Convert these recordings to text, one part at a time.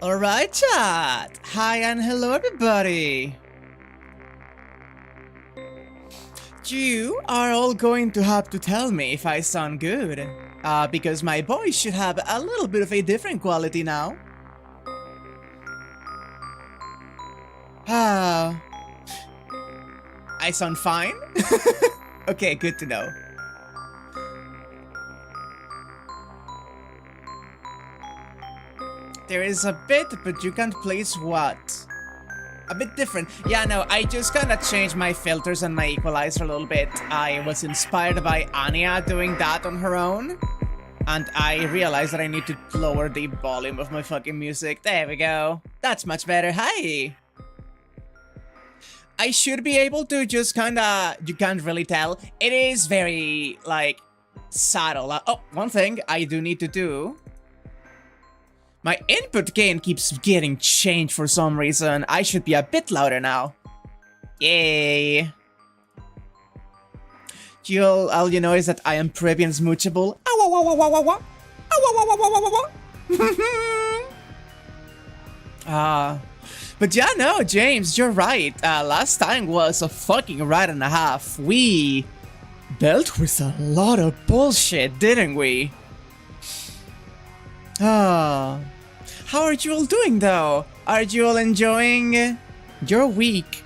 Alright, chat! Hi and hello, everybody! You are all going to have to tell me if I sound good. Because my voice should have a little bit of a different quality now. I sound fine? Okay, good to know. There is a bit, but you can't place what? A bit different. Yeah, no, I just kinda changed my filters and my equalizer a little bit. I was inspired by Anya doing that on her own. And I realized that I need to lower the volume of my fucking music. There we go. That's much better. Hi! I should be able to just kinda... You can't really tell. It is very, like, subtle. Oh, one thing I do need to do. My input gain keeps getting changed for some reason. I should be a bit louder now. Yay. All you know is that I am privy and smoochable. But yeah, no, James, you're right. Last time was a fucking ride and a half. We dealt with a lot of bullshit, didn't we? How are you all doing though? Are you all enjoying your week?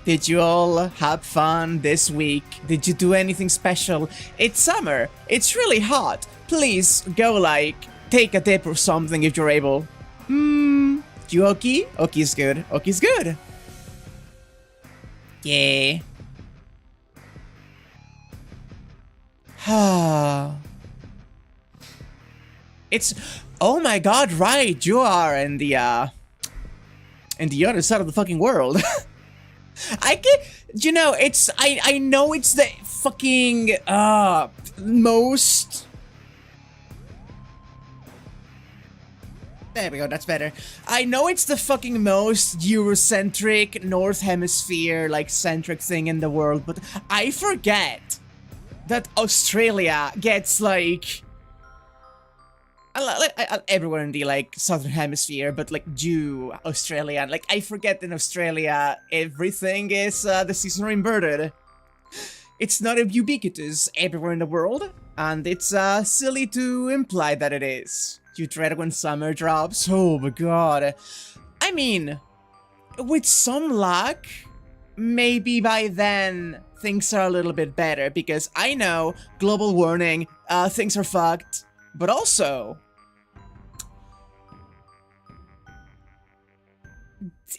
Did you all have fun this week? Did you do anything special? It's summer. It's really hot. Please go like take a dip or something if you're able. You okay? Oki's good. Oki's good. Yeah. It's... Oh my god, right, you are in the other side of the fucking world. I get... You know, it's... I know it's the fucking, most... There we go, that's better. I know it's the fucking most Eurocentric, North Hemisphere, like, centric thing in the world, but I forget that Australia gets, like... everywhere in the, like, Southern Hemisphere, but, like, due Australia. Like, I forget in Australia, everything is, the seasonal inverted. It's not ubiquitous everywhere in the world, and it's, silly to imply that it is. You dread when summer drops? Oh my god. I mean, with some luck, maybe by then things are a little bit better, because I know, global warming, things are fucked, but also,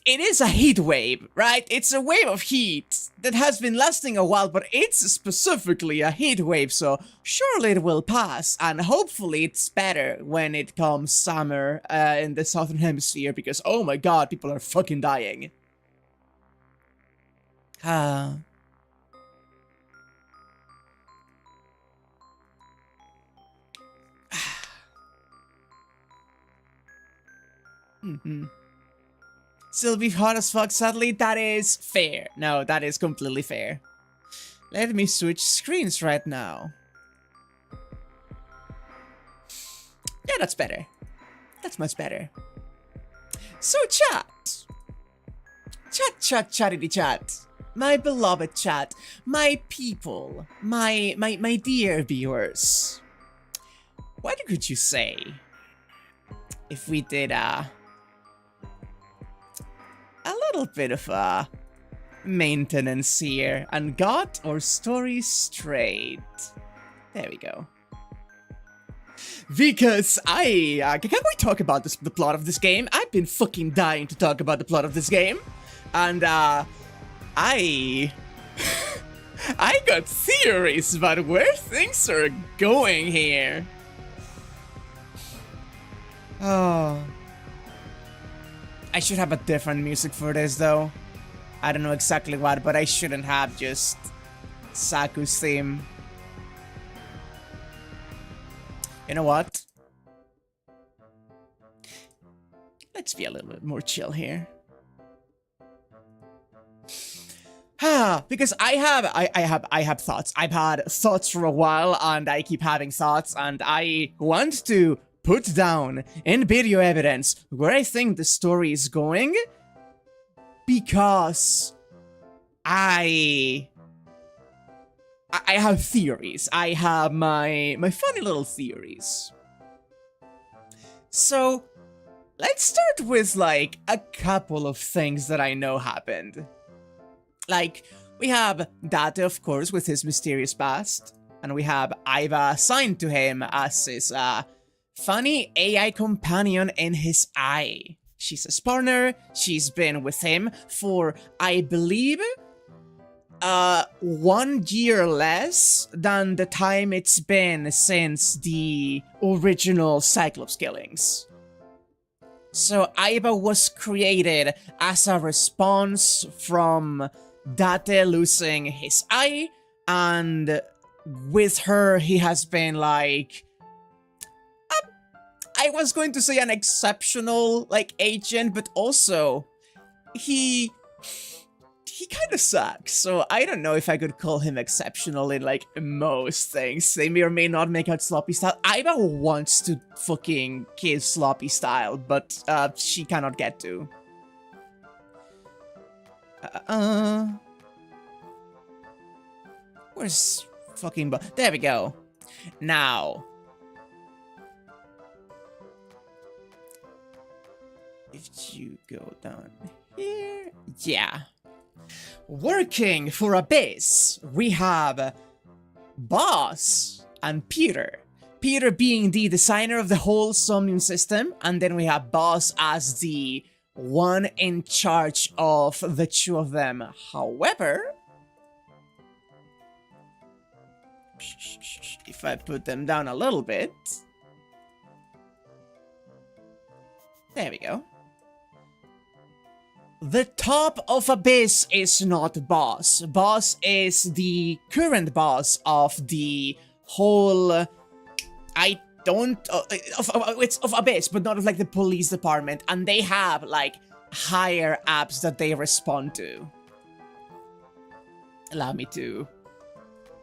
it is a heat wave, right? It's a wave of heat that has been lasting a while, but it's specifically a heat wave, so surely it will pass, and hopefully it's better when it comes summer in the Southern Hemisphere, because oh my god, people are fucking dying. Sylvie hot as fuck, sadly, that is fair. No, that is completely fair. Let me switch screens right now. Yeah, that's better. That's much better. So chat. Chatty chat. My beloved chat. My people. My dear viewers. What could you say if we did, a little bit of maintenance here and got our story straight. There we go. Because can we talk about the plot of this game? I've been fucking dying to talk about the plot of this game, and I got theories about where things are going here. Oh. I should have a different music for this, though. I don't know exactly what, but I shouldn't have just Saku's theme. You know what? Let's be a little bit more chill here. Because I have thoughts. I've had thoughts for a while, and I keep having thoughts, and I want to put down in video evidence where I think the story is going, because I have theories. I have my funny little theories. So, let's start with, like, a couple of things that I know happened. Like, we have Date, of course, with his mysterious past, and we have Iva assigned to him as his, funny AI companion in his eye. She's a partner, she's been with him for, I believe, 1 year less than the time it's been since the original Cyclops killings. So Iva was created as a response from Date losing his eye, and with her he has been like, I was going to say an exceptional, like, agent, but also he kind of sucks, so I don't know if I could call him exceptional in, like, most things. They may or may not make out Sloppy Style. Iva wants to fucking kill Sloppy Style, but she cannot get to. Where's fucking there we go. Now, if you go down here, yeah. Working for Abyss, we have Boss and Peter. Peter being the designer of the whole Somnium system, and then we have Boss as the one in charge of the two of them. However, if I put them down a little bit, there we go. The top of Abyss is not Boss. Boss is the current boss of the whole... it's of Abyss, but not of, like, the police department. And they have, like, higher apps that they respond to. Allow me to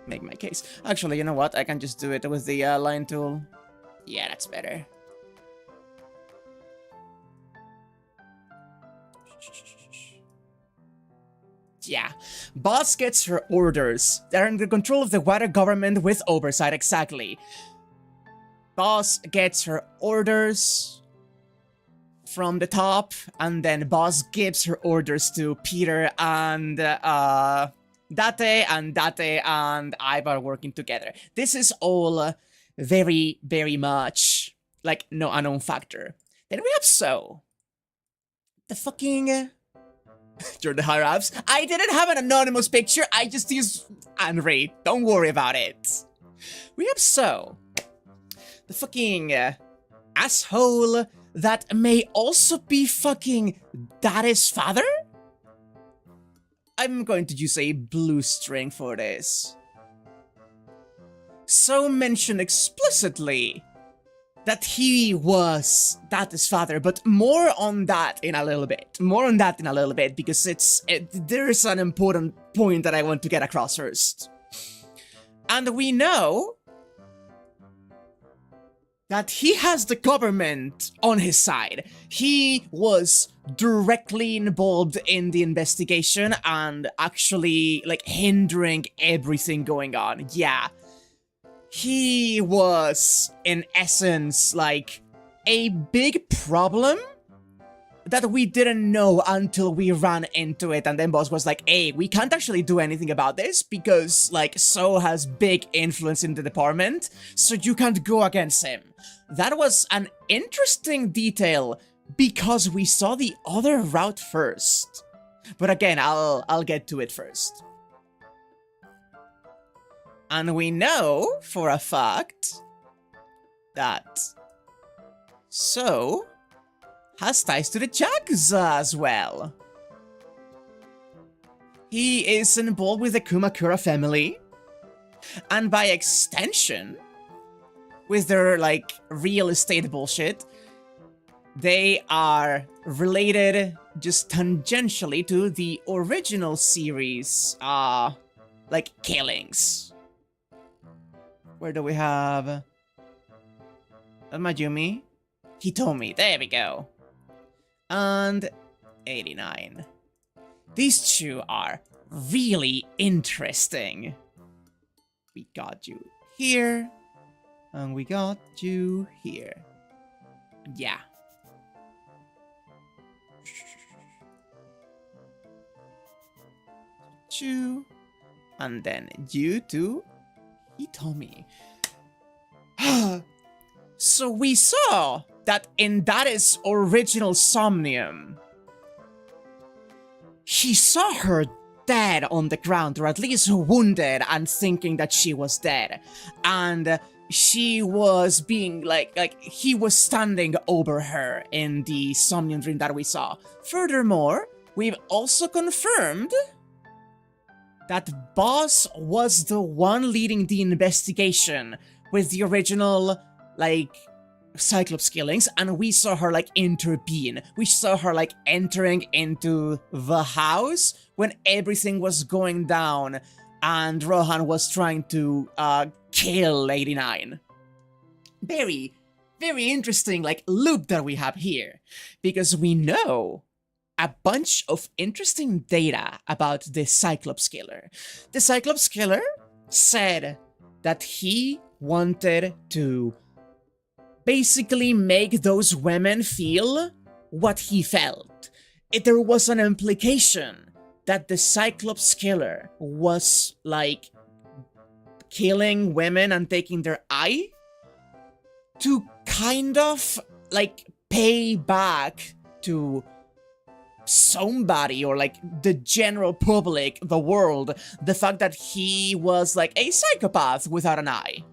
make my case. Actually, you know what? I can just do it with the line tool. Yeah, that's better. Yeah, Boss gets her orders. They're under control of the water government with oversight, exactly. Boss gets her orders from the top, and then Boss gives her orders to Peter and Date and Iva are working together. This is all very, very much, like, no unknown factor. Then we have the fucking... During the higher ups, I didn't have an anonymous picture, I just used Henry. Don't worry about it. We have the fucking asshole that may also be fucking Date's father? I'm going to use a blue string for this. Mentioned explicitly that he was Date's father, but more on that in a little bit. Because there's an important point that I want to get across first. And we know that he has the government on his side. He was directly involved in the investigation and actually, like, hindering everything going on. Yeah. He was, in essence, like, a big problem that we didn't know until we ran into it, and then Boss was like, hey, we can't actually do anything about this because, like, has big influence in the department, so you can't go against him. That was an interesting detail because we saw the other route first. But again, I'll get to it first. And we know for a fact that has ties to the Yakuza as well. He is involved with the Kumakura family, and by extension, with their, like, real estate bullshit, they are related just tangentially to the original series, like, killings. Where do we have... Mayumi, Hitomi, there we go. And 89. These two are really interesting. We got you here, and we got you here. Yeah. Two, and then you two, Hitomi. So we saw that in Dare's original Somnium, he saw her dead on the ground, or at least wounded and thinking that she was dead. And she was being like he was standing over her in the Somnium dream that we saw. Furthermore, we've also confirmed that Boss was the one leading the investigation with the original, like, Cyclops killings, and we saw her, like, intervene. We saw her, like, entering into the house when everything was going down and Rohan was trying to kill 89. Very, very interesting, like, loop that we have here, because we know a bunch of interesting data about the Cyclops killer. The Cyclops killer said that he wanted to basically make those women feel what he felt. There was an implication that the Cyclops killer was, like, killing women and taking their eye to kind of, like, pay back to somebody, or like the general public, the world, the fact that he was like a psychopath without an eye.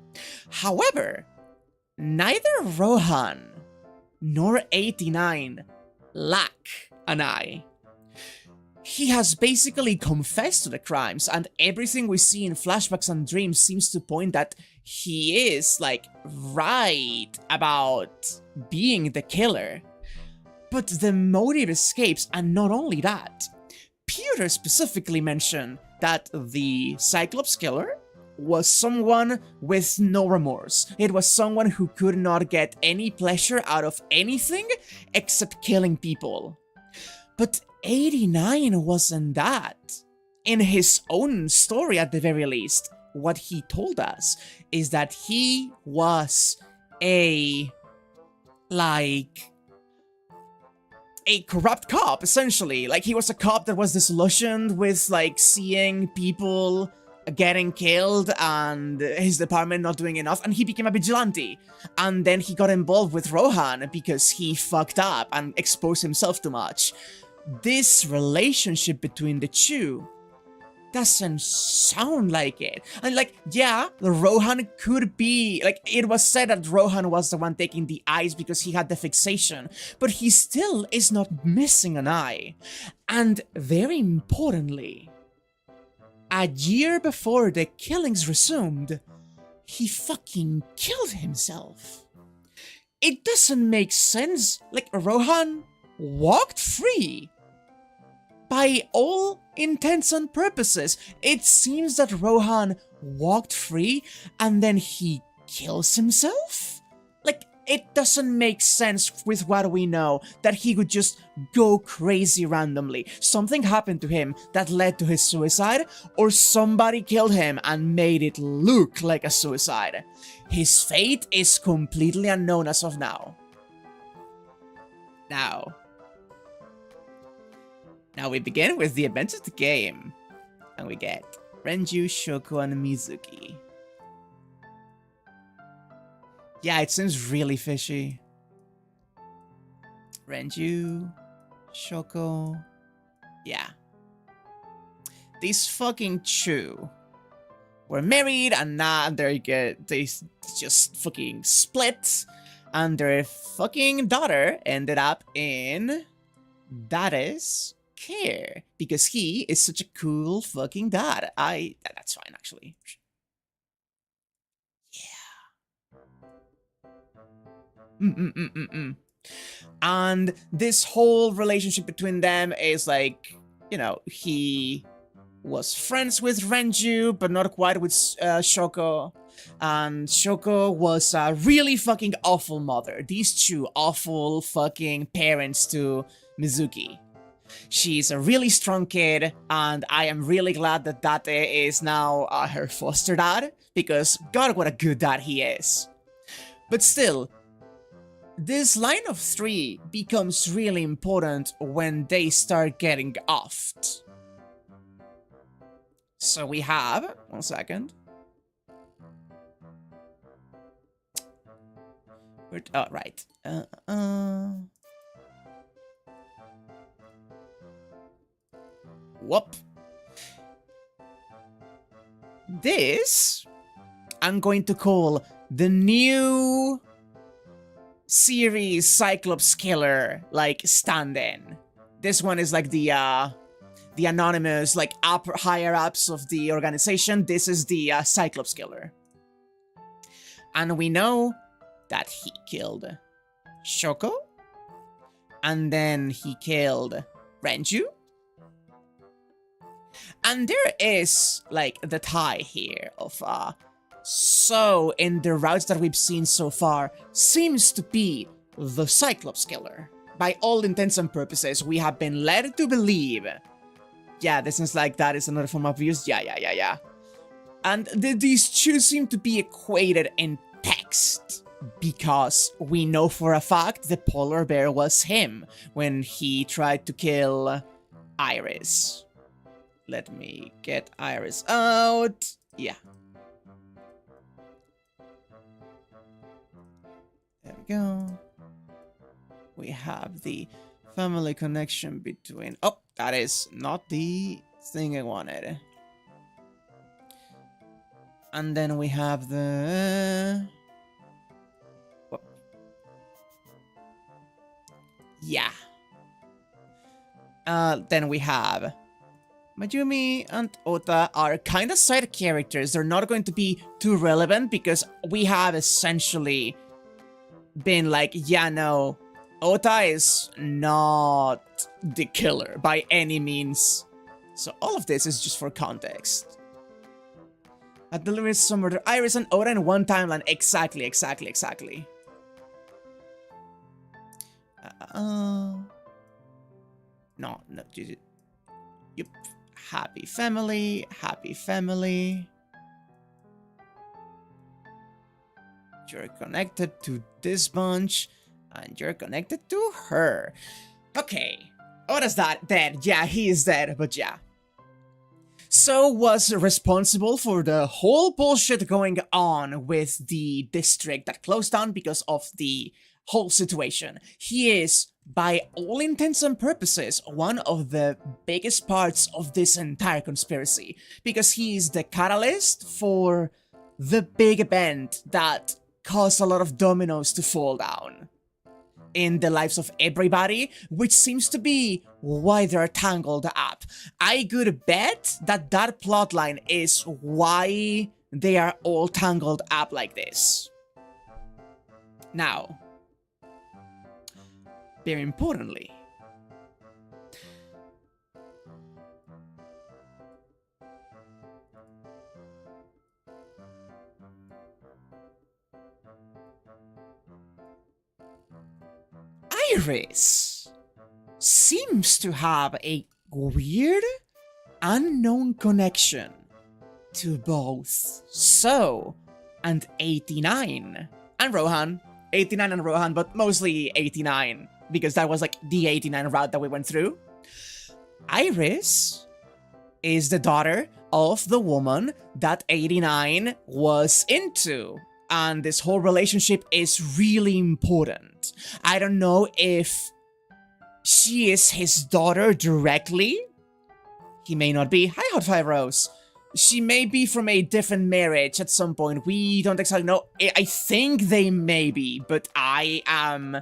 However, neither Rohan nor 89 lack an eye. He has basically confessed to the crimes, and everything we see in flashbacks and dreams seems to point that he is, like, right about being the killer. But the motive escapes, and not only that, Peter specifically mentioned that the Cyclops killer was someone with no remorse. It was someone who could not get any pleasure out of anything except killing people. But 89 wasn't that. In his own story, at the very least, what he told us is that he was a corrupt cop, essentially. Like, he was a cop that was disillusioned with, like, seeing people getting killed and his department not doing enough, and he became a vigilante. And then he got involved with Rohan because he fucked up and exposed himself too much. This relationship between the two doesn't sound like it. And, like, yeah, Rohan could be, like, it was said that Rohan was the one taking the eyes because he had the fixation, but he still is not missing an eye. And very importantly, a year before the killings resumed, he fucking killed himself. It doesn't make sense. Like, Rohan walked free. By all intents and purposes, it seems that Rohan walked free and then he kills himself? Like, it doesn't make sense with what we know that he would just go crazy randomly. Something happened to him that led to his suicide, or somebody killed him and made it look like a suicide. His fate is completely unknown as of now. Now we begin with the events of the game, and we get Renju, Shoko, and Mizuki. Yeah, it seems really fishy. Renju, Shoko, yeah. These fucking two were married, and now they just fucking split, and their fucking daughter ended up in Dare's care because he is such a cool fucking dad. That's fine, actually. Yeah. And this whole relationship between them is like, you know, he was friends with Renju, but not quite with Shoko. And Shoko was a really fucking awful mother. These two awful fucking parents to Mizuki. She's a really strong kid, and I am really glad that Date is now her foster dad, because god, what a good dad he is. But still, this line of three becomes really important when they start getting offed. So we have, one second. Oh, right. Whoop. This, I'm going to call the new series Cyclops killer, like, stand-in. This one is like the anonymous, like, higher ups of the organization. This is the Cyclops killer. And we know that he killed Shoko, and then he killed Renju. And there is, like, the tie here of, so in the routes that we've seen so far, seems to be the Cyclops killer. By all intents and purposes, we have been led to believe. Yeah, this is like, that is another form of abuse. Yeah. And these two seem to be equated in text, because we know for a fact the polar bear was him when he tried to kill Iris. Let me get Iris out. Yeah. There we go. We have the family connection between... Oh, that is not the thing I wanted. And then we have the... Yeah. Then we have... Mayumi and Ota are kind of side characters. They're not going to be too relevant because we have essentially been like, yeah, no, Ota is not the killer by any means. So all of this is just for context. At the limit, some murder Iris and Ota in one timeline. Exactly. No. Yep. Happy family. You're connected to this bunch, and you're connected to her. Okay. Ota's dead. Yeah, he is dead, but yeah. So was responsible for the whole bullshit going on with the district that closed down because of the whole situation. He is, by all intents and purposes, one of the biggest parts of this entire conspiracy, because he is the catalyst for the big event that caused a lot of dominoes to fall down in the lives of everybody, which seems to be why they're tangled up. I could bet that that plotline is why they are all tangled up like this. Now, very importantly, Iris seems to have a weird, unknown connection to both So and 89 and Rohan. 89 and Rohan, but mostly 89, because that was like the 89 route that we went through. Iris is the daughter of the woman that 89 was into, and this whole relationship is really important. I don't know if she is his daughter directly. He may not be. Hi, Hot Five Rose. She may be from a different marriage at some point. We don't exactly know. I think they may be, but I am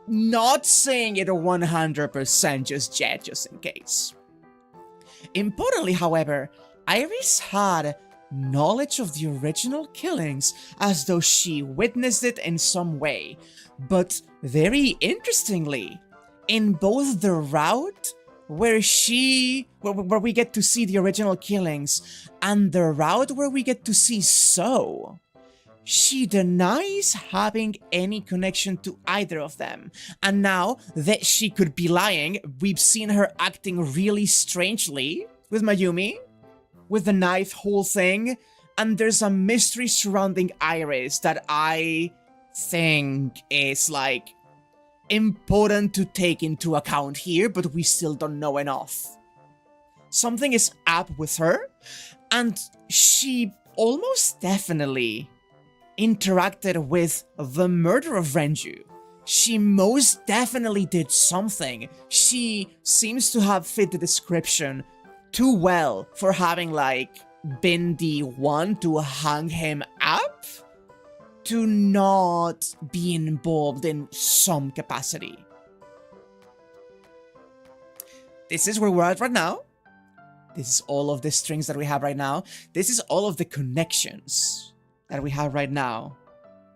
not saying it 100% just yet, just in case. Importantly, however, Iris had knowledge of the original killings as though she witnessed it in some way. But very interestingly, in both the route where we get to see the original killings, and the route where we get to see So, she denies having any connection to either of them. And now that she could be lying, we've seen her acting really strangely with Mayumi, with the knife whole thing, and there's a mystery surrounding Iris that I think is like important to take into account here, but we still don't know enough. Something is up with her, and she almost definitely interacted with the murder of Renju. She most definitely did something. She seems to have fit the description too well for having like been the one to hang him up, to not be involved in some capacity. This is where we're at right now. This is all of the strings that we have right now. This is all of the connections that we have right now.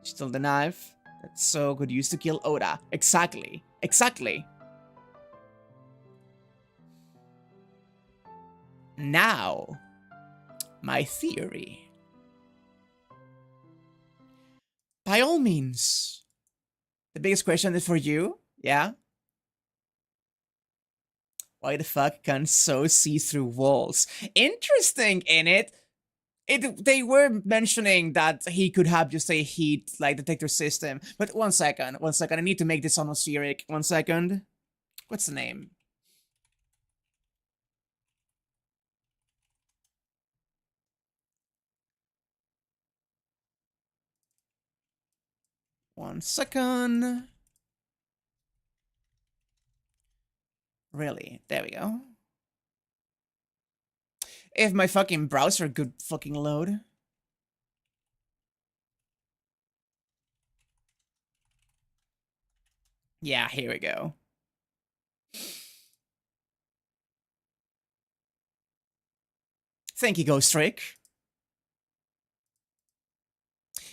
Still the knife that So could use to kill Ota. Exactly. Exactly. Now, my theory. By all means, the biggest question is for you, yeah? Why the fuck can So see through walls? Interesting in it. They were mentioning that he could have just a heat like detector system. But one second, I need to make this atmospheric. 1 second. What's the name? One second. Really? There we go. If my fucking browser could fucking load. Yeah, here we go. Thank you, Ghost Trick.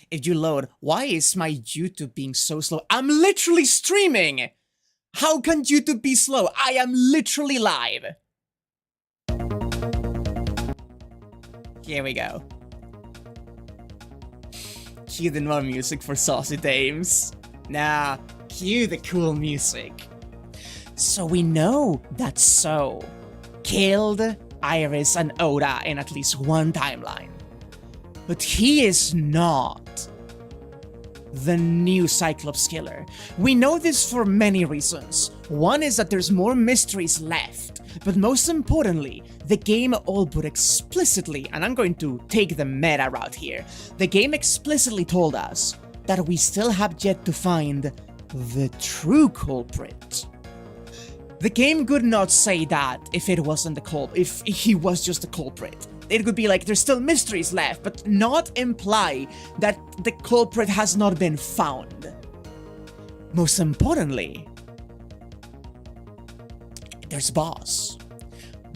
If you load, why is my YouTube being so slow? I'm literally streaming! How can YouTube be slow? I am literally live. Here we go. Cue the more music for saucy dames. Nah, cue the cool music. So we know that So killed Iris and Ota in at least one timeline. But he is not the new Cyclops killer. We know this for many reasons. One is that there's more mysteries left, but most importantly, the game all but explicitly, and I'm going to take the meta route here, the game explicitly told us that we still have yet to find the true culprit. The game could not say that if it wasn't the culprit, if he was just the culprit. It could be like, there's still mysteries left, but not imply that the culprit has not been found. Most importantly, there's Boss.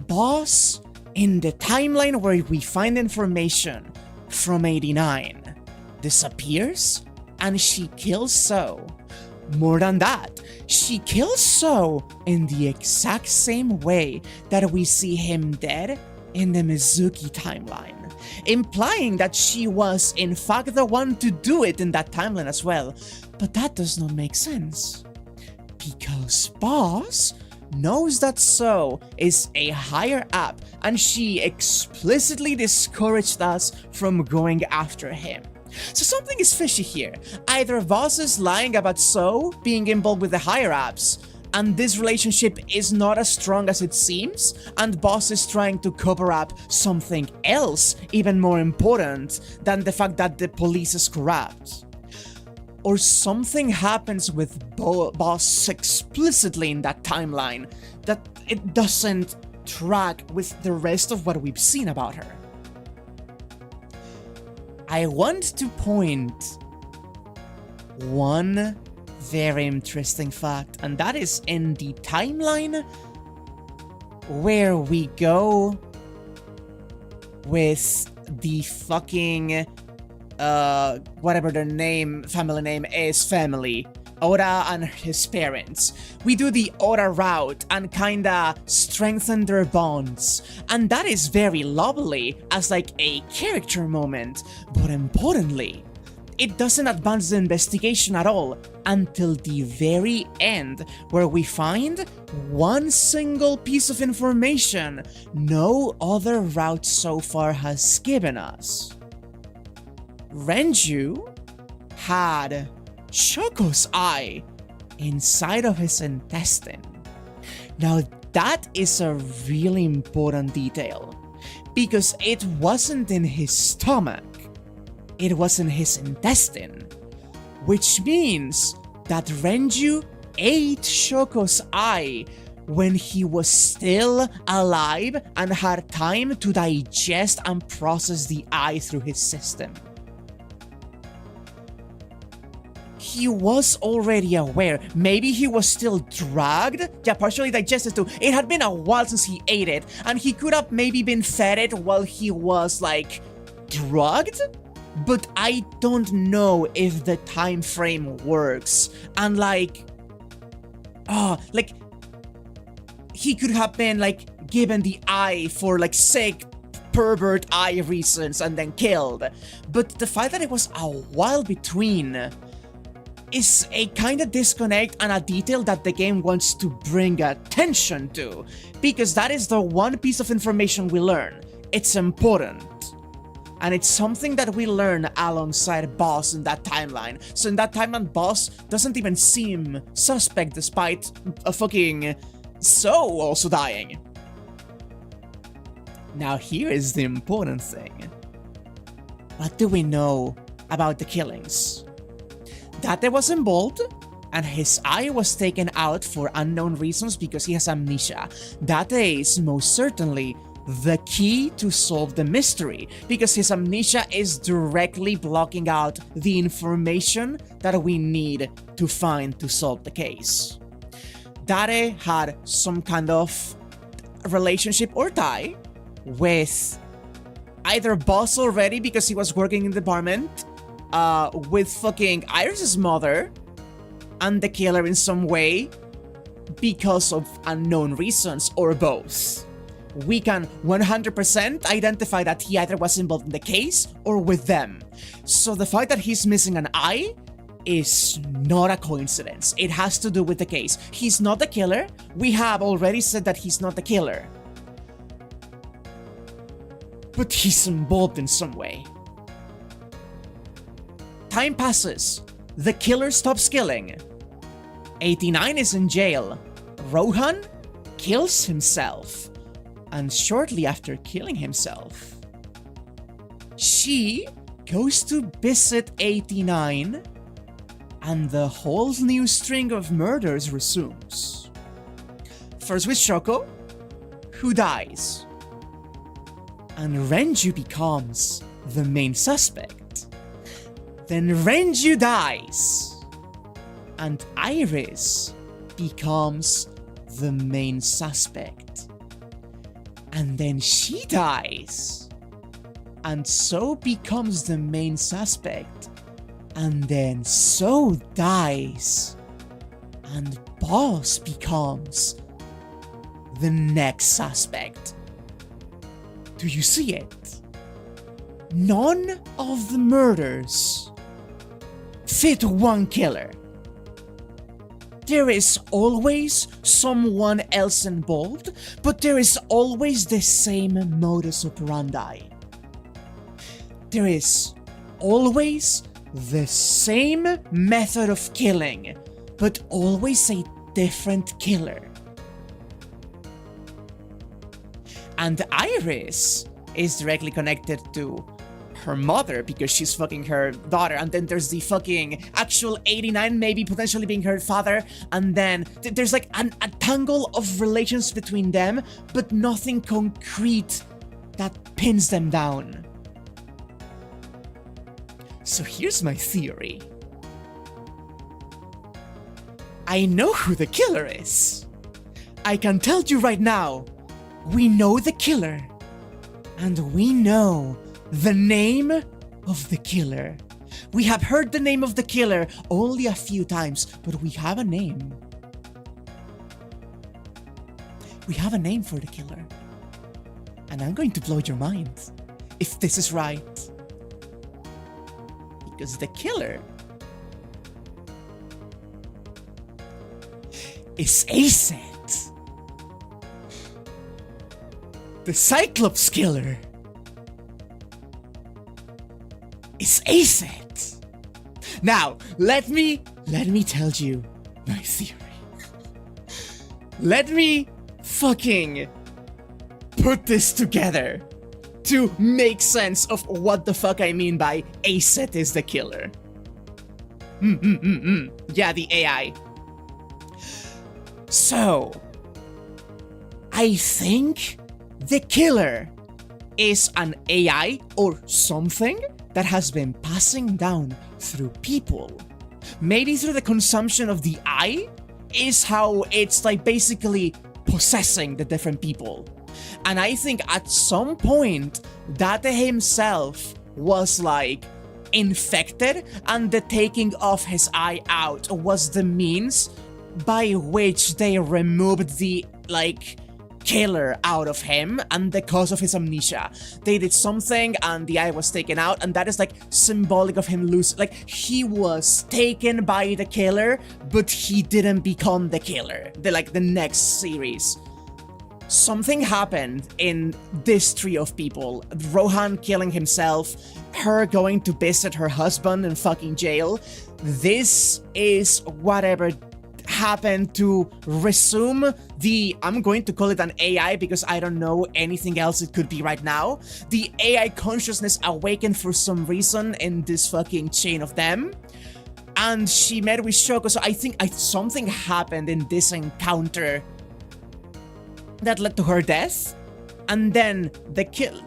Boss, in the timeline where we find information from 89, disappears and she kills So. More than that, she kills So in the exact same way that we see him dead in the Mizuki timeline, implying that she was in fact the one to do it in that timeline as well. But that does not make sense, because Boss knows that So is a higher up, and she explicitly discouraged us from going after him. So something is fishy here. Either Boss is lying about So being involved with the higher ups, and this relationship is not as strong as it seems, and Boss is trying to cover up something else even more important than the fact that the police is corrupt. Or something happens with Boss explicitly in that timeline that it doesn't track with the rest of what we've seen about her. I want to point one very interesting fact, and that is in the timeline where we go with the fucking whatever their name, family name is, family Ota and his parents. We do the Ota route and kinda strengthen their bonds. And that is very lovely as like a character moment, but importantly, it doesn't advance the investigation at all until the very end, where we find one single piece of information no other route so far has given us. Renju had Shoko's eye inside of his intestine. Now that is a really important detail, because it wasn't in his stomach, it was in his intestine, which means that Renju ate Shoko's eye when he was still alive and had time to digest and process the eye through his system. He was already aware. Maybe he was still drugged? Yeah, partially digested too. It had been a while since he ate it, and he could have maybe been fed it while he was, like, drugged? But I don't know if the time frame works. And he could have been, like, given the eye for, like, sick pervert eye reasons and then killed. But the fact that it was a while between is a kind of disconnect and a detail that the game wants to bring attention to, because that is the one piece of information we learn. It's important. And it's something that we learn alongside Boss in that timeline. So in that timeline, Boss doesn't even seem suspect despite a fucking So also dying. Now here is the important thing. What do we know about the killings? Date was involved, and his eye was taken out for unknown reasons because he has amnesia. Date is most certainly the key to solve the mystery, because his amnesia is directly blocking out the information that we need to find to solve the case. Date had some kind of relationship or tie with either Boss already because he was working in the department, with fucking Iris's mother, and the killer in some way because of unknown reasons, or both. We can 100% identify that he either was involved in the case or with them. So the fact that he's missing an eye is not a coincidence. It has to do with the case. He's not the killer. We have already said that he's not the killer. But he's involved in some way. Time passes. The killer stops killing. 89 is in jail. Rohan kills himself. And shortly after killing himself, she goes to visit 89, and the whole new string of murders resumes. First with Shoko, who dies. And Renju becomes the main suspect. Then Renju dies, and Iris becomes the main suspect. And then she dies, and so becomes the main suspect. And then so dies, and Boss becomes the next suspect. Do you see it? None of the murders fit one killer. There is always someone else involved, but there is always the same modus operandi. There is always the same method of killing, but always a different killer. And Iris is directly connected to her mother because she's fucking her daughter, and then there's the fucking actual 89 maybe potentially being her father, and then there's like a tangle of relations between them, but nothing concrete that pins them down. So here's my theory. I know who the killer is. I can tell you right now, we know the killer, and we know the name of the killer. We have heard the name of the killer only a few times, but we have a name. We have a name for the killer. And I'm going to blow your mind if this is right. Because the killer is Aset. The Cyclops killer is Aset. Now, let me tell you my theory. Let me fucking put this together to make sense of what the fuck I mean by Aset is the killer. Yeah, the AI. So, I think the killer is an AI or something that has been passing down through people. Maybe through the consumption of the eye is how it's like basically possessing the different people. And I think at some point, Date himself was like infected, and the taking of his eye out was the means by which they removed the like killer out of him and the cause of his amnesia. They did something and the eye was taken out, and that is like symbolic of him losing, like he was taken by the killer, but he didn't become the killer. The next series. Something happened in this trio of people. Rohan killing himself, her going to visit her husband in fucking jail. This is whatever happened to resume the, I'm going to call it an AI because I don't know anything else it could be right now. The AI consciousness awakened for some reason in this fucking chain of them. And she met with Shoko, so I think something happened in this encounter that led to her death. And then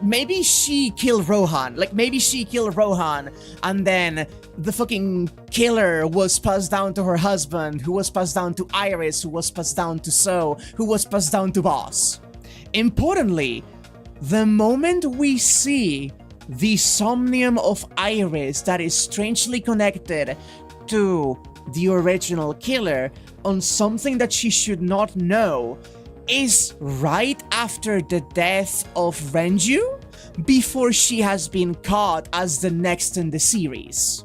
maybe she killed Rohan. Like, maybe she killed Rohan, and then the fucking killer was passed down to her husband, who was passed down to Iris, who was passed down to So, who was passed down to Boss. Importantly, the moment we see the Somnium of Iris that is strangely connected to the original killer on something that she should not know is right after the death of Renju, before she has been caught as the next in the series.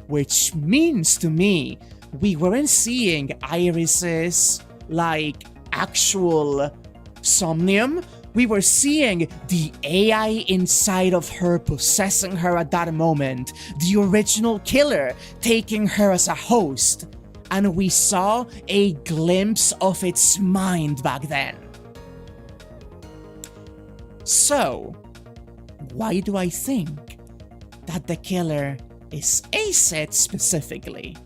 Which means to me, we weren't seeing Iris's, like, actual Somnium. We were seeing the AI inside of her possessing her at that moment, the original killer taking her as a host. And we saw a glimpse of its mind back then. So, why do I think that the killer is Aset specifically?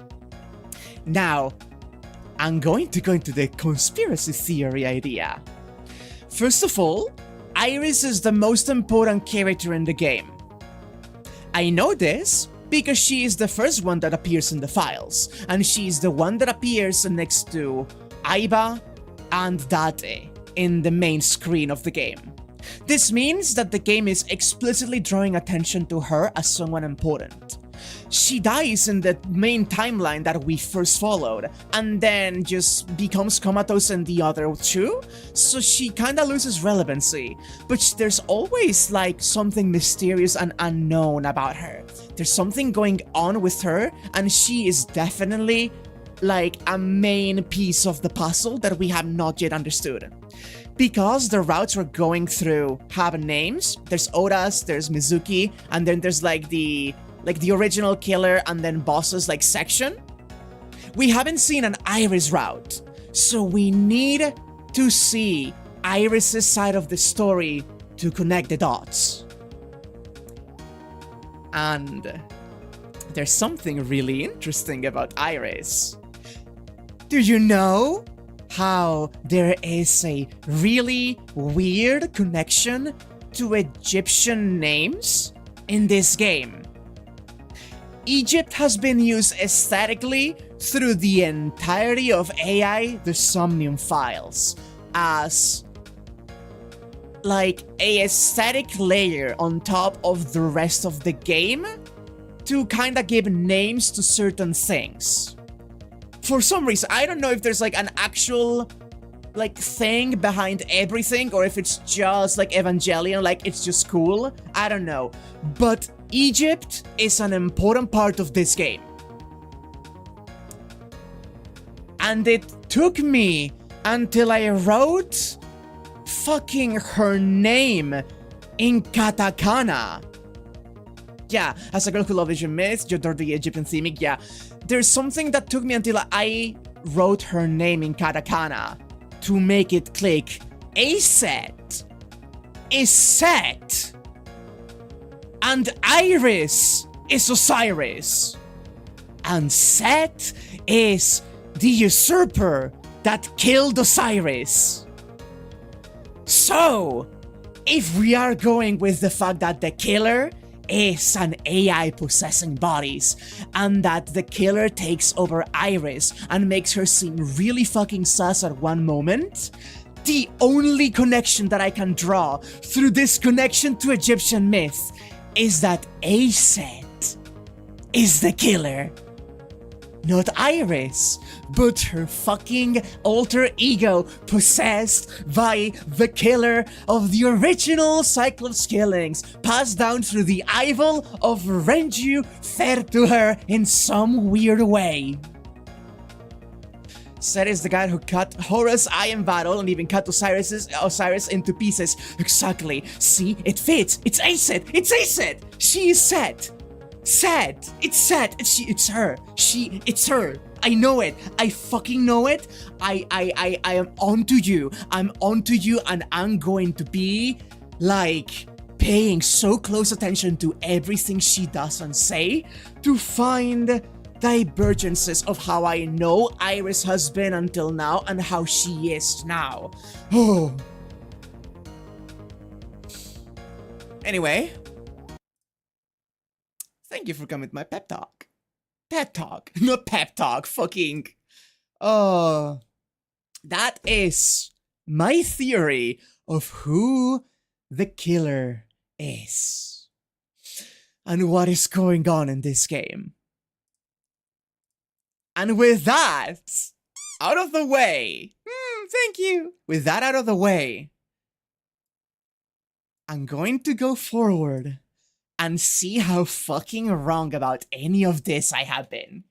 Now, I'm going to go into the conspiracy theory idea. First of all, Iris is the most important character in the game. I know this because she is the first one that appears in the files, and she is the one that appears next to Aiba and Date in the main screen of the game. This means that the game is explicitly drawing attention to her as someone important. She dies in the main timeline that we first followed, and then just becomes comatose in the other two, so she kinda loses relevancy. But there's always like something mysterious and unknown about her. There's something going on with her, and she is definitely like a main piece of the puzzle that we have not yet understood. Because the routes we're going through have names, there's Oda's, there's Mizuki, and then there's like the original killer and then bosses like section. We haven't seen an Iris route, so we need to see Iris's side of the story to connect the dots. And there's something really interesting about Iris. Do you know how there is a really weird connection to Egyptian names in this game? Egypt has been used aesthetically through the entirety of AI, the Somnium files, as like a aesthetic layer on top of the rest of the game to kind of give names to certain things. For some reason, I don't know if there's like an actual like thing behind everything or if it's just like Evangelion, like it's just cool. I don't know. But Egypt is an important part of this game. And it took me until I wrote fucking her name in katakana. Yeah, as a girl who loves Asian myths, you adore the Egyptian theming, yeah. There's something that took me until I wrote her name in katakana to make it click. Aset is Set, and Iris is Osiris, and Set is the usurper that killed Osiris. So, if we are going with the fact that the killer is an AI possessing bodies, and that the killer takes over Iris and makes her seem really fucking sus at one moment, the only connection that I can draw through this connection to Egyptian myth is that Aset is the killer. Not Iris, but her fucking alter ego possessed by the killer of the original Cyclops killings, passed down through the eyeball of Renju, fed to her in some weird way. Set is the guy who cut Horus' eye in battle and even cut Osiris into pieces. Exactly. See, it fits. It's Aset. It's Aset. She is Set. Set. It's Set. It's her. It's her. I know it. I fucking know it. I am onto you. I'm onto you, and I'm going to be like paying so close attention to everything she does and say to find divergences of how I know Iris has been until now and how she is now. Oh. Anyway, thank you for coming with my pep talk. Pep talk, not pep talk, fucking. Oh. That is my theory of who the killer is. And what is going on in this game. And with that out of the way, thank you. With that out of the way, I'm going to go forward and see how fucking wrong about any of this I have been.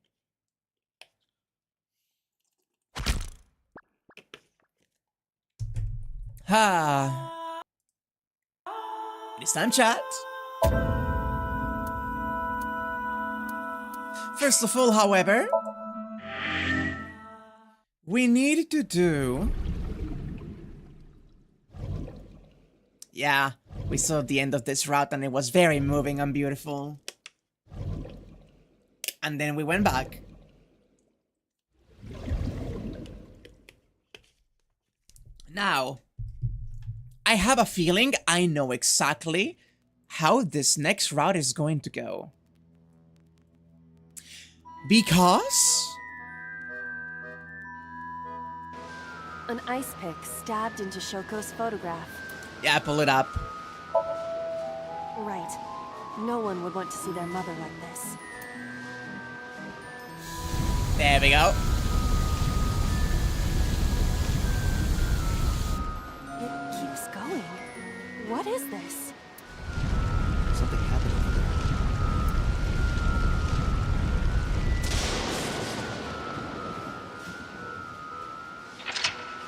It's time, chat. First of all, however, we need to do... Yeah, we saw the end of this route and it was very moving and beautiful. And then we went back. Now, I have a feeling I know exactly how this next route is going to go. Because... An ice pick stabbed into Shoko's photograph. Yeah, pull it up. Right. No one would want to see their mother like this. There we go. It keeps going. What is this? Something happened.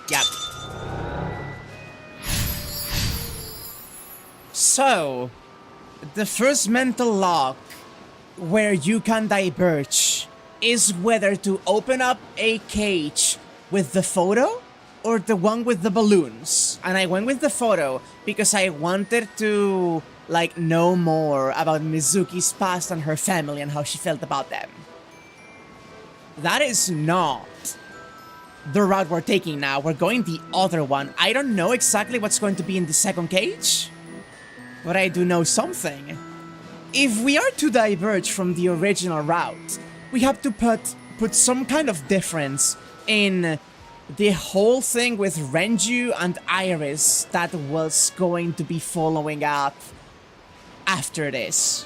Yep. So, the first mental lock where you can diverge is whether to open up a cage with the photo or the one with the balloons. And I went with the photo because I wanted to, like, know more about Mizuki's past and her family and how she felt about them. That is not the route we're taking now. We're going the other one. I don't know exactly what's going to be in the second cage, but I do know something. If we are to diverge from the original route, we have to put some kind of difference in the whole thing with Renju and Iris that was going to be following up after this.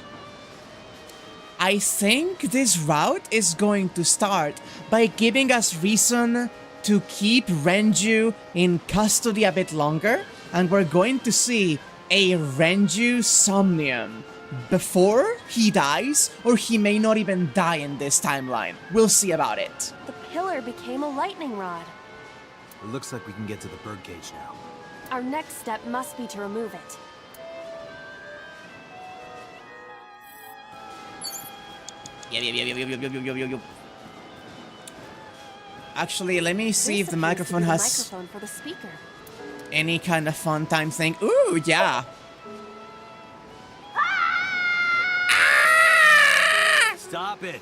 I think this route is going to start by giving us reason to keep Renju in custody a bit longer, and we're going to see a Renju Somnium before he dies, or he may not even die in this timeline. We'll see about it. The pillar became a lightning rod. It looks like we can get to the birdcage now. Our next step must be to remove it. Yep. Actually, let me see if the microphone has Microphone for the speaker. any kind of fun time thing. Ooh, yeah. Stop it!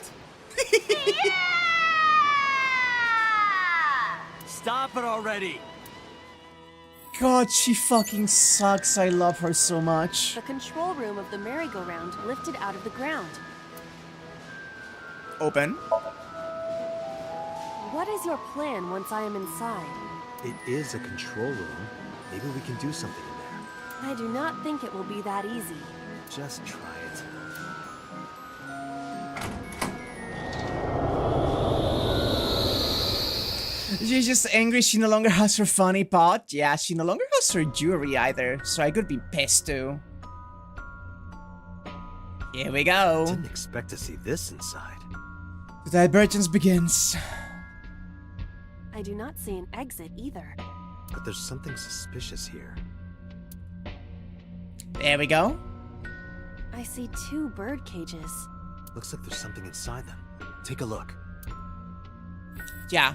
Stop it already! God, she fucking sucks. I love her so much. The control room of the merry-go-round lifted out of the ground. Open. What is your plan once I am inside? It is a control room. Maybe we can do something in there. I do not think it will be that easy. Just try it. She's just angry she no longer has her funny pot. Yeah, she no longer has her jewelry either, so I could be pissed too. Here we go. Didn't expect to see this inside. The divergence begins. I do not see an exit either. But there's something suspicious here. There we go. I see 2 bird cages. Looks like there's something inside them. Take a look. Yeah.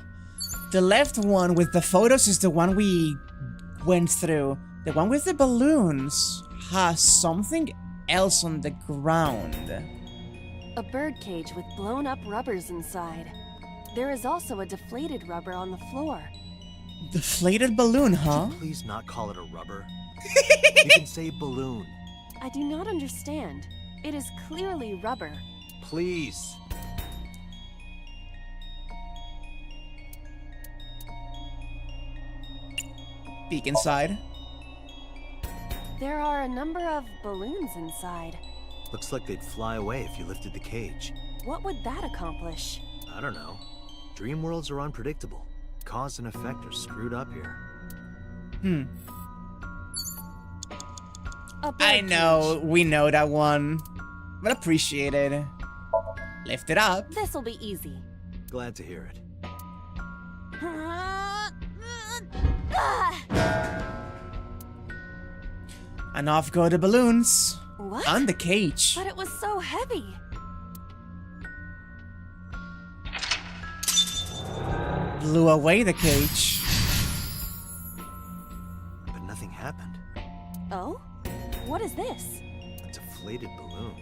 The left one with the photos is the one we went through. The one with the balloons has something else on the ground. A bird cage with blown up rubbers inside. There is also a deflated rubber on the floor. Deflated balloon, huh? Could you please not call it a rubber? You can say balloon. I do not understand. It is clearly rubber. Please. Peek inside. There are a number of balloons inside. Looks like they'd fly away if you lifted the cage. What would that accomplish? I don't know. Dream worlds are unpredictable. Cause and effect are screwed up here. A bird I know, cage. we know that one. But appreciate it. Lift it up. This'll be easy. Glad to hear it. And off go the balloons. What? And the cage. But it was so heavy. Blew away the cage. But nothing happened. Oh? What is this? A deflated balloon.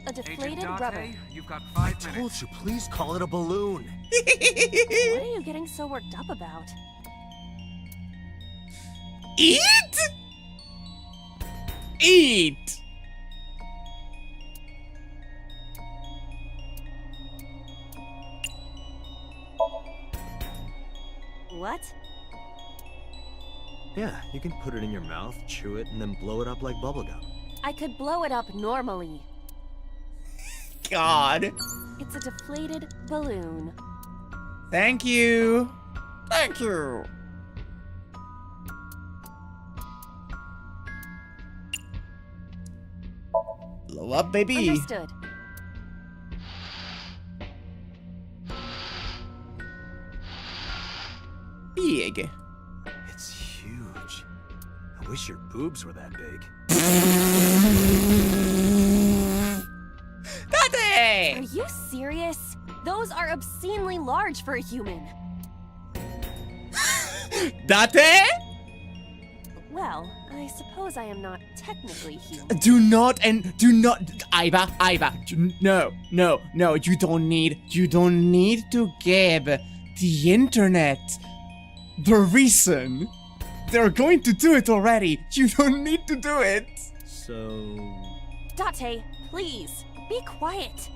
A deflated Agent Date, rubber. you've got 5 Told minutes. you, please call it a balloon. What are you getting so worked up about? Eat? Eat! What? Yeah, you can put it in your mouth, chew it, and then blow it up like bubblegum. I could blow it up normally. God. It's a deflated balloon. Thank you. Thank you. Blow up, baby. Understood. Big. It's huge. I wish your boobs were that big. Are Date! you serious? Those are obscenely large for a human. Date? Well, I suppose I am not technically human. Do not, Iva, no, you don't need to give the internet the reason. They're going to do it already. You don't need to do it. So... Date, please, be quiet.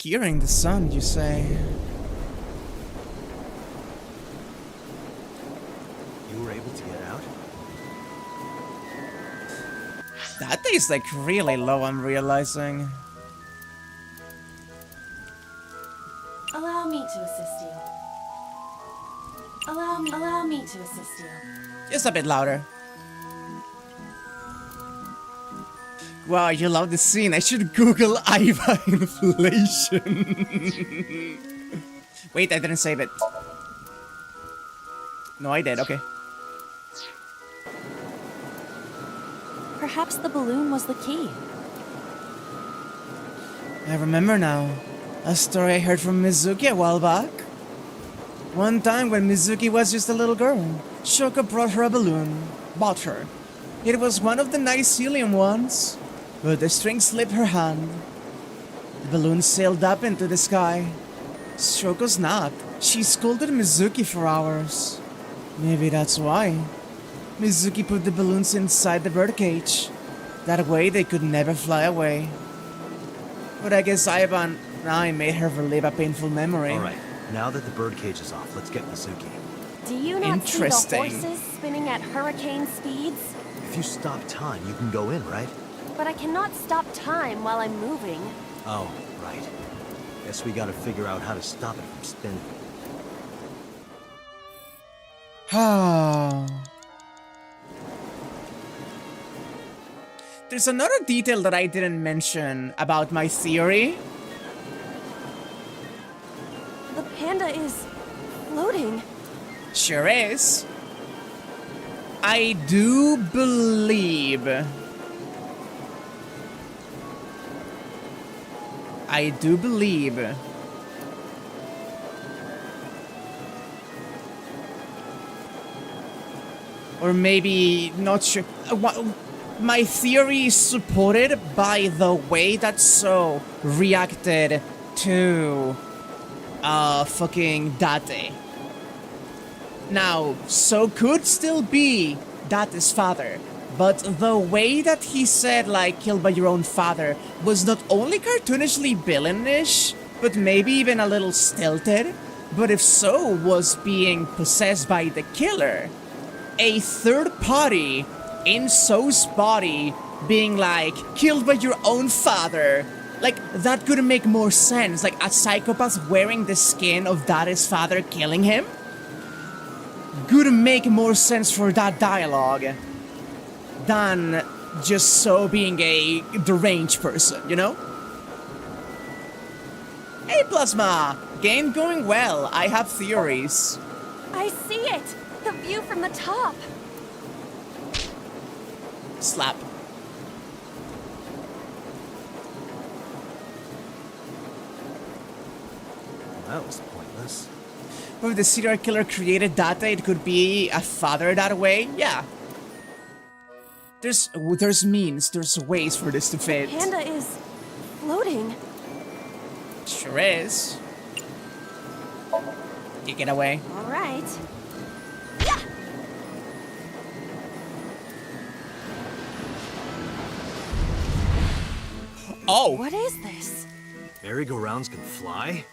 Hearing the sound, you say? You were able to get out? That is like really low, I'm realizing. Allow me to assist you. Allow me to assist you. Just a bit louder. Wow, you love the scene. I should Google Iva inflation. Wait, I didn't save it. No, I did. Okay. Perhaps the balloon was the key. I remember now. A story I heard from Mizuki a while back. One time when Mizuki was just a little girl, Shoko brought her a balloon. Bought her. It was one of the nice helium ones. But the string slipped her hand. The balloon sailed up into the sky. Shoko snapped. She scolded Mizuki for hours. Maybe that's why. Mizuki put the balloons inside the birdcage. That way they could never fly away. But I guess Ivan and I made her relive a painful memory. Alright, now that the birdcage is off, let's get Mizuki. Do you not see the Interesting. horses spinning at hurricane speeds? If you stop time, you can go in, right? But I cannot stop time while I'm moving. Oh, right. Guess we gotta figure out how to stop it from spinning. There's another detail that I didn't mention about my theory. The panda is floating. Sure is. I do believe. Or maybe not sure. My theory is supported by the way that So reacted to fucking Date. Now, So could still be Date's father, but the way that he said, like, killed by your own father, was not only cartoonishly villainish, but maybe even a little stilted. But if So was being possessed by the killer, a third party in So's body being like, killed by your own father, like, that could make more sense. Like, a psychopath wearing the skin of Date's father killing him could make more sense for that dialogue than just So being a deranged person, you know? Hey, Plasma! Game going well. I have theories. I see it! The view from the top! Slap. That was pointless. But if the serial killer created Date, it could be a father that way? Yeah. There's means, there's ways for this to fit. Panda is floating. Sure is. You get away. All right. Oh! What is this? Merry-go-rounds can fly?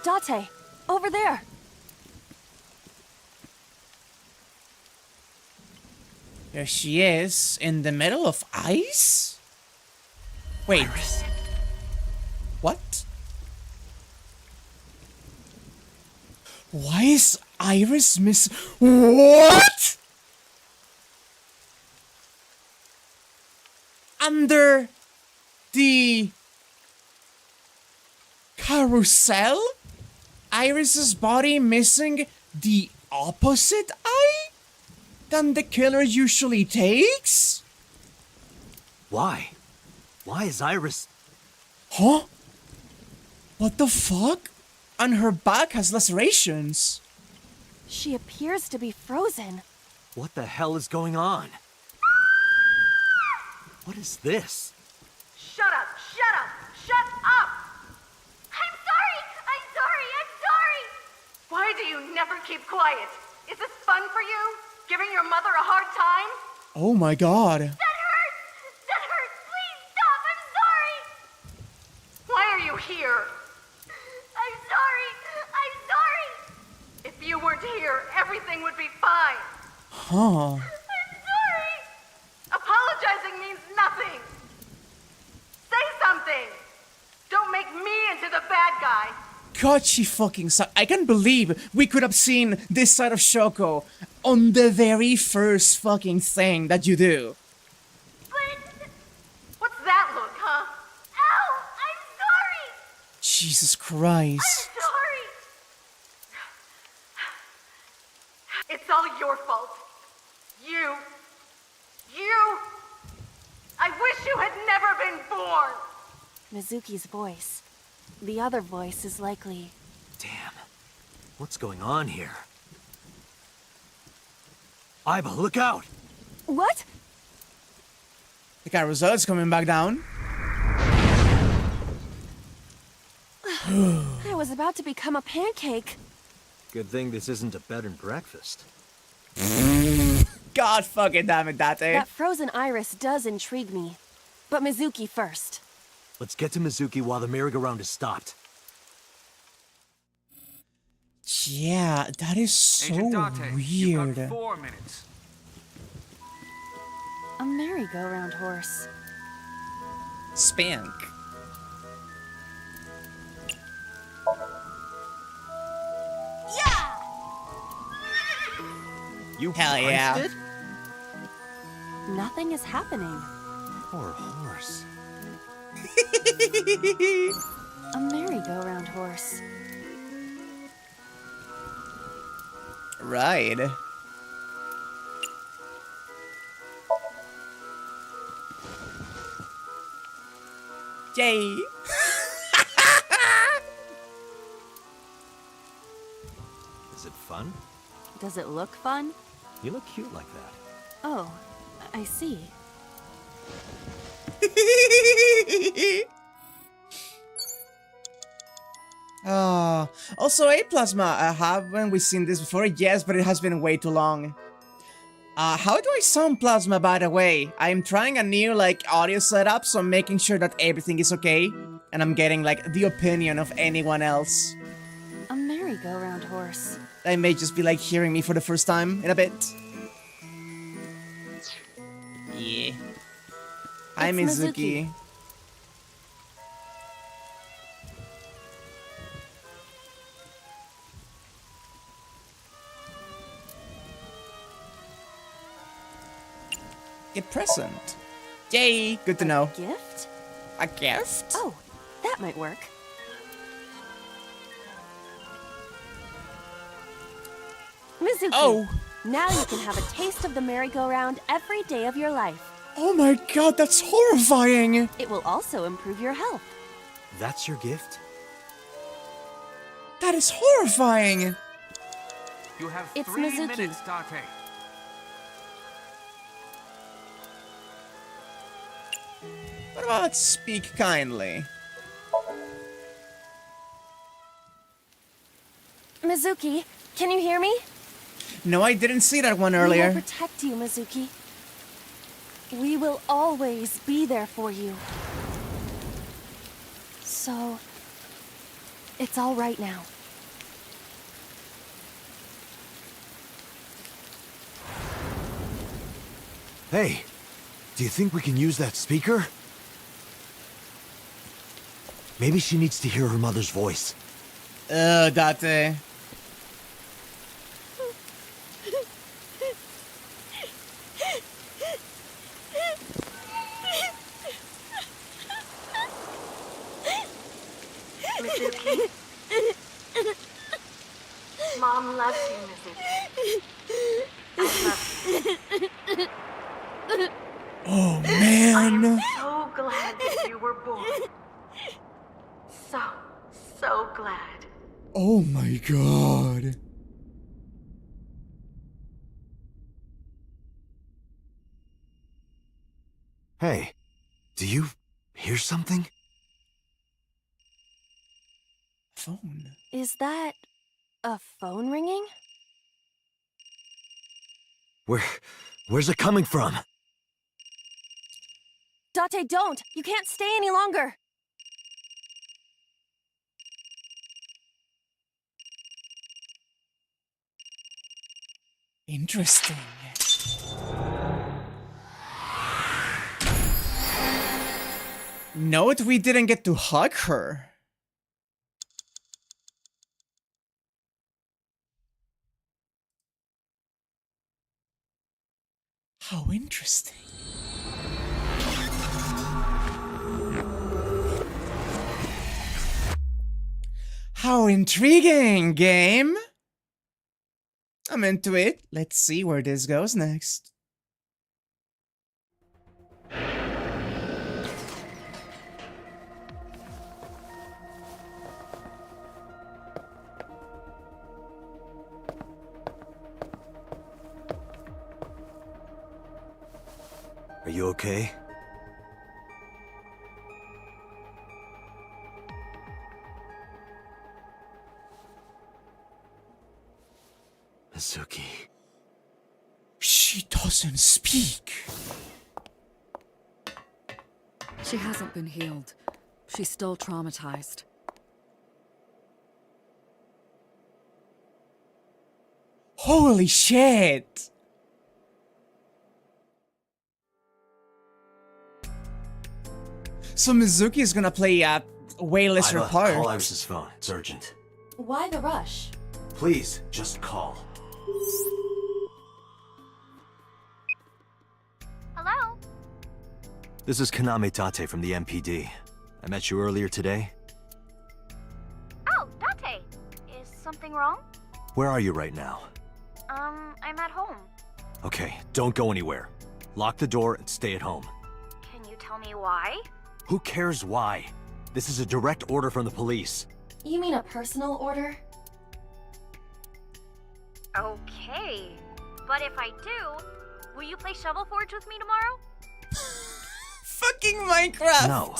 Date, over there. There she is, in the middle of ice? Wait. Iris. What? Why is Iris miss- What?! Under the carousel? Iris's body missing the opposite eye than the killer usually takes? Why? Why is Iris... Huh? What the fuck? And her back has lacerations. She appears to be frozen. What the hell is going on? What is this? Shut up! Shut up! Shut up! I'm sorry! I'm sorry! I'm sorry! Why do you never keep quiet? Is this fun for you? Giving your mother a hard time? Oh my god. That hurts! That hurts! Please stop! I'm sorry! Why are you here? here, everything would be fine. Huh. I'm sorry. Apologizing means nothing. Say something. Don't make me into the bad guy. God, she fucking sucks. I can't believe we could have seen this side of Shoko on the very first fucking thing that you do. But what's that look, huh? Ow! I'm sorry. Jesus I'm Christ. sorry. It's all your fault. You. I wish you had never been born. Mizuki's voice. The other voice is likely... Damn. What's going on here? Aiba, look out! What? The carousel is coming back down. I was about to become a pancake. Good thing this isn't a bed and breakfast. God fucking damn it, Date. That frozen iris does intrigue me. But Mizuki first. Let's get to Mizuki while the merry-go-round is stopped. Yeah, that is so Agent Date, you've weird. got 4 minutes. A merry-go-round horse. Spank. You Hell yeah. punched it? Nothing is happening. Poor horse. A merry-go-round horse. Right. Yay. Is it fun? Does it look fun? You look cute like that. Oh, I see. Also, A-Plasma, haven't we seen this before? Yes, but it has been way too long. How do I sound Plasma, by the way? I'm trying a new, audio setup, so I'm making sure that everything is okay. And I'm getting, the opinion of anyone else. A merry-go-round horse. They may just be, hearing me for the first time in a bit. Yeah. Hi, It's Mizuki. Mizuki. Get present. Yay, good to know. Gift? A gift? Oh, that might work. Mizuki, Oh. now you can have a taste of the merry-go-round every day of your life. Oh my god, that's horrifying! It will also improve your health. That's your gift? That is horrifying! You have It's 3 Mizuki. minutes, Date. What about speak kindly? Mizuki, can you hear me? No, I didn't see that one We earlier. will protect you, Mizuki. We will always be there for you. So, it's all right now. Hey, do you think we can use that speaker? Maybe she needs to hear her mother's voice. Date. Mizuki. Mom loves you, Mizuki. I love you. Oh man! So glad that you were born. So glad. Oh my god. Hey, do you hear something? Phone. Is that a phone ringing? Where's it coming from? Date, don't! You can't stay any longer! Interesting. Note we didn't get to hug her. How interesting. How intriguing, game! I'm into it. Let's see where this goes next. Are you okay? Mizuki. She doesn't speak. She hasn't been healed. She's still traumatized. Holy shit! So Mizuki is gonna play a way lesser Iva, part. call Iris's phone. It's urgent. Why the rush? Please, just call. Hello? This is Kaname Tate from the MPD. I met you earlier today. Oh, Date. Is something wrong? Where are you right now? I'm at home. Okay, don't go anywhere. Lock the door and stay at home. Can you tell me why? Who cares why? This is a direct order from the police. You mean a personal order? Okay. But if I do, will you play Shovel Forge with me tomorrow? Fucking Minecraft! No.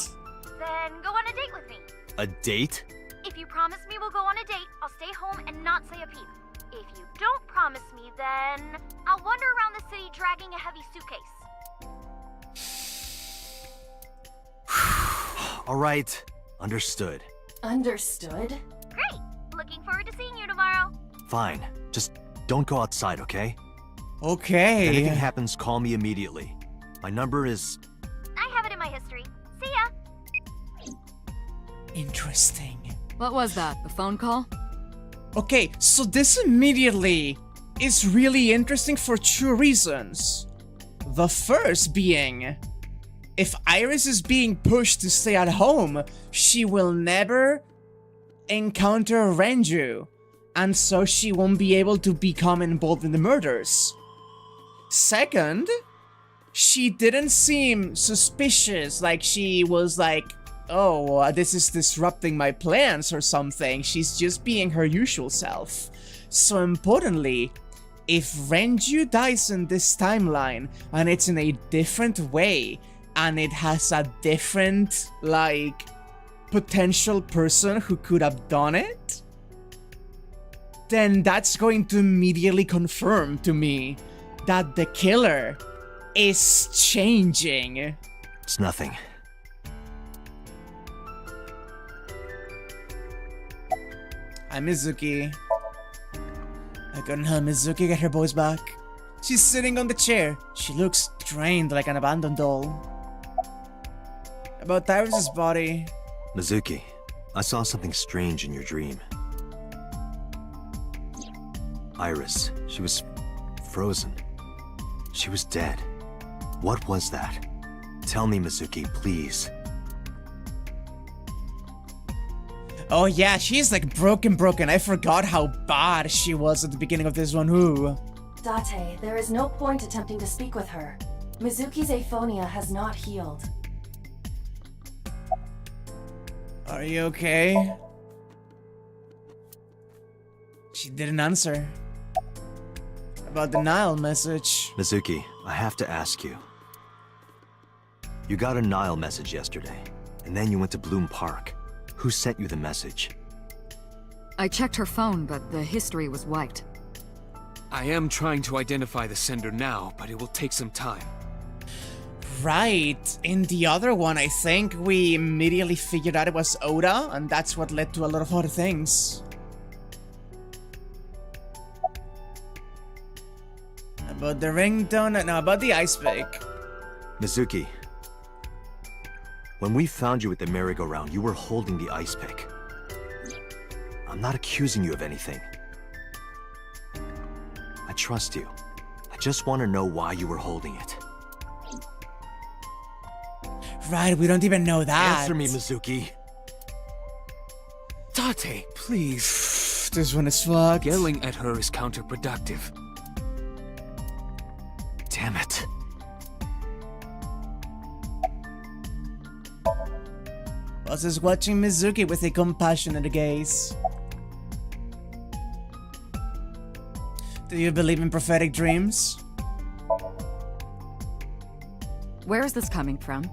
Then go on a date with me. A date? If you promise me we'll go on a date, I'll stay home and not say a peep. If you don't promise me, then I'll wander around the city dragging a heavy suitcase. All right. Understood. Understood? Great! Looking forward to seeing you tomorrow. Fine. Just don't go outside, okay? If Okay. anything happens, call me immediately. My number is... I have it in my history. See ya! Interesting. What was that? A phone call? Okay, so this immediately is really interesting for two reasons. The first being, if Iris is being pushed to stay at home, she will never encounter Renju, and so she won't be able to become involved in the murders. Second, she didn't seem suspicious, like she was like, oh, this is disrupting my plans or something. She's just being her usual self. So importantly, if Renju dies in this timeline, and it's in a different way, and it has a different, like, potential person who could have done it, then that's going to immediately confirm to me that the killer is changing. It's nothing. I'm Mizuki. I couldn't help Mizuki get her boys back. She's sitting on the chair. She looks drained like an abandoned doll. About Iris's body. Mizuki, I saw something strange in your dream. Iris, she was frozen. She was dead. What was that? Tell me, Mizuki, please. Oh yeah, she's like broken. I forgot how bad she was at the beginning of this one. Ooh. Date, there is no point attempting to speak with her. Mizuki's aphonia has not healed. Are you okay? She didn't answer. About the Nile message. Mizuki, I have to ask you. You got a Nile message yesterday, and then you went to Bloom Park. Who sent you the message? I checked her phone, but the history was wiped. I am trying to identify the sender now, but it will take some time. Right. In the other one, I think we immediately figured out it was Ota, and that's what led to a lot of other things. About the ringtone? No, about the ice pick. Mizuki. When we found you at the merry-go-round, you were holding the ice pick. I'm not accusing you of anything. I trust you. I just want to know why you were holding it. Right, we don't even know that. Answer me, Mizuki. Date, please. This one is fucked. Yelling at her is counterproductive. Damn it. Boss is watching Mizuki with a compassionate gaze. Do you believe in prophetic dreams? Where is this coming from?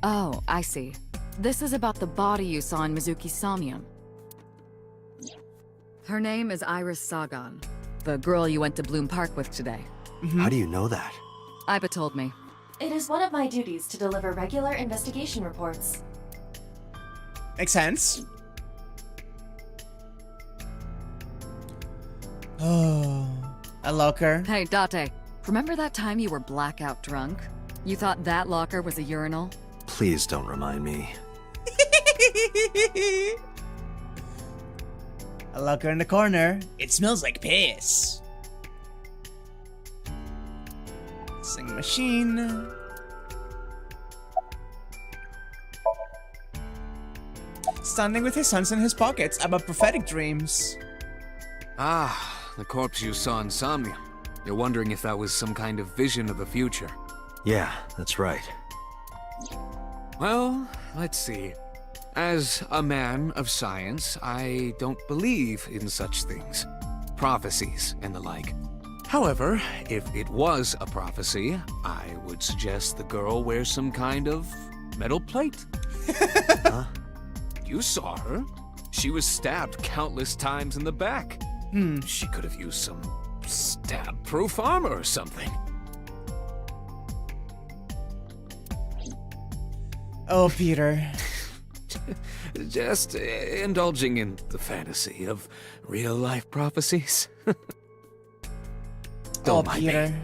Oh, I see. This is about the body you saw in Mizuki's Somnium. Her name is Iris Sagan, the girl you went to Bloom Park with today. How do you know that? Iba told me. It is one of my duties to deliver regular investigation reports. Makes sense. Oh, a locker. Hey, Date, remember that time you were blackout drunk? You thought that locker was a urinal? Please don't remind me. A locker in the corner. It smells like piss. Sing machine. Standing with his hands in his pockets about prophetic dreams. Ah, the corpse you saw in Somnium. You're wondering if that was some kind of vision of the future. Yeah, that's right. Well, let's see. As a man of science, I don't believe in such things. Prophecies and the like. However, if it was a prophecy, I would suggest the girl wears some kind of metal plate. Huh? You saw her. She was stabbed countless times in the back. She could have used some stab-proof armor or something. Oh, Peter. Just indulging in the fantasy of real-life prophecies. Don't mind Peter. me.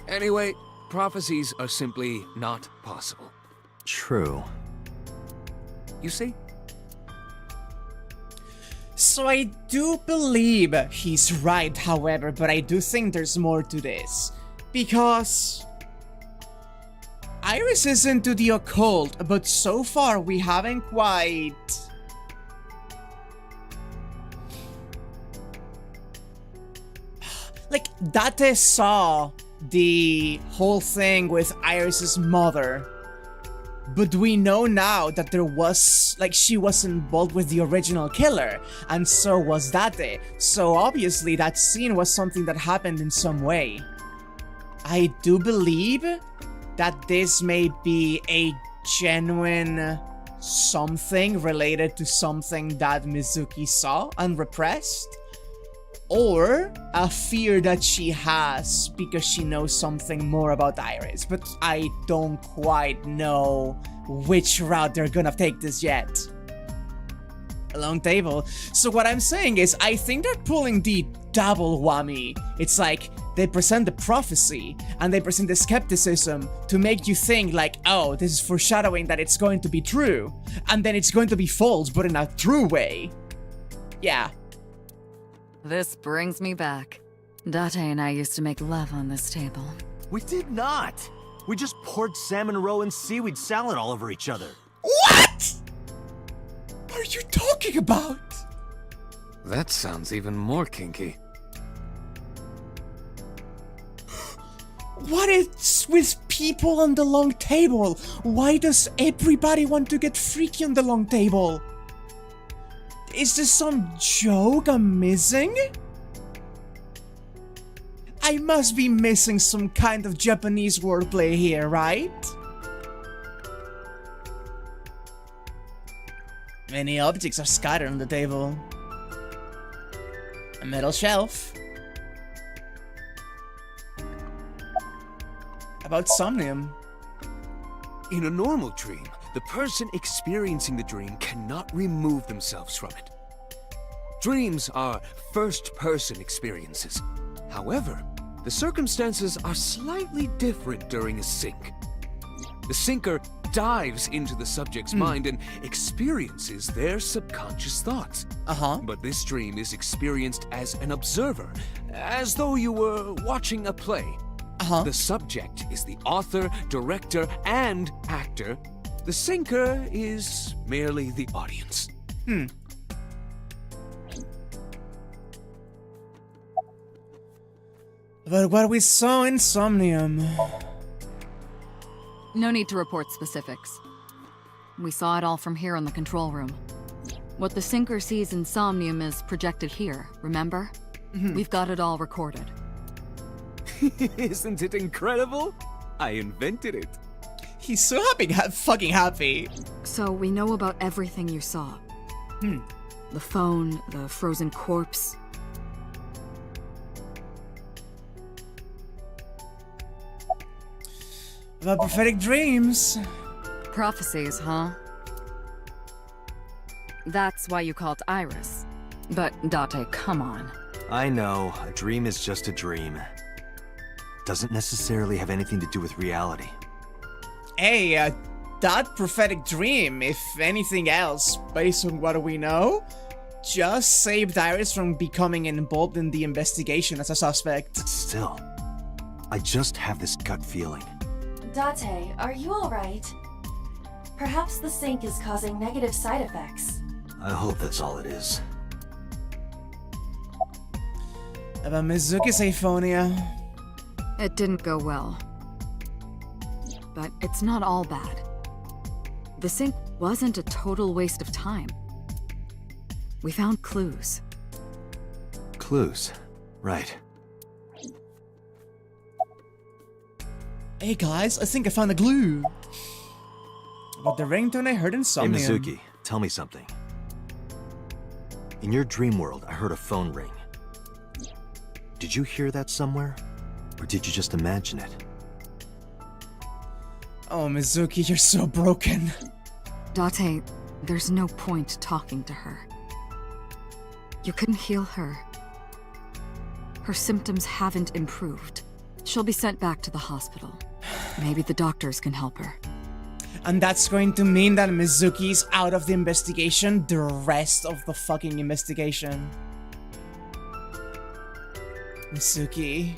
Anyway, prophecies are simply not possible. True. You see? So I do believe he's right, however, but I do think there's more to this. Because Iris is into the occult, but so far we haven't quite... Like, Date saw the whole thing with Iris's mother. But we know now that there was, like, she was involved with the original killer, and so was Date. So obviously that scene was something that happened in some way. I do believe that this may be a genuine something related to something that Mizuki saw and repressed, or a fear that she has because she knows something more about Iris, but I don't quite know which route they're gonna take this yet. A long table. So what I'm saying is, I think they're pulling the double whammy. It's like, they present the prophecy, and they present the skepticism to make you think like, oh, this is foreshadowing that it's going to be true, and then it's going to be false, but in a true way. Yeah. This brings me back. Date and I used to make love on this table. We did not! We just poured salmon roe and seaweed salad all over each other. What are you talking about? That sounds even more kinky. What is with people on the long table? Why does everybody want to get freaky on the long table? Is this some joke I'm missing? I must be missing some kind of Japanese wordplay here, right? Many objects are scattered on the table. A metal shelf. About Somnium. In a normal dream, the person experiencing the dream cannot remove themselves from it. Dreams are first-person experiences. However, the circumstances are slightly different during a sink. The sinker dives into the subject's mind and experiences their subconscious thoughts. But this dream is experienced as an observer, as though you were watching a play. The subject is the author, director, and actor. The sinker is merely the audience. But what we saw in Somnium... No need to report specifics. We saw it all from here in the control room. What the sinker sees in Somnium is projected here, remember? We've got it all recorded. Isn't it incredible? I invented it. He's so fucking happy. So we know about everything you saw. The phone, the frozen corpse. About prophetic dreams. Prophecies, huh? That's why you called Iris. But, Date, come on. I know, a dream is just a dream. Doesn't necessarily have anything to do with reality. Hey, that prophetic dream, if anything else, based on what we know, just saved Iris from becoming involved in the investigation as a suspect. Still, I just have this gut feeling. Date, are you alright? Perhaps the sink is causing negative side effects. I hope that's all it is. About Mizuki's aphonia. It didn't go well. But it's not all bad. The sink wasn't a total waste of time. We found clues. Clues. Right. Hey guys, I think I found a glue. About the ringtone I heard in Hey Somnium. Mizuki, tell me something. In your dream world, I heard a phone ring. Did you hear that somewhere? Or did you just imagine it? Oh, Mizuki, you're so broken. Date, there's no point talking to her. You couldn't heal her. Her symptoms haven't improved. She'll be sent back to the hospital. Maybe the doctors can help her. And that's going to mean that Mizuki's out of the investigation the rest of the fucking investigation. Mizuki.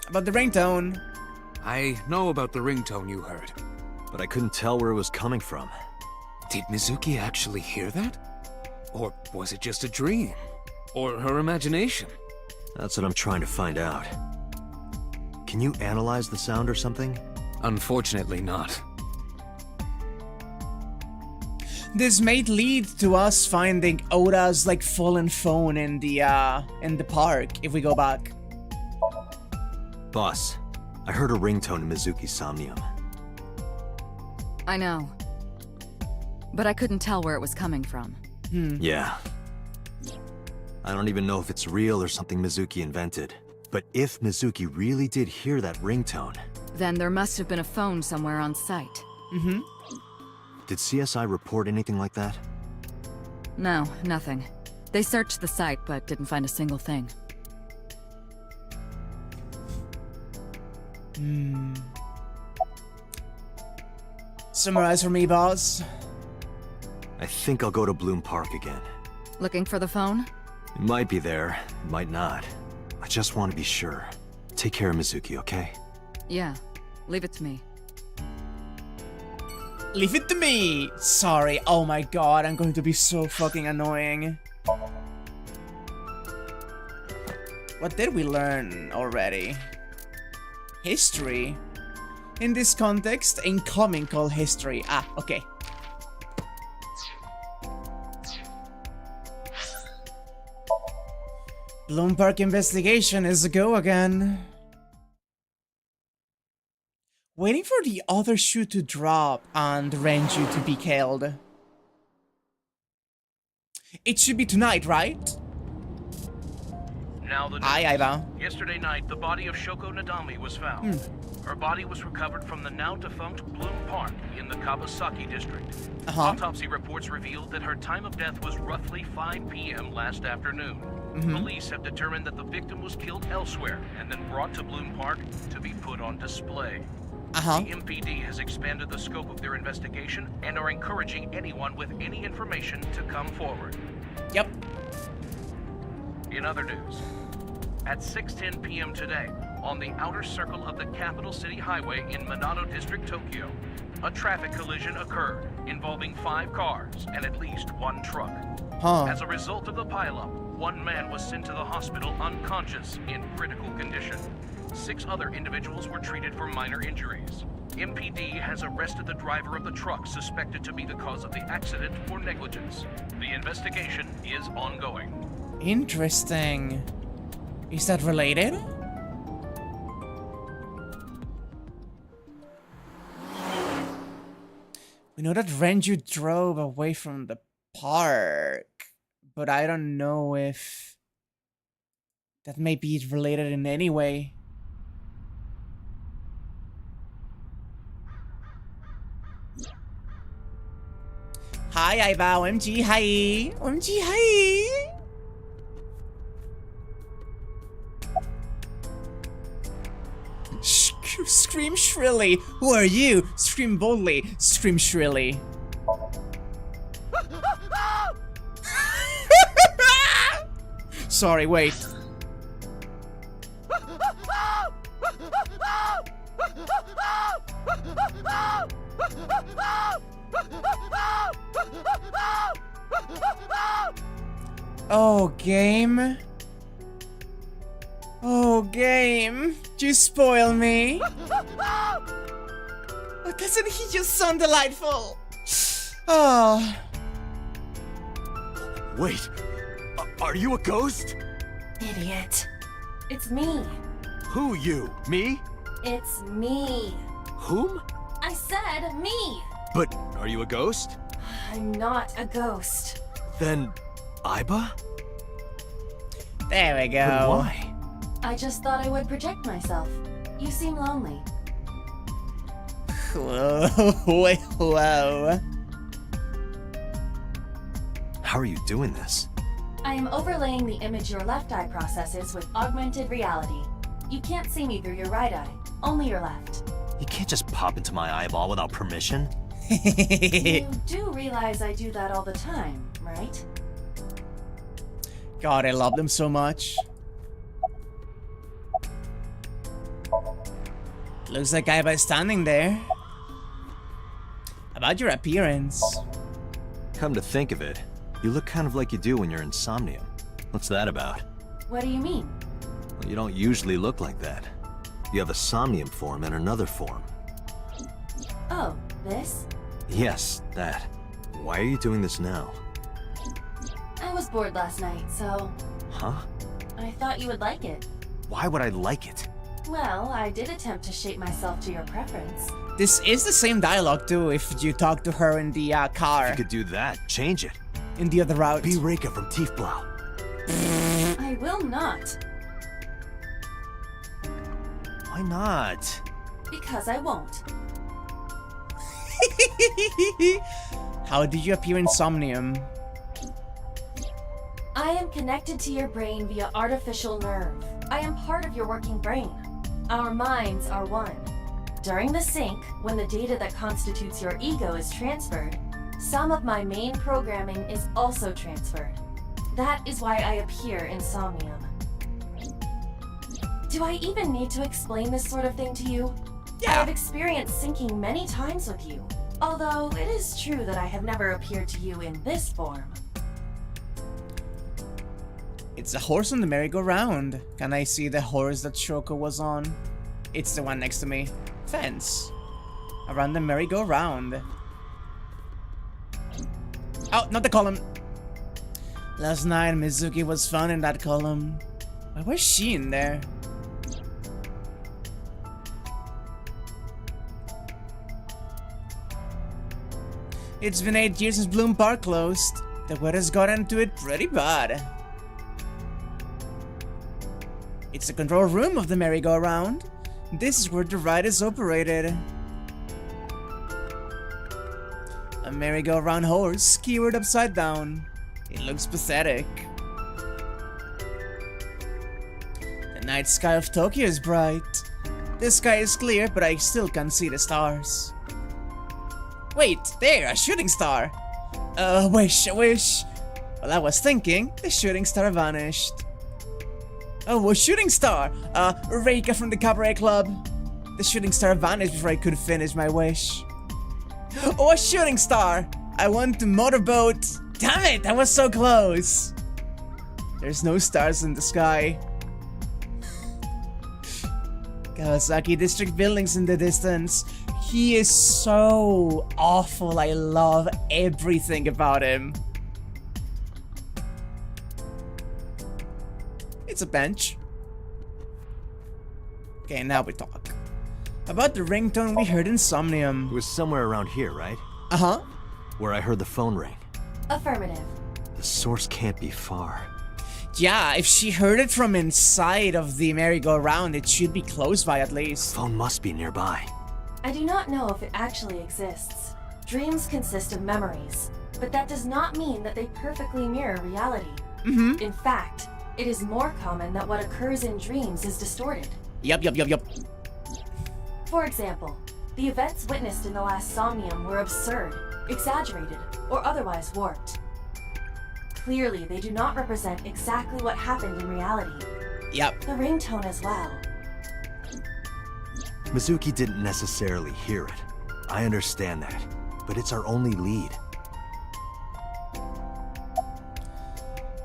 About the ringtone. I know about the ringtone you heard. But I couldn't tell where it was coming from. Did Mizuki actually hear that? Or was it just a dream? Or her imagination? That's what I'm trying to find out. Can you analyze the sound or something? Unfortunately not. This may lead to us finding Ota's like fallen phone in the park if we go back. Boss, I heard a ringtone in Mizuki's Somnium. I know. But I couldn't tell where it was coming from. Yeah. I don't even know if it's real or something Mizuki invented. But if Mizuki really did hear that ringtone... Then there must have been a phone somewhere on site. Did CSI report anything like that? No, nothing. They searched the site, but didn't find a single thing. Summarize for me, boss. I think I'll go to Bloom Park again. Looking for the phone? It might be there, it might not. I just want to be sure. Take care of Mizuki, okay? Yeah. Leave it to me. Leave it to me! Sorry, oh my god, I'm going to be so fucking annoying. What did we learn already? History? In this context, incoming call history. Ah, okay. Bloom Park investigation is a go again. Waiting for the other shoe to drop and Renju to be killed. It should be tonight, right? Now the news. Hi, Iva. Yesterday night, the body of Shoko Nadami was found. Her body was recovered from the now-defunct Bloom Park in the Kawasaki district. Autopsy reports revealed that her time of death was roughly 5 p.m. last afternoon. Police have determined that the victim was killed elsewhere and then brought to Bloom Park to be put on display. The MPD has expanded the scope of their investigation and are encouraging anyone with any information to come forward. Yep. In other news, at 6:10 p.m. today, on the outer circle of the Capital City Highway in Minano District, Tokyo, a traffic collision occurred involving 5 cars and at least 1 truck. As a result of the pileup, 1 man was sent to the hospital unconscious in critical condition. 6 other individuals were treated for minor injuries. MPD has arrested the driver of the truck suspected to be the cause of the accident for negligence. The investigation is ongoing. Interesting. Is that related? We know that Renju drove away from the park, but I don't know if that may be related in any way. Hi, Iva. OMG, hi. OMG, hi. Scream shrilly. Who are you? Scream boldly. Scream shrilly. Sorry, wait. Oh, game. Oh, game. You spoil me. Oh, doesn't he just sound delightful? Oh. Wait, are you a ghost? Idiot. It's me. Who you? Me? It's me. Whom? I said me. But are you a ghost? I'm not a ghost. Then, Iba? There we But go. why? I just thought I would protect myself. You seem lonely. Whoa, whoa. How are you doing this? I am overlaying the image your left eye processes with augmented reality. You can't see me through your right eye, only your left. You can't just pop into my eyeball without permission. You do realize I do that all the time, right? God, I love them so much. Looks like Iba is standing there. About your appearance. Come to think of it, you look kind of like you do when you're in Somnium. What's that about? What do you mean? Well, you don't usually look like that. You have a Somnium form and another form. Oh, this? Yes, that. Why are you doing this now? I was bored last night, so Huh? I thought you would like it. Why would I like it? Well, I did attempt to shape myself to your preference. This is the same dialogue too if you talk to her in the car. You could do that. Change it. In the other route. Be Reika from Tiefblau. I will not, Why not? because I won't. How did you appear in Somnium? I am connected to your brain via artificial nerve. I am part of your working brain. Our minds are one. During the sync, when the data that constitutes your ego is transferred, some of my main programming is also transferred. That is why I appear in Somnium. Do I even need to explain this sort of thing to you? I have experienced syncing many times with you, although it is true that I have never appeared to you in this form. It's a horse on the merry-go-round. Can I see the horse that Shoko was on? It's the one next to me. Fence. Around the merry-go-round. Oh, not the column. Last night, Mizuki was fun in that column. Why was she in there? It's been 8 years since Bloom Park closed. The weather's gotten to it pretty bad. It's the control room of the merry-go-round. This is where the ride is operated. A merry-go-round horse skewered upside down. It looks pathetic. The night sky of Tokyo is bright. The sky is clear, but I still can't see the stars. Wait, there, a shooting star! A wish. Well, I was thinking, the shooting star vanished. Oh, a shooting star! Reika from the cabaret club. The shooting star vanished before I could finish my wish. Oh, a shooting star! I want to motorboat. Damn it, I was so close. There's no stars in the sky. Kawasaki District buildings in the distance. He is so awful. I love everything about him. It's a bench. Okay, now we talk. About the ringtone we heard in Somnium. It was somewhere around here, right? Uh-huh. Where I heard the phone ring. Affirmative. The source can't be far. Yeah, if she heard it from inside of the merry-go-round, it should be close by at least. Phone must be nearby. I do not know if it actually exists. Dreams consist of memories, but that does not mean that they perfectly mirror reality. In fact, it is more common that what occurs in dreams is distorted. Yup. For example, the events witnessed in the last Somnium were absurd, exaggerated, or otherwise warped. Clearly, they do not represent exactly what happened in reality. Yep. The ringtone as well. Mizuki didn't necessarily hear it. I understand that, but it's our only lead.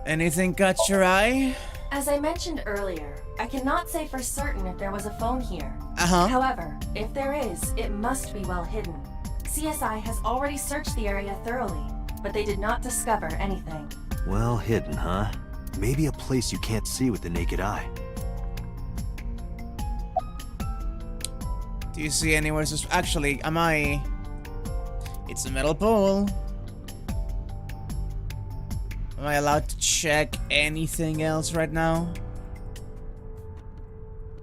Anything caught your eye? As I mentioned earlier, I cannot say for certain if there was a phone here. Uh-huh. However, if there is, it must be well hidden. CSI has already searched the area thoroughly, but they did not discover anything. Well hidden, huh? Maybe a place you can't see with the naked eye. Do you see anywhere actually, am I... It's a metal pole. Am I allowed to check anything else right now?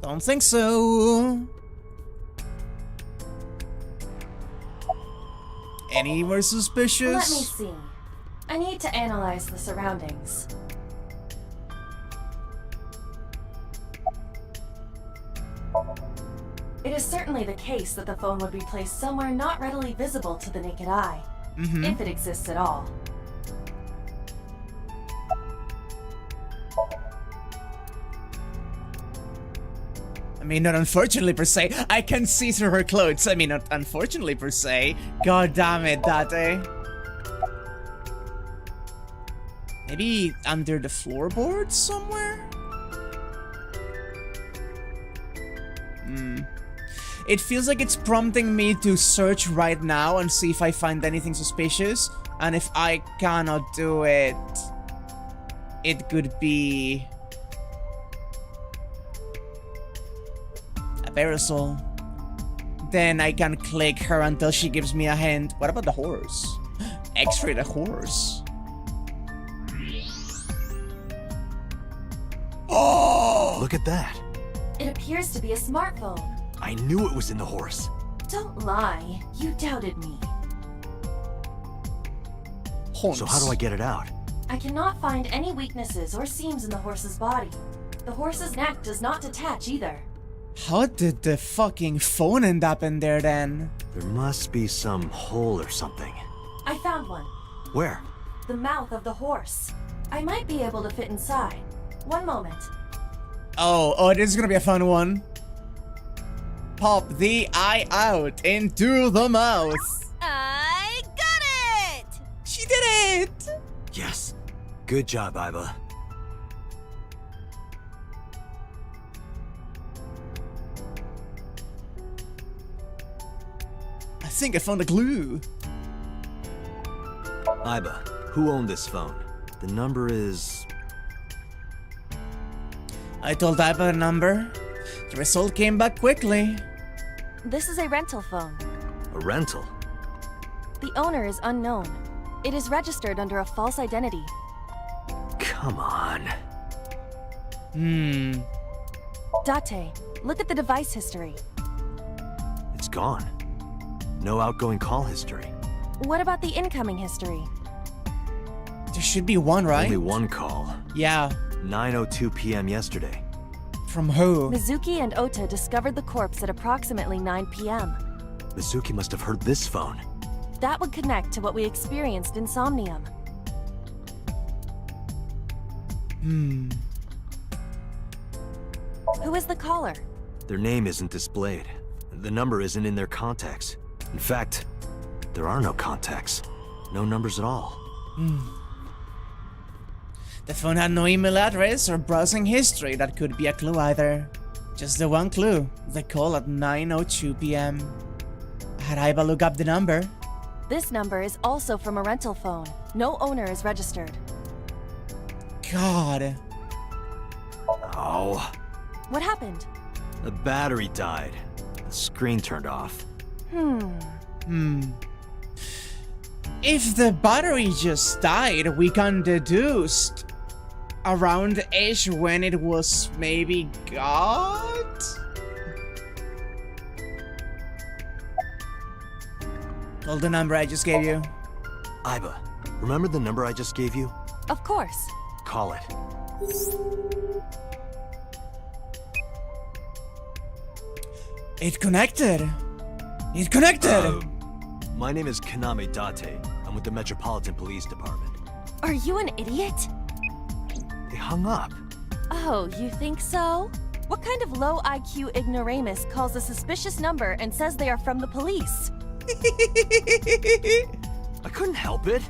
Don't think so. Anywhere suspicious? Let me see. I need to analyze the surroundings. It is certainly the case that the phone would be placed somewhere not readily visible to the naked eye, if it exists at all. I mean, not unfortunately per se. I can see through her clothes. I mean, not unfortunately per se. God damn it, Date. Maybe under the floorboards somewhere? It feels like it's prompting me to search right now and see if I find anything suspicious. And if I cannot do it, it could be a parasol. Then I can click her until she gives me a hint. What about the horse? X-ray the horse. Oh! Look at that. It appears to be a smartphone. I knew it was in the horse. Don't lie. You doubted me. Horns. So how do I get it out? I cannot find any weaknesses or seams in the horse's body. The horse's neck does not detach either. How did the fucking phone end up in there then? There must be some hole or something. I found one. Where? The mouth of the horse. I might be able to fit inside. One moment. Oh, this is gonna be a fun one. Pop the eye out into the mouth. I got it! She did it! Yes. Good job, Iba. I think I found a clue. Iba, who owned this phone? The number is... I told Iba the number. The result came back quickly. This is a rental phone. a rental. The owner is unknown. It is registered under a false identity. Come on. Date, look at the device history. It's gone. No outgoing call history. What about the incoming history? There should be one, right? Only one call. Yeah. 9:02 p.m. yesterday. From who? Mizuki and Ota discovered the corpse at approximately 9 p.m. Mizuki must have heard this phone. That would connect to what we experienced in Somnium. Who is the caller? Their name isn't displayed. The number isn't in their contacts. In fact, there are no contacts. No numbers at all. The phone had no email address or browsing history. That could be a clue either. Just the one clue. The call at 9:02 p.m. Had Aiba look up the number. This number is also from a rental phone. No owner is registered. God. Oh. What happened? The battery died. The screen turned off. If the battery just died, we can deduce around age when it was maybe got? Call the number I just gave you. Aiba, remember the number I just gave you? Of course. Call it. It connected. It connected. My name is Kaname Date. I'm with the Metropolitan Police Department. Are you an idiot? They hung up. Oh, you think so? What kind of low IQ ignoramus calls a suspicious number and says they are from the police? I couldn't help it.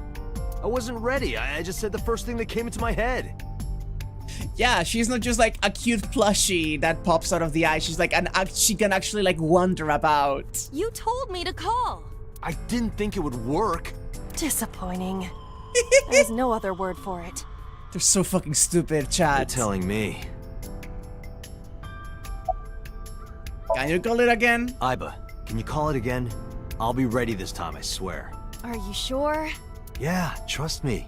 I wasn't ready. I just said the first thing that came into my head. Yeah, she's not just like a cute plushie that pops out of the eye. She's like she can actually like wander about. You told me to call. I didn't think it would work. Disappointing. There's no other word for it. They're so fucking stupid, You're chat. telling me. Can you call it again? Aiba, can you call it again? I'll be ready this time, I swear. Are you sure? Yeah, trust me.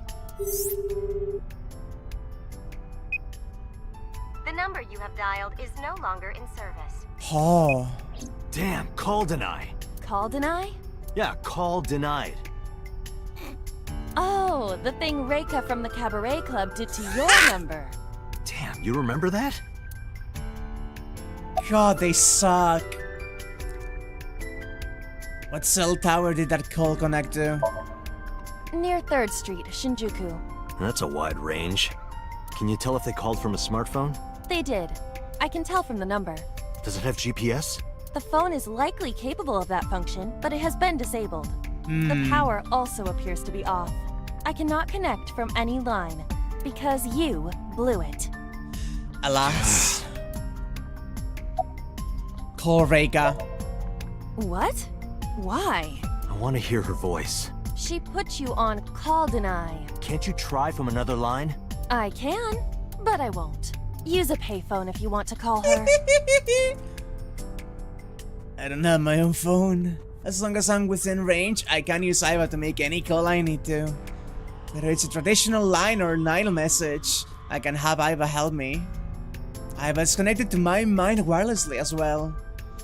The number you have dialed is no longer in service. Oh. Damn, call deny. Call deny? Yeah, call denied. Oh, the thing Reika from the Cabaret Club did to your number. Damn, you remember that? God, they suck. What cell tower did that call connect to? Near 3rd Street, Shinjuku. That's a wide range. Can you tell if they called from a smartphone? They did. I can tell from the number. Does it have GPS? The phone is likely capable of that function, but it has been disabled. The power also appears to be off. I cannot connect from any line, because you blew it. Alas. Call Reika. What? Why? I want to hear her voice. She put you on call deny. Can't you try from another line? I can, but I won't. Use a payphone if you want to call her. I don't have my own phone. As long as I'm within range, I can use Aiba to make any call I need to. Whether it's a traditional line or Nile message, I can have Aiba help me. Aiba is connected to my mind wirelessly as well.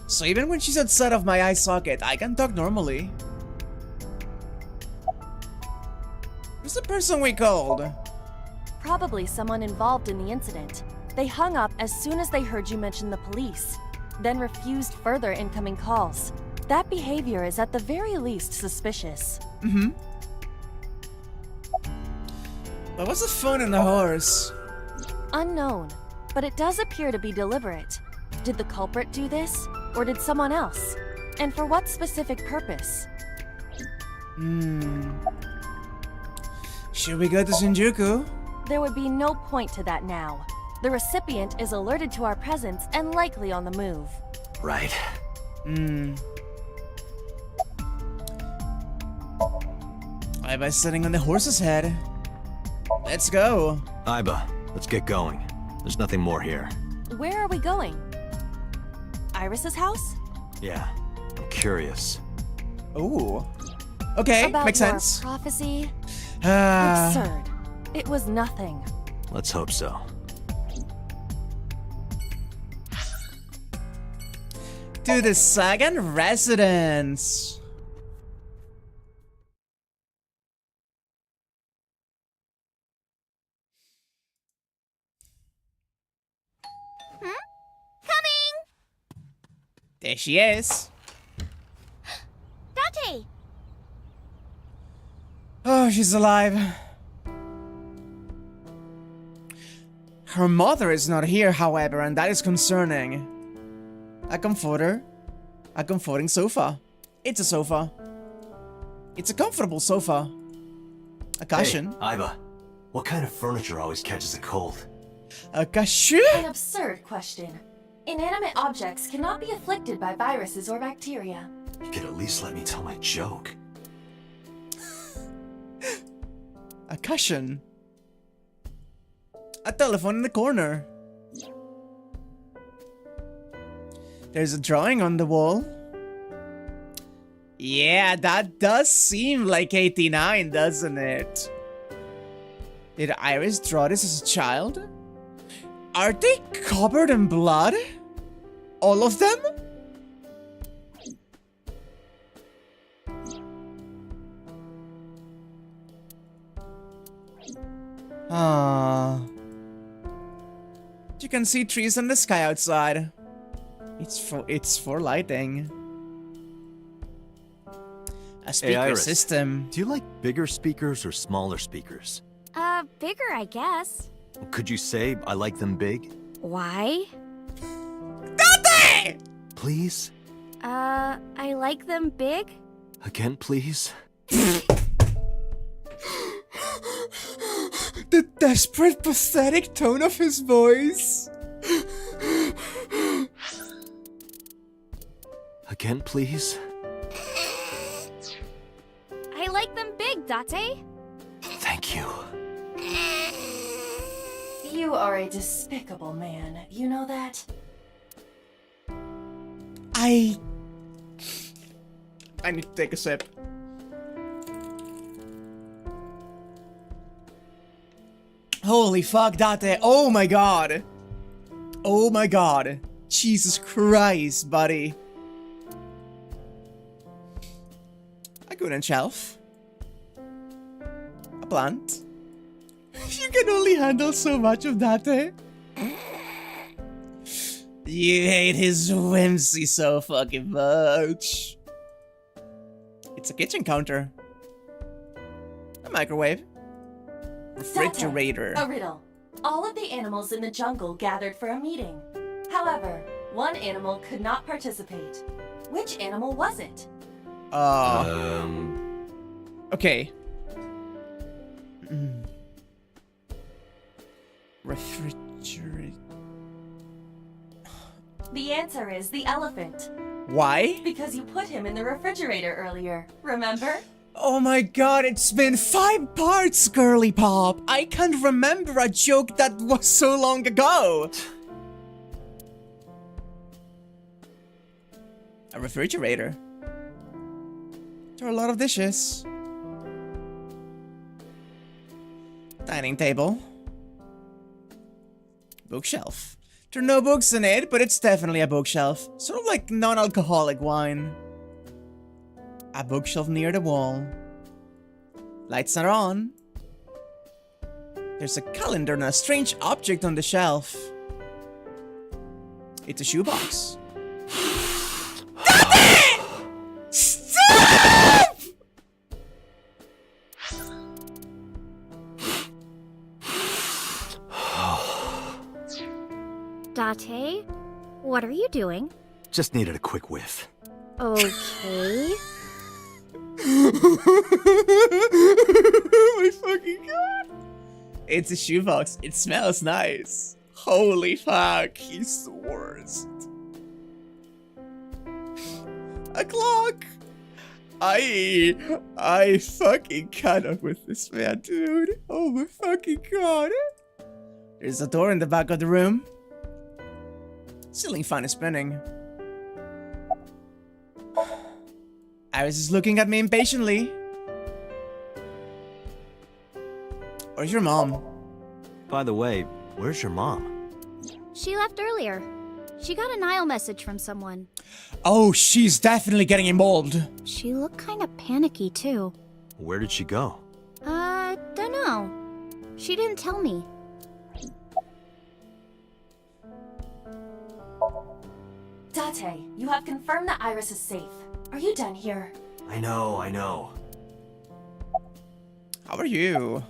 So even when she's outside of my eye socket, I can talk normally. Who's the person we called? Probably someone involved in the incident. They hung up as soon as they heard you mention the police, then refused further incoming calls. That behavior is at the very least suspicious. But what's the phone and the horse? Unknown, but it does appear to be deliberate. Did the culprit do this, or did someone else? And for what specific purpose? Should we go to Shinjuku? There would be no point to that now. The recipient is alerted to our presence and likely on the move. Right. Aiba's sitting on the horse's head. Let's go. Aiba, let's get going. There's nothing more here. Where are we going? Iris's house? Yeah, I'm curious. Ooh. Okay, About makes your sense. prophecy? Ah. Absurd. It was nothing. Let's hope so. to the Sagan residence. Coming! There she is. Date! Oh, she's alive. Her mother is not here, however, and that is concerning. A comforter. A comforting sofa. It's a sofa. It's a comfortable sofa. A cushion. Hey, Iva. What kind of furniture always catches a cold? A cushion? An absurd question. Inanimate objects cannot be afflicted by viruses or bacteria. You could at least let me tell my joke. A cushion. A telephone in the corner. There's a drawing on the wall. Yeah, that does seem like 89, doesn't it? Did Iris draw this as a child? Are they covered in blood? All of them? Ah. You can see trees and the sky outside. It's for lighting. A speaker Iris, system. Do you like bigger speakers or smaller speakers? Bigger, I guess. Could you say I like them big? Why? Date! Please? I like them big? Again, please? The desperate, pathetic tone of his voice. Again, please? I like them big, Date. Thank you. You are a despicable man, you know that? I need to take a sip. Holy fuck, Date. Oh my god. Oh my god. Jesus Christ, buddy. A gooden shelf. A plant. You can only handle so much of Date. You hate his whimsy so fucking much. It's a kitchen counter. A microwave. Refrigerator. A riddle. All of the animals in the jungle gathered for a meeting. However, one animal could not participate. Which animal was it? Okay. Refrigerator. The answer is the elephant. Why? Because you put him in the refrigerator earlier, remember? Oh my god, it's been 5 parts, Girly Pop! I can't remember a joke that was so long ago! A refrigerator. There are a lot of dishes. Dining table. Bookshelf. There are no books in it, but it's definitely a bookshelf. Sort of like non-alcoholic wine. A bookshelf near the wall. Lights are on. There's a calendar and a strange object on the shelf. It's a shoebox. Stop! Date, what are you doing? Just needed a quick whiff. Okay. Oh my fucking god. It's a shoebox. It smells nice. Holy fuck, he's the worst. A clock. I fucking cannot with this man, dude. Oh my fucking god. There's a door in the back of the room. Ceiling fan is spinning. Iris is looking at me impatiently. Where's your mom? By the way, where's your mom? She left earlier. She got a Nile message from someone. Oh, she's definitely getting involved. She looked kind of panicky, too. Where did she go? Dunno. She didn't tell me. Date, you have confirmed that Iris is safe. Are you done here? I know. How are you?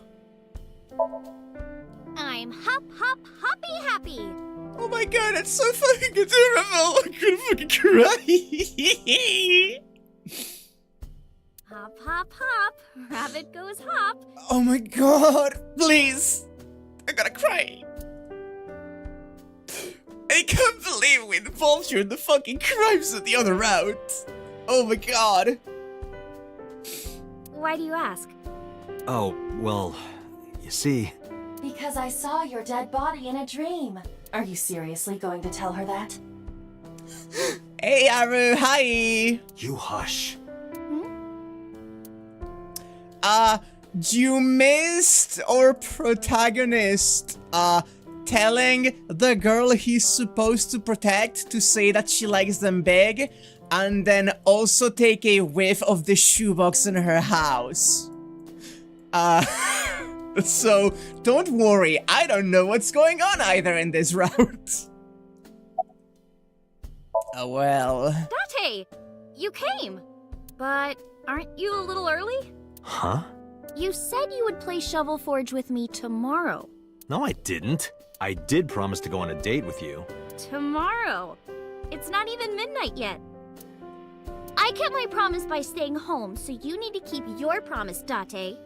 I'm hoppy happy. Oh my god, that's so fucking adorable. I'm gonna fucking cry. Hop. Rabbit goes hop. Oh my god, please. I'm gonna cry. I can't believe we involved you in the fucking crimes of the other route. Oh my god. Why do you ask? Oh, well, you see... Because I saw your dead body in a dream. Are you seriously going to tell her that? Hey, Aru, hi. You hush. You missed our protagonist, telling the girl he's supposed to protect to say that she likes them big, and then also take a whiff of the shoebox in her house. So, don't worry, I don't know what's going on either in this route. Oh well. Date, you came. But aren't you a little early? Huh? You said you would play Shovel Forge with me tomorrow. No, I didn't. I did promise to go on a date with you. Tomorrow? It's not even midnight yet. I kept my promise by staying home, so you need to keep your promise, Date.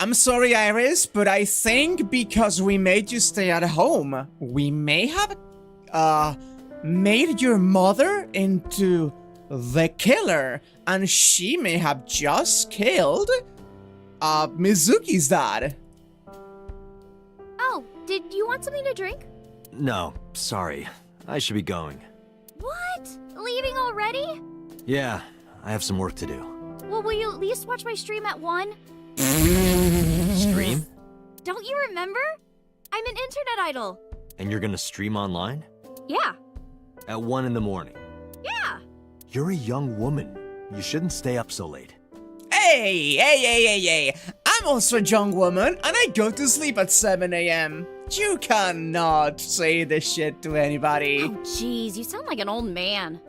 I'm sorry, Iris, but I think because we made you stay at home, we may have, made your mother into the killer, and she may have just killed, Mizuki's dad. Oh, did you want something to drink? No, sorry. I should be going. What? Leaving already? Yeah, I have some work to do. Well, will you at least watch my stream at 1? Stream? Don't you remember? I'm an internet idol. And you're gonna stream online? Yeah. At 1 in the morning? Yeah. You're a young woman. You shouldn't stay up so late. Hey! I'm also a young woman, and I go to sleep at 7 a.m. You cannot say this shit to anybody. Oh, jeez, you sound like an old man.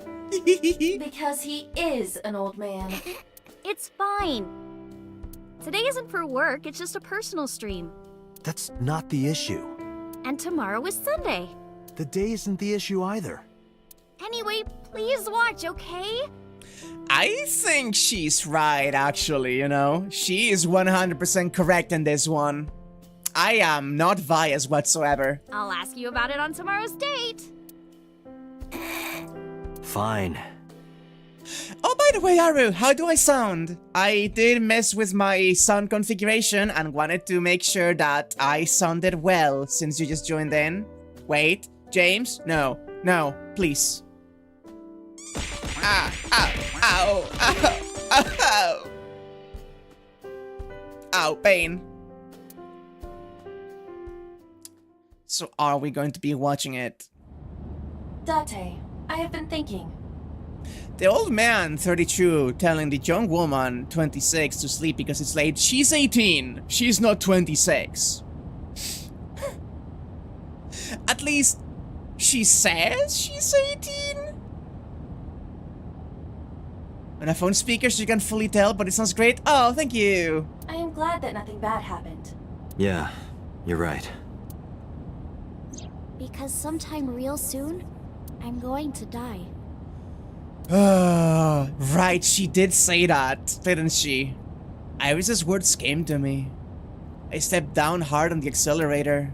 Because he is an old man. It's fine. Today isn't for work, it's just a personal stream. That's not the issue. And tomorrow is Sunday. The day isn't the issue either. Anyway, please watch, okay? I think she's right, actually, you know? She is 100% correct in this one. I am not biased whatsoever. I'll ask you about it on tomorrow's date. Fine. Oh, by the way, Aru, how do I sound? I did mess with my sound configuration and wanted to make sure that I sounded well since you just joined in. Wait, James? No, please. Ow. Ow, pain. So are we going to be watching it? Date, I have been thinking. The old man, 32, telling the young woman, 26, to sleep because it's late. She's 18. She's not 26. At least, she says she's 18? On a phone speaker, so you can fully tell, but it sounds great. Oh, thank you. I am glad that nothing bad happened. Yeah, you're right. Because sometime real soon, I'm going to die. Right, she did say that, didn't she? Iris's words came to me. I stepped down hard on the accelerator.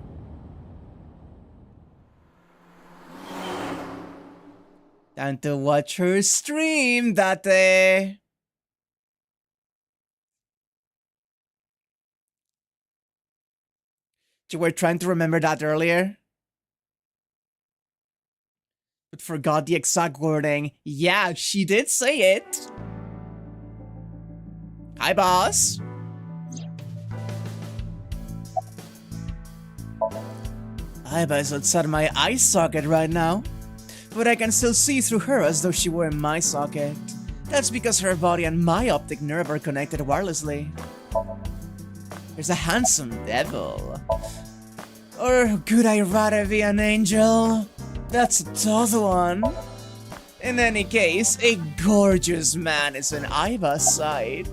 Time to watch her stream, Date. You were trying to remember that earlier? But forgot the exact wording. Yeah, she did say it. Hi, boss. I was outside my eye socket right now. but I can still see through her as though she were in my socket. That's because her body and my optic nerve are connected wirelessly. There's a handsome devil. Or could I rather be an angel? That's a tough one. In any case, a gorgeous man is an Iva's sight.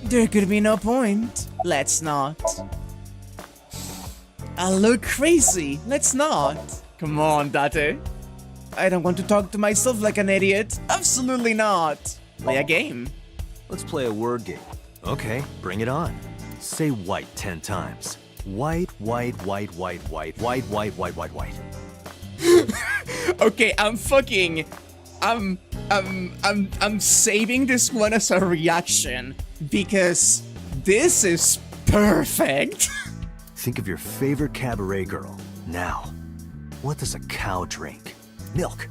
There could be no point. Let's not. I'll look crazy. Let's not. Come on, Date. I don't want to talk to myself like an idiot. Absolutely not. Play a game. Let's play a word game. Okay, bring it on. Say white 10 times. White, white, white, white, white, white, white, white, white, white. Okay, I'm saving this one as a reaction because this is perfect. Think of your favorite cabaret girl. Now, what does a cow drink? Milk.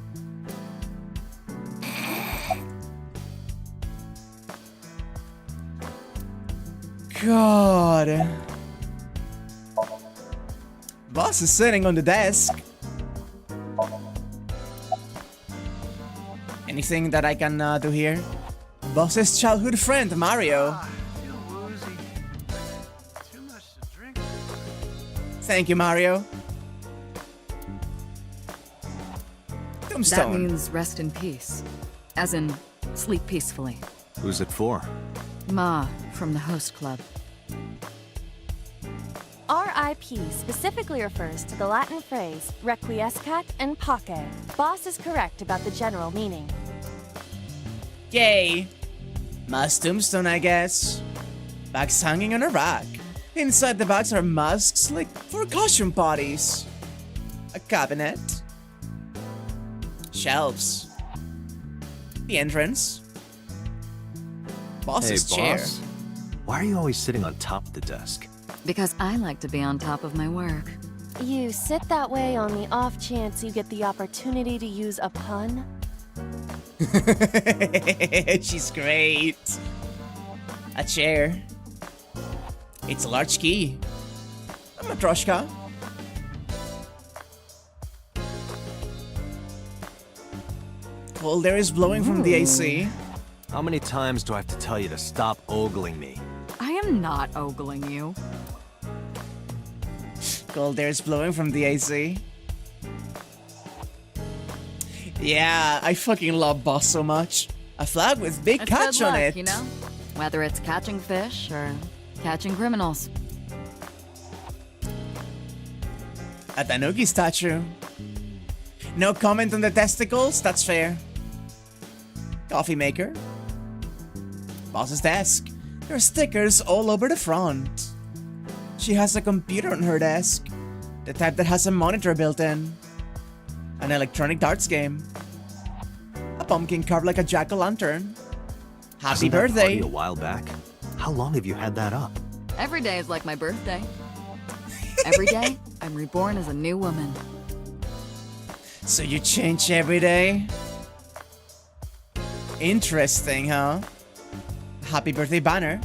God. Boss is sitting on the desk. Anything that I can do here? Boss's childhood friend, Mario. I feel woozy. Too much to drink. Thank you, Mario. That Tombstone. means rest in peace. As in, sleep peacefully. Who's it for? Ma, from the host club. RIP specifically refers to the Latin phrase requiescat in pace. Boss is correct about the general meaning. Yay. Ma's tombstone, I guess. Bags hanging on a rack. Inside the bags are masks like for costume parties. A cabinet. Shelves. The entrance. Boss's chair. Boss? Why are you always sitting on top of the desk? Because I like to be on top of my work. You sit that way on the off chance you get the opportunity to use a pun? She's great. A chair. It's a large key. A matryoshka. Cold air is blowing from the AC. How many times do I have to tell you to stop ogling me? I am not ogling you. Cold air is blowing from the AC. Yeah, I fucking love Boss so much. A flag with big It's catch good on luck, it. you know? Whether it's catching fish or catching criminals. A Tanuki statue. No comment on the testicles, that's fair. Coffee maker. Boss's desk. There are stickers all over the front. She has a computer on her desk. The type that has a monitor built in. An electronic darts game. A pumpkin carved like a jack-o'-lantern. Happy Wasn't that birthday. party a while back? How long have you had that up? Every day is like my birthday. Every day, I'm reborn as a new woman. So you change every day? Interesting, huh? Happy birthday banner.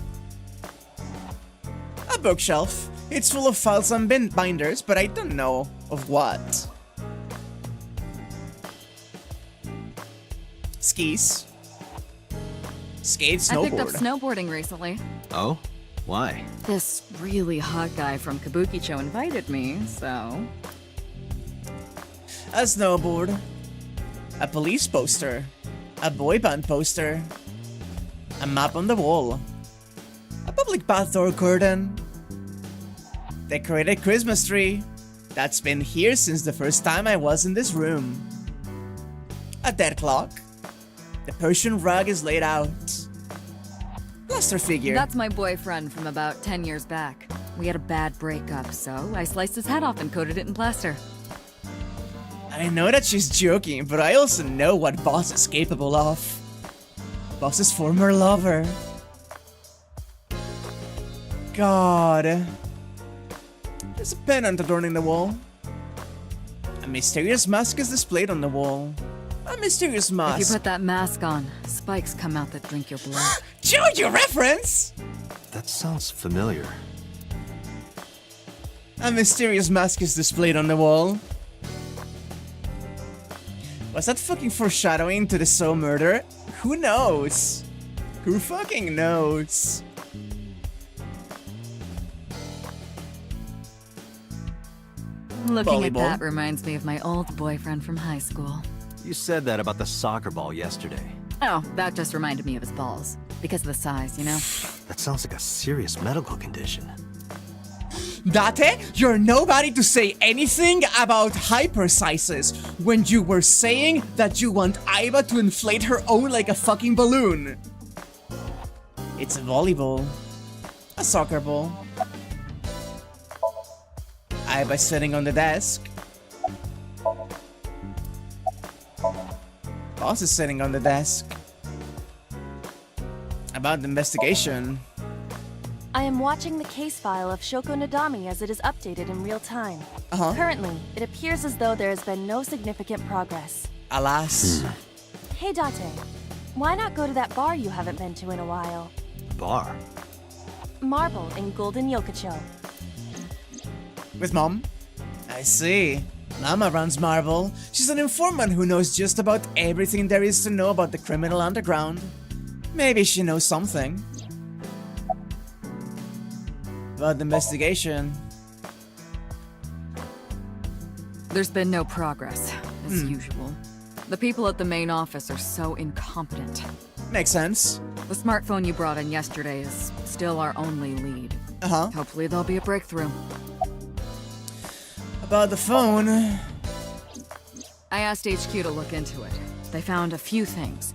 A bookshelf. It's full of files and binders, but I don't know of what. Skis. Skate, snowboard. I picked up snowboarding recently. Oh? Why? This really hot guy from Kabukicho invited me, so... A snowboard. A police poster. A boy band poster. A map on the wall. A public bath door curtain. Decorated Christmas tree. That's been here since the first time I was in this room. A dead clock. The Persian rug is laid out. Plaster figure. That's my boyfriend from about 10 years back. We had a bad breakup, so I sliced his head off and coated it in plaster. I know that she's joking, but I also know what Boss is capable of. Boss's former lover. God. There's a pennant adorning the wall. A mysterious mask is displayed on the wall. A mysterious mask. If you put that mask on, spikes come out that drink your blood. JoJo reference! That sounds familiar. A mysterious mask is displayed on the wall. Was that fucking foreshadowing to the So murder? Who knows? Who fucking knows? Looking at Volleyball. that reminds me of my old boyfriend from high school. You said that about the soccer ball yesterday. Oh, that just reminded me of his balls. Because of the size, you know? That sounds like a serious medical condition. Date, you're nobody to say anything about hyper sizes when you were saying that you want Iva to inflate her own like a fucking balloon. It's a volleyball. A soccer ball. Iva's sitting on the desk. Boss is sitting on the desk. About the investigation. I am watching the case file of Shoko Nadami as it is updated in real time. Uh-huh. Currently, it appears as though there has been no significant progress. Alas. Hey Date, why not go to that bar you haven't been to in a while? Bar? Marble in Golden Yokocho. With Mom? I see. Mama runs Marble. She's an informant who knows just about everything there is to know about the criminal underground. Maybe she knows something. About the investigation. There's been no progress, as usual. The people at the main office are so incompetent. Makes sense. The smartphone you brought in yesterday is still our only lead. Uh-huh. Hopefully there'll be a breakthrough. About the phone. I asked HQ to look into it. They found a few things.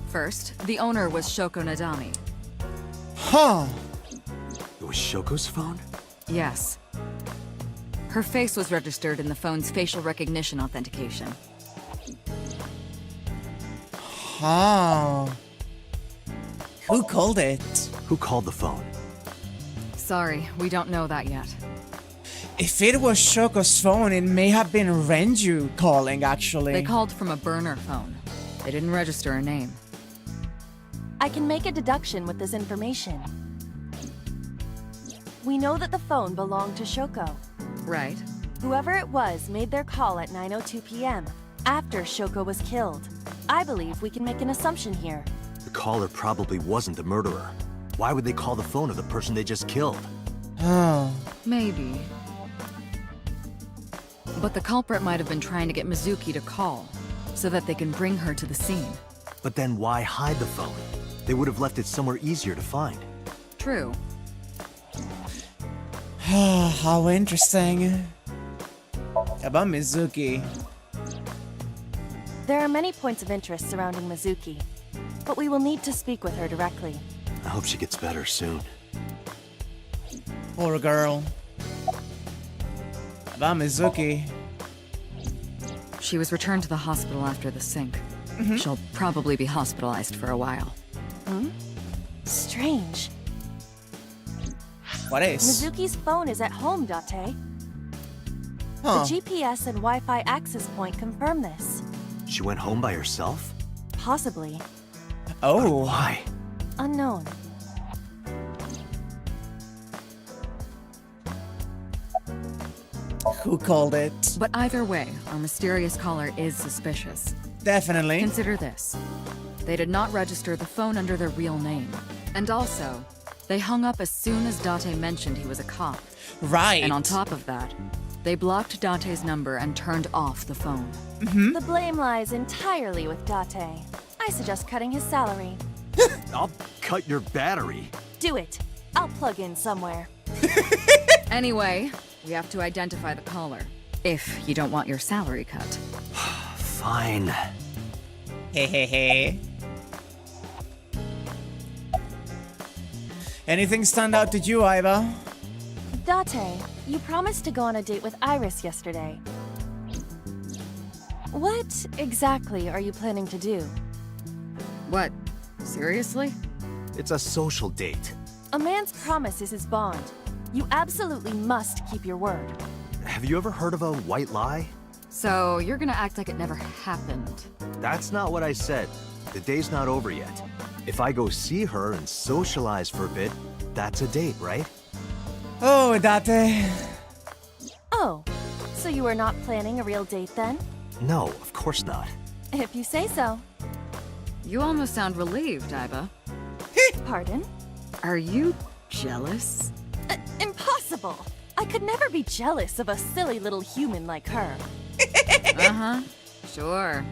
First, the owner was Shoko Nadami. Huh. It was Shoko's phone? Yes. Her face was registered in the phone's facial recognition authentication. Huh. Who called it? Who called the phone? Sorry, we don't know that yet. If it was Shoko's phone, it may have been Renju calling, actually. They called from a burner phone. They didn't register a name. I can make a deduction with this information. We know that the phone belonged to Shoko. Right. Whoever it was made their call at 9:02 p.m. after Shoko was killed. I believe we can make an assumption here. The caller probably wasn't the murderer. Why would they call the phone of the person they just killed? Oh. Maybe. But the culprit might have been trying to get Mizuki to call, so that they can bring her to the scene. But then why hide the phone? They would have left it somewhere easier to find. True. How interesting. About Mizuki. There are many points of interest surrounding Mizuki, but we will need to speak with her directly. I hope she gets better soon. Poor girl. About Mizuki. She was returned to the hospital after the sink. She'll probably be hospitalized for a while. Strange. What is? Mizuki's phone is at home, Date. Huh. The GPS and Wi-Fi access point confirm this. She went home by herself? Possibly. Oh. Why? Unknown. Who called it? But either way, our mysterious caller is suspicious. Definitely. Consider this. They did not register the phone under their real name. And also, they hung up as soon as Date mentioned he was a cop. Right. And on top of that, they blocked Date's number and turned off the phone. The blame lies entirely with Date. I suggest cutting his salary. I'll cut your battery. Do it. I'll plug in somewhere. Anyway, we have to identify the caller. If you don't want your salary cut. Fine. Hey, hey, hey. Anything stand out to you, Iva? Date, you promised to go on a date with Iris yesterday. What exactly are you planning to do? What? Seriously? It's a social date. A man's promise is his bond. You absolutely must keep your word. Have you ever heard of a white lie? So, you're gonna act like it never happened. That's not what I said. The day's not over yet. If I go see her and socialize for a bit, that's a date, right? Oh, Date. Oh, so you are not planning a real date then? No, of course not. If you say so. You almost sound relieved, Iba. Pardon? Are you jealous? Impossible! I could never be jealous of a silly little human like her. Uh-huh. Sure.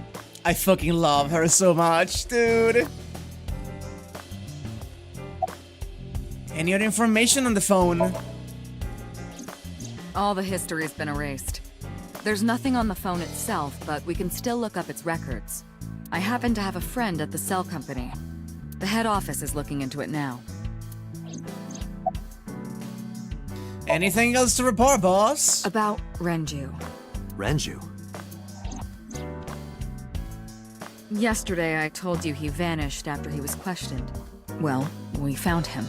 I fucking love her so much, dude. Any other information on the phone? All the history's been erased. There's nothing on the phone itself, but we can still look up its records. I happen to have a friend at the cell company. The head office is looking into it now. Anything else to report, boss? About Renju. Renju? Yesterday I told you he vanished after he was questioned. Well, we found him.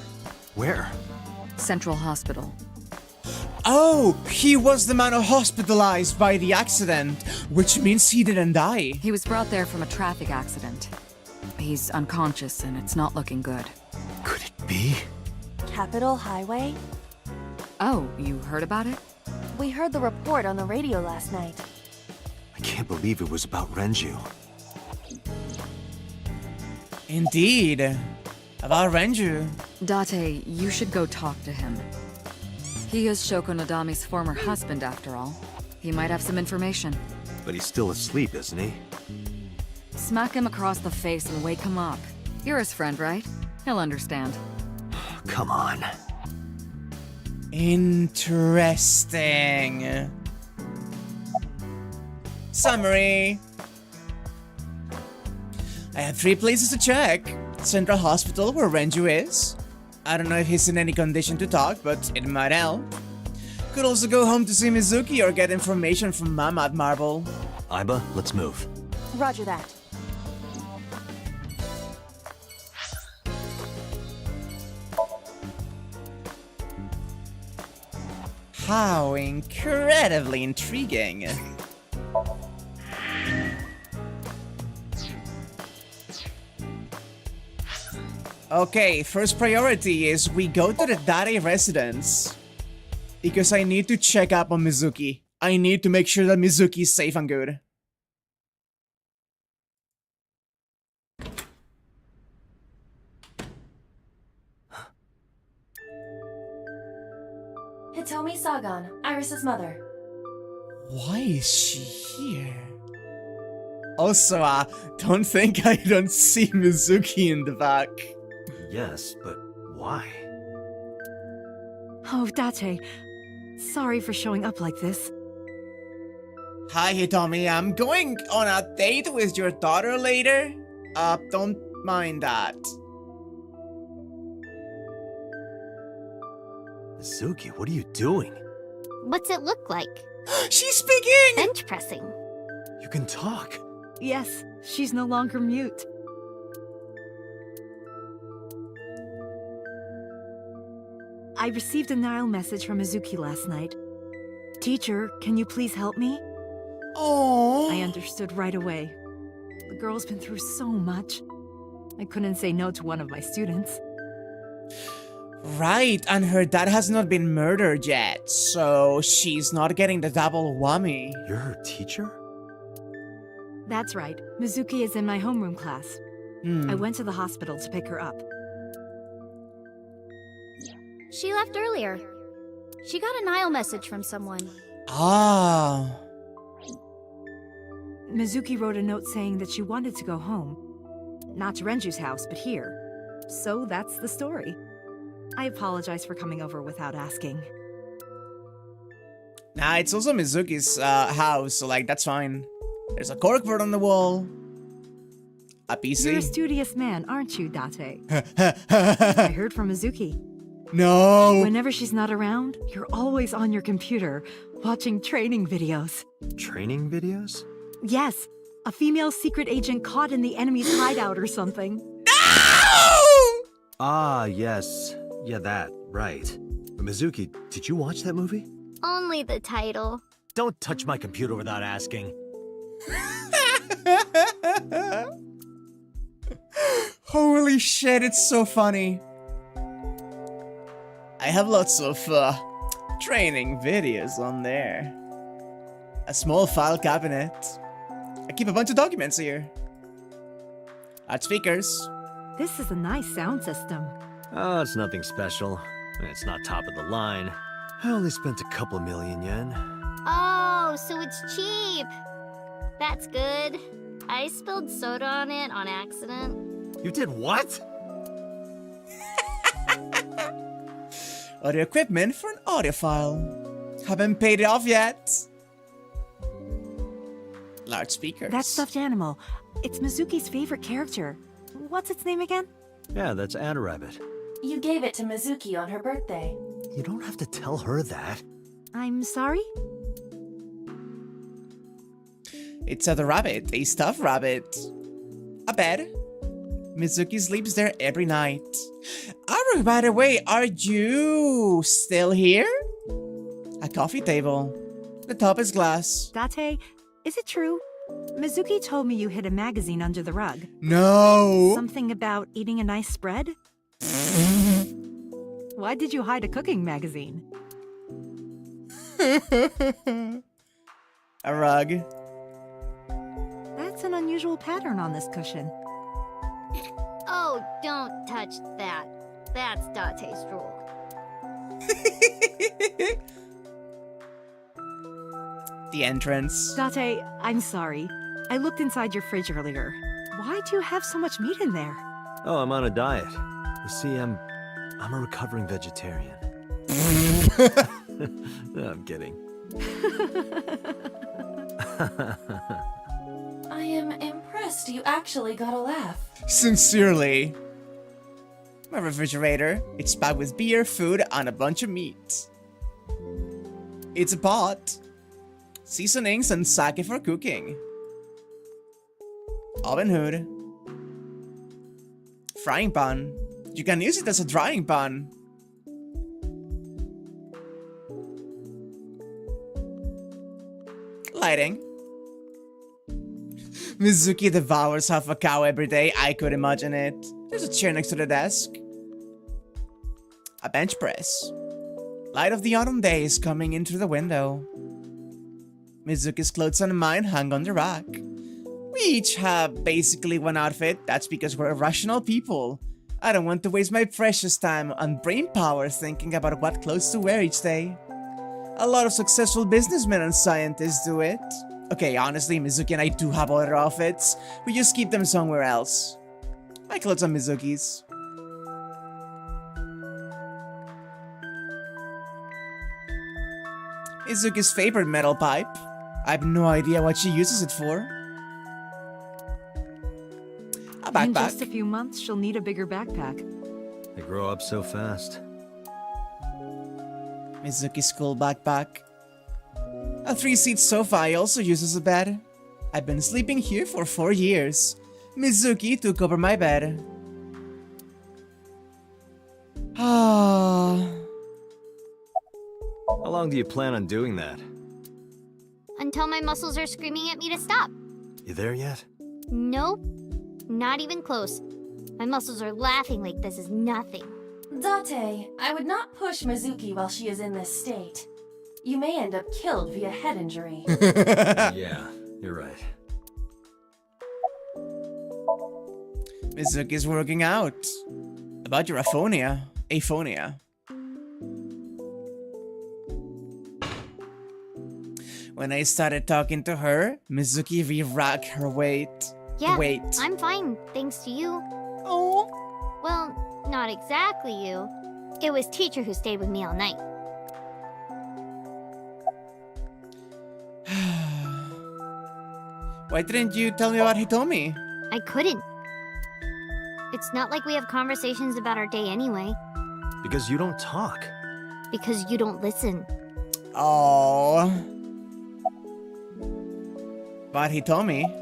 Where? Central Hospital. Oh, he was the man hospitalized by the accident, which means he didn't die. He was brought there from a traffic accident. He's unconscious and it's not looking good. Could it be? Capitol Highway? Oh, you heard about it? We heard the report on the radio last night. I can't believe it was about Renju. Indeed. About Renju. Date, you should go talk to him. He is Shoko Nadami's former husband, after all. He might have some information. But he's still asleep, isn't he? Smack him across the face and wake him up. You're his friend, right? He'll understand. Come on. Interesting. Summary. I have 3 places to check. Central Hospital, where Renju is. I don't know if he's in any condition to talk, but it might help. Could also go home to see Mizuki or get information from Mama at Marble. Iba, let's move. Roger that. How incredibly intriguing. Okay, first priority is we go to the Dare residence. Because I need to check up on Mizuki. I need to make sure that Mizuki is safe and good. Hitomi Sagan, Iris's mother. Why is she here? Also, don't think I don't see Mizuki in the back. Yes, but why? Oh, Date. Sorry for showing up like this. Hi, Hitomi. I'm going on a date with your daughter later. Don't mind that. Mizuki, what are you doing? What's it look like? She's speaking! Bench pressing. You can talk. Yes, she's no longer mute. I received a Nile message from Mizuki last night. Teacher, can you please help me? Oh. I understood right away. The girl's been through so much. I couldn't say no to one of my students. Right, and her dad has not been murdered yet, so she's not getting the double whammy. You're her teacher? That's right. Mizuki is in my homeroom class. I went to the hospital to pick her up. She left earlier. She got a Nile message from someone. Ah. Mizuki wrote a note saying that she wanted to go home. Not to Renju's house, but here. So that's the story. I apologize for coming over without asking. Nah, it's also Mizuki's house, so like, that's fine. There's a corkboard on the wall. A PC. You're a studious man, aren't you, Date? I heard from Mizuki. No. Whenever she's not around, you're always on your computer, watching training videos. Training videos? Yes, a female secret agent caught in the enemy's hideout or something. No! Ah, yes. Yeah, that. Right. Mizuki, did you watch that movie? Only the title. Don't touch my computer without asking. Holy shit, it's so funny. I have lots of training videos on there. A small file cabinet. I keep a bunch of documents here. Loudspeakers. This is a nice sound system. Oh, it's nothing special. It's not top of the line. I only spent a couple million yen. Oh, so it's cheap. That's good. I spilled soda on it on accident. You did what? Audio equipment for an audiophile. Haven't paid it off yet. Loudspeakers. That stuffed animal. It's Mizuki's favorite character. What's its name again? Yeah, that's Ada Rabbit. You gave it to Mizuki on her birthday. You don't have to tell her that. I'm sorry? It's a rabbit, a stuffed rabbit. A bed. Mizuki sleeps there every night. Aru, by the way, are you still here? A coffee table. The top is glass. Date, is it true? Mizuki told me you hid a magazine under the rug. No! Something about eating a nice spread? Why did you hide a cooking magazine? A rug. That's an unusual pattern on this cushion. Oh, don't touch that. That's Date's rule. The entrance. Date, I'm sorry. I looked inside your fridge earlier. Why do you have so much meat in there? Oh, I'm on a diet. You see, I'm a recovering vegetarian. No, I'm kidding. I am impressed you actually got a laugh. Sincerely. My refrigerator. It's packed with beer, food, and a bunch of meat. It's a pot. Seasonings and sake for cooking. Oven hood. Frying pan. You can use it as a drying pan. Lighting. Mizuki devours half a cow every day. I could imagine it. There's a chair next to the desk. A bench press. Light of the autumn day is coming in through the window. Mizuki's clothes and mine hang on the rack. We each have basically one outfit. That's because we're irrational people. I don't want to waste my precious time on brain power thinking about what clothes to wear each day. A lot of successful businessmen and scientists do it. Okay, honestly, Mizuki and I do have other outfits. We just keep them somewhere else. My clothes are Mizuki's. Mizuki's favorite metal pipe. I have no idea what she uses it for. A backpack. In just a few months, she'll need a bigger backpack. They grow up so fast. Mizuki's school backpack. A 3-seat sofa I also use as a bed. I've been sleeping here for 4 years. Mizuki took over my bed. Ah. How long do you plan on doing that? Until my muscles are screaming at me to stop. You there yet? Nope. Not even close. My muscles are laughing like this is nothing. Date, I would not push Mizuki while she is in this state. You may end up killed via head injury. Yeah, you're right. Mizuki's working out. About your aphonia. Aphonia. When I started talking to her, Mizuki re-racked her weight. Yeah, Wait. I'm fine, thanks to you. Oh. Well, not exactly you. It was teacher who stayed with me all night. Why didn't you tell me about Hitomi? I couldn't. It's not like we have conversations about our day anyway. Because you don't talk. Because you don't listen. Oh. But Hitomi.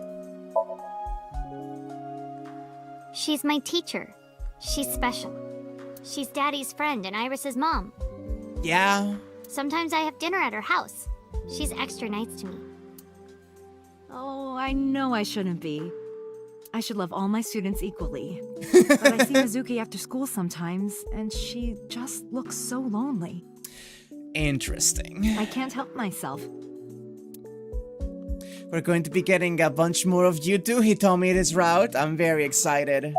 She's my teacher. She's special. She's Daddy's friend and Iris's mom. Yeah. Sometimes I have dinner at her house. She's extra nice to me. Oh, I know I shouldn't be. I should love all my students equally. But I see Mizuki after school sometimes, and she just looks so lonely. Interesting. I can't help myself. We're going to be getting a bunch more of you two, Hitomi, this route. I'm very excited.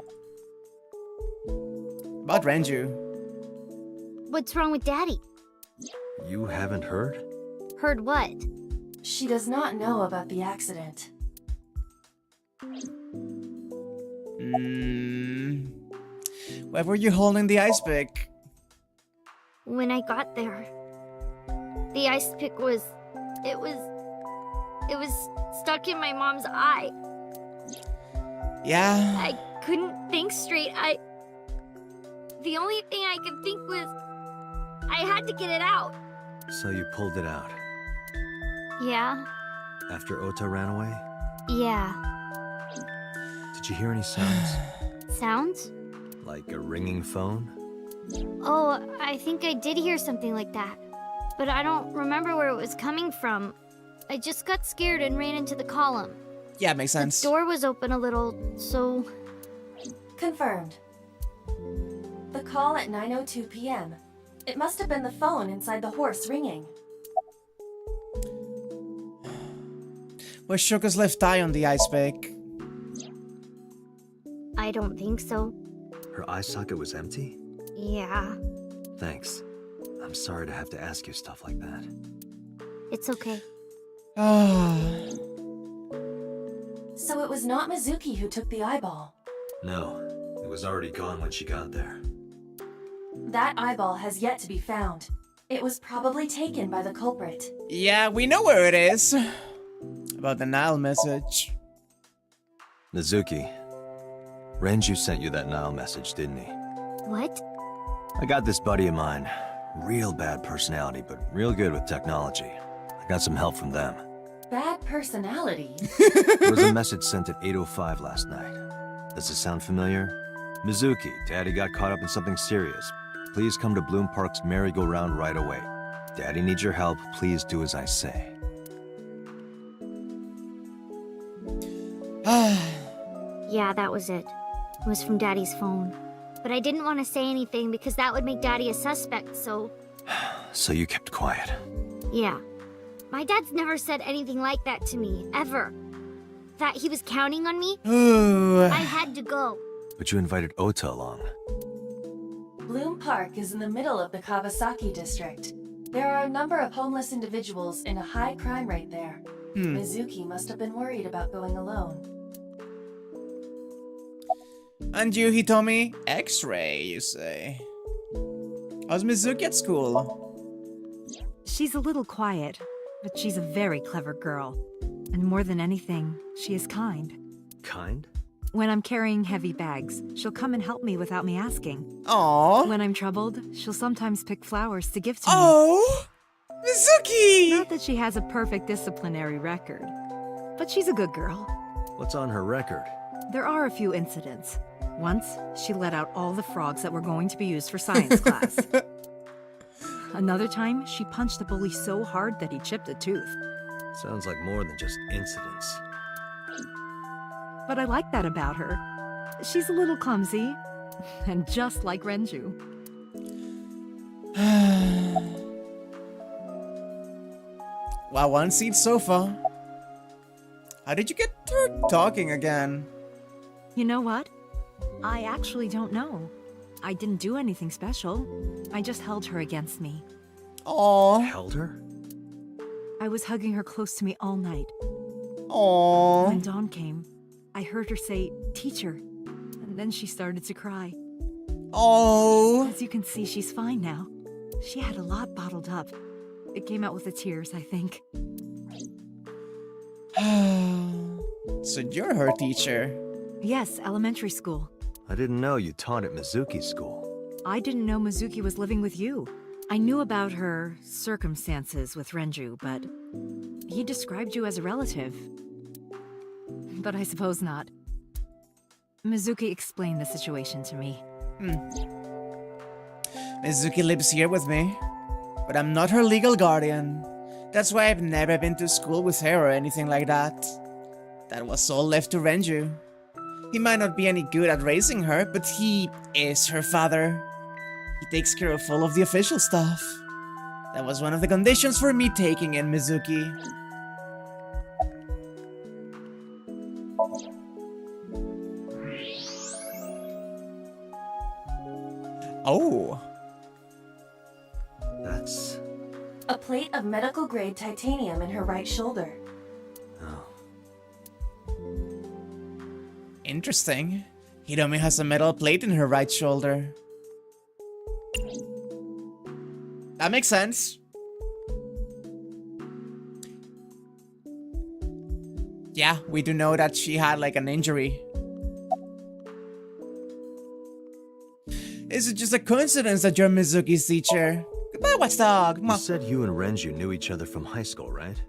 About Renju. What's wrong with Daddy? You haven't heard? Heard what? She does not know about the accident. Where were you holding the ice pick? When I got there, the ice pick was... It was stuck in my mom's eye. Yeah. I couldn't think straight. The only thing I could think was... I had to get it out. So you pulled it out? Yeah. After Ota ran away? Yeah. Did you hear any sounds? Sounds? Like a ringing phone? Oh, I think I did hear something like that. But I don't remember where it was coming from. I just got scared and ran into the column. Yeah, makes sense. The door was open a little, so... Confirmed. The call at 9:02 p.m. It must have been the phone inside the horse ringing. Was Shuka's left eye on the ice pick? I don't think so. Her eye socket was empty? Yeah. Thanks. I'm sorry to have to ask you stuff like that. It's okay. So it was not Mizuki who took the eyeball. No, it was already gone when she got there. That eyeball has yet to be found. It was probably taken by the culprit. Yeah, we know where it is. About the Nile message. Mizuki, Renju sent you that Nile message, didn't he? What? I got this buddy of mine. Real bad personality, but real good with technology. I got some help from them. Bad personality? There was a message sent at 8:05 last night. Does it sound familiar? Mizuki, Daddy got caught up in something serious. Please come to Bloom Park's merry-go-round right away. Daddy needs your help. Please do as I say. Yeah, that was it. It was from Daddy's phone. But I didn't want to say anything because that would make Daddy a suspect, so... So you kept quiet. Yeah. My dad's never said anything like that to me, ever. That he was counting on me? I had to go. But you invited Ota along. Bloom Park is in the middle of the Kawasaki district. There are a number of homeless individuals and a high crime rate there. Mizuki must have been worried about going alone. And you, Hitomi? X-ray, you say? How's Mizuki at school? She's a little quiet, but she's a very clever girl. And more than anything, she is kind. Kind? When I'm carrying heavy bags, she'll come and help me without me asking. Aww. When I'm troubled, she'll sometimes pick flowers to give to me. Oh! Mizuki! Not that she has a perfect disciplinary record, but she's a good girl. What's on her record? There are a few incidents. Once, she let out all the frogs that were going to be used for science class. Another time, she punched a bully so hard that he chipped a tooth. Sounds like more than just incidents. But I like that about her. She's a little clumsy, and just like Renju. Wow, one seat so far. How did you get her talking again? You know what? I actually don't know. I didn't do anything special. I just held her against me. Aww. Held her? I was hugging her close to me all night. Aww. When dawn came, I heard her say, "Teacher," and then she started to cry. Oh. As you can see, she's fine now. She had a lot bottled up. It came out with the tears, I think. So you're her teacher? Yes, elementary school. I didn't know you taught at Mizuki's school. I didn't know Mizuki was living with you. I knew about her circumstances with Renju, but he described you as a relative. But I suppose not. Mizuki explained the situation to me. Mizuki lives here with me, but I'm not her legal guardian. That's why I've never been to school with her or anything like that. That was all left to Renju. He might not be any good at raising her, but he is her father. He takes care of all of the official stuff. That was one of the conditions for me taking in Mizuki. Oh. That's... A plate of medical-grade titanium in her right shoulder. oh. Interesting. Hiromi has a metal plate in her right shoulder. That makes sense. Yeah, we do know that she had like an injury. Is it just a coincidence that you're Mizuki's teacher? Goodbye, watchdog. You said you and Renju knew each other from high school, right?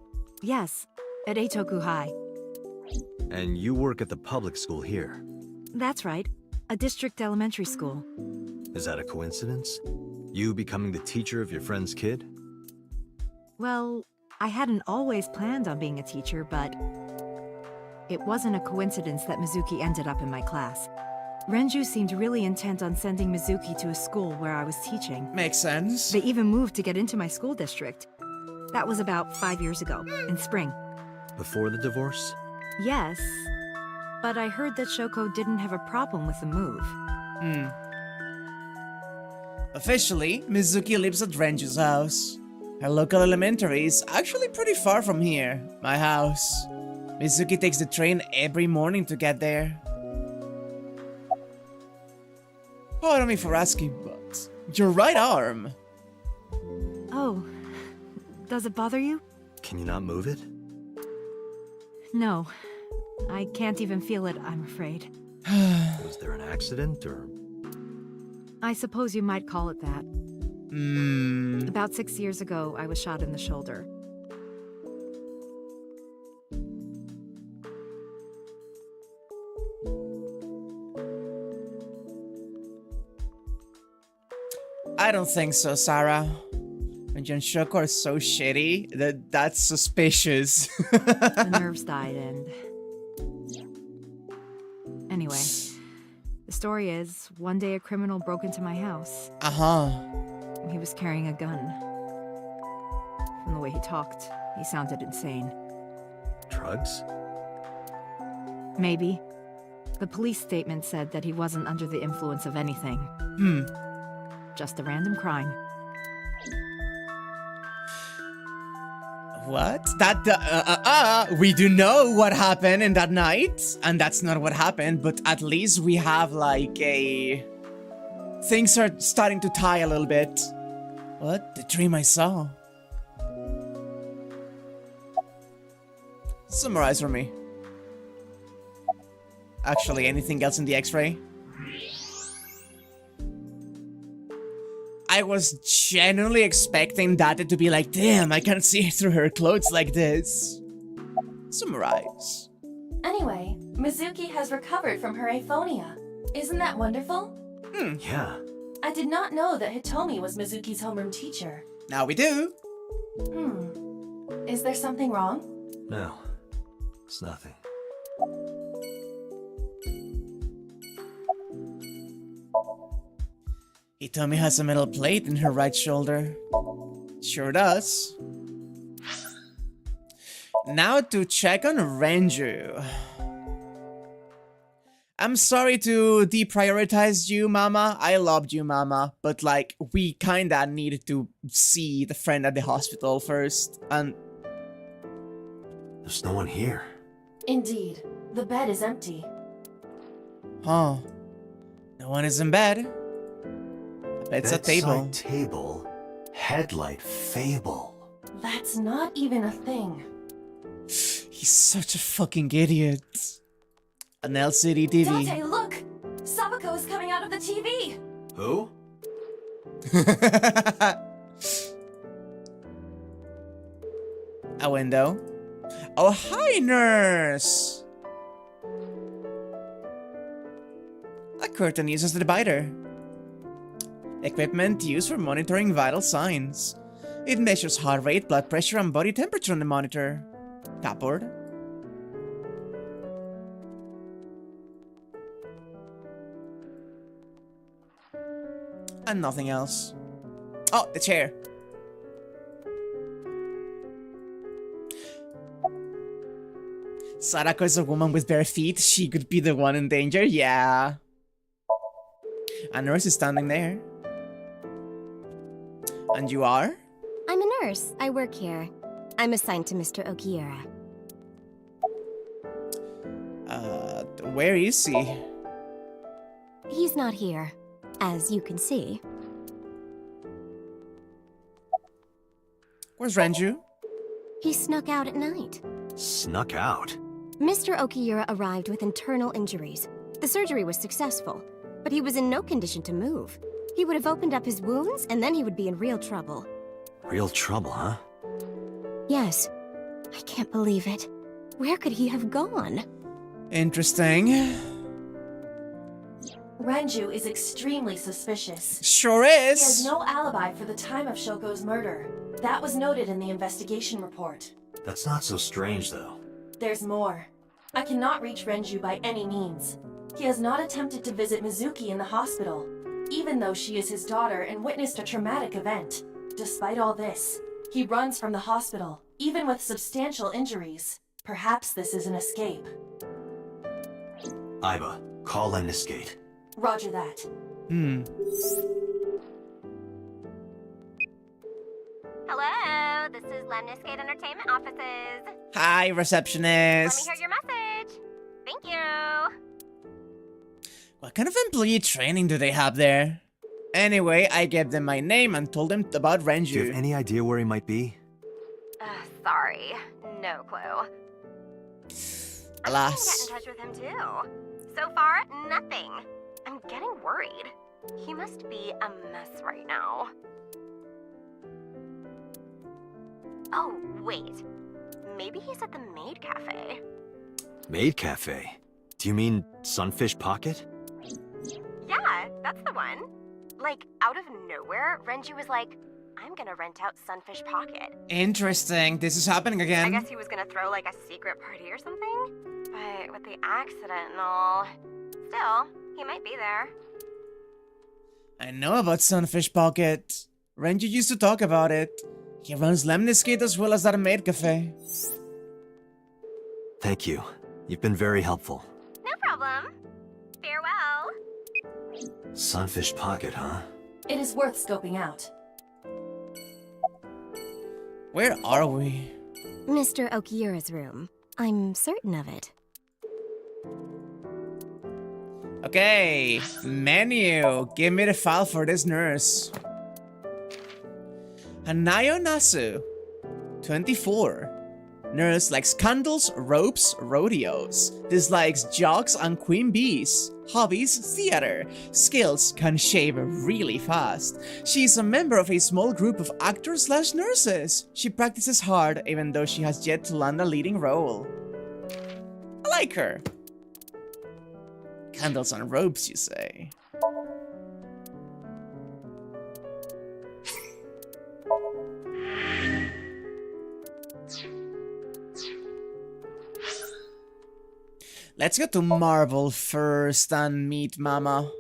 Yes, at Eitoku High. And you work at the public school here. That's right, a district elementary school. Is that a coincidence? You becoming the teacher of your friend's kid? Well, I hadn't always planned on being a teacher, but it wasn't a coincidence that Mizuki ended up in my class. Renju seemed really intent on sending Mizuki to a school where I was teaching. Makes sense. They even moved to get into my school district. That was about 5 years ago, in spring. Before the divorce? Yes, but I heard that Shoko didn't have a problem with the move. Officially, Mizuki lives at Renju's house. Her local elementary is actually pretty far from here, my house. Mizuki takes the train every morning to get there. Pardon me for asking, but your right arm. Oh, does it bother you? Can you not move it? No, I can't even feel it, I'm afraid. Was there an accident, or...? I suppose you might call it that. About 6 years ago, I was shot in the shoulder. I don't think so, Sarah. Renju and Shoko are so shitty that's suspicious. The nerves died and... Anyway, the story is, one day a criminal broke into my house. He was carrying a gun. From the way he talked, he sounded insane. Drugs? Maybe. The police statement said that he wasn't under the influence of anything. Just a random crime. What? We do know what happened in that night, and that's not what happened, but at least we have like a... Things are starting to tie a little bit. What? The dream I saw. Summarize for me. Actually, anything else in the X-ray? I was genuinely expecting Date to be like, damn, I can't see through her clothes like this. Summarize. Anyway, Mizuki has recovered from her aphonia. Isn't that wonderful? Yeah. I did not know that Hitomi was Mizuki's homeroom teacher. Now we do. Is there something wrong? No. It's nothing. Hitomi has a metal plate in her right shoulder. Sure does. Now to check on Renju. I'm sorry to deprioritize you, Mama. I loved you, Mama. But like, we kinda needed to see the friend at the hospital first. And... There's no one here. Indeed. The bed is empty. Huh. No one is in bed. It's a table. Bedside table. Headlight fable. That's not even a thing. He's such a fucking idiot. An LCD TV. Date, look! Sabako is coming out of the TV! Who? A window. Oh, hi, nurse! A curtain uses the divider. Equipment used for monitoring vital signs. It measures heart rate, blood pressure, and body temperature on the monitor. Cupboard. And nothing else. Oh, the chair. Sadako is a woman with bare feet. She could be the one in danger. Yeah. A nurse is standing there. And you are? I'm a nurse. I work here. I'm assigned to Mr. Okiura. Where is he? He's not here, as you can see. Where's Renju? He snuck out at night. Snuck out? Mr. Okiura arrived with internal injuries. The surgery was successful, but he was in no condition to move. He would have opened up his wounds, and then he would be in real trouble. Real trouble, huh? Yes. I can't believe it. Where could he have gone? Interesting. Renju is extremely suspicious. Sure He is. has no alibi for the time of Shoko's murder. That was noted in the investigation report. That's not so strange, though. There's more. I cannot reach Renju by any means. He has not attempted to visit Mizuki in the hospital, even though she is his daughter and witnessed a traumatic event. Despite all this, he runs from the hospital, even with substantial injuries. Perhaps this is an escape. Iba, call Lemniscate. Roger that. Hello, this is Lemniscate Entertainment Offices. Hi, Let me receptionist. hear your message. Thank you. What kind of employee training do they have there? Anyway, I gave them my name and told them about Renju. Do you have any idea where he might be? Sorry, no clue. Alas. I'm trying to get in touch with him too. So far, nothing. I'm getting worried. He must be a mess right now. Oh, wait. Maybe he's at the Maid Cafe. Maid Cafe? Do you mean Sunfish Pocket? Yeah, that's the one. Like, out of nowhere, Renju was like, I'm gonna rent out Sunfish Pocket. Interesting. This is happening again. I guess he was gonna throw like a secret party or something? But with the accident and all... Still, he might be there. I know about Sunfish Pocket. Renju used to talk about it. He runs Lemniscate as well as that Maid Cafe. Thank you. You've been very helpful. No problem. Farewell. Sunfish Pocket, huh? It is worth scoping out. Where are we? Mr. Okiura's room. I'm certain of it. Okay, menu. Give me the file for this nurse. Hanayo Nasu, 24. Nurse likes candles, ropes, rodeos. Dislikes jogs and queen bees. Hobbies, theater. Skills, can shave really fast. She's a member of a small group of actors/nurses. She practices hard even though she has yet to land a leading role. I like her. Candles and ropes, you say? Let's go to Marble first and meet Mama.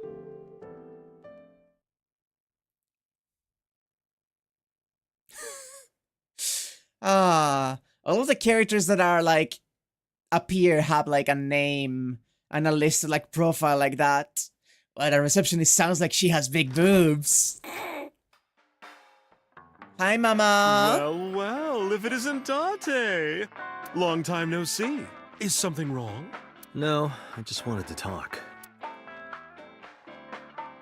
All of the characters that are like appear have like a name and a listed like profile like that. But the receptionist sounds like she has big boobs. Hi, Mama. Well, well, if it isn't Dante. Long time no see. Is something wrong? No, I just wanted to talk.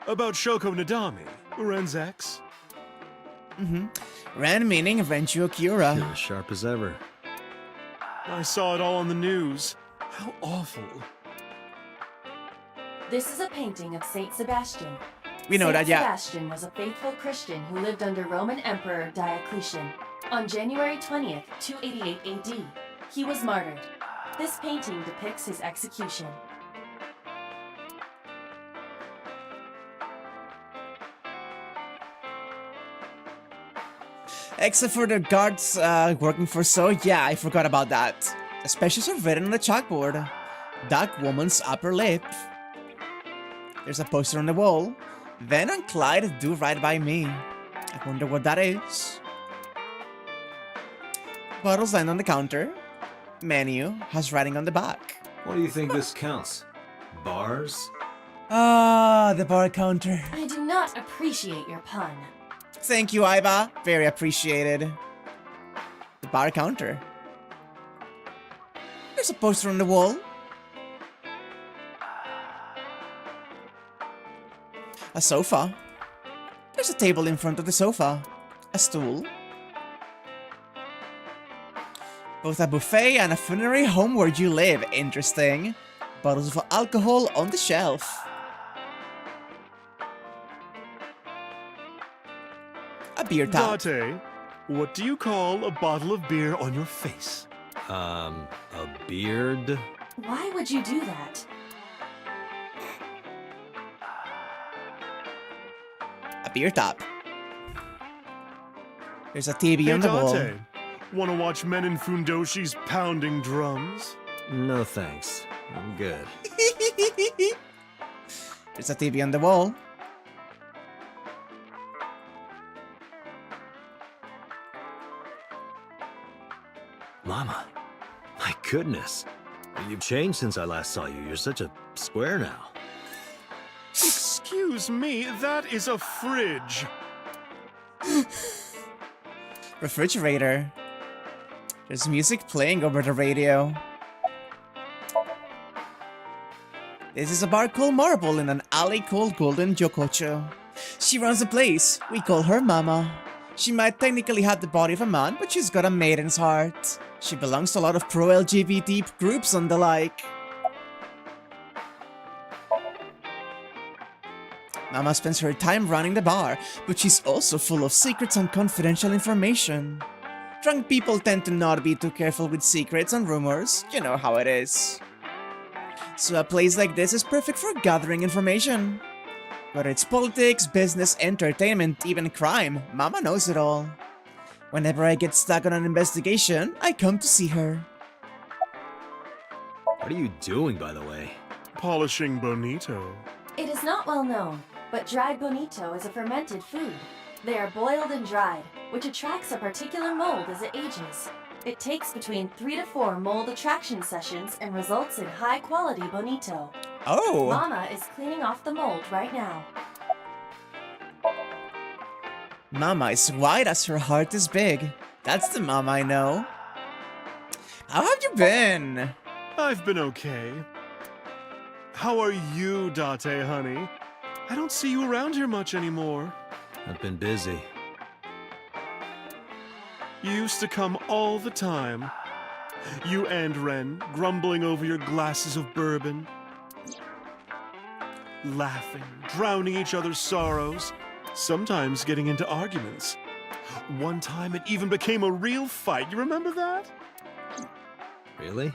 About Shoko Nadami, Ren's ex? Ren meaning Renju Okiura. You're as sharp as ever. I saw it all on the news. How awful. This is a painting of Saint Sebastian. We know that, yeah. Sebastian was a faithful Christian who lived under Roman Emperor Diocletian. On January 20th, 288 AD, he was martyred. This painting depicts his execution. Except for the guards working for So, yeah, I forgot about that. The specials are written on the chalkboard. Dark woman's upper lip. There's a poster on the wall. Ven and Clyde do right by me. I wonder what that is. Bottles land on the counter. menu has writing on the back. What do you think this counts? Bars? Ah, the bar counter. I do not appreciate your pun. Thank you, Aiba. Very appreciated. The bar counter. There's a poster on the wall. A sofa. There's a table in front of the sofa. A stool. Both a buffet and a funerary home where you live. Interesting. Bottles of alcohol on the shelf. A beer tap. Date, what do you call a bottle of beer on your face? A beard? Why would you do that? A beer tap. There's a TV Hey, on the wall. Date, wanna watch men in Fundoshis pounding drums? No thanks. I'm good. There's a TV on the wall. Mama, my goodness. You've changed since I last saw you. You're such a square now. Excuse me, that is a fridge. Refrigerator. There's music playing over the radio. This is a bar called Marble in an alley called Golden Yokocho. She runs the place. We call her Mama. She might technically have the body of a man, but she's got a maiden's heart. She belongs to a lot of pro-LGBT groups and the like. Mama spends her time running the bar, but she's also full of secrets and confidential information. Drunk people tend to not be too careful with secrets and rumors. You know how it is. So a place like this is perfect for gathering information. Whether it's politics, business, entertainment, even crime, Mama knows it all. Whenever I get stuck on an investigation, I come to see her. What are you doing, by the way? Polishing bonito. It is not well known, but dried bonito is a fermented food. They are boiled and dried, which attracts a particular mold as it ages. It takes between 3 to 4 mold attraction sessions and results in high-quality bonito. Oh! Mama is cleaning off the mold right now. Mama is wide as her heart is big. That's the Mama I know. How have you been? I've been okay. How are you, Date, honey? I don't see you around here much anymore. I've been busy. You used to come all the time. You and Ren, grumbling over your glasses of bourbon. Laughing, drowning each other's sorrows. Sometimes getting into arguments. One time it even became a real fight. You remember that? Really?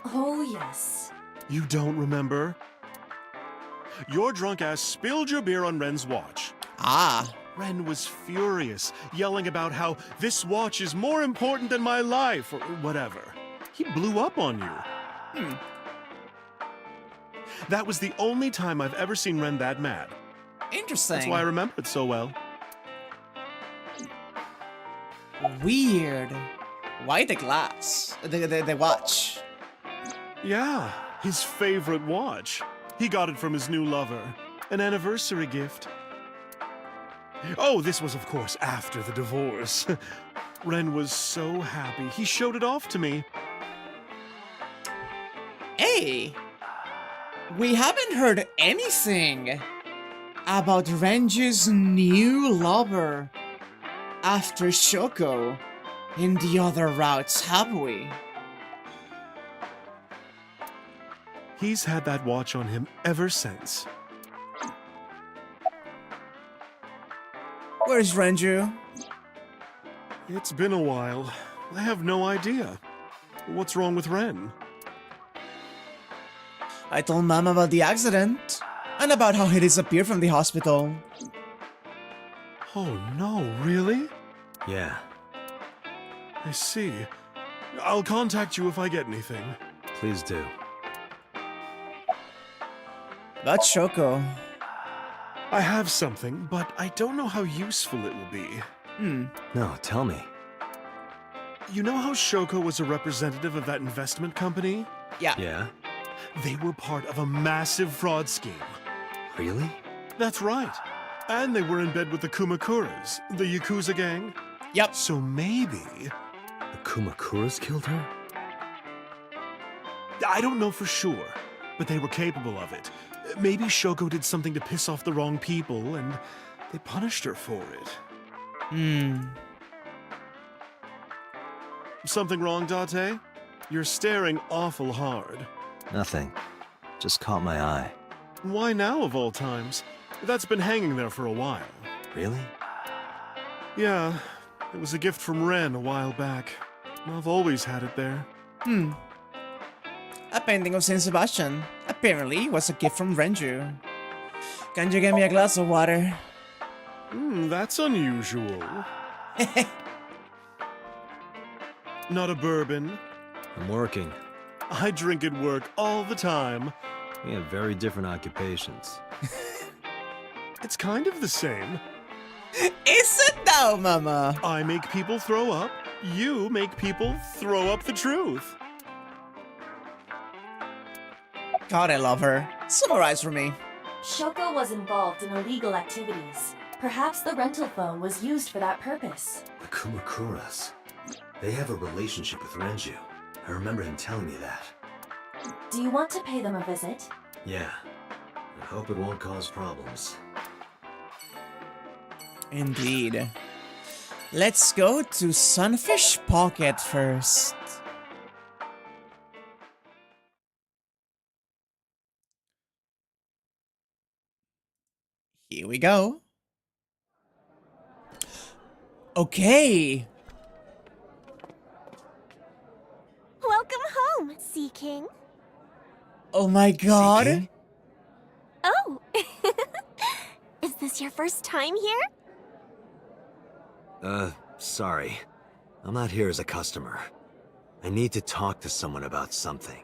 Oh, yes. You don't remember? Your drunk ass spilled your beer on Ren's watch. Ah. Ren was furious, yelling about how this watch is more important than my life, or whatever. He blew up on you. That was the only time I've ever seen Ren that mad. Interesting. That's why I remember it so well. Weird. Why the glass? The watch. Yeah, his favorite watch. He got it from his new lover. An anniversary gift. Oh, this was, of course, after the divorce. Ren was so happy. He showed it off to me. Hey! We haven't heard anything about Renju's new lover after Shoko in the other routes, have we? He's had that watch on him ever since. Where's Renju? It's been a while. I have no idea. What's wrong with Ren? I told Mama about the accident and about how he disappeared from the hospital. Oh no, really? Yeah. I see. I'll contact you if I get anything. Please do. About Shoko. I have something, but I don't know how useful it will be. No, tell me. You know how Shoko was a representative of that investment company? Yeah. Yeah? They were part of a massive fraud scheme. Really? That's right. And they were in bed with the Kumakuras, the Yakuza gang. Yep. So maybe... The Kumakuras killed her? I don't know for sure, but they were capable of it. Maybe Shoko did something to piss off the wrong people, and they punished her for it. Something wrong, Date? You're staring awful hard. Nothing. Just caught my eye. Why now, of all times? That's been hanging there for a while. Really? Yeah, it was a gift from Ren a while back. I've always had it there. A painting of Saint Sebastian. Apparently, it was a gift from Renju. Can you get me a glass of water? That's unusual. Not a bourbon. I'm working. I drink at work all the time. We have very different occupations. It's kind of the same. Is it now, mama? I make people throw up. You make people throw up the truth. God, I love her. Summarize for me. Shoko was involved in illegal activities. Perhaps the rental phone was used for that purpose. The Kumakuras. They have a relationship with Renju. I remember him telling me that. Do you want to pay them a visit? Yeah. I hope it won't cause problems. Indeed. Let's go to Sunfish Pocket first. Here we go. Okay. Welcome home, Sea King. Oh my god. Seeking? Oh! Is this your first time here? Sorry. I'm not here as a customer. I need to talk to someone about something.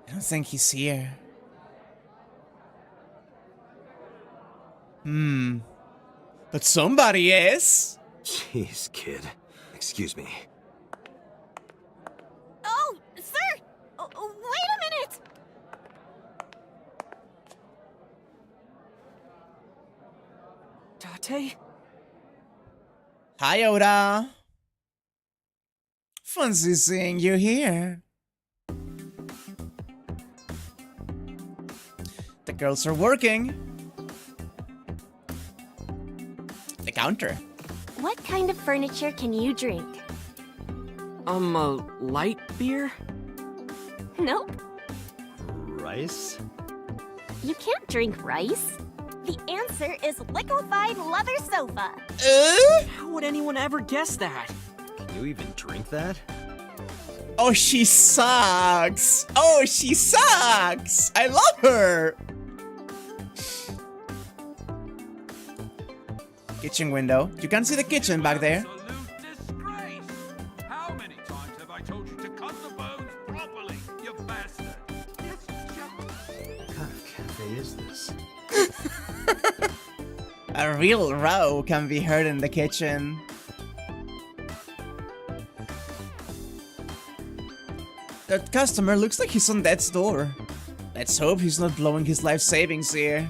I don't think he's here. But somebody is. Jeez, kid. Excuse me. Oh, sir! Wait a minute! Date? Hi, Ota. Fancy seeing you here. The girls are working. The counter. What kind of furniture can you drink? A light beer? Nope. Rice? You can't drink rice. The answer is liquefied leather sofa. How would anyone ever guess that? Can you even drink that? Oh, she sucks. Oh, she sucks. I love her. Kitchen window. You can see the kitchen back there. Absolute disgrace! How many times have I told you to cut the bones properly, you bastard? What kind of cafe is this? A real row can be heard in the kitchen. That customer looks like he's on death's door. Let's hope he's not blowing his life savings here.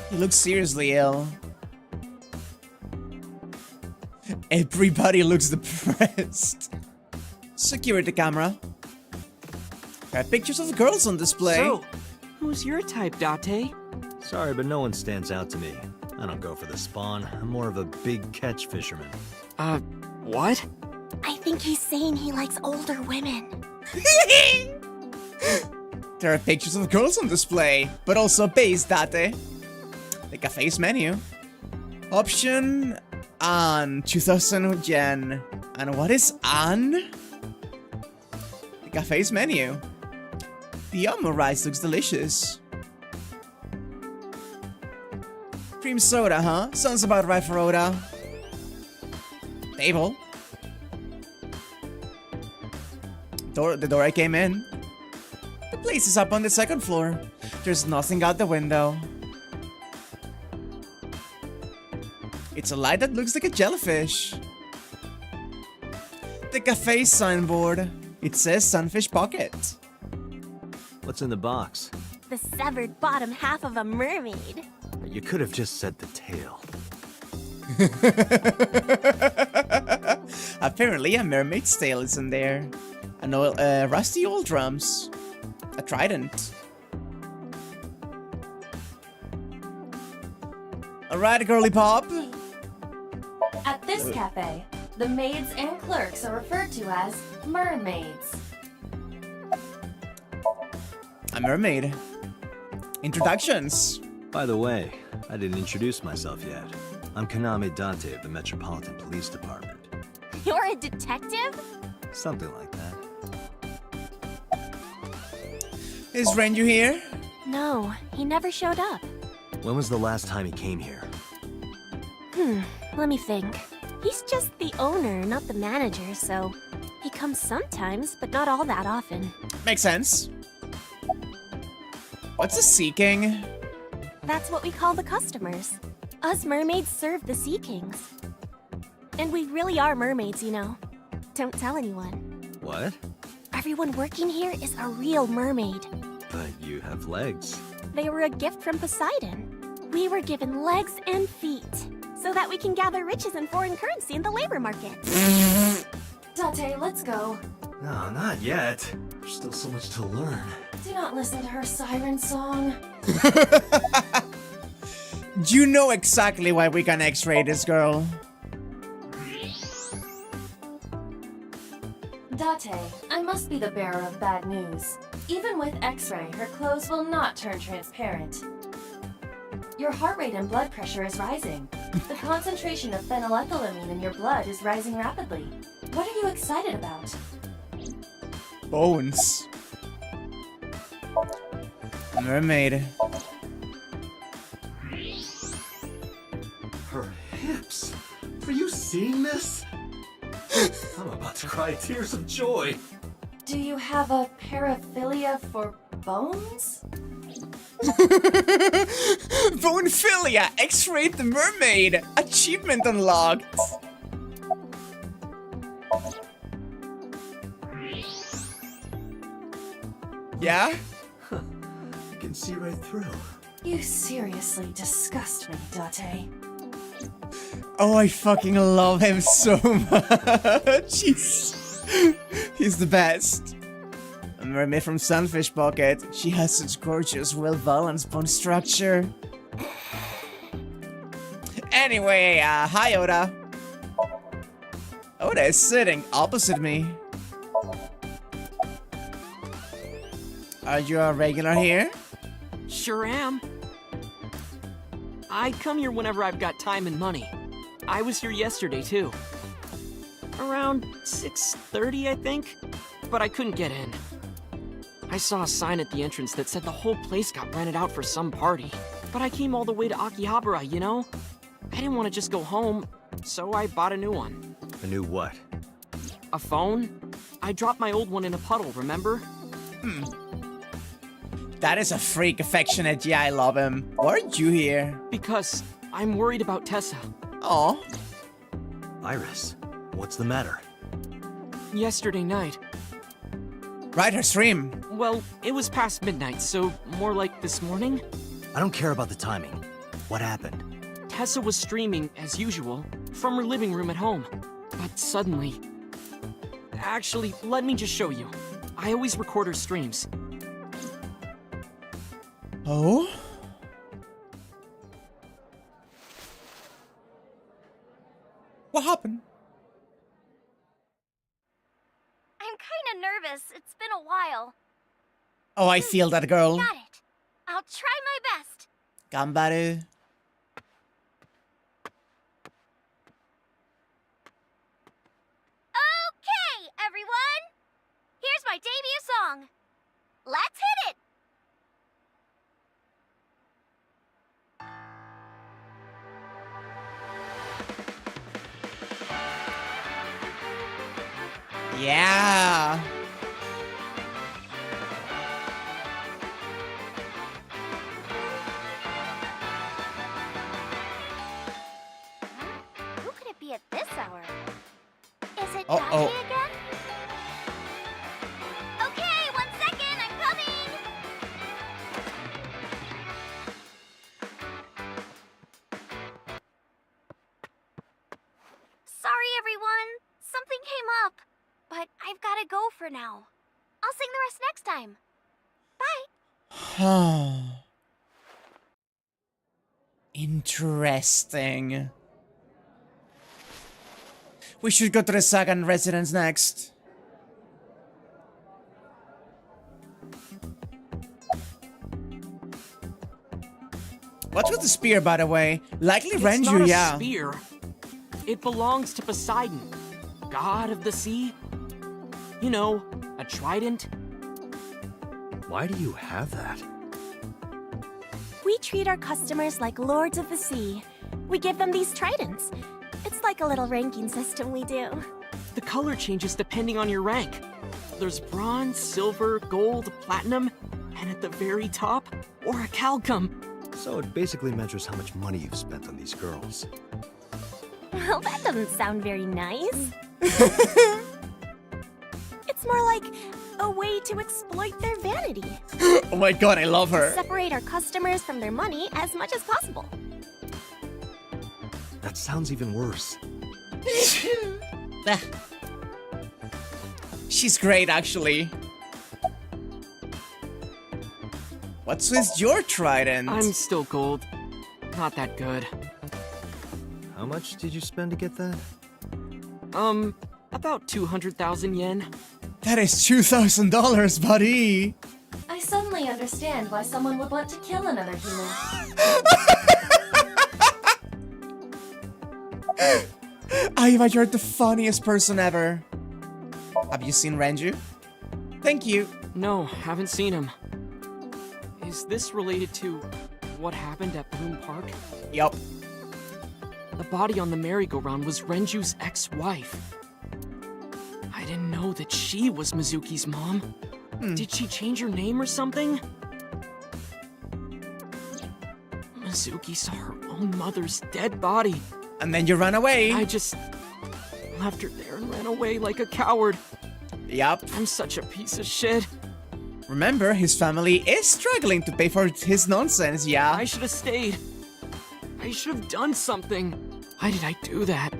He looks seriously ill. Everybody looks depressed. Security camera. Got pictures of girls on display. So, who's your type, Date? Sorry, but no one stands out to me. I don't go for the spawn. I'm more of a big catch fisherman. What? I think he's saying he likes older women. There are pictures of girls on display, but also base date. The cafe's menu. Option on 2000 yen. And what is on? The cafe's menu. The omelet rice looks delicious. Cream soda, huh? Sounds about right for Ota. Table. The door I came in. The place is up on the second floor. There's nothing out the window. It's a light that looks like a jellyfish. The cafe signboard. It says Sunfish Pocket. What's in the box? The severed bottom half of a mermaid. You could have just said the tail. Apparently a mermaid's tail is in there. Rusty old drums. A trident. Alright, girly pop. At this cafe, the maids and clerks are referred to as mermaids. A mermaid. Introductions. By the way, I didn't introduce myself yet. I'm Kaname Date of the Metropolitan Police Department. You're a detective? Something like that. Is Renju here? No, he never showed up. When was the last time he came here? Let me think. He's just the owner, not the manager, so he comes sometimes, but not all that often. Makes sense. What's a Sea King? That's what we call the customers. Us mermaids serve the Sea Kings. And we really are mermaids, you know. Don't tell anyone. What? Everyone working here is a real mermaid. But you have legs. They were a gift from Poseidon. We were given legs and feet, so that we can gather riches and foreign currency in the labor market. Date, let's go. No, not yet. There's still so much to learn. Do not listen to her siren song. You know exactly why we can X-ray this girl. Date, I must be the bearer of bad news. Even with X-ray, her clothes will not turn transparent. Your heart rate and blood pressure is rising. The concentration of phenylethylamine in your blood is rising rapidly. What are you excited about? Bones. Mermaid. Her hips. Are you seeing this? I'm about to cry tears of joy. Do you have a paraphilia for bones? Bonephilia! X-rayed the mermaid! Achievement unlocked! Yeah? I can see right through. You seriously disgust me, Date. Oh, I fucking love him so much! He's the best. A mermaid from Sunfish Pocket. She has such gorgeous, well-balanced bone structure. Anyway, hi Ota. Ota is sitting opposite me. Are you a regular here? Sure am. I come here whenever I've got time and money. I was here yesterday, too. Around 6:30, I think, but I couldn't get in. I saw a sign at the entrance that said the whole place got rented out for some party, but I came all the way to Akihabara, you know? I didn't want to just go home, so I bought a new one. A new what? A phone? I dropped my old one in a puddle, remember? That is a freak affectionate, yeah, I love him. Why aren't you here? Because I'm worried about Tessa. Aw. Iris, what's the matter? Yesterday night. Right, her stream. Well, it was past midnight, so more like this morning. I don't care about the timing. What happened? Tessa was streaming, as usual, from her living room at home. But suddenly... Actually, let me just show you. I always record her streams. Oh? What happened? I'm kinda nervous. It's been a while. Oh, I feel that girl. Got it. I'll try my best. Ganbaru. Okay, everyone! Here's my debut song. Let's hit it! Yeah. Uh-oh. Again? Okay, 1 second, I'm coming! Sorry, everyone. Something came up. But I've gotta go for now. I'll sing the rest next time. Bye. Interesting. We should go to the second residence next. What's with the spear, by the way? Likely It's Renju, not a yeah. spear. It belongs to Poseidon, god of the sea. You know, a trident. Why do you have that? We treat our customers like lords of the sea. We give them these tridents. It's like a little ranking system we do. The color changes depending on your rank. There's bronze, silver, gold, platinum, and at the very top, orichalcum. So it basically measures how much money you've spent on these girls. Well, that doesn't sound very nice. It's more like a way to exploit their vanity. Oh my god, I love her. Separate our customers from their money as much as possible. That sounds even worse. She's great, actually. What's with your trident? I'm still gold. Not that good. How much did you spend to get that? About 200,000 yen. That is $2,000, buddy. I suddenly understand why someone would want to kill another human. Aiva, you're the funniest person ever. Have you seen Renju? Thank you. No, haven't seen him. Is this related to what happened at Bloom Park? Yup. The body on the merry-go-round was Renju's ex-wife. I didn't know that she was Mizuki's mom. Did she change her name or something? Mizuki saw her own mother's dead body. And then you ran away. I just left her there and ran away like a coward. Yup. I'm such a piece of shit. Remember, his family is struggling to pay for his nonsense, yeah? I should have stayed. I should have done something. Why did I do that?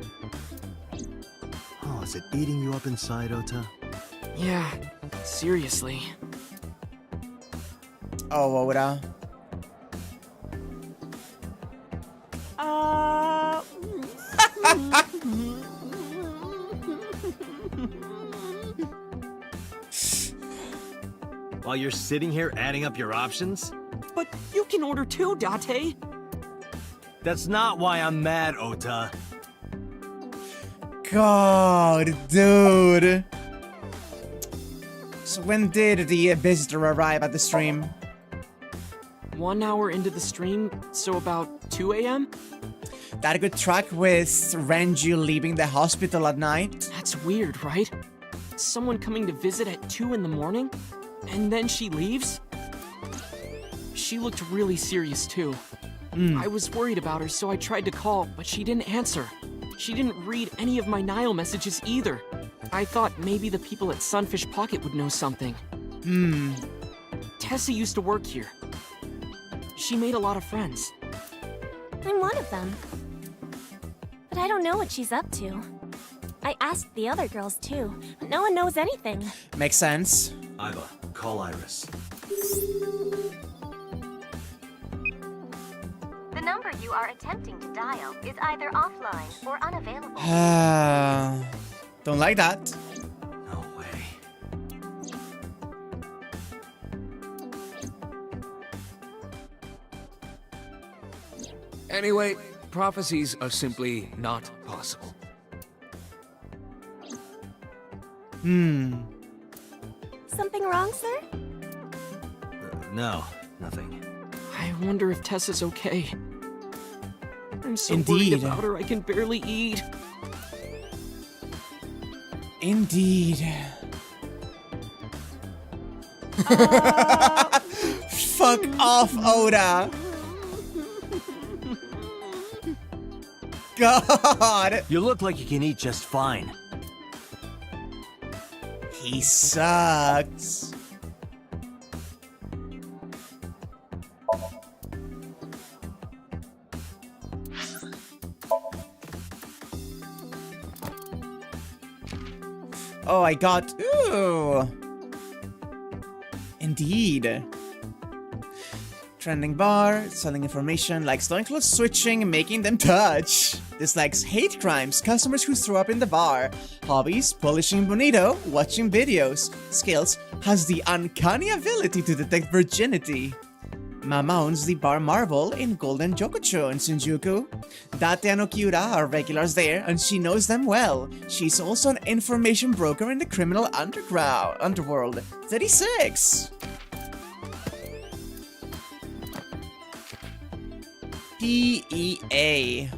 Oh, is it eating you up inside, Ota? Yeah, seriously. Oh, Oda. While you're sitting here adding up your options? But you can order too, Date. That's not why I'm mad, Ota. God, dude. So when did the visitor arrive at the stream? 1 hour into the stream, so about 2 a.m.? That a good track with Renju leaving the hospital at night? That's weird, right? Someone coming to visit at 2 in the morning? And then she leaves? She looked really serious too. I was worried about her, so I tried to call, but she didn't answer. She didn't read any of my Nile messages either. I thought maybe the people at Sunfish Pocket would know something. Tessa used to work here. She made a lot of friends. I'm one of them. But I don't know what she's up to. I asked the other girls too, but no one knows anything. Makes sense. Aiba, call Iris. The number you are attempting to dial is either offline or unavailable. Don't like that. No way. Anyway, prophecies are simply not possible. Something wrong, sir? No, nothing. I wonder if Tessa's okay. I'm so Indeed. worried about her, I can barely eat. Indeed. Fuck off, Oda. God. You look like you can eat just fine. He sucks. Oh, I got... Ooh! Indeed. Trending bar, selling information, likes loincloth switching, making them touch. Dislikes hate crimes, customers who throw up in the bar. Hobbies, polishing bonito, watching videos. Skills, has the uncanny ability to detect virginity. Mama owns the bar Marble in Golden Jokocho in Shinjuku. Date and Okiura are regulars there, and she knows them well. She's also an information broker in the criminal underworld. 36! PEA.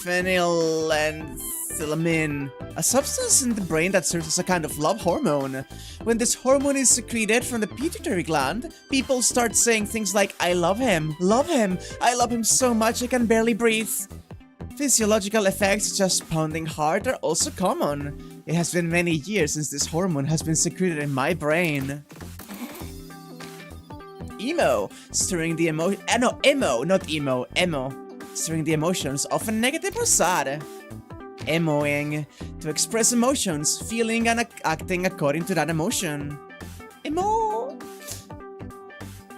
Phenylethylamine. A substance in the brain that serves as a kind of love hormone. When this hormone is secreted from the pituitary gland, people start saying things like, I love him, I love him so much I can barely breathe. Physiological effects such as pounding heart are also common. It has been many years since this hormone has been secreted in my brain. Emo, stirring the stirring the emotions, often negative or sad. Emoing, to express emotions, feeling and acting according to that emotion. Emo.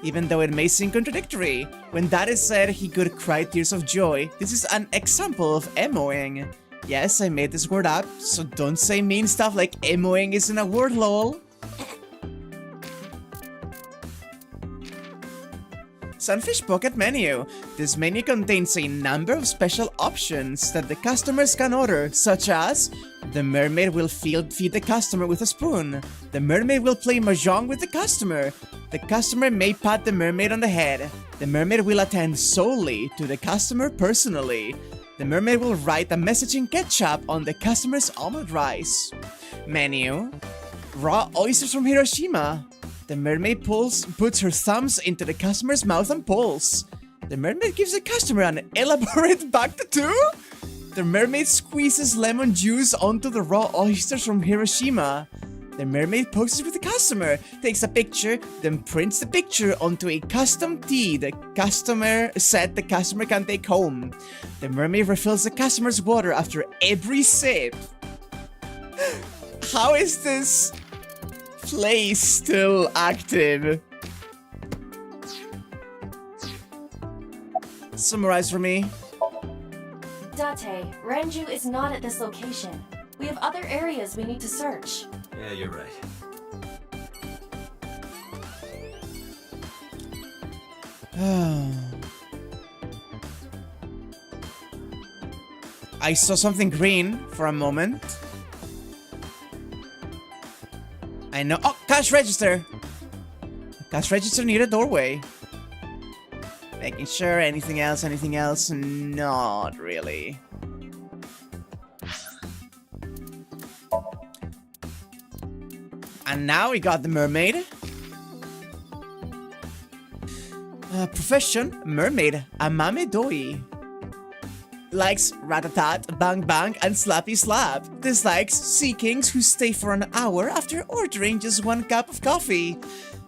Even though it may seem contradictory, when that is said, he could cry tears of joy. This is an example of emoing. Yes, I made this word up, so don't say mean stuff like emoing isn't a word, lol. Sunfish Pocket Menu. This menu contains a number of special options that the customers can order, such as the mermaid will feed the customer with a spoon. The mermaid will play mahjong with the customer may pat the mermaid on the head. The mermaid will attend solely to the customer personally. The mermaid will write a message in ketchup on the customer's omelette rice. Menu. Raw oysters from Hiroshima. The mermaid puts her thumbs into the customer's mouth and pulls. The mermaid gives the customer an elaborate back tattoo. The mermaid squeezes lemon juice onto the raw oysters from Hiroshima. The mermaid poses with the customer, takes a picture, then prints the picture onto a custom tea the customer can take home. The mermaid refills the customer's water after every sip. How is this place still active? Summarize for me. Date, Renju is not at this location. We have other areas we need to search. Yeah, you're right. I saw something green for a moment. I know. Oh, cash register! Cash register near the doorway. Making sure. Anything else? Not really. And now we got the mermaid. Profession, mermaid, amame doi. Likes rat-a-tat, bang-bang, and slappy-slap. Dislikes sea kings who stay for an hour after ordering just 1 cup of coffee.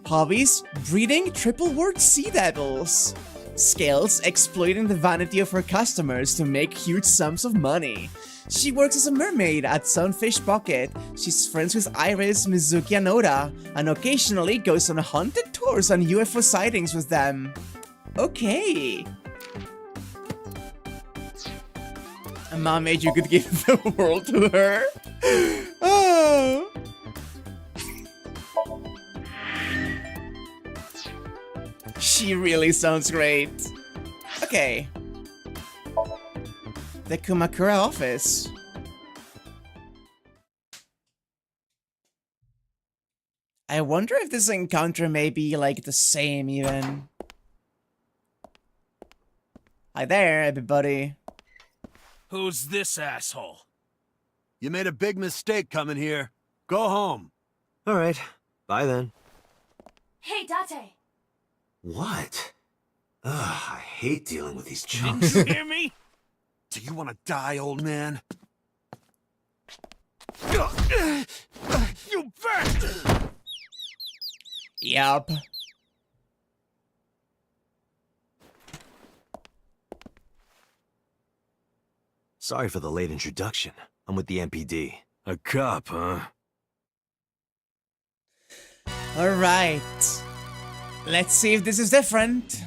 Hobbies, breeding triple-word sea devils. Skills, exploiting the vanity of her customers to make huge sums of money. She works as a mermaid at Sunfish Pocket. She's friends with Iris, Mizuki, and Ota, and occasionally goes on haunted tours and UFO sightings with them. Okay. A mermaid you could give the world to her. Oh. She really sounds great. Okay. The Kumakura office. I wonder if this encounter may be like the same even. Hi there, everybody. Who's this asshole? You made a big mistake coming here. Go home. All right. Bye then. Hey, Date! What? Ugh, I hate dealing with these chumps. Didn't you hear me? Do you want to die, old man? You bastard! Yup. Sorry for the late introduction. I'm with the MPD. A cop, huh? Alright. Let's see if this is different.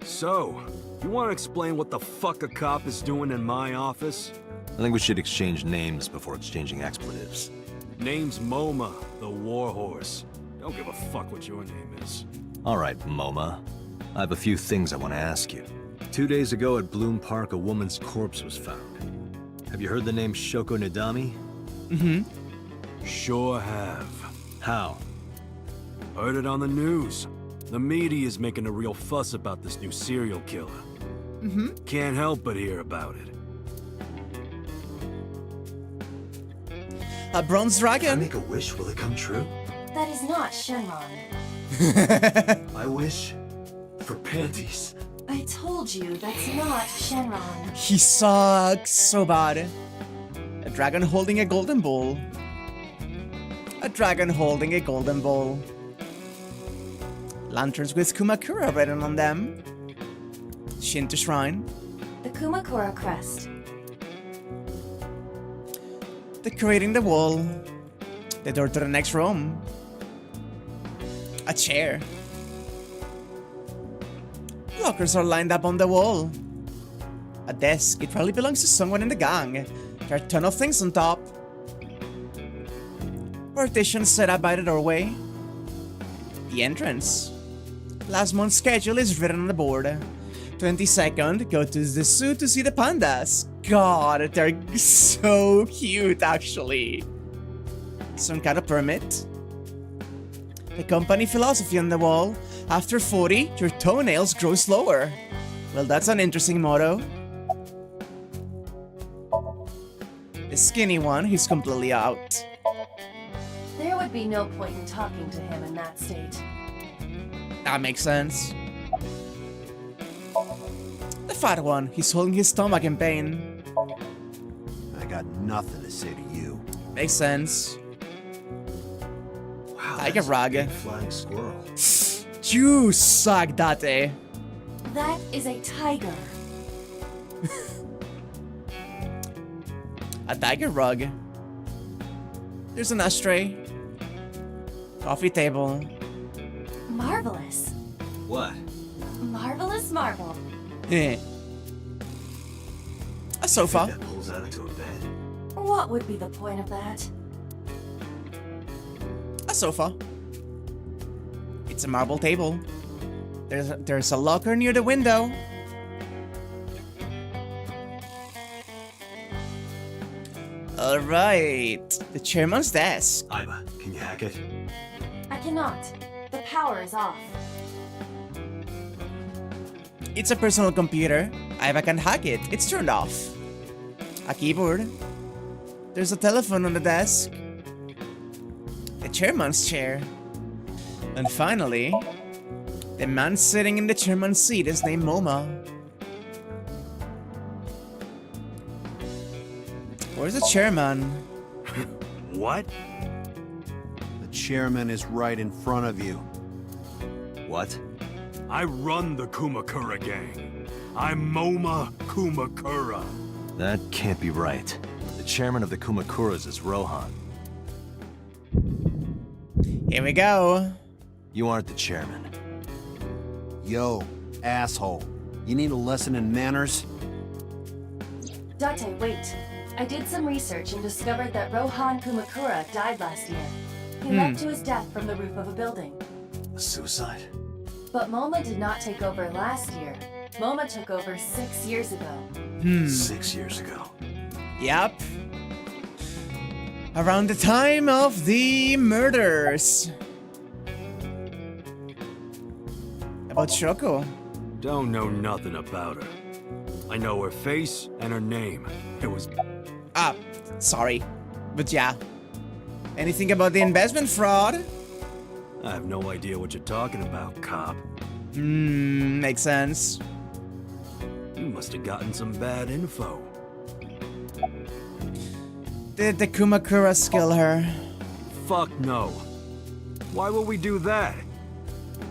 So, you want to explain what the fuck a cop is doing in my office? I think we should exchange names before exchanging expletives. Name's MoMA, the Warhorse. Don't give a fuck what your name is. All right, MoMA. I have a few things I want to ask you. 2 days ago at Bloom Park, a woman's corpse was found. Have you heard the name Shoko Nidami? Mm-hmm. Sure have. How? Heard it on the news. The media is making a real fuss about this new serial killer. Mm-hmm. Can't help but hear about it. A bronze dragon? I make a wish, will it come true? That is not Shenron. I wish for panties. I told you that's not Shenron. He sucks so bad. A dragon holding a golden ball. A dragon holding a golden ball. Lanterns with Kumakura written on them. Shinto Shrine. The Kumakura crest. Decorating the wall. The door to the next room. A chair. Lockers are lined up on the wall. A desk. It probably belongs to someone in the gang. There are a ton of things on top. Partitions set up by the doorway. The entrance. Last month's schedule is written on the board. 22nd, go to the zoo to see the pandas. God, they're so cute, actually. Some kind of permit. The company philosophy on the wall. After 40, your toenails grow slower. Well, that's an interesting motto. The skinny one, he's completely out. There would be no point in talking to him in that state. That makes sense. The fat one, he's holding his stomach in pain. I got nothing to say to you. Makes sense. Wow, Tiger rag. Big flying squirrel. You suck, Date. That is a tiger. A tiger rug. There's an ashtray. Coffee table. Marvelous. What? Marvelous marble. A sofa. That pulls out into a bed. What would be the point of that? A sofa. It's a marble table. There's a locker near the window. Alright. The chairman's desk. Iba, can you hack it? I cannot. The power is off. It's a personal computer. Iva can hack it. It's turned off. A keyboard. There's a telephone on the desk. The chairman's chair. And finally, the man sitting in the chairman's seat is named Moma. Where's the chairman? What? The chairman is right in front of you. What? I run the Kumakura gang. I'm MoMA Kumakura. That can't be right. The chairman of the Kumakuras is Rohan. Here we go. You aren't the chairman. Yo, asshole. You need a lesson in manners? Date, wait. I did some research and discovered that Rohan Kumakura died last year. He leapt to his death from the roof of a building. A suicide? But MoMA did not take over last year. MoMA took over 6 years ago. 6 years ago. Yep. Around the time of the murders. About Shoko. Don't know nothing about her. I know her face and her name. It was... Sorry. But yeah. Anything about the investment fraud? I have no idea what you're talking about, cop. Makes sense. You must have gotten some bad info. Did the Kumakuras kill her? Fuck no. Why would we do that?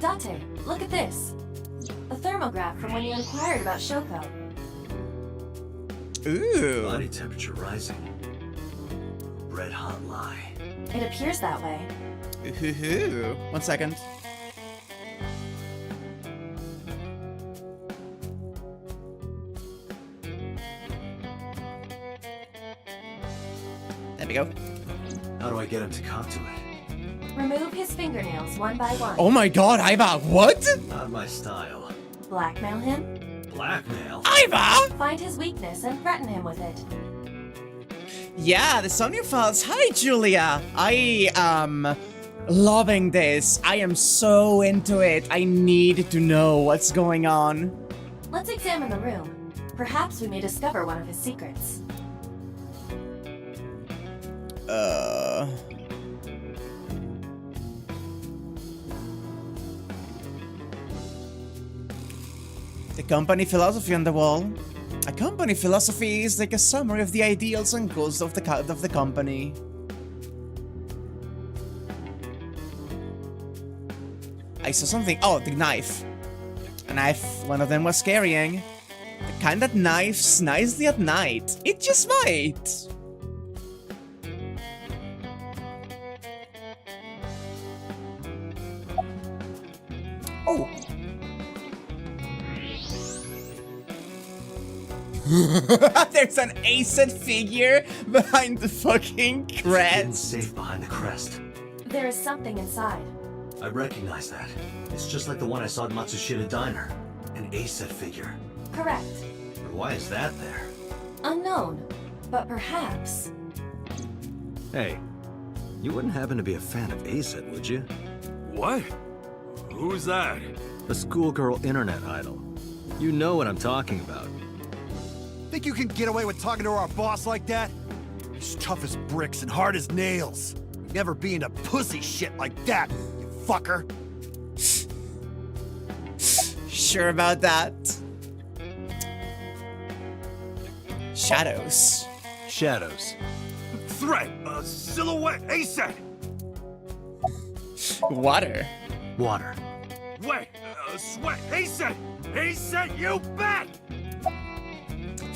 Date, look at this. A thermograph from when you inquired about Shoko. Ooh. Body temperature rising. Red hot lie. It appears that way. Ooh. 1 second. There we go. How do I get him to cop to it? Remove his fingernails one by one. Oh my god, Iva, what? Not my style. Blackmail him. Blackmail? Iva! Find his weakness and threaten him with it. Yeah, the Somnium files. Hi, Julia. I am loving this. I am so into it. I need to know what's going on. Let's examine the room. Perhaps we may discover one of his secrets. The company philosophy on the wall. A company philosophy is like a summary of the ideals and goals of the company. I saw something. Oh, the knife. A knife one of them was carrying. The kind that knifes nicely at night. It just might. Oh. There's an acid figure behind the fucking crest. Safe behind the crest. There is something inside. I recognize that. It's just like the one I saw at Matsushita Diner. An ACET figure. Correct. But why is that there? Unknown. But perhaps... Hey, you wouldn't happen to be a fan of ACET, would you? What? Who's that? A schoolgirl internet idol. You know what I'm talking about. Think you can get away with talking to our boss like that? He's tough as bricks and hard as nails. Never be into pussy shit like that, you fucker. Sure about that? Shadows. Shadows. Threat! Silhouette! ASAP! Water. Water. Wet! Sweat! ASAP! ASAP, you bet!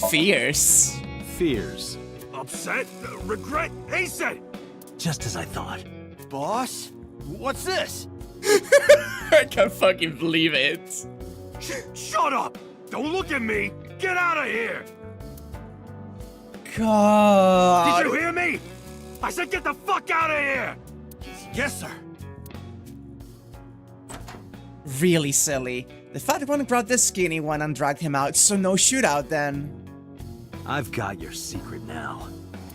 Fears. Fears. Upset? Regret? ASAP! Just as I thought. Boss? What's this? I can't fucking believe it. Shut up! Don't look at me! Get out of here! God. Did you hear me? I said get the fuck out of here! Yes, sir. Really silly. The fat one grabbed the skinny one and dragged him out, so no shootout then. I've got your secret now.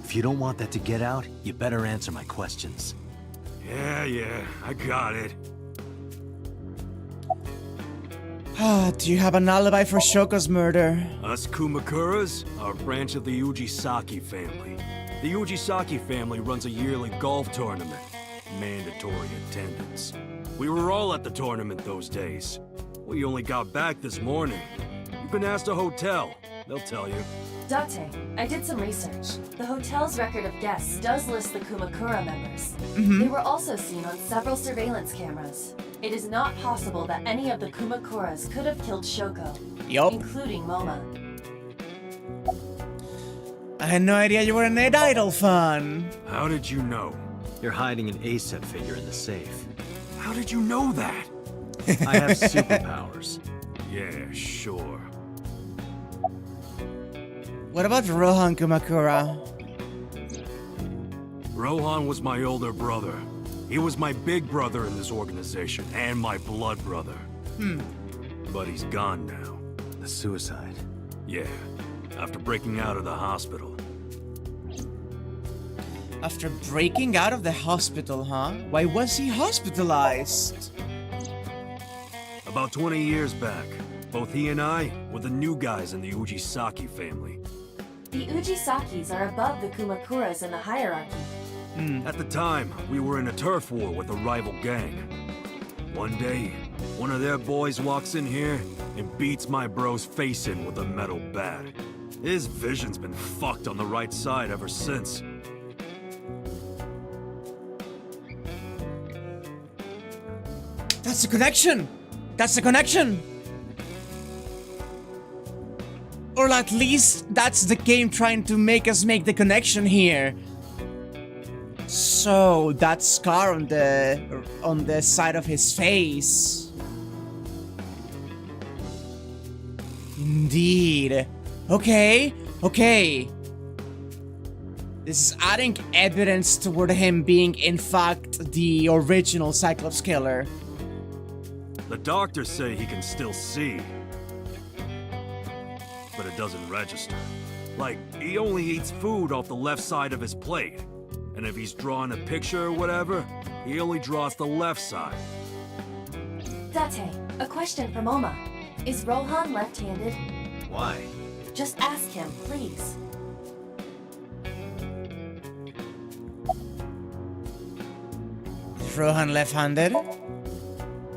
If you don't want that to get out, you better answer my questions. Yeah, I got it. Do you have an alibi for Shoko's murder? Us Kumakuras are a branch of the Ujisaki family. The Ujisaki family runs a yearly golf tournament. Mandatory attendance. We were all at the tournament those days. We only got back this morning. You can ask the hotel. They'll tell you. Date, I did some research. The hotel's record of guests does list the Kumakura members. They were also seen on several surveillance cameras. It is not possible that any of the Kumakuras could have killed Shoko, including Moma. I had no idea you were an Ed Idol fan. How did you know? You're hiding an ACET figure in the safe. How did you know that? I have superpowers. Yeah, sure. What about Rohan Kumakura? Rohan was my older brother. He was my big brother in this organization, and my blood brother. But he's gone now. A suicide? Yeah, after breaking out of the hospital. After breaking out of the hospital, huh? Why was he hospitalized? About 20 years back, both he and I were the new guys in the Ujisaki family. The Ujisakis are above the Kumakuras in the hierarchy. At the time, we were in a turf war with a rival gang. One day, one of their boys walks in here and beats my bro's face in with a metal bat. His vision's been fucked on the right side ever since. That's the connection! That's the connection! Or at least that's the game trying to make us make the connection here. So that scar on the side of his face. Indeed. Okay, okay. This is adding evidence toward him being in fact the original Cyclops killer. The doctors say he can still see, but it doesn't register. Like, he only eats food off the left side of his plate. And if he's drawing a picture or whatever, he only draws the left side. Date, a question from Oma. Is Rohan left-handed? Why? Just ask him, please. Is Rohan left-handed?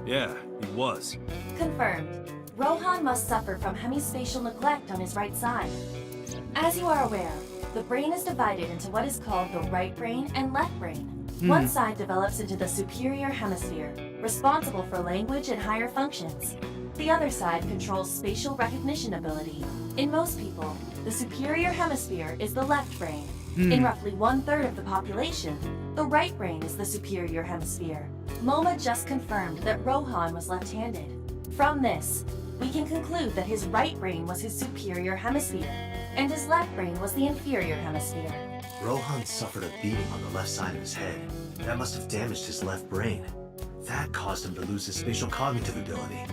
Yeah, he was. Confirmed. Rohan must suffer from hemispatial neglect on his right side. As you are aware, the brain is divided into what is called the right brain and left brain. One side develops into the superior hemisphere, responsible for language and higher functions. The other side controls spatial recognition ability. In most people, the superior hemisphere is the left brain. In roughly 1/3 of the population, the right brain is the superior hemisphere. Moma just confirmed that Rohan was left-handed. From this, we can conclude that his right brain was his superior hemisphere, and his left brain was the inferior hemisphere. Rohan suffered a beating on the left side of his head. That must have damaged his left brain. That caused him to lose his spatial cognitive ability.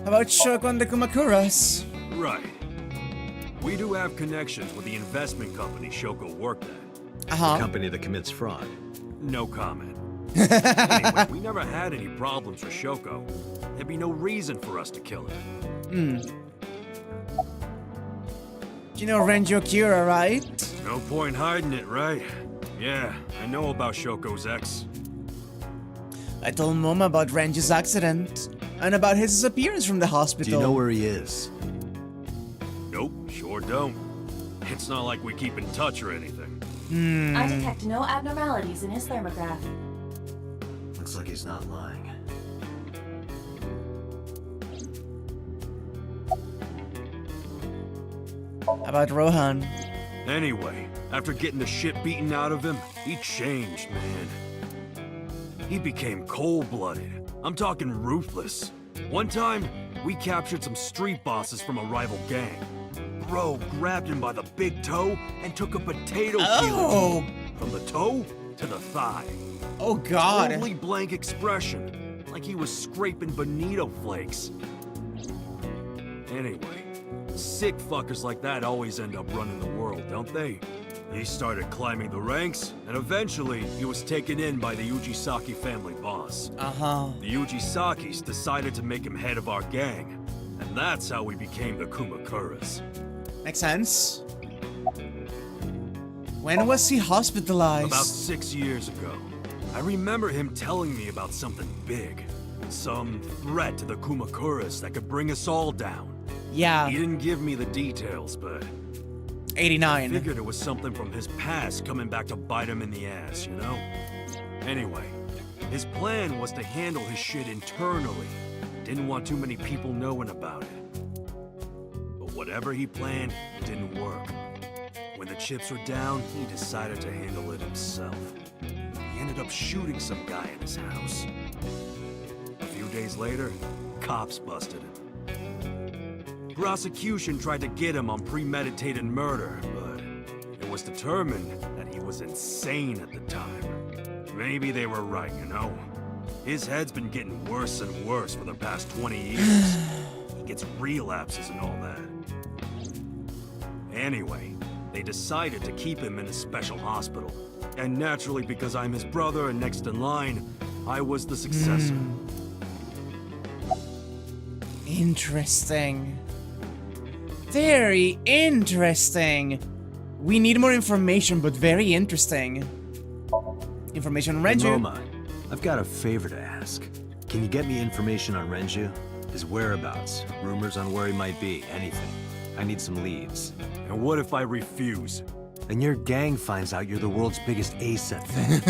How about Shoko and the Kumakuras? Right. We do have connections with the investment company Shoko worked at. The company that commits fraud. No comment. Anyway, we never had any problems with Shoko. There'd be no reason for us to kill her. You know Renju Kira, right? No point hiding it, right? Yeah, I know about Shoko's ex. I told Mom about Renju's accident, and about his disappearance from the hospital. Do you know where he is? Nope, sure don't. It's not like we keep in touch or anything. I detect no abnormalities in his thermograph. Looks like he's not lying. About Rohan. Anyway, after getting the shit beaten out of him, he changed, man. He became cold-blooded. I'm talking ruthless. One time, we captured some street bosses from a rival gang. Bro grabbed him by the big toe and took a potato peeler from the toe to the thigh. Oh god. Totally blank expression, like he was scraping bonito flakes. Anyway, sick fuckers like that always end up running the world, don't they? He started climbing the ranks, and eventually he was taken in by the Ujisaki family boss. The Ujisakis decided to make him head of our gang, and that's how we became the Kumakuras. Makes sense. When was he hospitalized? About 6 years ago. I remember him telling me about something big. Some threat to the Kumakuras that could bring us all down. Yeah. He didn't give me the details, but... 89. I figured it was something from his past coming back to bite him in the ass, you know? Anyway, his plan was to handle his shit internally. Didn't want too many people knowing about it. But whatever he planned, didn't work. When the chips were down, he decided to handle it himself. He ended up shooting some guy in his house. A few days later, cops busted him. Prosecution tried to get him on premeditated murder, but it was determined that he was insane at the time. Maybe they were right, you know? His head's been getting worse and worse for the past 20 years. He gets relapses and all that. Anyway, they decided to keep him in a special hospital. And naturally, because I'm his brother and next in line, I was the successor. Interesting. Very interesting. We need more information, but very interesting. Information on Hey, Renju. Moma, I've got a favor to ask. Can you get me information on Renju? His whereabouts, rumors on where he might be, anything. I need some leads. And what if I refuse? And your gang finds out you're the world's biggest ASET fan.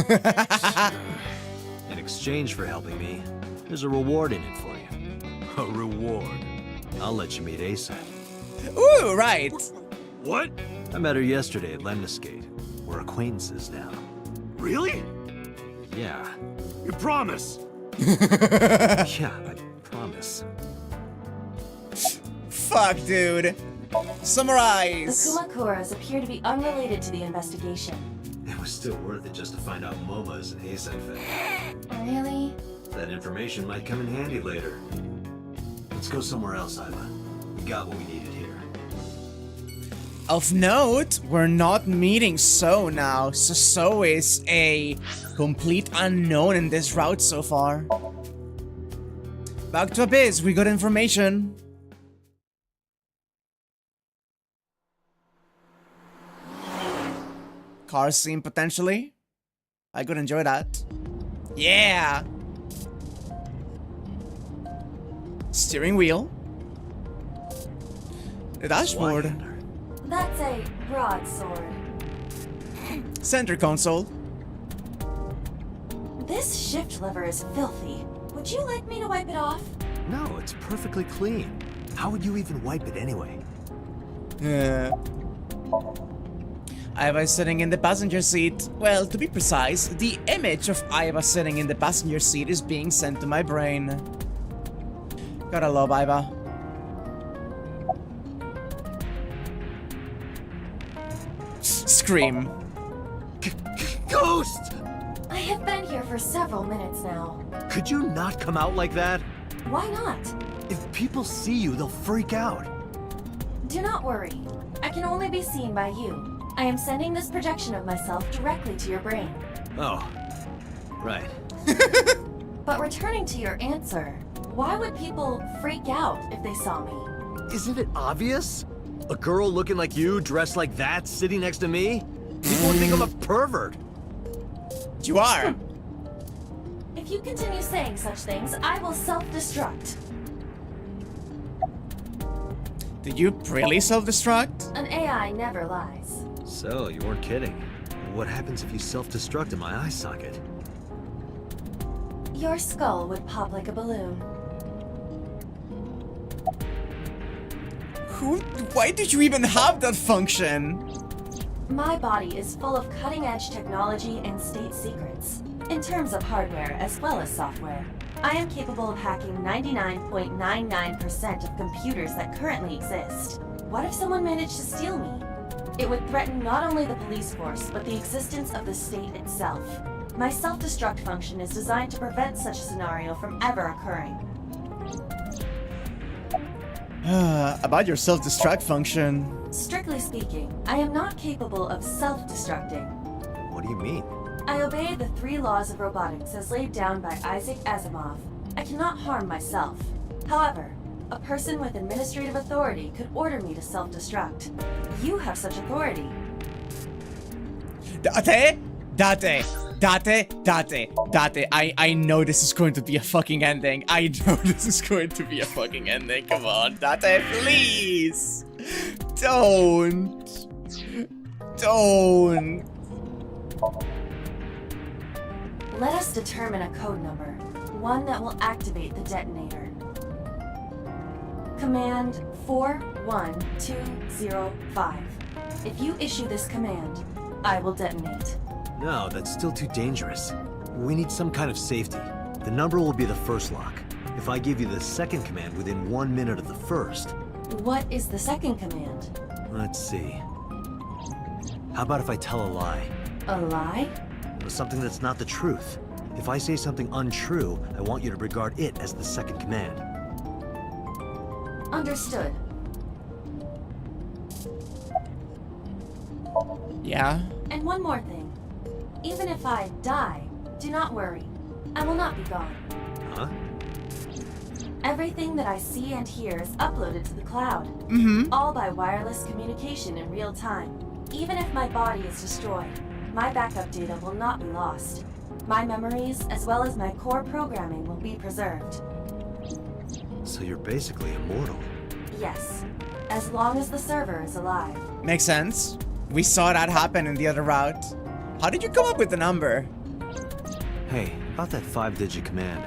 In exchange for helping me, there's a reward in it for you. A reward? I'll let you meet ASET. Ooh, right. What? I met her yesterday at Lemniscate. We're acquaintances now. Really? Yeah. You promise? Yeah, I promise. Fuck, dude. The Summarize. Kumakuras appear to be unrelated to the investigation. It was still worth it just to find out Moma is an ASET fan. Really? That information might come in handy later. Let's go somewhere else, Iva. We got what we needed here. Of note, we're not meeting So now. So is a complete unknown in this route so far. Back to Abyss, we got information. Car scene potentially. I could enjoy that. Yeah! Steering wheel. The dashboard. That's a broadsword. Center console. This shift lever is filthy. Would you like me to wipe it off? No, it's perfectly clean. How would you even wipe it anyway? Iva sitting in the passenger seat. Well, to be precise, the image of Iva sitting in the passenger seat is being sent to my brain. Gotta love Iva. Scream. Ghost! I have been here for several minutes now. Could you not come out like that? Why not? If people see you, they'll freak out. Do not worry. I can only be seen by you. I am sending this projection of myself directly to your brain. Oh, right. But returning to your answer, why would people freak out if they saw me? Isn't it obvious? A girl looking like you, dressed like that, sitting next to me? People would think I'm a pervert. You are. If you continue saying such things, I will self-destruct. Did you really self-destruct? An AI never lies. So, you weren't kidding. What happens if you self-destruct in my eye socket? Your skull would pop like a balloon. Why did you even have that function? My body is full of cutting-edge technology and state secrets, in terms of hardware as well as software. I am capable of hacking 99.99% of computers that currently exist. What if someone managed to steal me? It would threaten not only the police force, but the existence of the state itself. My self-destruct function is designed to prevent such a scenario from ever occurring. About your self-destruct function. Strictly speaking, I am not capable of self-destructing. What do you mean? I obey the 3 laws of robotics as laid down by Isaac Asimov. I cannot harm myself. However, a person with administrative authority could order me to self-destruct. You have such authority. Date? I know this is going to be a fucking ending. I know this is going to be a fucking ending. Come on, Date, please. Don't. Let us determine a code number. One that will activate the detonator. Command 41205. If you issue this command, I will detonate. No, that's still too dangerous. We need some kind of safety. The number will be the first lock. If I give you the second command within 1 minute of the first... What is the second command? Let's see. How about if I tell a lie? A lie? Something that's not the truth. If I say something untrue, I want you to regard it as the second command. Understood. Yeah? And one more thing. Even if I die, do not worry. I will not be gone. Huh? Everything that I see and hear is uploaded to the cloud. All by wireless communication in real time. Even if my body is destroyed, my backup data will not be lost. My memories, as well as my core programming, will be preserved. So you're basically immortal. Yes, as long as the server is alive. Makes sense. We saw that happen in the other route. How did you come up with the number? Hey, about that 5-digit command.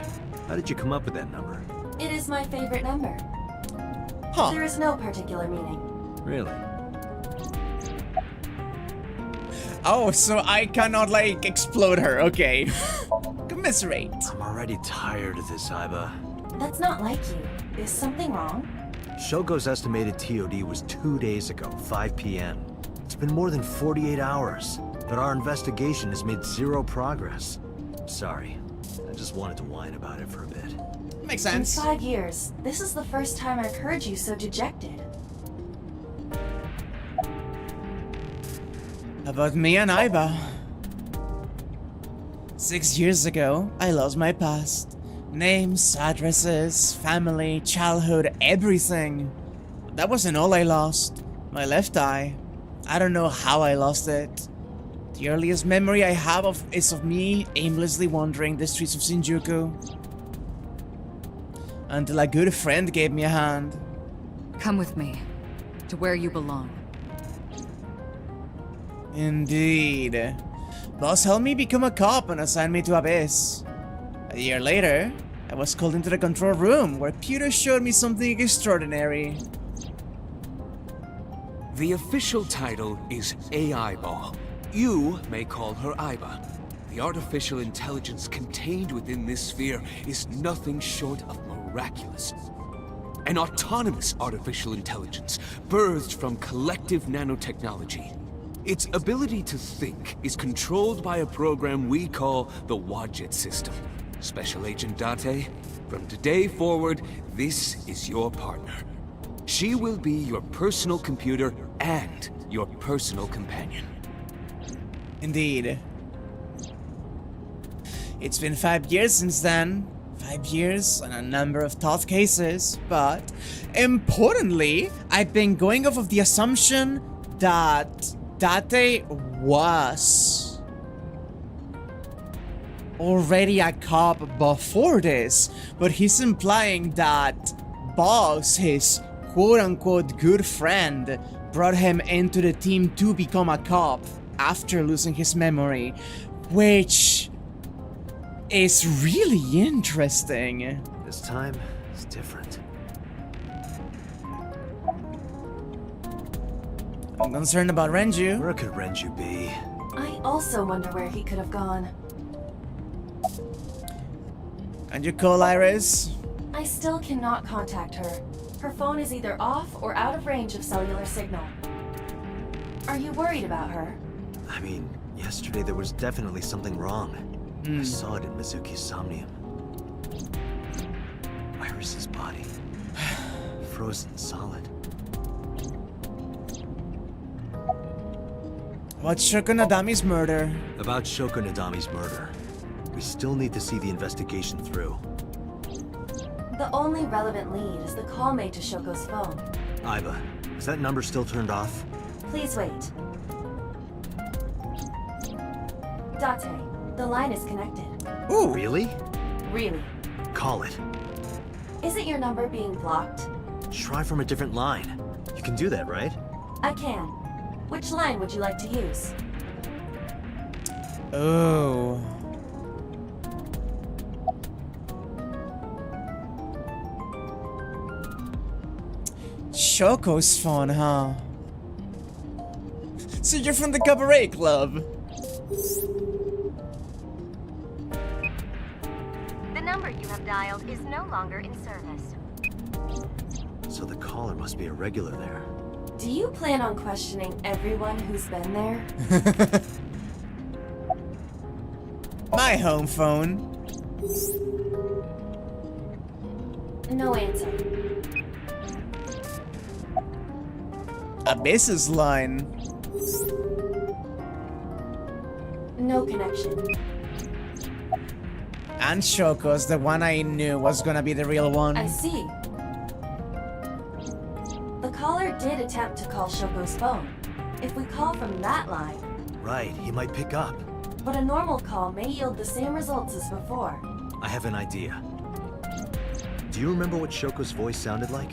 How did you come up with that number? It is my favorite number. Huh. There is no particular meaning. Really? Oh, so I cannot, like, explode her. Okay. Commiserate. I'm already tired of this, Iba. That's not like you. Is something wrong? Shogo's estimated TOD was 2 days ago, 5 p.m. It's been more than 48 hours, but our investigation has made zero progress. Sorry, I just wanted to whine about it for a bit. Makes sense. In 5 years, this is the first time I've heard you so dejected. About me and Iba. 6 years ago, I lost my past. Names, addresses, family, childhood, everything. That wasn't all I lost. My left eye. I don't know how I lost it. The earliest memory I have is of me aimlessly wandering the streets of Shinjuku. Until a good friend gave me a hand. Come with me, to where you belong. Indeed. Boss helped me become a cop and assigned me to Abyss. A year later, I was called into the control room where Peter showed me something extraordinary. The official title is AI Ball. You may call her Iba. The artificial intelligence contained within this sphere is nothing short of miraculous. An autonomous artificial intelligence birthed from collective nanotechnology. Its ability to think is controlled by a program we call the Wadjet system. Special Agent Date, from today forward, this is your partner. She will be your personal computer and your personal companion. Indeed. It's been 5 years since then. 5 years and a number of tough cases, but importantly, I've been going off of the assumption that Date was already a cop before this, but he's implying that Boss, his quote-unquote good friend, brought him into the team to become a cop after losing his memory, which is really interesting. This time, it's different. I'm concerned about Renju. Where could Renju be? I also wonder where he could have gone. And you call Iris? I still cannot contact her. Her phone is either off or out of range of cellular signal. Are you worried about her? I mean, yesterday there was definitely something wrong. I saw it in Mizuki's Somnium. Iris's body. Frozen solid. What's Shoko Nadami's murder? About Shoko Nadami's murder. We still need to see the investigation through. The only relevant lead is the call made to Shoko's phone. Iba, is that number still turned off? Please wait. Date, the line is connected. Ooh! Really? Really? Call it. Isn't your number being blocked? Try from a different line. You can do that, right? I can. Which line would you like to use? Oh. Shoko's phone, huh? So you're from the cabaret club? The number you have dialed is no longer in service. So the caller must be a regular there. Do you plan on questioning everyone who's been there? My home phone. No answer. Abyss's line. No connection. And Shoko's, the one I knew was gonna be the real one. I see. The caller did attempt to call Shoko's phone. If we call from that line... Right, he might pick up. but a normal call may yield the same results as before. I have an idea. Do you remember what Shoko's voice sounded like?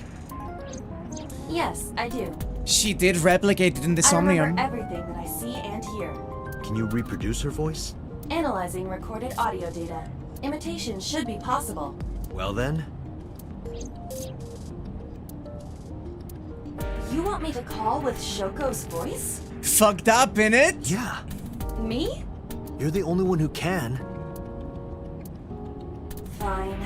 Yes, I do. She did replicate it in the I Somnium. remember everything that I see and hear. Can you reproduce her voice? Analyzing recorded audio data. Imitation should be possible. Well then. You want me to call with Shoko's voice? Fucked up, innit? Yeah. Me? You're the only one who can. Fine.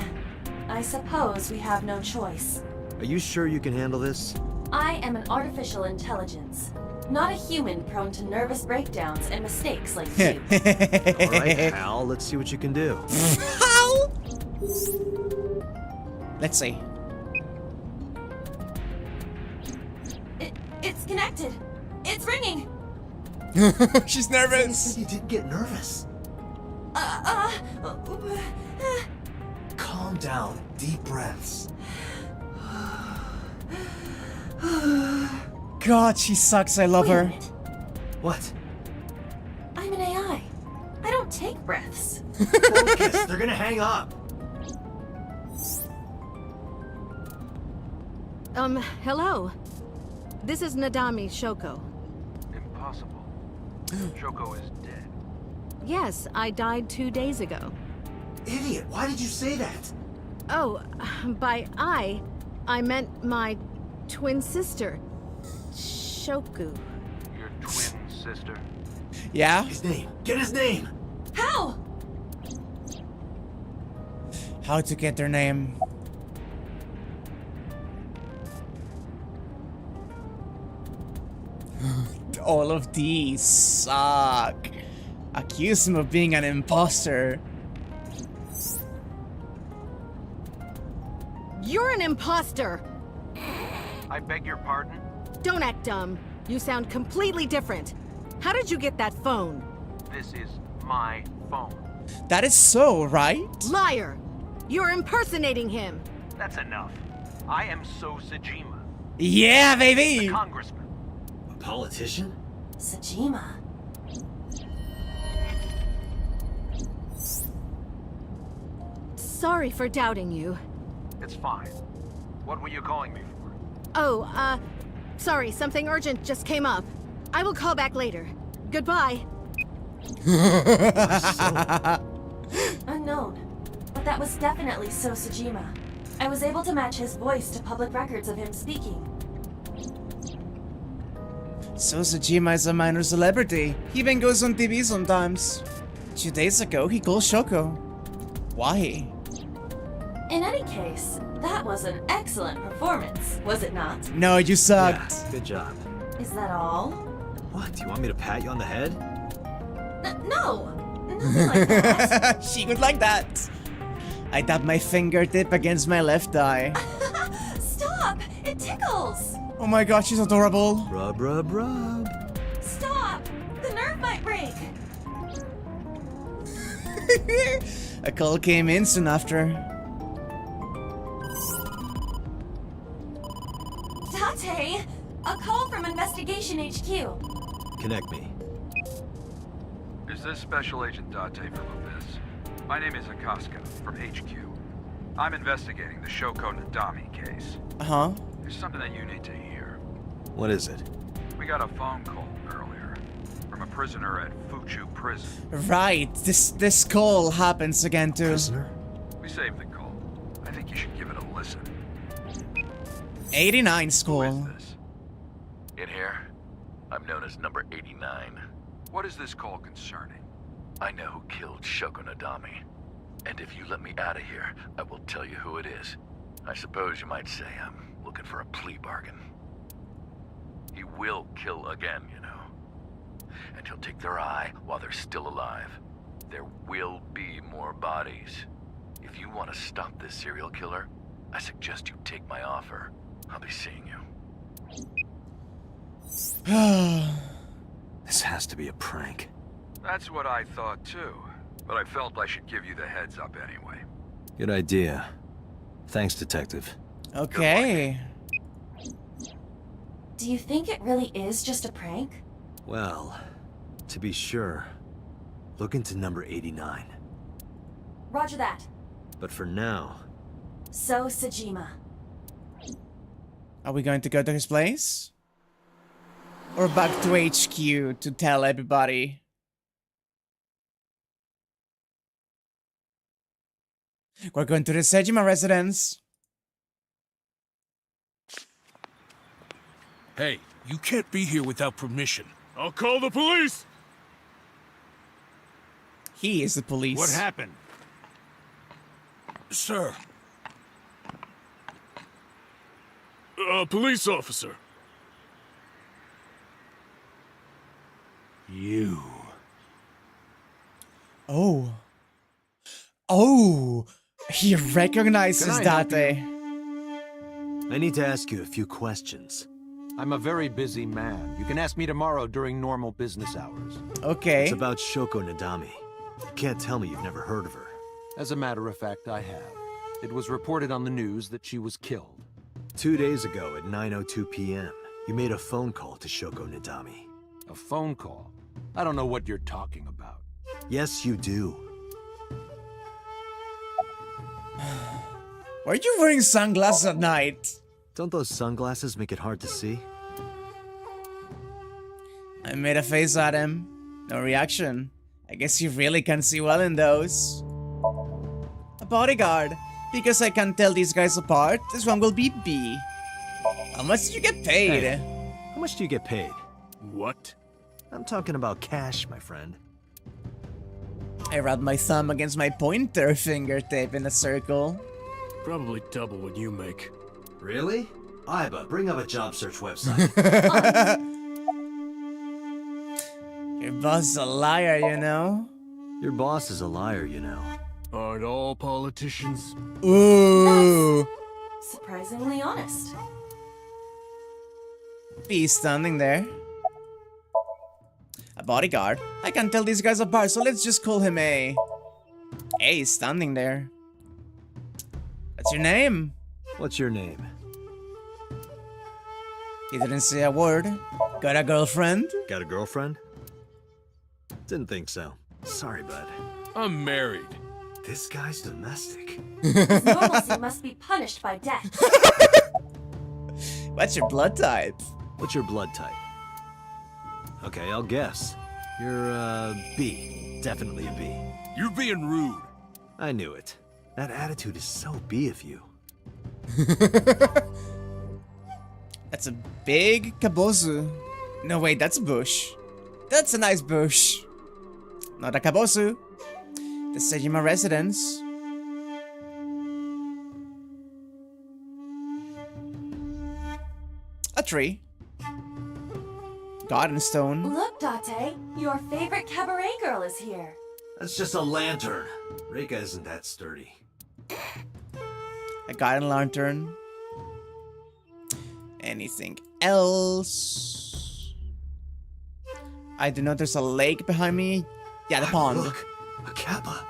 I suppose we have no choice. Are you sure you can handle this? I am an artificial intelligence, not a human prone to nervous breakdowns and mistakes like you. Alright, Hal, let's see what you can do. How? Let's see. It's connected. It's ringing. She's nervous. You didn't get nervous. Calm down. Deep breaths. God, she sucks. I love her. What? I'm an AI. I don't take breaths. Focus. They're gonna hang up. Hello. This is Nadami Shoko. Impossible. Shoko is dead. Yes, I died 2 days ago. Idiot, why did you say that? Oh, by I meant my twin sister, Shoku. Your twin sister? Yeah? His name. Get his name. How? How to get their name? All of these suck. Accuse him of being an imposter. You're an imposter! I beg your pardon? Don't act dumb. You sound completely different. How did you get that phone? This is my phone. That is so, right? Liar! You're impersonating him! That's enough. I am So Sajima. Yeah, baby! The congressman. A politician? Sajima. Sorry for doubting you. It's fine. What were you calling me for? Oh, sorry, something urgent just came up. I will call back later. Goodbye. Unknown. But that was definitely So Sajima. I was able to match his voice to public records of him speaking. So Sajima is a minor celebrity. He even goes on TV sometimes. 2 days ago, he called Shoko. Why? In any case, that was an excellent performance, was it not? No, you sucked. Yeah, good job. Is that all? What? Do you want me to pat you on the head? No! Nothing like that. She would like that. I tap my fingertip against my left eye. Stop! It tickles! Oh my god, she's adorable. Rub, rub, rub. Stop! The nerve might break! A call came in soon after. Tate! A call from Investigation HQ. Connect me. Is this Special Agent Date from Abyss? My name is Akaska, from HQ. I'm investigating the Shoko Nadami case. Uh-huh. There's something that you need to hear. What is it? We got a phone call earlier from a prisoner at Fuchu Prison. Right, this call happens again too. Prisoner? We saved the call. I think you should give it a listen. 89 school. Who is this? In here, I'm known as number 89. What is this call concerning? I know who killed Shoko Nadami. And if you let me out of here, I will tell you who it is. I suppose you might say I'm looking for a plea bargain. He will kill again, you know. And he'll take their eye while they're still alive. There will be more bodies. If you want to stop this serial killer, I suggest you take my offer. I'll be seeing you. This has to be a prank. That's what I thought too. But I felt I should give you the heads up anyway. Good idea. Thanks, Detective. Okay. Do you think it really is just a prank? Well, to be sure. Look into number 89. Roger that. But for now... So, Sejima. Are we going to go to his place? Or back to HQ to tell everybody? We're going to the Sejima residence. Hey, you can't be here without permission. I'll call the police! He is the police. What happened? Sir. Police officer. You. Oh. Oh! He recognizes Date. I need to ask you a few questions. I'm a very busy man. You can ask me tomorrow during normal business hours. Okay. It's about Shoko Nadami. You can't tell me you've never heard of her. As a matter of fact, I have. It was reported on the news that she was killed. 2 days ago at 9:02 p.m., you made a phone call to Shoko Nadami. A phone call? I don't know what you're talking about. Yes, you do. Why are you wearing sunglasses at night? Don't those sunglasses make it hard to see? I made a face at him. No reaction. I guess you really can't see well in those. A bodyguard. Because I can't tell these guys apart, this one will be B. How much did you get paid? Hey, how much do you get paid? What? I'm talking about cash, my friend. I rub my thumb against my pointer fingertip in a circle. Probably double what you make. Really? Iba, bring up a job search website. Your boss is a liar, you know? Your boss is a liar, you know. Aren't all politicians? Ooh! Surprisingly honest. B standing there. A bodyguard? I can't tell these guys apart, so let's just call him A. A is standing there. What's your name? What's your name? He didn't say a word. Got a girlfriend? Got a girlfriend? Didn't think so. Sorry, bud. I'm married. This guy's domestic. His normalcy must be punished by death. What's your blood type? What's your blood type? Okay, I'll guess. You're, B. Definitely a B. You're being rude. I knew it. That attitude is so B of you. That's a big kabosu. No, wait, that's a bush. That's a nice bush. Not a kabosu. The Sejima residence. A tree. Garden stone. Look, Date, your favorite cabaret girl is here. That's just a lantern. Reika isn't that sturdy. A garden lantern. Anything else? I do know there's a lake behind me. Yeah, the pond. Look, a kappa.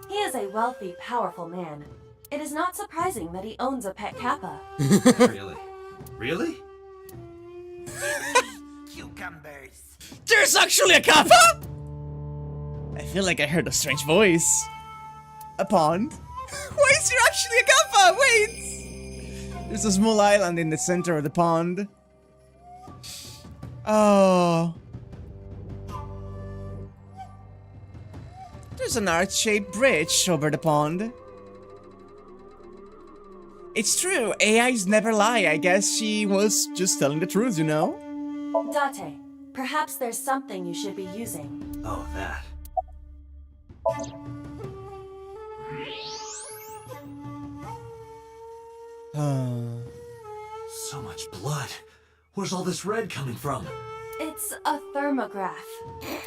He is a wealthy, powerful man. It is not surprising that he owns a pet kappa. Really? Really? Cucumbers. There's actually a kappa? I feel like I heard a strange voice. A pond? Why is there actually a kappa? Wait! There's a small island in the center of the pond. Oh. There's an arch-shaped bridge over the pond. It's true, AIs never lie. I guess she was just telling the truth, you know? Date, perhaps there's something you should be using. Oh, that. So much blood. Where's all this red coming from? It's a thermograph.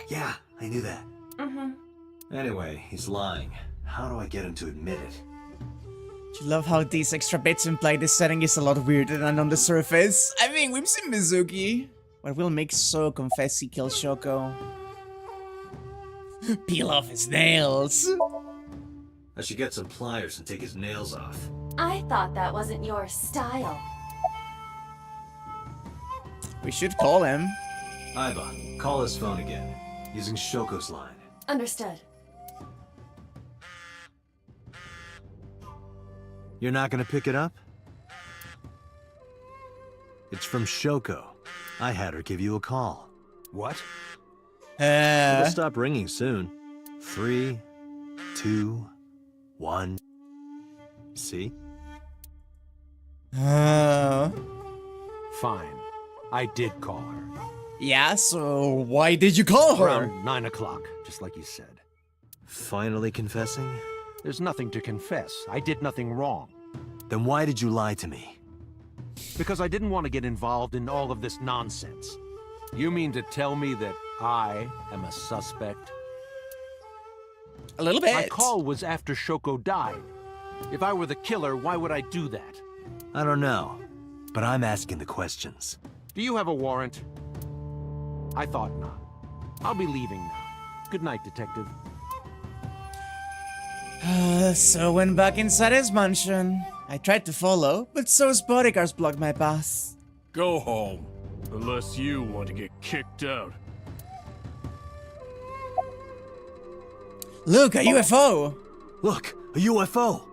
Yeah, I knew that. Mm-hmm. Anyway, he's lying. How do I get him to admit it? Do you love how these extra bits imply this setting is a lot weirder than on the surface? I mean, we've seen Mizuki. What will make So confess he killed Shoko? Peel off his nails. I should get some pliers and take his nails off. I thought that wasn't your style. We should call him. Iba, call his phone again, using Shoko's line. Understood. You're not gonna pick it up? It's from Shoko. I had her give you a call. What? It'll stop ringing soon. 3, 2, 1. See? Uh, Fine. I did call her. yeah, so why did you call her? Around 9 o'clock, just like you said. Finally confessing? There's nothing to confess. I did nothing wrong. Then why did you lie to me? Because I didn't want to get involved in all of this nonsense. You mean to tell me that I am a suspect? A little bit. My call was after Shoko died. If I were the killer, why would I do that? I don't know, but I'm asking the questions. Do you have a warrant? I thought not. I'll be leaving now. Good night, Detective. So went back inside his mansion. I tried to follow, but So's bodyguards blocked my path. Go home. Unless you want to get kicked out. Look, a UFO! Look, a UFO!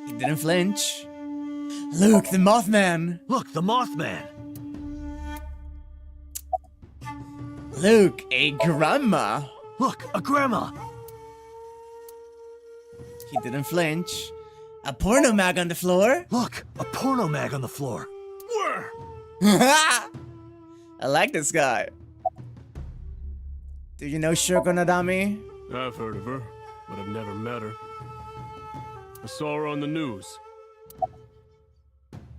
He didn't flinch. Look, the Mothman! Look, the Mothman! Look, a grandma! Look, a grandma! He didn't flinch. A porno mag on the floor? Look, a porno mag on the floor. Where? I like this guy. Do you know Shoko Nadami? I've heard of her, but I've never met her. I saw her on the news.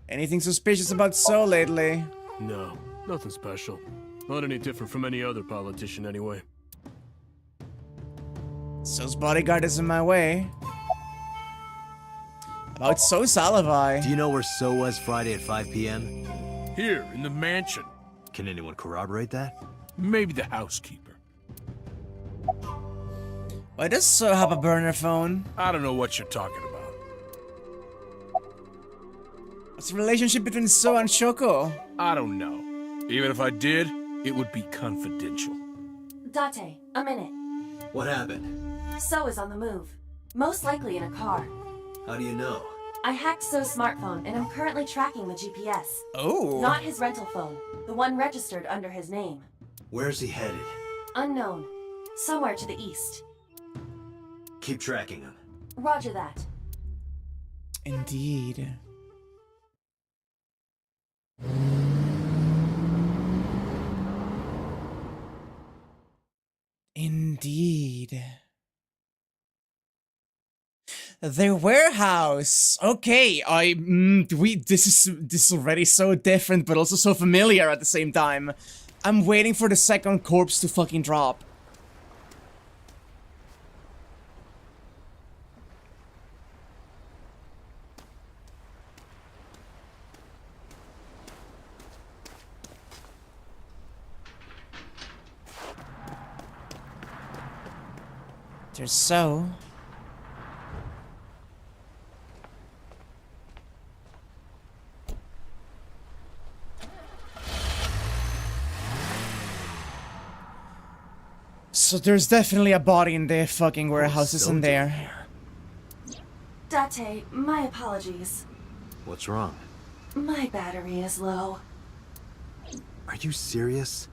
Anything suspicious about So lately? No, nothing special. Not any different from any other politician anyway. So's bodyguard is in my way. About So's alibi. Do you know where So was Friday at 5 p.m.? Here, in the mansion. Can anyone corroborate that? Maybe the housekeeper. Why does So have a burner phone? I don't know what you're talking about. What's the relationship between So and Shoko? I don't know. Even if I did, it would be confidential. Date, a minute. What happened? So is on the move. Most likely in a car. How do you know? I hacked So's smartphone and I'm currently tracking the GPS. Oh. Not his rental phone. The one registered under his name. Where's he headed? Unknown. Somewhere to the east. Keep tracking him. Roger that. Indeed. Indeed. The warehouse. Okay, this is already so different, but also so familiar at the same time. I'm waiting for the second corpse to fucking drop. There's So. So there's definitely a body in the fucking warehouse, isn't there? Date, my apologies. What's wrong? My battery is low. Are you serious?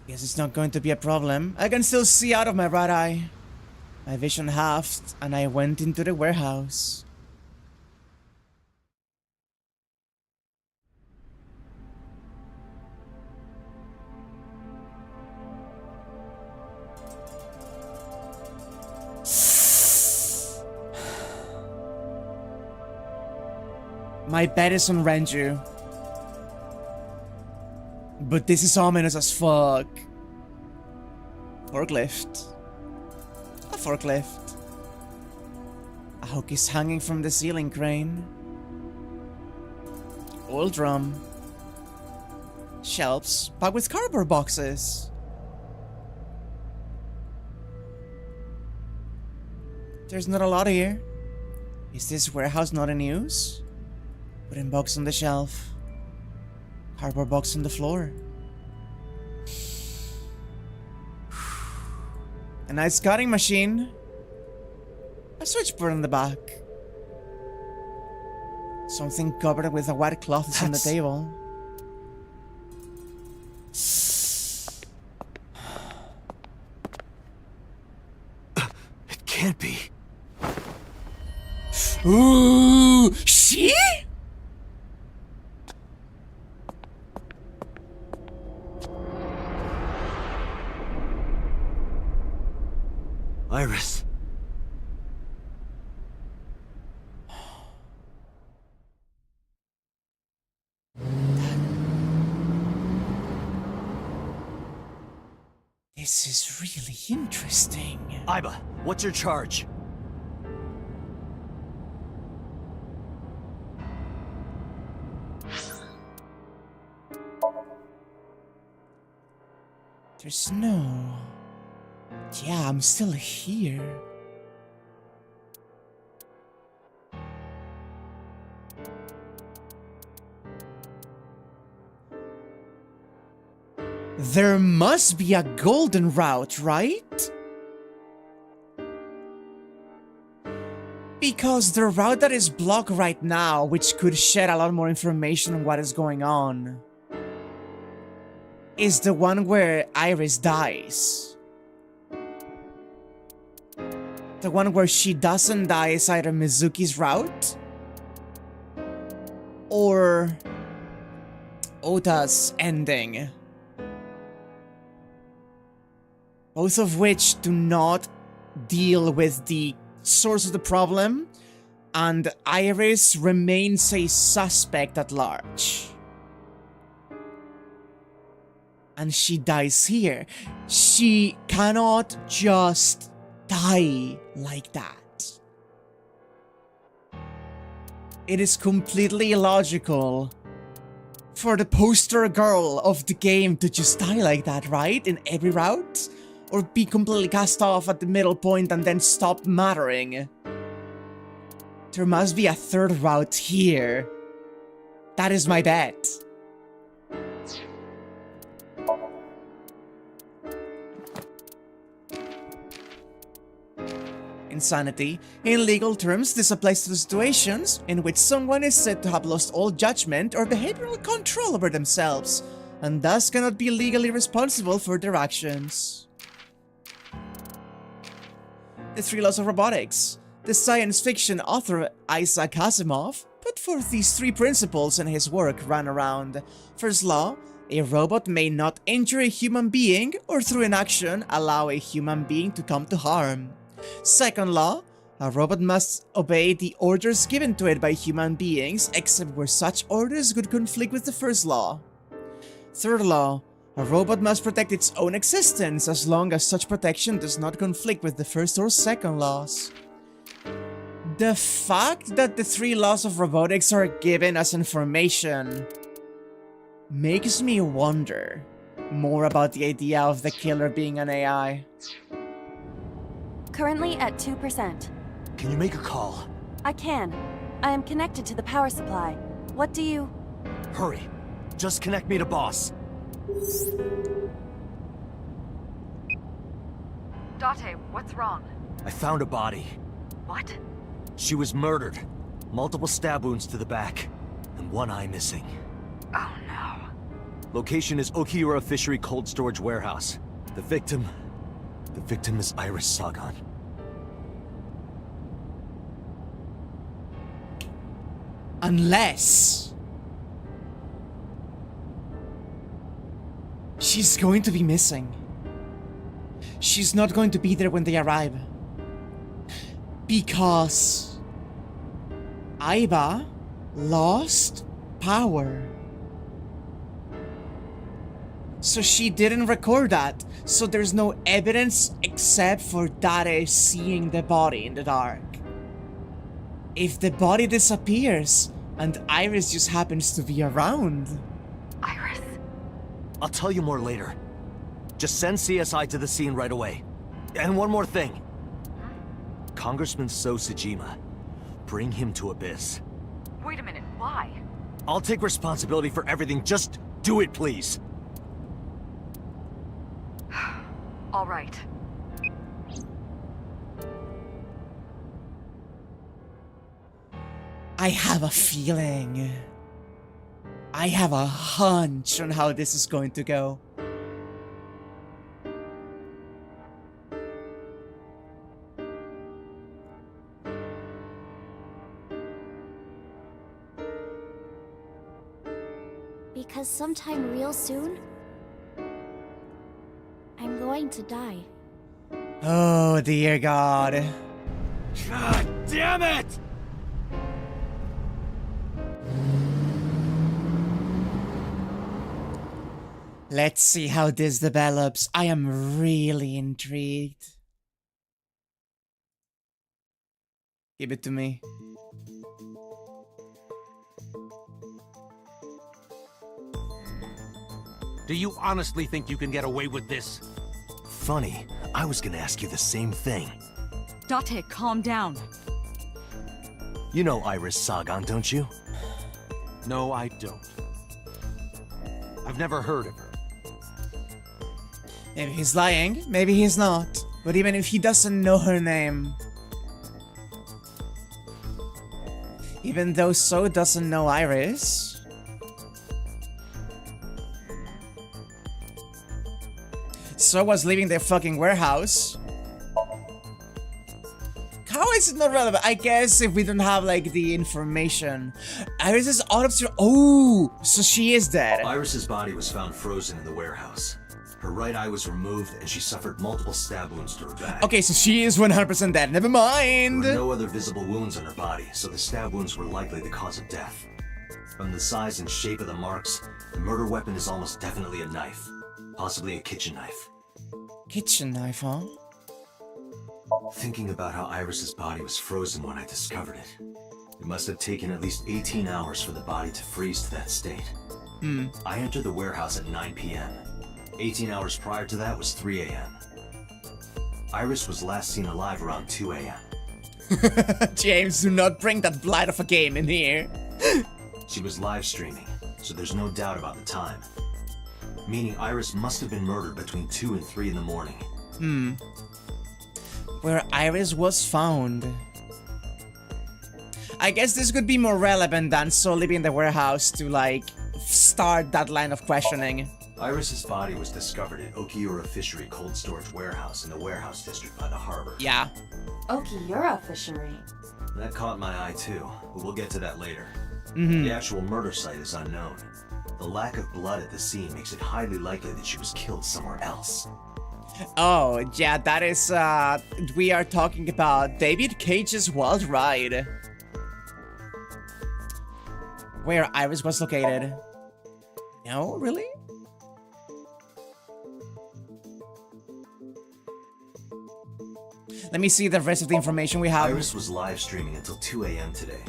Guess it's not going to be a problem. I can still see out of my right eye. My vision halved, and I went into the warehouse. My bet is on Renju. But this is ominous as fuck. Forklift. A forklift. A hook is hanging from the ceiling crane. Oil drum. Shelves packed with cardboard boxes. There's not a lot here. Is this warehouse not in use? Wooden box on the shelf. Cardboard box on the floor. A nice cutting machine. A switchboard in the back. Something covered with a white cloth is on the table. It can't be. Ooh, she? Iris. This is really interesting. Iba, what's your charge? There's no... Yeah, I'm still here. There must be a golden route, right? Because the route that is blocked right now, which could shed a lot more information on what is going on, is the one where Iris dies. The one where she doesn't die is either Mizuki's route or Ota's ending. Both of which do not deal with the source of the problem, and Iris remains a suspect at large. And she dies here. She cannot just die like that. It is completely illogical for the poster girl of the game to just die like that, right? In every route? Or be completely cast off at the middle point and then stop mattering. There must be a third route here. That is my bet. Insanity. In legal terms, this applies to situations in which someone is said to have lost all judgment or behavioral control over themselves, and thus cannot be legally responsible for their actions. The 3 laws of robotics. The science fiction author Isaac Asimov put forth these 3 principles in his work Run Around. First law, a robot may not injure a human being or through inaction allow a human being to come to harm. Second law, a robot must obey the orders given to it by human beings except where such orders could conflict with the first law. Third law, a robot must protect its own existence as long as such protection does not conflict with the first or second laws. The fact that the 3 laws of robotics are given as information makes me wonder more about the idea of the killer being an AI. Currently at 2%. Can you make a call? I can. I am connected to the power supply. What do you... Hurry. Just connect me to boss. Date, what's wrong? I found a body. What? She was murdered. Multiple stab wounds to the back. And one eye missing. Oh no. Location is Okiura Fishery Cold Storage Warehouse. The victim is Iris Sagan. Unless... she's going to be missing. She's not going to be there when they arrive. Because... Iba lost power. So she didn't record that. So there's no evidence except for Dare seeing the body in the dark. If the body disappears, and Iris just happens to be around... Iris? I'll tell you more later. Just send CSI to the scene right away. And one more thing. Congressman So Sejima. Bring him to Abyss. Wait a minute, why? I'll take responsibility for everything. Just do it, please. All right. I have a feeling. I have a hunch on how this is going to go. Because sometime real soon, I'm going to die. Oh, dear God. God damn it! Let's see how this develops. I am really intrigued. Give it to me. Do you honestly think you can get away with this? Funny, I was gonna ask you the same thing. Date, calm down. You know Iris Sagan, don't you? No, I don't. I've never heard of her. Maybe he's lying, maybe he's not. But even if he doesn't know her name... Even though So doesn't know Iris... So was leaving their fucking warehouse. How is it not relevant? I guess if we don't have, like, the information. Iris's autopsy... Oh! So she is dead. Iris's body was found frozen in the warehouse. Her right eye was removed, and she suffered multiple stab wounds to her back. Okay, so she is 100% dead. Never mind! There were no other visible wounds on her body, so the stab wounds were likely the cause of death. From the size and shape of the marks, the murder weapon is almost definitely a knife. Possibly a kitchen knife. Kitchen knife, huh? Thinking about how Iris's body was frozen when I discovered it, it must have taken at least 18 hours for the body to freeze to that state. I entered the warehouse at 9 p.m. 18 hours prior to that was 3 a.m. Iris was last seen alive around 2 a.m. James, do not bring that blight of a game in here. She was live streaming, so there's no doubt about the time. Meaning Iris must have been murdered between 2 and 3 in the morning. Where Iris was found. I guess this could be more relevant than So leaving the warehouse to, like, start that line of questioning. Iris's body was discovered at Okiura Fishery Cold Storage Warehouse in the warehouse district by the harbor. Yeah. Okiura Fishery. That caught my eye too, but we'll get to that later. The actual murder site is unknown. The lack of blood at the scene makes it highly likely that she was killed somewhere else. Oh, yeah, that is, we are talking about David Cage's Wild Ride. Where Iris was located. No, really? Let me see the rest of the information we have. Iris was live streaming until 2 a.m. today.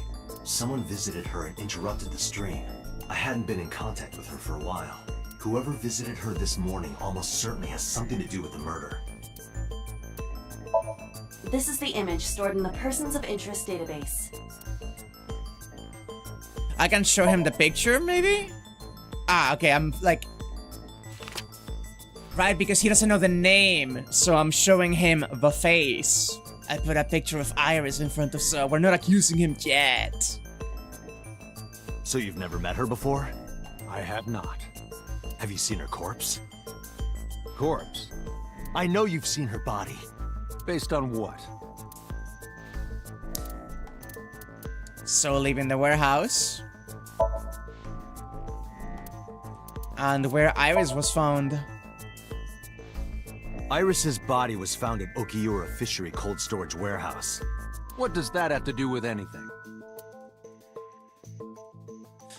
Someone visited her and interrupted the stream. I hadn't been in contact with her for a while. Whoever visited her this morning almost certainly has something to do with the murder. This is the image stored in the Persons of Interest database. I can show him the picture, maybe? Ah, okay, I'm like... Right, because he doesn't know the name, so I'm showing him the face. I put a picture of Iris in front of So. We're not accusing him yet. So you've never met her before? I have not. Have you seen her corpse? Corpse? I know you've seen her body. Based on what? So leaving the warehouse. And where Iris was found. Iris's body was found at Okiura Fishery Cold Storage Warehouse. What does that have to do with anything?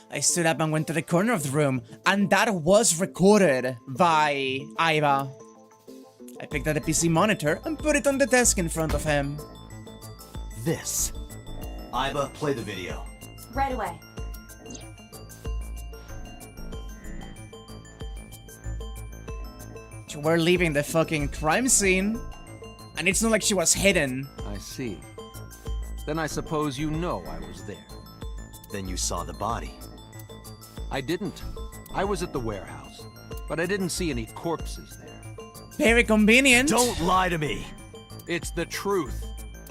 I stood up and went to the corner of the room, and that was recorded by Iva. I picked up the PC monitor and put it on the desk in front of him. This. Iva, play the video. Right away. We're leaving the fucking crime scene. And it's not like she was hidden. I see. Then I suppose you know I was there. Then you saw the body. I didn't. I was at the warehouse, but I didn't see any corpses there. Very convenient. Don't lie to me. It's the truth.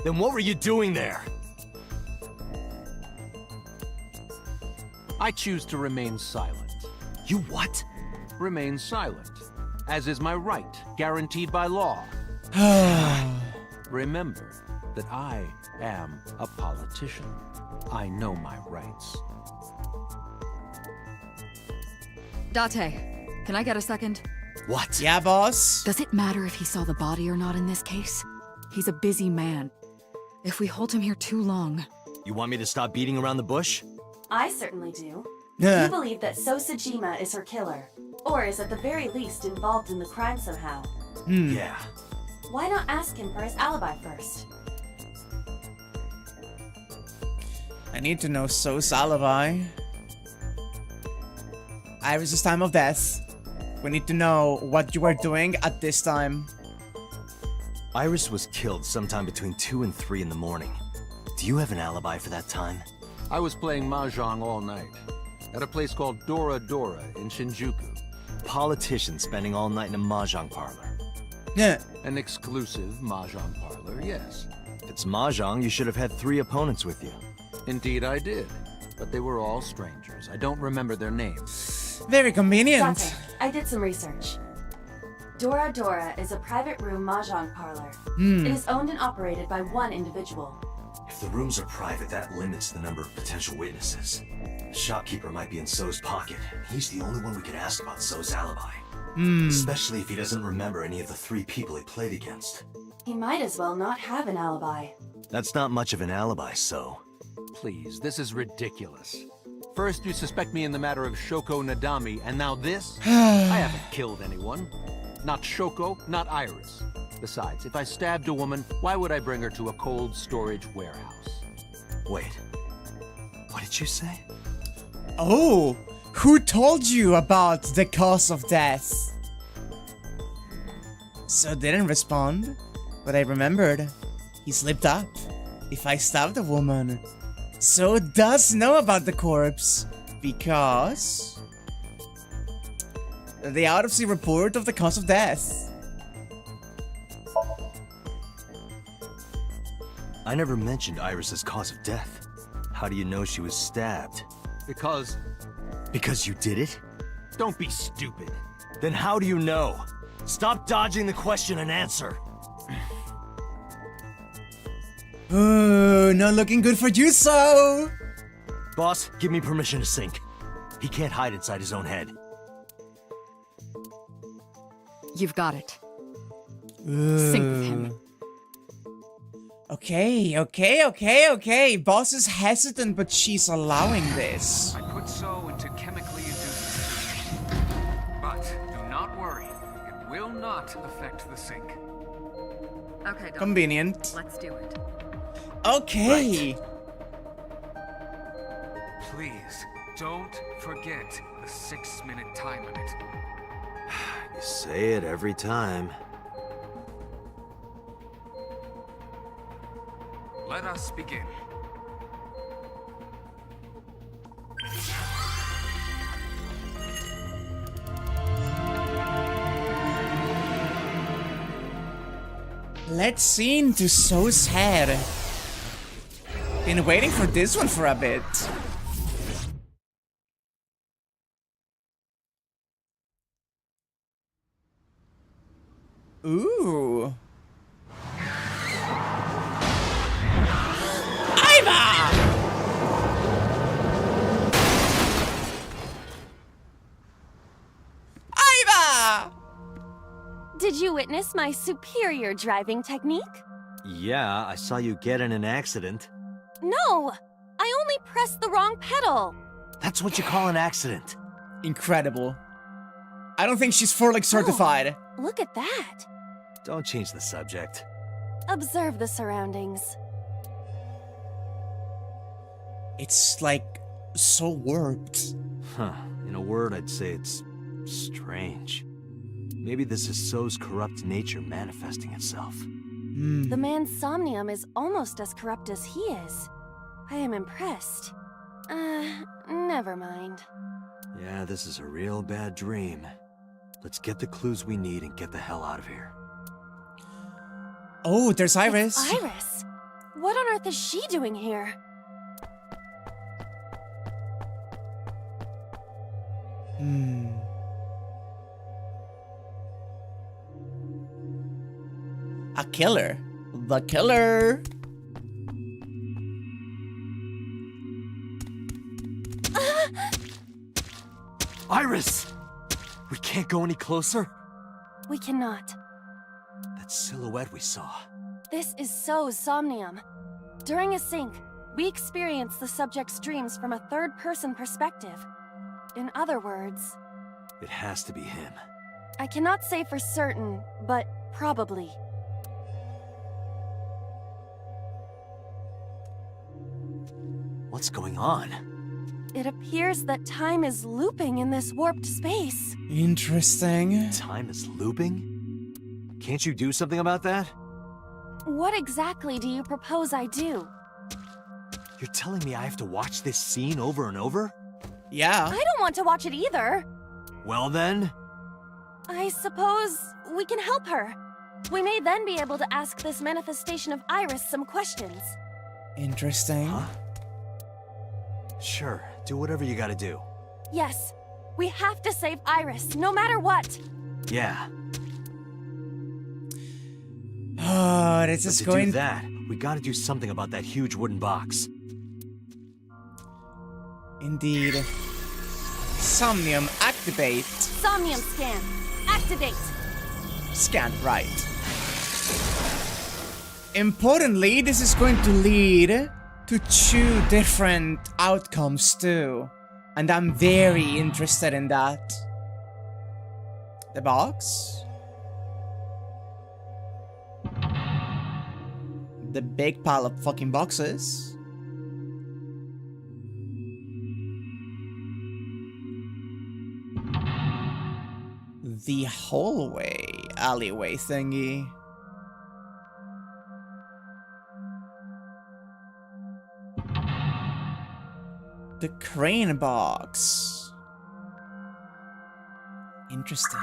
Then what were you doing there? I choose to remain silent. You what? Remain silent, as is my right, guaranteed by law. Remember that I am a politician. I know my rights. Date, can I get a second? What? Yeah, boss? Does it matter if he saw the body or not in this case? He's a busy man. If we hold him here too long... You want me to stop beating around the bush? I certainly do. Yeah. You believe that Sosajima is her killer, or is at the very least involved in the crime somehow. Yeah. Why not ask him for his alibi first? I need to know So's alibi. Iris' time of death. We need to know what you were doing at this time. Iris was killed sometime between 2 and 3 in the morning. Do you have an alibi for that time? I was playing Mahjong all night, at a place called Dora Dora in Shinjuku. Politician spending all night in a Mahjong parlor. Yeah. An exclusive Mahjong parlor, yes. If it's Mahjong, you should have had 3 opponents with you. Indeed I did, but they were all strangers. I don't remember their names. Very convenient. Date, I did some research. Dora Dora is a private room mahjong parlor. It is owned and operated by one individual. If the rooms are private, that limits the number of potential witnesses. The shopkeeper might be in So's pocket. He's the only one we could ask about So's alibi. Especially if he doesn't remember any of the 3 people he played against. He might as well not have an alibi. That's not much of an alibi, So. Please, this is ridiculous. First you suspect me in the matter of Shoko Nadami, and now this? I haven't killed anyone. Not Shoko, not Iris. Besides, if I stabbed a woman, why would I bring her to a cold storage warehouse? Wait. What did you say? Oh, who told you about the cause of death? So didn't respond, but I remembered. He slipped up. If I stabbed a woman, So does know about the corpse because the autopsy report of the cause of death. I never mentioned Iris's cause of death. How do you know she was stabbed? Because you did it? Don't be stupid. Then how do you know? Stop dodging the question and answer. Ooh, not looking good for you, So. Boss, give me permission to sink. He can't hide inside his own head. You've got it. Sink with him. Okay. Boss is hesitant, but she's allowing this. I put So into chemically induced solution. But do not worry, it will not affect the sink. Okay, Doc. Convenient. Let's do it. Okay. Right. Please, don't forget the 6-minute time limit. You say it every time. Let us begin. Let's see into So's head. Been waiting for this one for a bit. Ooh. Did you witness my superior driving technique? Yeah, I saw you get in an accident. No! I only pressed the wrong pedal! That's what you call an accident. Incredible. I don't think she's Forlick certified. Oh, look at that! Don't change the subject. Observe the surroundings. It's like so warped. Huh. In a word, I'd say it's strange. Maybe this is So's corrupt nature manifesting itself. The man's Somnium is almost as corrupt as he is. I am impressed. Never mind. Yeah, this is a real bad dream. Let's get the clues we need and get the hell out of here. Oh, there's Iris. It's Iris? What on earth is she doing here? A killer. The killer. Iris! We can't go any closer? We cannot. That silhouette we saw. This is so Somnium. During a sync, we experience the subject's dreams from a third-person perspective. In other words... It has to be him. I cannot say for certain, but probably. What's going on? It appears that time is looping in this warped space. Interesting. Time is looping? Can't you do something about that? What exactly do you propose I do? You're telling me I have to watch this scene over and over? Yeah. I don't want to watch it either. Well then? I suppose we can help her. We may then be able to ask this manifestation of Iris some questions. Interesting. Huh? Sure, do whatever you gotta do. Yes, we have to save Iris, no matter what. Yeah. Oh, this is to going... do that, we gotta do something about that huge wooden box. Indeed. Somnium, activate. Somnium scan. Activate. Scan, right. Importantly, this is going to lead to 2 different outcomes too. And I'm very interested in that. The box. The big pile of fucking boxes. The hallway, alleyway thingy. The crane box. Interesting.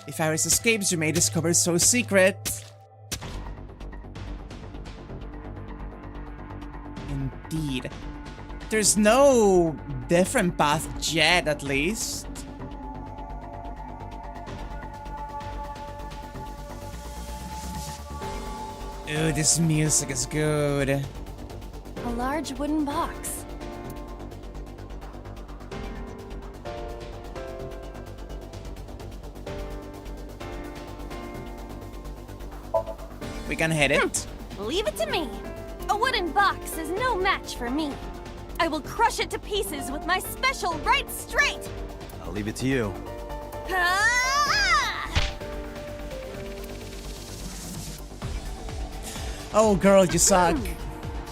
If Iris escapes, you may discover So's secret. Indeed. There's no different path yet, at least. Ooh, this music is good. A large wooden box. We can hit it. Leave it to me. A wooden box is no match for me. I will crush it to pieces with my special right straight. I'll leave it to you. Oh, girl, you suck.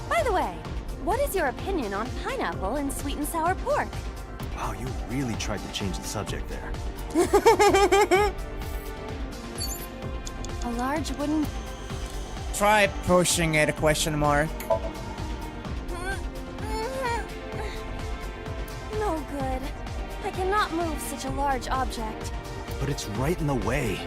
By the way, what is your opinion on pineapple and sweet and sour pork? Wow, you really tried to change the subject there. A large wooden... Try pushing it, a question mark. No good. I cannot move such a large object. But it's right in the way.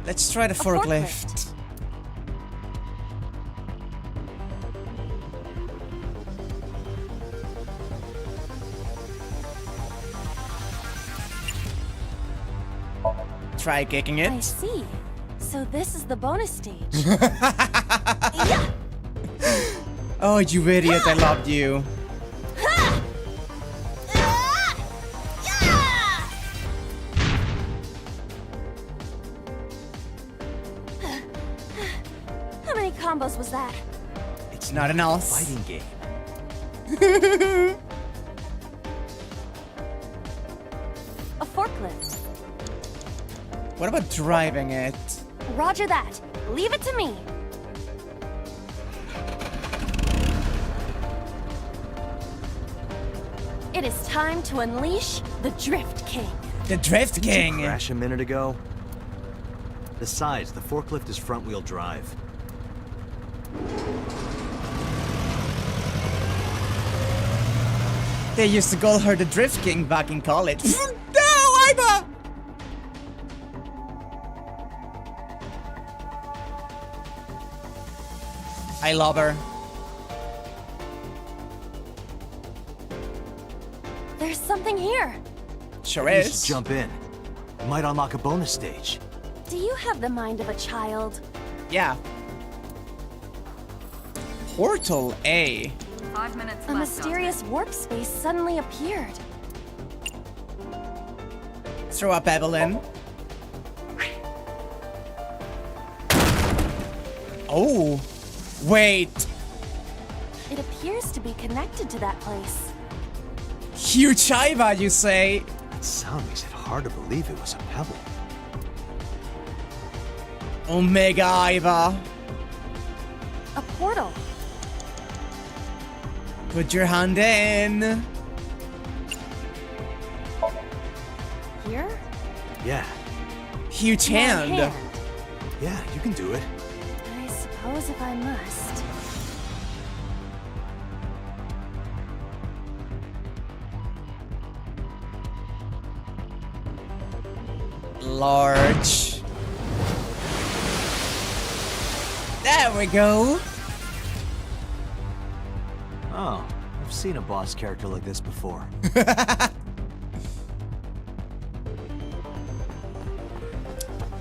Let's try the forklift. Try kicking it. I see. So this is the bonus stage. Oh, you idiot, I loved you. How many combos was that? It's not enough. Fighting game. A forklift. What about driving it? Roger that. Leave it to me. It is time to unleash the Drift King. The Drift King! Did you crash a minute ago? Besides, the forklift is front-wheel drive. They used to call her the Drift King back in college. No, Iba! I love her. There's something here. Sure You should is. jump in. It might unlock a bonus stage. Do you have the mind of a child? Yeah. Portal A. 5 minutes A left. mysterious warp space suddenly appeared. Throw a pebble in. Oh. Wait. It appears to be connected to that place. Huge Iva, you say? That sound makes it hard to believe it was a pebble. Omega Iva. A portal. Put your hand in. Here? Yeah. Huge My hand. Yeah, you can do it. I suppose if I must. Large. There we go. Oh, I've seen a boss character like this before.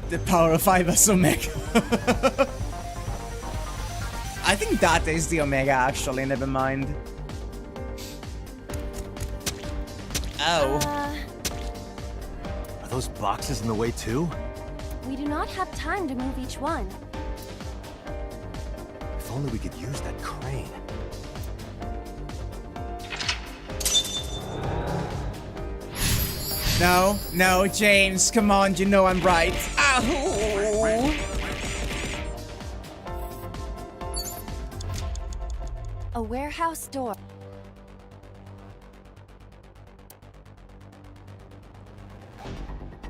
The power of Iva's Omega. I think that is the Omega, actually. Never mind. Oh. Are those boxes in the way too? We do not have time to move each one. If only we could use that crane. No, no, James, come on, you know I'm right. Ow! A warehouse door.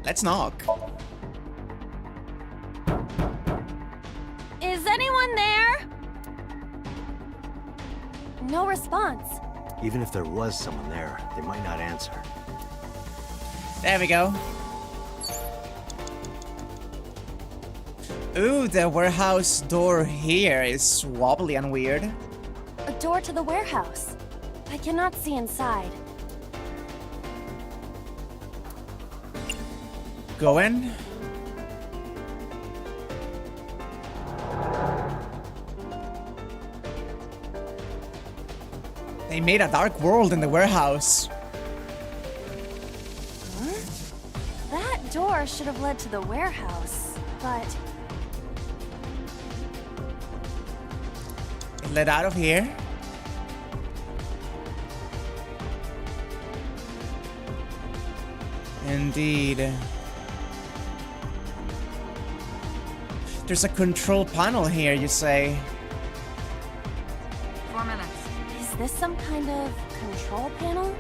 Let's knock. Is anyone there? No response. Even if there was someone there, they might not answer. There we go. Ooh, the warehouse door here is wobbly and weird. A door to the warehouse. I cannot see inside. Go in. They made a dark world in the warehouse. Huh? That door should have led to the warehouse, but It led out of here. Indeed. There's a control panel here, you say? 4 minutes. is this some kind of control panel?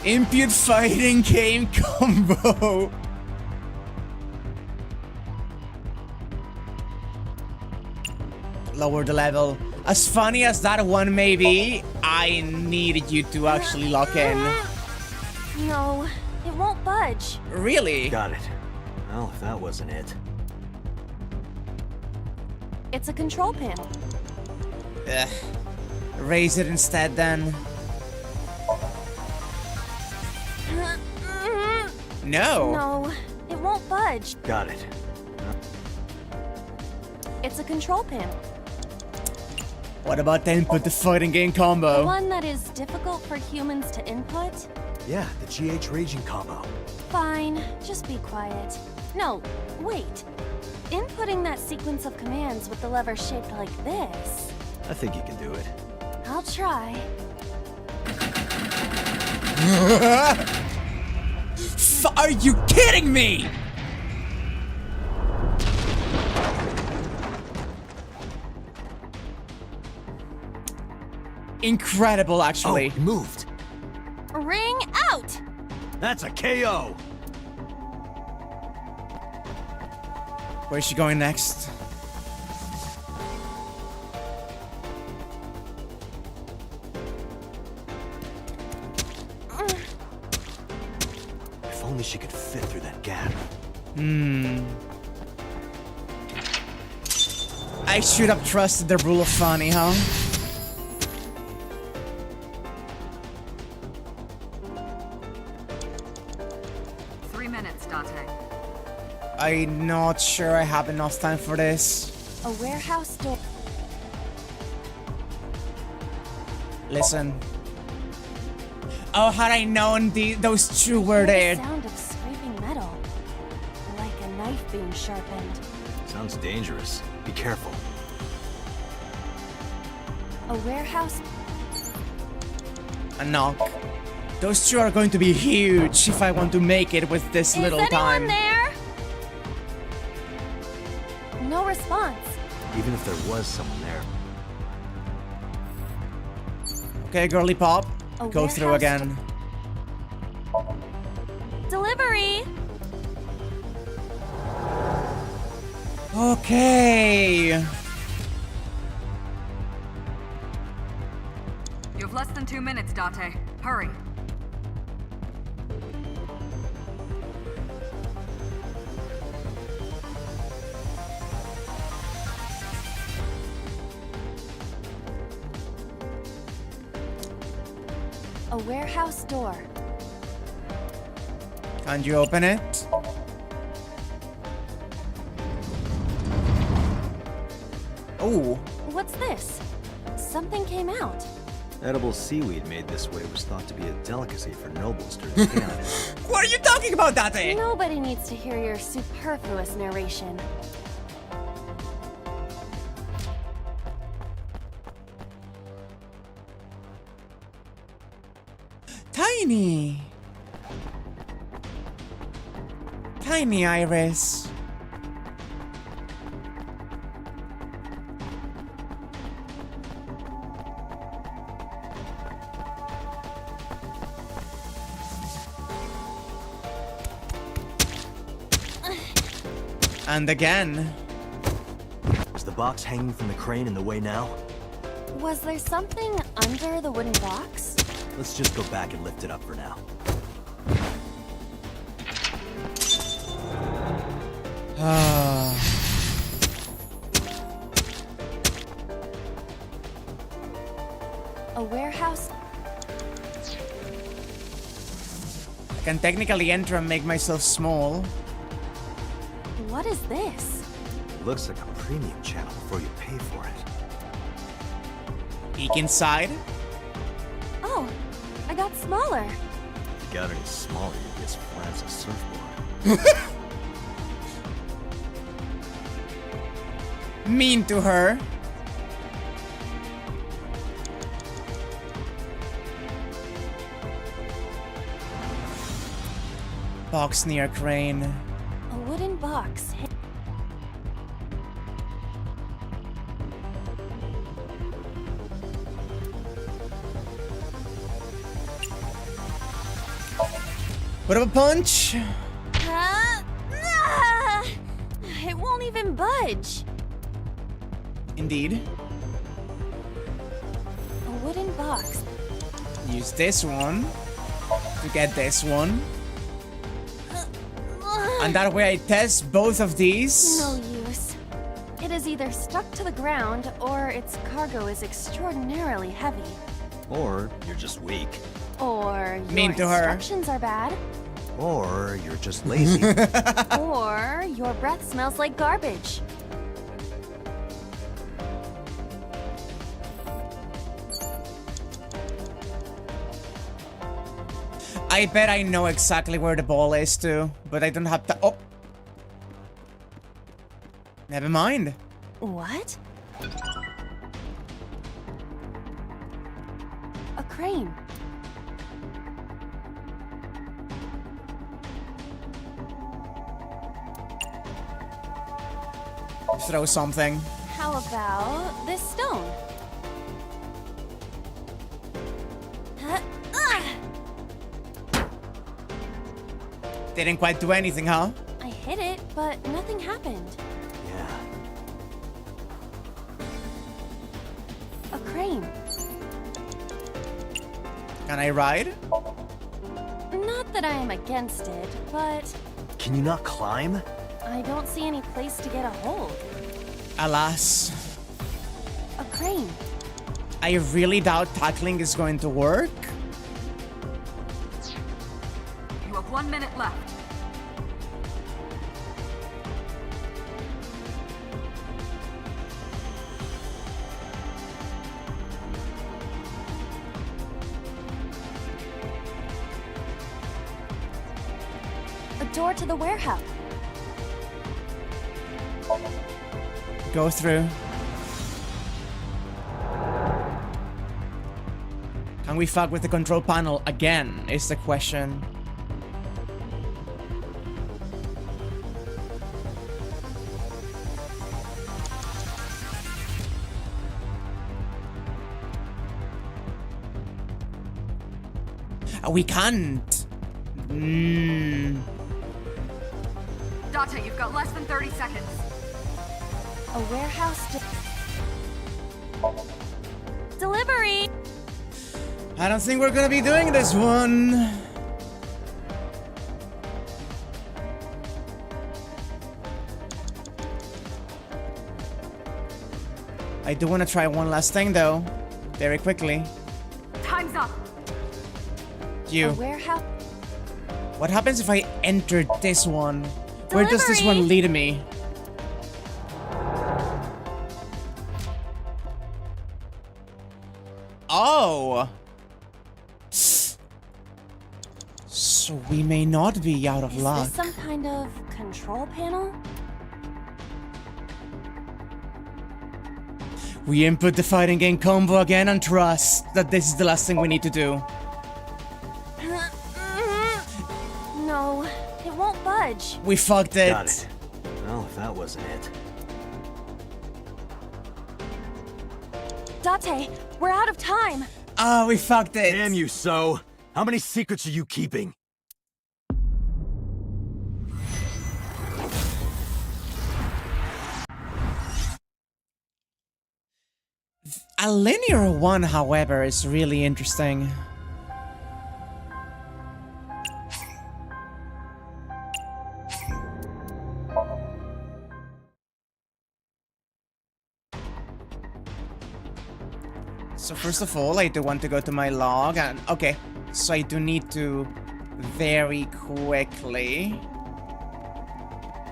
Impute fighting game combo. Lower the level. As funny as that one may be, I needed you to actually lock in. No, it won't budge. Really? Got it. Well, if that wasn't it. It's a control panel. Ugh. Raise it instead then. No. No, it won't budge. Got it. It's a control panel. What about the input the fighting game combo? One that is difficult for humans to input? Yeah, the GH raging combo. Fine, just be quiet. No, wait. Inputting that sequence of commands with the lever shaped like this. I think you can do it. I'll try. Are you kidding me? Incredible, actually. Oh, moved. Ring out! That's a KO. Where's she going next? If only she could fit through that gap. I should have trusted the rule of funny, huh? I'm not sure I have enough time for this. A warehouse door. Listen. Oh, had I known those two were there. The sound of scraping metal, like a knife being sharpened. Sounds dangerous. Be careful. A warehouse. A knock. Those two are going to be huge if I want to make it with this little time. Is anyone there? No response. Even if there was someone there. Okay, girly pop. A Go through again. Delivery. Okay. You have less than 2 minutes, Date. Hurry. A warehouse door. Can't you open it? Oh. What's this? Something came out. Edible seaweed made this way was thought to be a delicacy for nobles during Canada. What are you talking about, Date? Nobody needs to hear your superfluous narration. Tiny. Tiny Iris. And again. Is the box hanging from the crane in the way now? Was there something under the wooden box? Let's just go back and lift it up for now. A warehouse. I can technically enter and make myself small. What is this? Looks like a premium channel before you pay for it. Peek inside. Oh, I got smaller. If you got any smaller, you'd be as flat as a surfboard. Mean to her. Box near crane. A wooden box. What of a punch? It won't even budge. Indeed. A wooden box. Use this one to get this one. And that way I test both of these. No use. It is either stuck to the ground or its cargo is extraordinarily heavy. Or you're just weak. Or your Mean to her. instructions are bad. Or you're just lazy. Or your breath smells like garbage. I bet I know exactly where the ball is too, but I don't have to. Oh! Never mind. What? A crane. Throw something. How about this stone? Didn't quite do anything, huh? I hit it, but nothing happened. Yeah. A crane. Can I ride? Not that I am against it, but Can you not climb? I don't see any place to get a hold. Alas. A crane. I really doubt tackling is going to work. You have 1 minute left. A door to the warehouse. Go through. Can we fuck with the control panel again, is the question. We can't. Date, you've got less than 30 seconds. A warehouse delivery. I don't think we're gonna be doing this one. I do want to try one last thing though, very quickly. Time's up. You. A warehouse. What happens if I enter this one? Where does this one lead me? Oh! So we may not be out of luck. Is this some kind of control panel? We input the fighting game combo again and trust that this is the last thing we need to do. No, it won't budge. We fucked it. Got it. Well, if that wasn't it. Date, we're out of time. Ah, we fucked it. Damn you, So. How many secrets are you keeping? A linear one, however, is really interesting. So first of all, I do want to go to my log and... Okay, so I do need to very quickly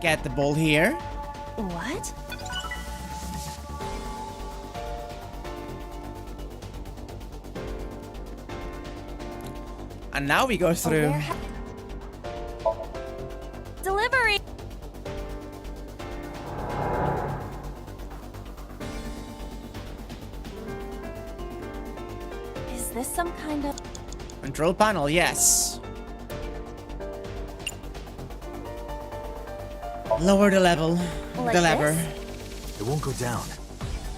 get the ball here. What? And now we go through. Delivery. Is this some kind of Control panel, yes. Lower the level. Like the lever. this? It won't go down.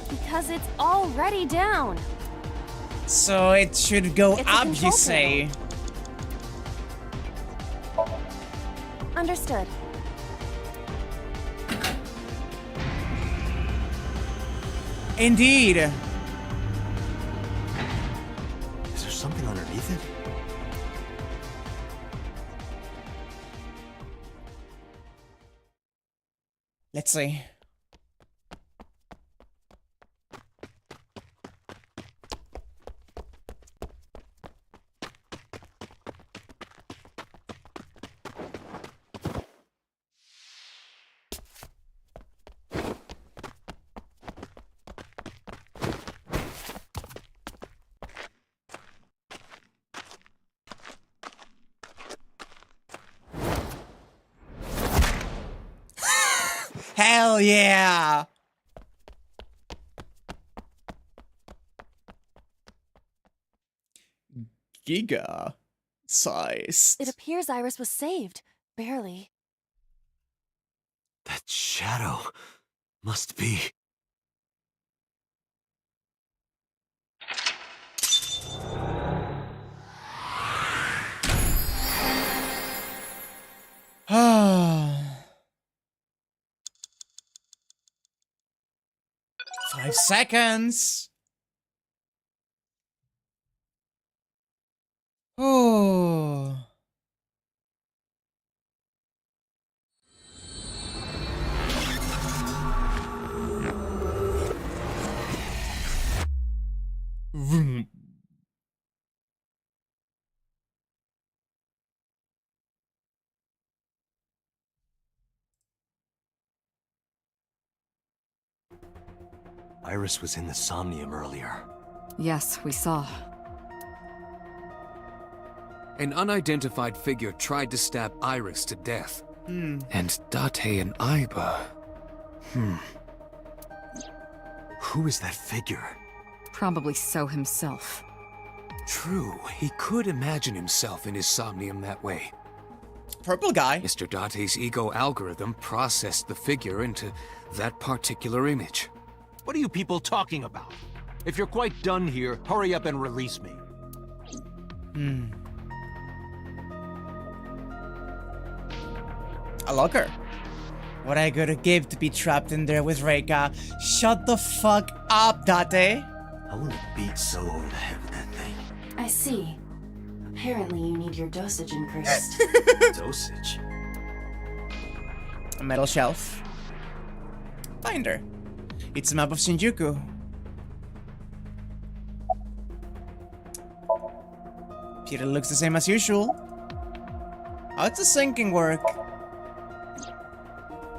Because it's already down. So it should go It's a up, control you say? Understood. Indeed. Is there something underneath it? Let's see. Hell yeah! Giga size. It appears Iris was saved. Barely. That shadow must be... Ah. 5 seconds. Oh. Iris was in the Somnium earlier. Yes, we saw. An unidentified figure tried to stab Iris to death. And Date and Iba... Who is that figure? Probably So himself. True, he could imagine himself in his Somnium that way. Purple guy. Mr. Date's ego algorithm processed the figure into that particular image. What are you people talking about? If you're quite done here, hurry up and release me. A locker. What I gotta give to be trapped in there with Reika. Shut the fuck up, Date. I want to beat So over the head with that thing. I see. Apparently you need your dosage increased. Dosage? A metal shelf. Binder. It's a map of Shinjuku. Peter looks the same as usual. How's the sinking work?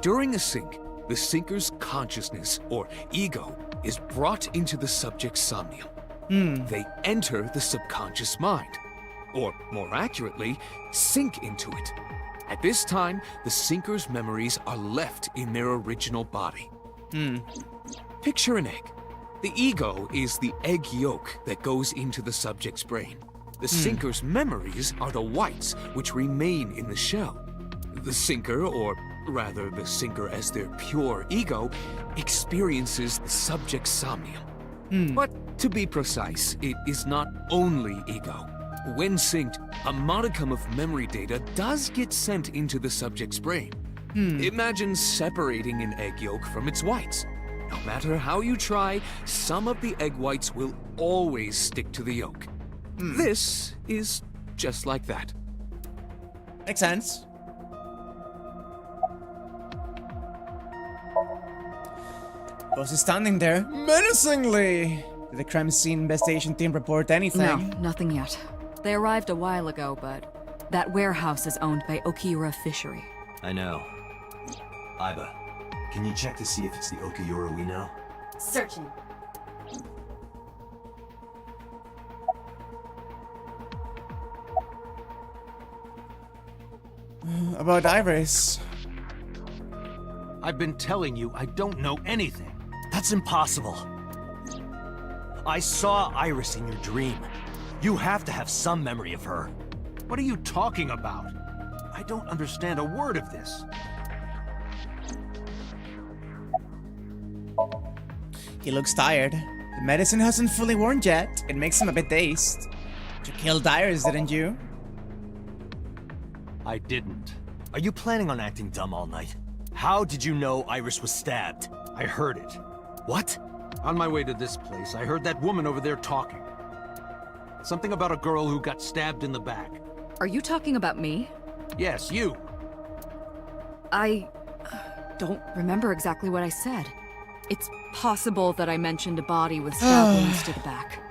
During a sync, the sinker's consciousness, or ego, is brought into the subject's Somnium. They enter the subconscious mind, or more accurately, sink into it. At this time, the sinker's memories are left in their original body. Picture an egg. The ego is the egg yolk that goes into the subject's brain. The sinker's memories are the whites, which remain in the shell. The sinker, or rather the sinker as their pure ego, experiences the subject's Somnium. But to be precise, it is not only ego. When synced, a modicum of memory data does get sent into the subject's brain. Imagine separating an egg yolk from its whites. No matter how you try, some of the egg whites will always stick to the yolk. This is just like that. Makes sense. Ghost is standing there, menacingly. Did the crime scene investigation team report anything? No, nothing yet. They arrived a while ago, but that warehouse is owned by Okiura Fishery. I know. Iba, can you check to see if it's the Okiura we know? Searching. About Iris. I've been telling you I don't know anything. That's impossible. I saw Iris in your dream. You have to have some memory of her. What are you talking about? I don't understand a word of this. He looks tired. The medicine hasn't fully worn yet. It makes him a bit dazed. You killed Iris, didn't you? I didn't. Are you planning on acting dumb all night? How did you know Iris was stabbed? I heard it. What? On my way to this place, I heard that woman over there talking. Something about a girl who got stabbed in the back. Are you talking about me? Yes, you. I don't remember exactly what I said. It's possible that I mentioned a body with stab wounds to the back.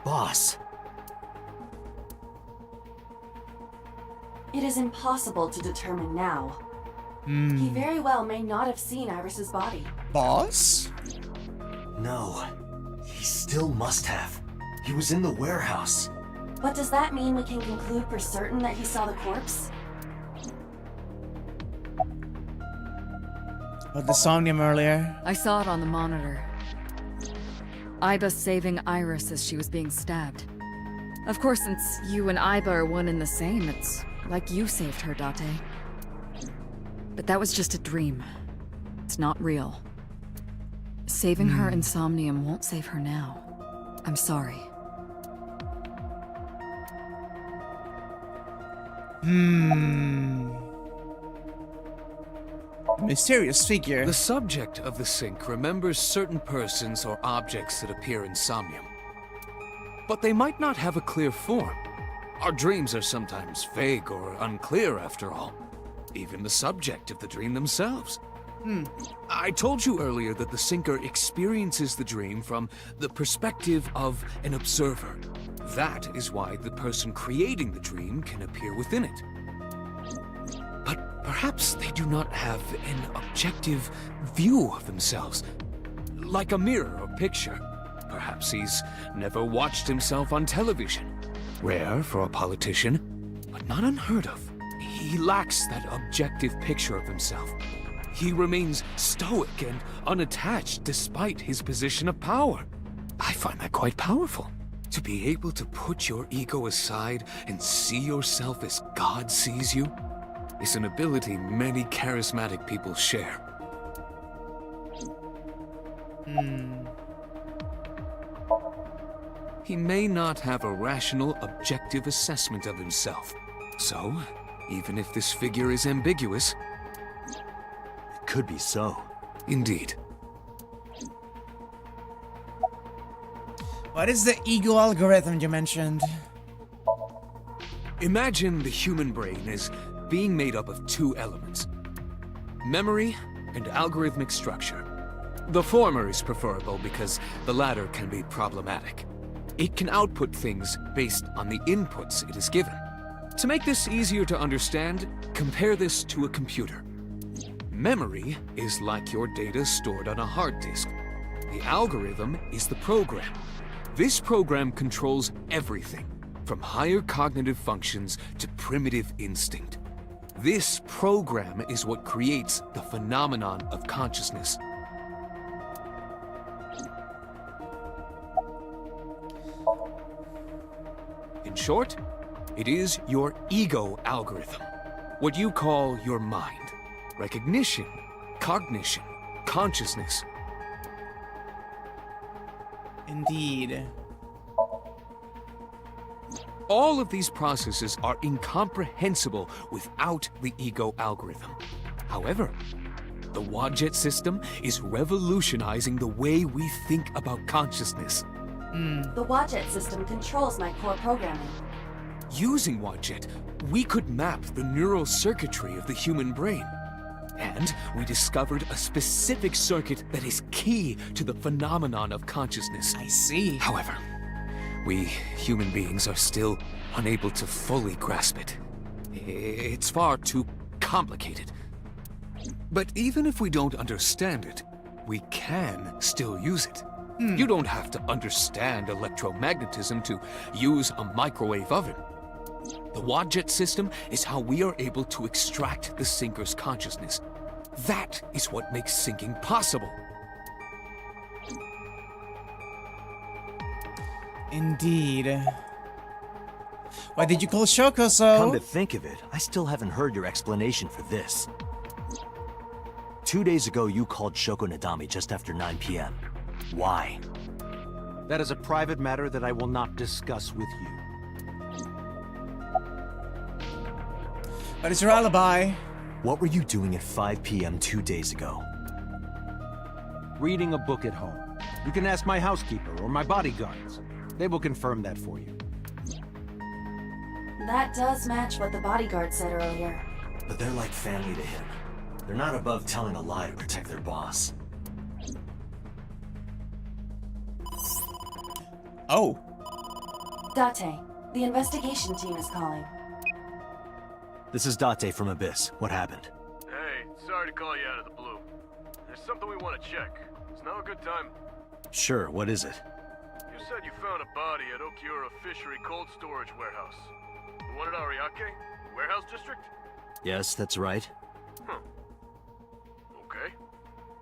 Boss. It is impossible to determine now. He very well may not have seen Iris's body. Boss? No. He still must have. He was in the warehouse. But does that mean we can conclude for certain that he saw the corpse? About the Somnium earlier. I saw it on the monitor. Iba saving Iris as she was being stabbed. Of course, since you and Iba are one and the same, it's like you saved her, Date. But that was just a dream. It's not real. Saving her in Somnium won't save her now. I'm sorry. Mysterious figure. The subject of the sync remembers certain persons or objects that appear in Somnium. But they might not have a clear form. Our dreams are sometimes vague or unclear, after all. Even the subject of the dream themselves. I told you earlier that the syncer experiences the dream from the perspective of an observer. That is why the person creating the dream can appear within it. But perhaps they do not have an objective view of themselves. like a mirror or picture. Perhaps he's never watched himself on television. Rare for a politician, but not unheard of. He lacks that objective picture of himself. He remains stoic and unattached despite his position of power. I find that quite powerful. To be able to put your ego aside and see yourself as God sees you is an ability many charismatic people share. He may not have a rational, objective assessment of himself. So, even if this figure is ambiguous, it could be so. Indeed. What is the ego algorithm you mentioned? Imagine the human brain as being made up of two elements: memory and algorithmic structure. The former is preferable because the latter can be problematic. It can output things based on the inputs it is given. To make this easier to understand, compare this to a computer. Memory is like your data stored on a hard disk. The algorithm is the program. This program controls everything, from higher cognitive functions to primitive instinct. This program is what creates the phenomenon of consciousness. In short, it is your ego algorithm, what you call your mind. Recognition, cognition, consciousness. Indeed. All of these processes are incomprehensible without the ego algorithm. However, the Wadjet system is revolutionizing the way we think about consciousness. The Wadjet system controls my core programming. Using Wadjet, we could map the neural circuitry of the human brain. And we discovered a specific circuit that is key to the phenomenon of consciousness. I see. However, we human beings are still unable to fully grasp it. It's far too complicated. But even if we don't understand it, we can still use it. You don't have to understand electromagnetism to use a microwave oven. The Wadjet system is how we are able to extract the sinker's consciousness. That is what makes sinking possible. Indeed. Why did you call Shoko so? Come to think of it, I still haven't heard your explanation for this. 2 days ago, you called Shoko Nadami just after 9 p.m. Why? That is a private matter that I will not discuss with you. What is your alibi? What were you doing at 5 p.m. 2 days ago? Reading a book at home. You can ask my housekeeper or my bodyguards. They will confirm that for you. That does match what the bodyguard said earlier. But they're like family to him. They're not above telling a lie to protect their boss. Oh. Date, the investigation team is calling. This is Date from Abyss. What happened? Hey, sorry to call you out of the blue. There's something we want to check. Is now a good time? Sure, what is it? You said you found a body at Okiura Fishery Cold Storage Warehouse. The one at Ariake? Warehouse District? Yes, that's right. Huh. Okay.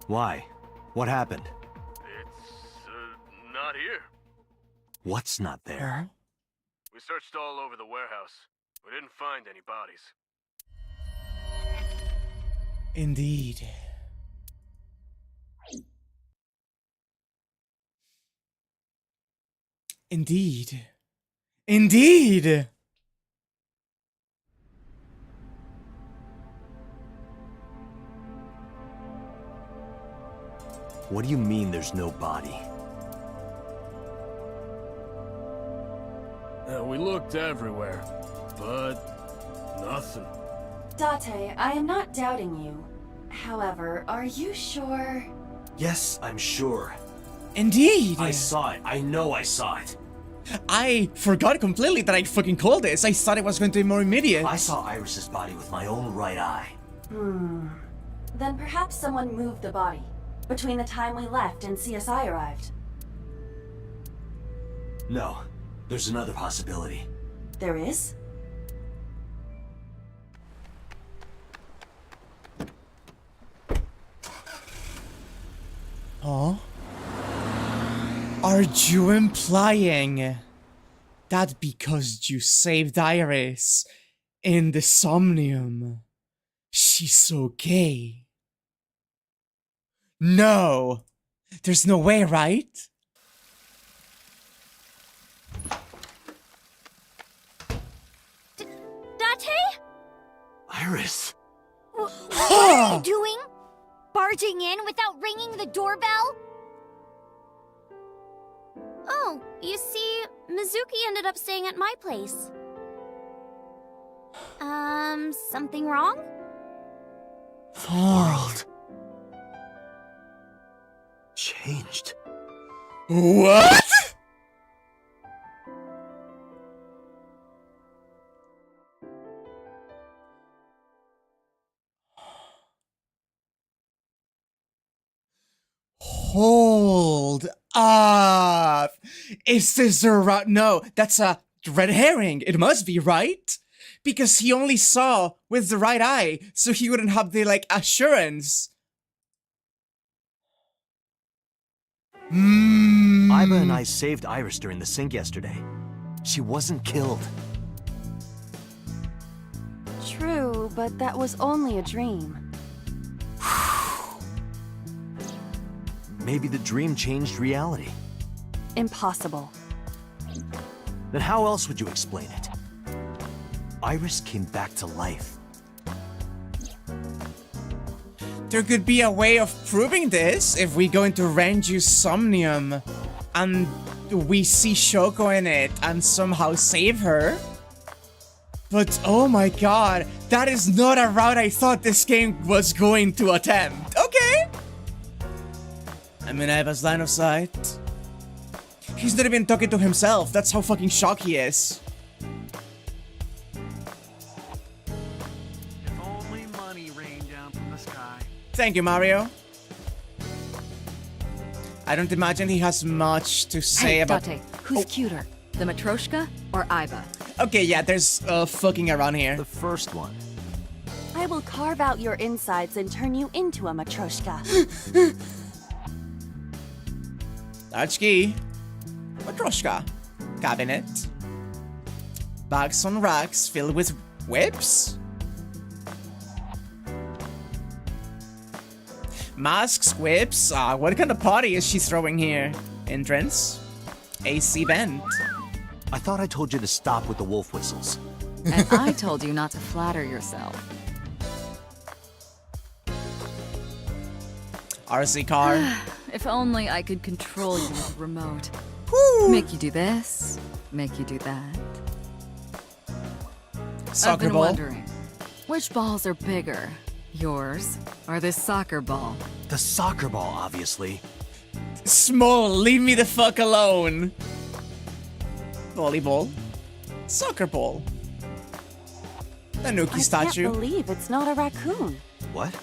Why? What happened? It's, not here. What's not there? We searched all over the warehouse. We didn't find any bodies. Indeed. Indeed. Indeed! What do you mean there's no body? We looked everywhere, but nothing. Date, I am not doubting you. However, are you sure? Yes, I'm sure. Indeed! I saw it. I know I saw it. I forgot completely that I fucking called this. I thought it was going to be more immediate. I saw Iris's body with my own right eye. Then perhaps someone moved the body. Between the time we left and CSI arrived. No, there's another possibility. There is? Huh? Are you implying that because you saved Iris in the Somnium, she's so gay? No! There's no way, right? Date? Iris! What are you doing? Barging in without ringing the doorbell? Oh, you see, Mizuki ended up staying at my place. Something wrong? The world changed. What? Hold up! Is this a no, that's a red herring. It must be, right? Because he only saw with the right eye, so he wouldn't have the, like, assurance. Iba and I saved Iris during the sink yesterday. She wasn't killed. True, but that was only a dream. Maybe the dream changed reality. Impossible. Then how else would you explain it? Iris came back to life. There could be a way of proving this if we go into Renju's Somnium and we see Shoko in it and somehow save her. But oh my god, that is not a route I thought this game was going to attempt. Okay. I'm in Iva's line of sight. He's not even talking to himself. That's how fucking shocked he is. If only money rained down from the sky. Thank you, Mario. I don't imagine he has much to say about... Date, who's cuter? The Matryoshka or Iba? Okay, yeah, there's fucking around here. The first one. I will carve out your insides and turn you into a Matryoshka. Large key. Matryoshka. Cabinet. Bags on racks filled with whips. Masks, whips. What kind of party is she throwing here? Entrance. AC vent. I thought I told you to stop with the wolf whistles. And I told you not to flatter yourself. RC car. If only I could control you with a remote. Woo. Make you do this, make you do that. Soccer I've been ball. wondering, which balls are bigger? Yours or this soccer ball? The soccer ball, obviously. Small, leave me the fuck alone. Volleyball. Soccer ball. Tanuki statue. I can't believe it's not a raccoon. What?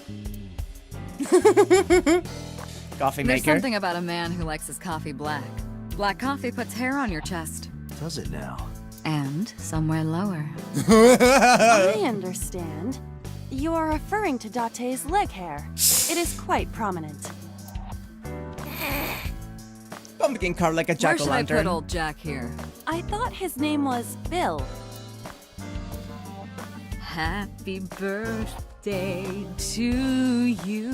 Coffee There's maker. something about a man who likes his coffee black. Black coffee puts hair on your chest. Does it now? And somewhere lower. I understand. You are referring to Date's leg hair. It is quite prominent. Pumpkin car like a Where should I jack-o'-lantern. put old Jack here? I thought his name was Bill. Happy birthday to you.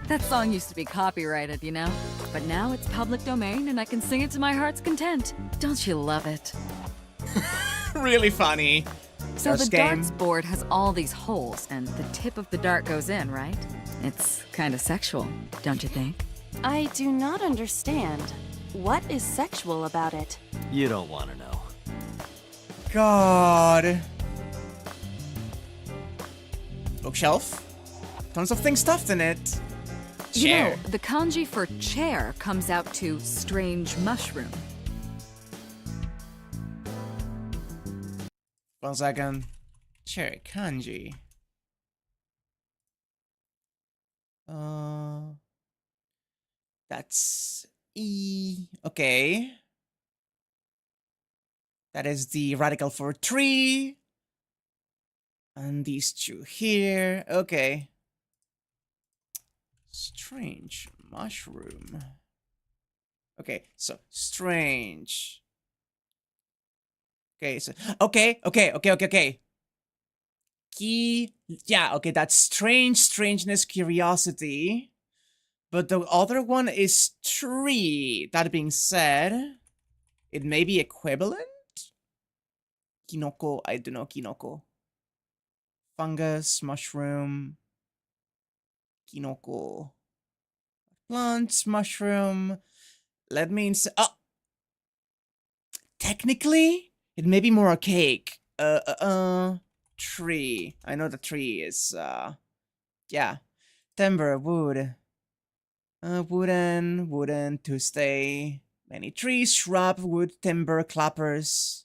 That song used to be copyrighted, you know? But now it's public domain and I can sing it to my heart's content. Don't you love it? Really funny. So First the game. darts board has all these holes and the tip of the dart goes in, right? It's kind of sexual, don't you think? I do not understand. What is sexual about it? You don't want to know. God. Bookshelf. Tons of things stuffed in it. You Chair. know, the kanji for chair comes out to strange mushroom. 1 second. Chair kanji. That's E. Okay. That is the radical for 3. And these two here. Okay. Strange mushroom. Okay, so strange. Okay, so okay. Key. Yeah, okay, that's strange, strangeness, curiosity. But the other one is 3. That being said, it may be equivalent? Kinoko, I don't know, kinoko. Fungus, mushroom, kinoko. Plants, mushroom. Let me oh! Technically, it may be more archaic. Tree. I know the tree is, yeah. Timber, wood. Wooden, to stay. Many trees, shrub, wood, timber, clappers.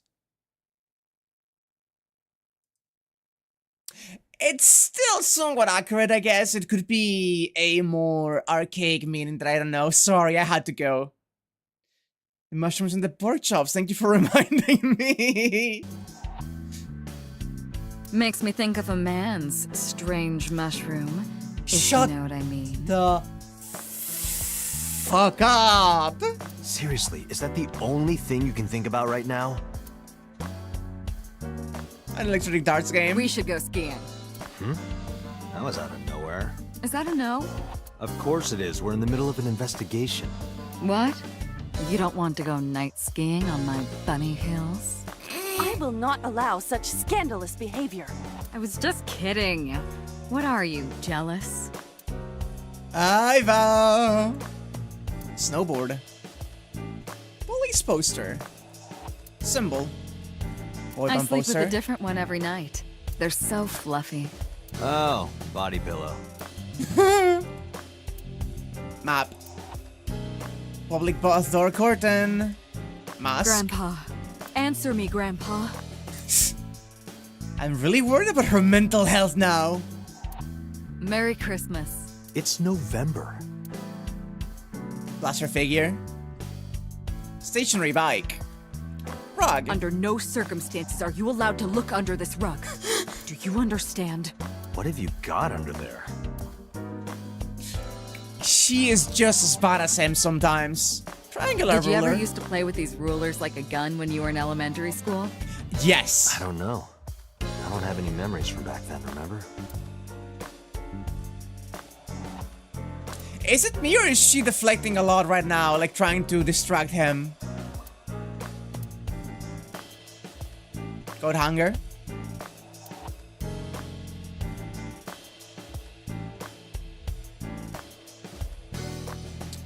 It's still somewhat accurate, I guess. It could be a more archaic meaning that I don't know. Sorry, I had to go. The mushrooms and the pork chops, thank you for reminding me. Makes me think of a man's strange mushroom. Shut you know what I mean. The fuck up. Seriously, is that the only thing you can think about right now? An electronic darts game. We should go skiing. That was out of nowhere. Is that a no? Of course it is. We're in the middle of an investigation. What? You don't want to go night skiing on my bunny hills? I will not allow such scandalous behavior. I was just kidding. What are you, jealous? Ivo! Snowboard. Police poster. Symbol. Boy I band sleep poster. with a different one every night. They're so fluffy. Oh, body pillow. Map. Public bath door curtain. Mask. Grandpa. Answer me, Grandpa. I'm really worried about her mental health now. Merry Christmas. It's November. Blaster figure. Stationary bike. Rug. Under no circumstances are you allowed to look under this rug. Do you understand? What have you got under there? She is just as bad as him sometimes. Triangular Did you ruler. ever used to play with these rulers like a gun when you were in elementary school? Yes. I don't know. I don't have any memories from back then, remember? Is it me or is she deflecting a lot right now, like trying to distract him? Code hunger.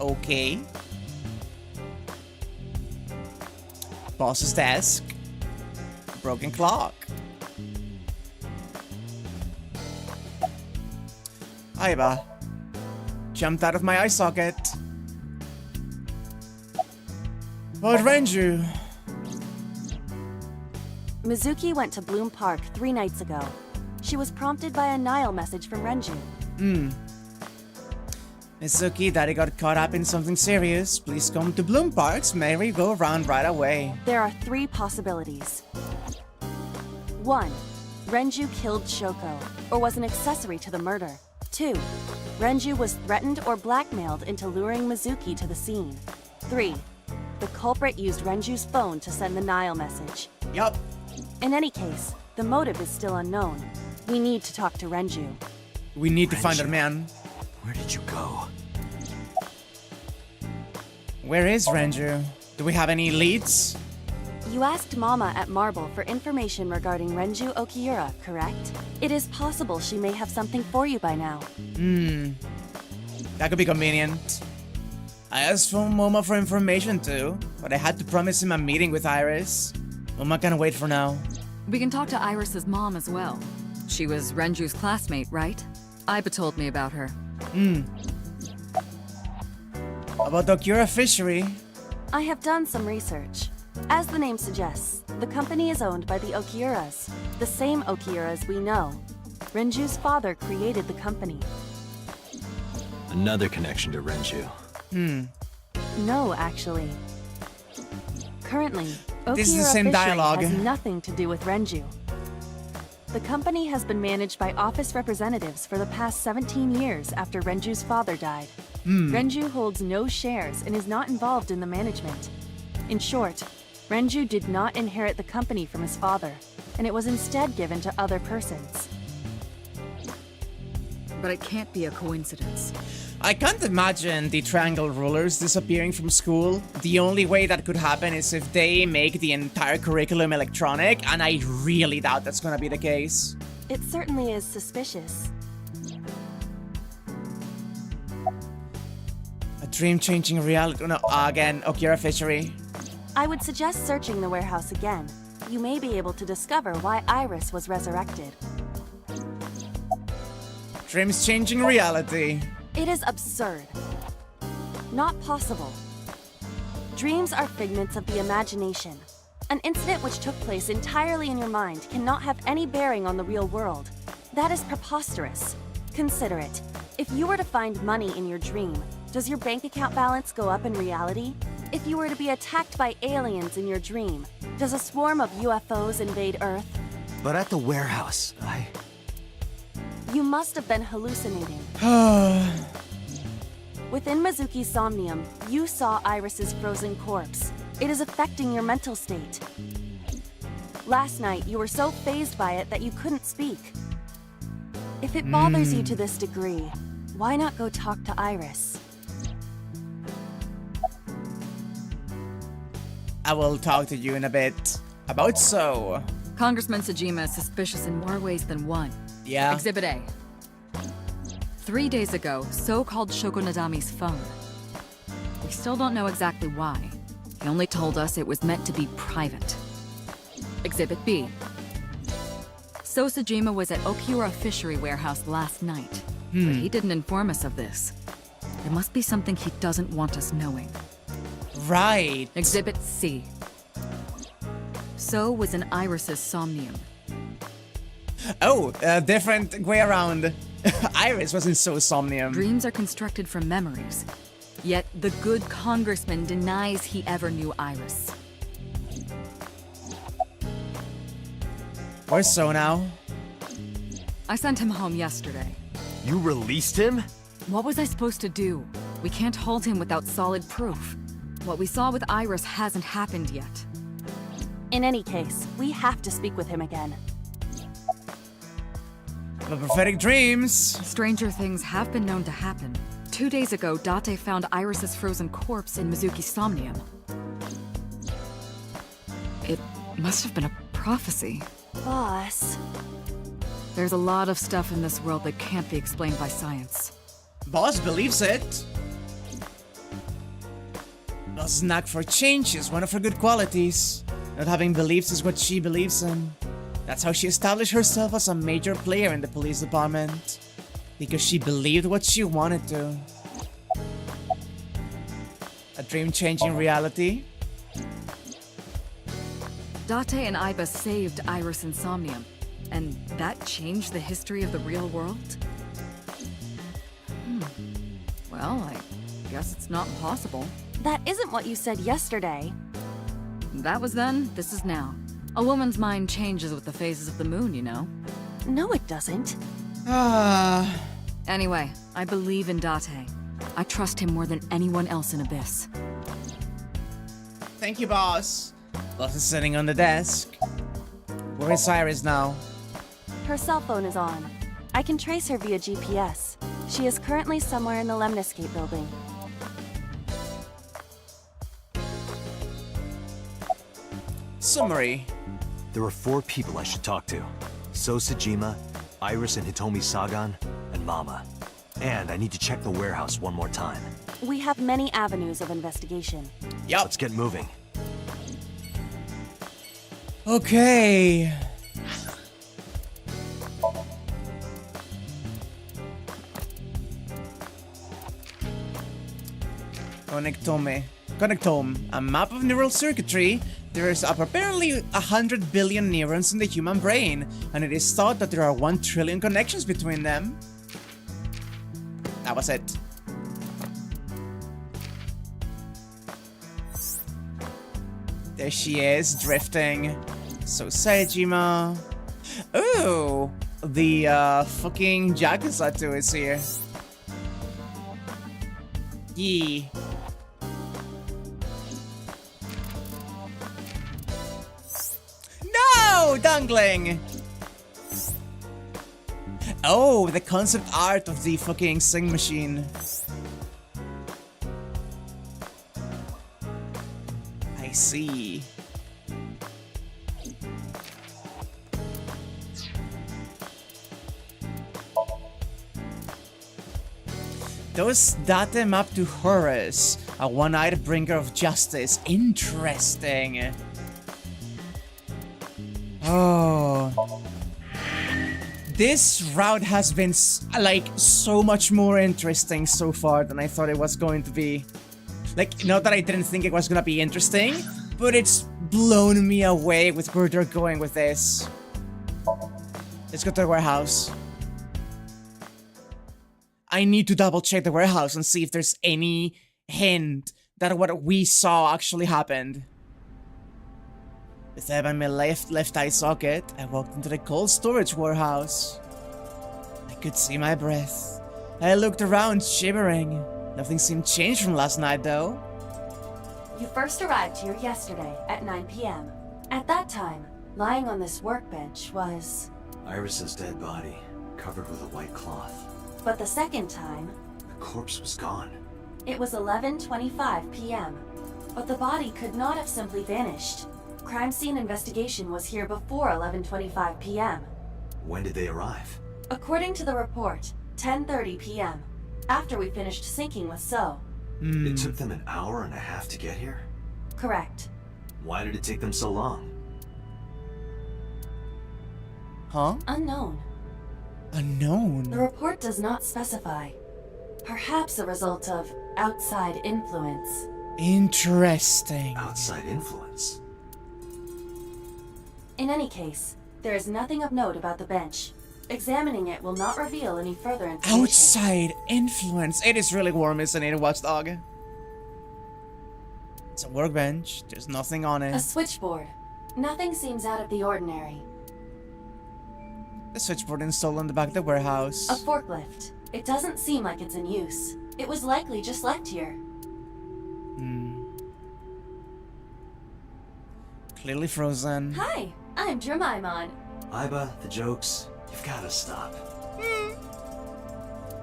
Okay. Boss's desk. Broken clock. Aiba. Jumped out of my eye socket. But Renju. Mizuki went to Bloom Park 3 nights ago. She was prompted by a Nile message from Renju. Mizuki, Daddy got caught up in something serious. Please come to Bloom Park's merry-go-round right away. There are 3 possibilities. 1. Renju killed Shoko, or was an accessory to the murder. 2. Renju was threatened or blackmailed into luring Mizuki to the scene. 3. The culprit used Renju's phone to send the Nile message. Yup. In any case, the motive is still unknown. We need to talk to Renju. We need to find our man. Where did you go? Where is Renju? Do we have any leads? You asked Mama at Marble for information regarding Renju Okiura, correct? It is possible she may have something for you by now. That could be convenient. I asked for Moma for information too, but I had to promise him a meeting with Iris. Moma can wait for now. We can talk to Iris's mom as well. She was Renju's classmate, right? Iba told me about her. About the Okiura fishery. I have done some research. As the name suggests, the company is owned by the Okiuras, the same Okiuras we know. Renju's father created the company. Another connection to Renju. No, actually. Currently, This is the Okiura same Fishery dialogue. has nothing to do with Renju. The company has been managed by office representatives for the past 17 years after Renju's father died. Renju holds no shares and is not involved in the management. In short, Renju did not inherit the company from his father, and it was instead given to other persons. But it can't be a coincidence. I can't imagine the triangle rulers disappearing from school. The only way that could happen is if they make the entire curriculum electronic, and I really doubt that's gonna be the case. It certainly is suspicious. A dream-changing reality. No, again, Okiura Fishery. I would suggest searching the warehouse again. You may be able to discover why Iris was resurrected. Dreams changing reality. It is absurd. Not possible. Dreams are figments of the imagination. An incident which took place entirely in your mind cannot have any bearing on the real world. That is preposterous. Consider it. If you were to find money in your dream, does your bank account balance go up in reality? If you were to be attacked by aliens in your dream, does a swarm of UFOs invade Earth? But at the warehouse, You must have been hallucinating. Within Mizuki's Somnium, you saw Iris's frozen corpse. It is affecting your mental state. Last night, you were so fazed by it that you couldn't speak. If it bothers you to this degree, why not go talk to Iris? I will talk to you in a bit. About so. Congressman Sejima is suspicious in more ways than one. Yeah. Exhibit A. 3 days ago, So called Shoko Nadami's phone. We still don't know exactly why. He only told us it was meant to be private. Exhibit B. So Sejima was at Okiura Fishery Warehouse last night, but he didn't inform us of this. There must be something he doesn't want us knowing. Right. Exhibit C. So was in Iris's Somnium. Oh, different way around. Iris was in So Somnium. Dreams are constructed from memories. Yet the good congressman denies he ever knew Iris. Where's So now? I sent him home yesterday. you released him? What was I supposed to do? We can't hold him without solid proof. What we saw with Iris hasn't happened yet. In any case, we have to speak with him again. The prophetic dreams. Stranger things have been known to happen. 2 days ago, Date found Iris's frozen corpse in Mizuki's Somnium. It must have been a prophecy. Boss. There's a lot of stuff in this world that can't be explained by science. Boss believes it. Boss's knack for change is one of her good qualities. Not having beliefs is what she believes in. That's how she established herself as a major player in the police department. Because she believed what she wanted to. A dream-changing reality. Date and Iba saved Iris and Somnium, and that changed the history of the real world? Well, I guess it's not impossible. That isn't what you said yesterday. That was then, this is now. A woman's mind changes with the phases of the moon, you know? No, it doesn't. Anyway, I believe in Date. I trust him more than anyone else in Abyss. Thank you, boss. Boss is sitting on the desk. Where is Iris now? Her cell phone is on. I can trace her via GPS. She is currently somewhere in the Lemniscape building. Summary. There are 4 people I should talk to. So Sejima, Iris and Hitomi Sagan, and Mama. And I need to check the warehouse one more time. We have many avenues of investigation. Yup. Let's get moving. Okay. Connectome. A map of neural circuitry. There's apparently 100 billion neurons in the human brain, and it is thought that there are 1 trillion connections between them. That was it. There she is, drifting. So Saejima. Ooh, the fucking Jakusatsu is here. Yee. No, Dangling. Oh, the concept art of the fucking sing machine. I see. Those date map to Horus, a one-eyed bringer of justice. Interesting. Oh. This route has been like so much more interesting so far than I thought it was going to be. Like, not that I didn't think it was gonna be interesting, but it's blown me away with where they're going with this. Let's go to the warehouse. I need to double check the warehouse and see if there's any hint that what we saw actually happened. With that in my left eye socket, I walked into the cold storage warehouse. I could see my breath. I looked around, shivering. Nothing seemed changed from last night, though. You first arrived here yesterday at 9 p.m. At that time, lying on this workbench was... Iris's dead body, covered with a white cloth. But the second time... The corpse was gone. It was 11:25 p.m. But the body could not have simply vanished. Crime scene investigation was here before 11:25 p.m. When did they arrive? According to the report, 10:30 p.m. After we finished syncing with So. It took them an hour and a half to get here? Correct. Why did it take them so long? Huh? Unknown. Unknown? The report does not specify. Perhaps a result of outside influence. Interesting. Outside influence? In any case, there is nothing of note about the bench. Examining it will not reveal any further information. Outside influence. It is really warm, isn't it, Watchdog? It's a workbench. There's nothing on it. A switchboard. Nothing seems out of the ordinary. The switchboard installed on the back of the warehouse. A forklift. It doesn't seem like it's in use. It was likely just left here. Clearly frozen. Hi, I'm Jemimon. Iba, the jokes, you've gotta stop.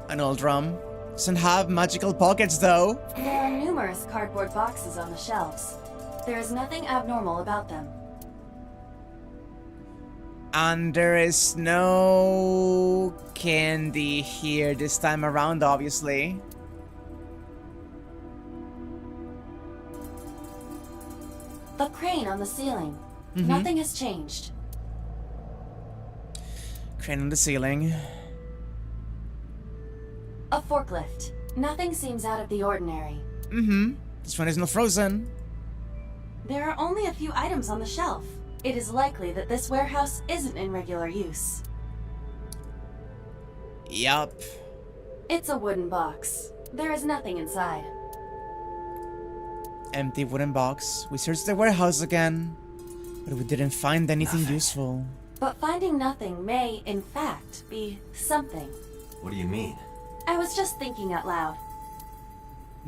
An old drum. Doesn't have magical pockets though. There are numerous cardboard boxes on the shelves. There is nothing abnormal about them. And there is no candy here this time around, obviously. The crane on the ceiling. Mm-hmm. Nothing has changed. Crane on the ceiling. A forklift. Nothing seems out of the ordinary. Mm-hmm. This one is not frozen. There are only a few items on the shelf. It is likely that this warehouse isn't in regular use. Yup. It's a wooden box. There is nothing inside. Empty wooden box. We searched the warehouse again, but we didn't find anything useful. But finding nothing may, in fact, be something. What do you mean? I was just thinking out loud.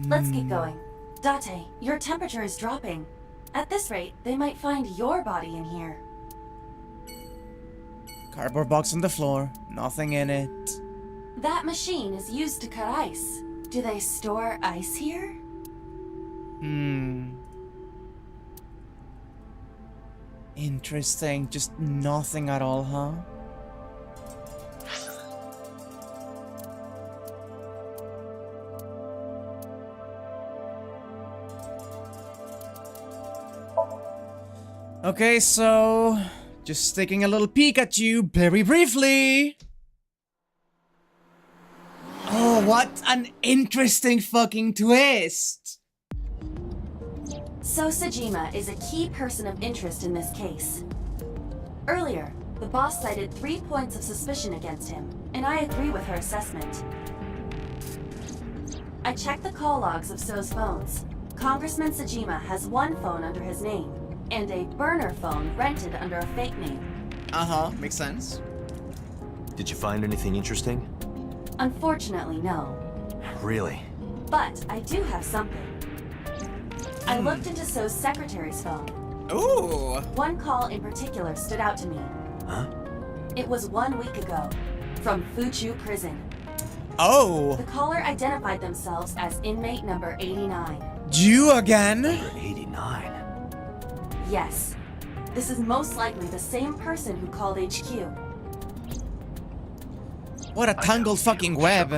Let's get going. Date, your temperature is dropping. At this rate, they might find your body in here. Cardboard box on the floor. Nothing in it. That machine is used to cut ice. Do they store ice here? Interesting. Just nothing at all, huh? Okay, so just taking a little peek at you very briefly. Oh, what an interesting fucking twist! So Sejima is a key person of interest in this case. Earlier, the boss cited 3 points of suspicion against him, and I agree with her assessment. I checked the call logs of So's phones. Congressman Sejima has one phone under his name, and a burner phone rented under a fake name. Uh-huh, makes sense. Did you find anything interesting? Unfortunately, no. Really? But I do have something. I looked into So's secretary's phone. Ooh! One call in particular stood out to me. Huh? It was 1 week ago, from Fuchu Prison. Oh! The caller identified themselves as inmate number 89. You again? Number 89? Yes. This is most likely the same person who called HQ. What a tangled fucking web.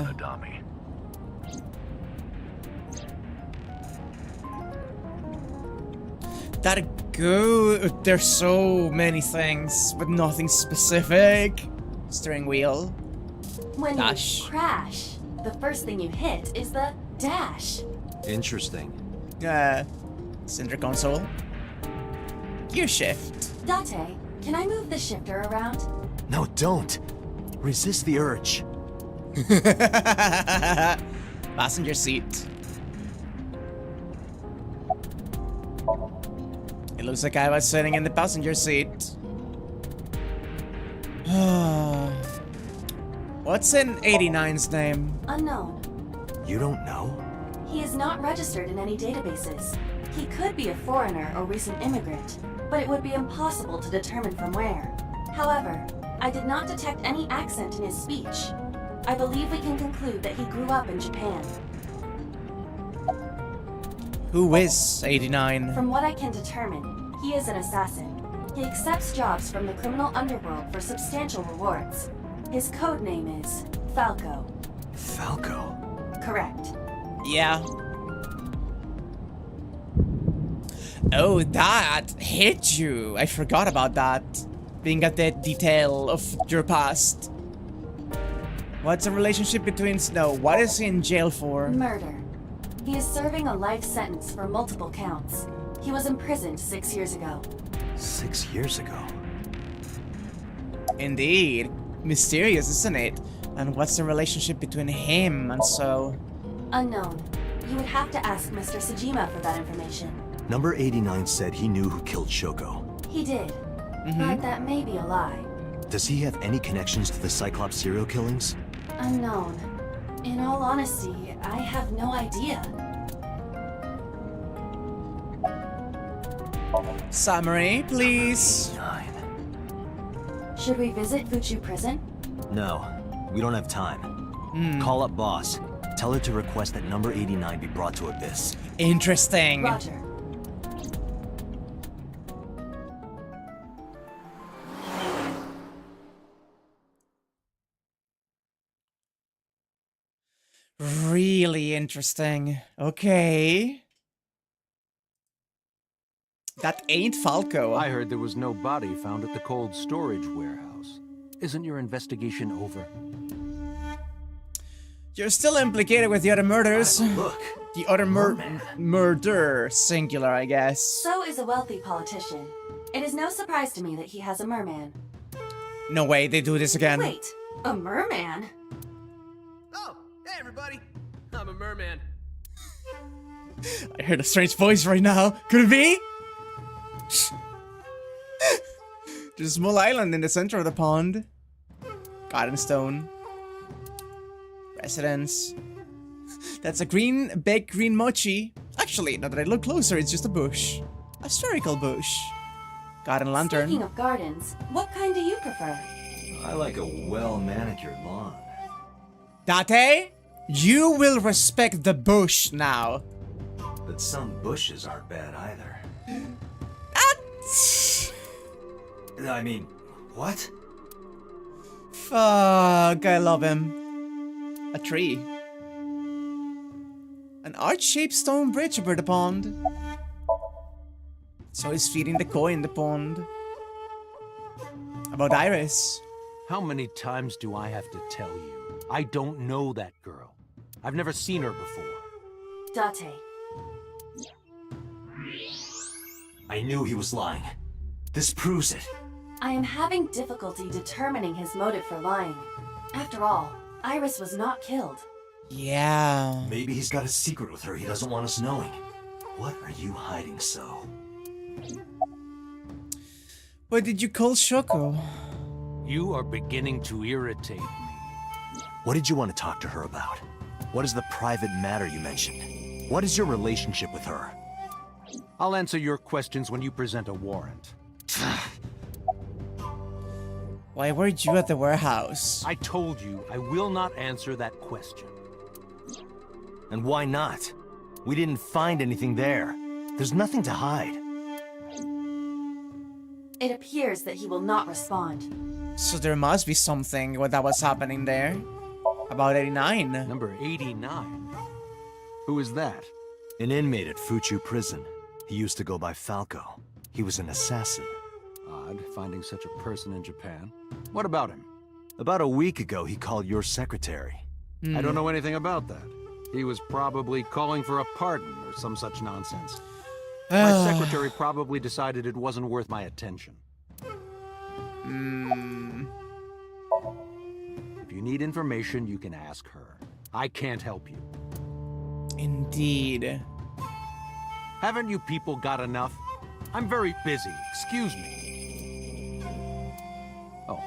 That good. There's so many things, but nothing specific. Steering wheel. When Dash. you crash, the first thing you hit is the dash. Interesting. Center console. Gear shift. Date, can I move the shifter around? No, don't. Resist the urge. Passenger seat. It looks like I was sitting in the passenger seat. What's in 89's name? Unknown. You don't know? He is not registered in any databases. He could be a foreigner or recent immigrant, but it would be impossible to determine from where. However, I did not detect any accent in his speech. I believe we can conclude that he grew up in Japan. Who is 89? From what I can determine, he is an assassin. He accepts jobs from the criminal underworld for substantial rewards. His code name is Falco. Falco? Correct. Yeah. Oh, that hit you. I forgot about that. Being at that detail of your past. What's the relationship between Snow? What is he in jail for? Murder. He is serving a life sentence for multiple counts. He was imprisoned 6 years ago. 6 years ago? Indeed. Mysterious, isn't it? And what's the relationship between him and So? Unknown. You would have to ask Mr. Sejima for that information. Number 89 said he knew who killed Shoko. He did. But that may be a lie. Does he have any connections to the Cyclops serial killings? Unknown. In all honesty, I have no idea. Summary, please. 89. Should we visit Fuchu Prison? No, we don't have time. Call up boss. Tell her to request that number 89 be brought to Abyss. Interesting. Roger. Really interesting. Okay. That ain't Falco. I heard there was no body found at the cold storage warehouse. Isn't your investigation over? You're still implicated with the other murders. Look. The other murder, singular, I guess. So is a wealthy politician. It is no surprise to me that he has a merman. No way, they do this again. Wait, a merman? Oh, hey everybody. I'm a merman. I heard a strange voice right now. Could it be? There's a small island in the center of the pond. Garden stone. Residence. That's a big green mochi. Actually, now that I look closer, it's just a bush. A spherical bush. Garden lantern. Speaking of gardens, what kind do you prefer? I like a well-manicured lawn. Date, you will respect the bush now. But some bushes aren't bad either. I mean, what? Fuck, I love him. A tree. An arch-shaped stone bridge over the pond. So he's feeding the koi in the pond. About Iris. How many times do I have to tell you? I don't know that girl. I've never seen her before. Date. I knew he was lying. This proves it. I am having difficulty determining his motive for lying. After all, Iris was not killed. Yeah. Maybe he's got a secret with her he doesn't want us knowing. What are you hiding, So? What did you call Shoko? You are beginning to irritate me. What did you want to talk to her about? What is the private matter you mentioned? What is your relationship with her? I'll answer your questions when you present a warrant. Why were you at the warehouse? I told you I will not answer that question. And why not? We didn't find anything there. There's nothing to hide. It appears that he will not respond. So there must be something that was happening there. About 89. Number 89? Who is that? An inmate at Fuchu prison. He used to go by Falco. He was an assassin. Odd, finding such a person in Japan. What about him? About a week ago, he called your secretary. I don't know anything about that. He was probably calling for a pardon or some such nonsense. My secretary probably decided it wasn't worth my attention. If you need information, you can ask her. I can't help you. Indeed. Haven't you people got enough? I'm very busy. Excuse me. Oh,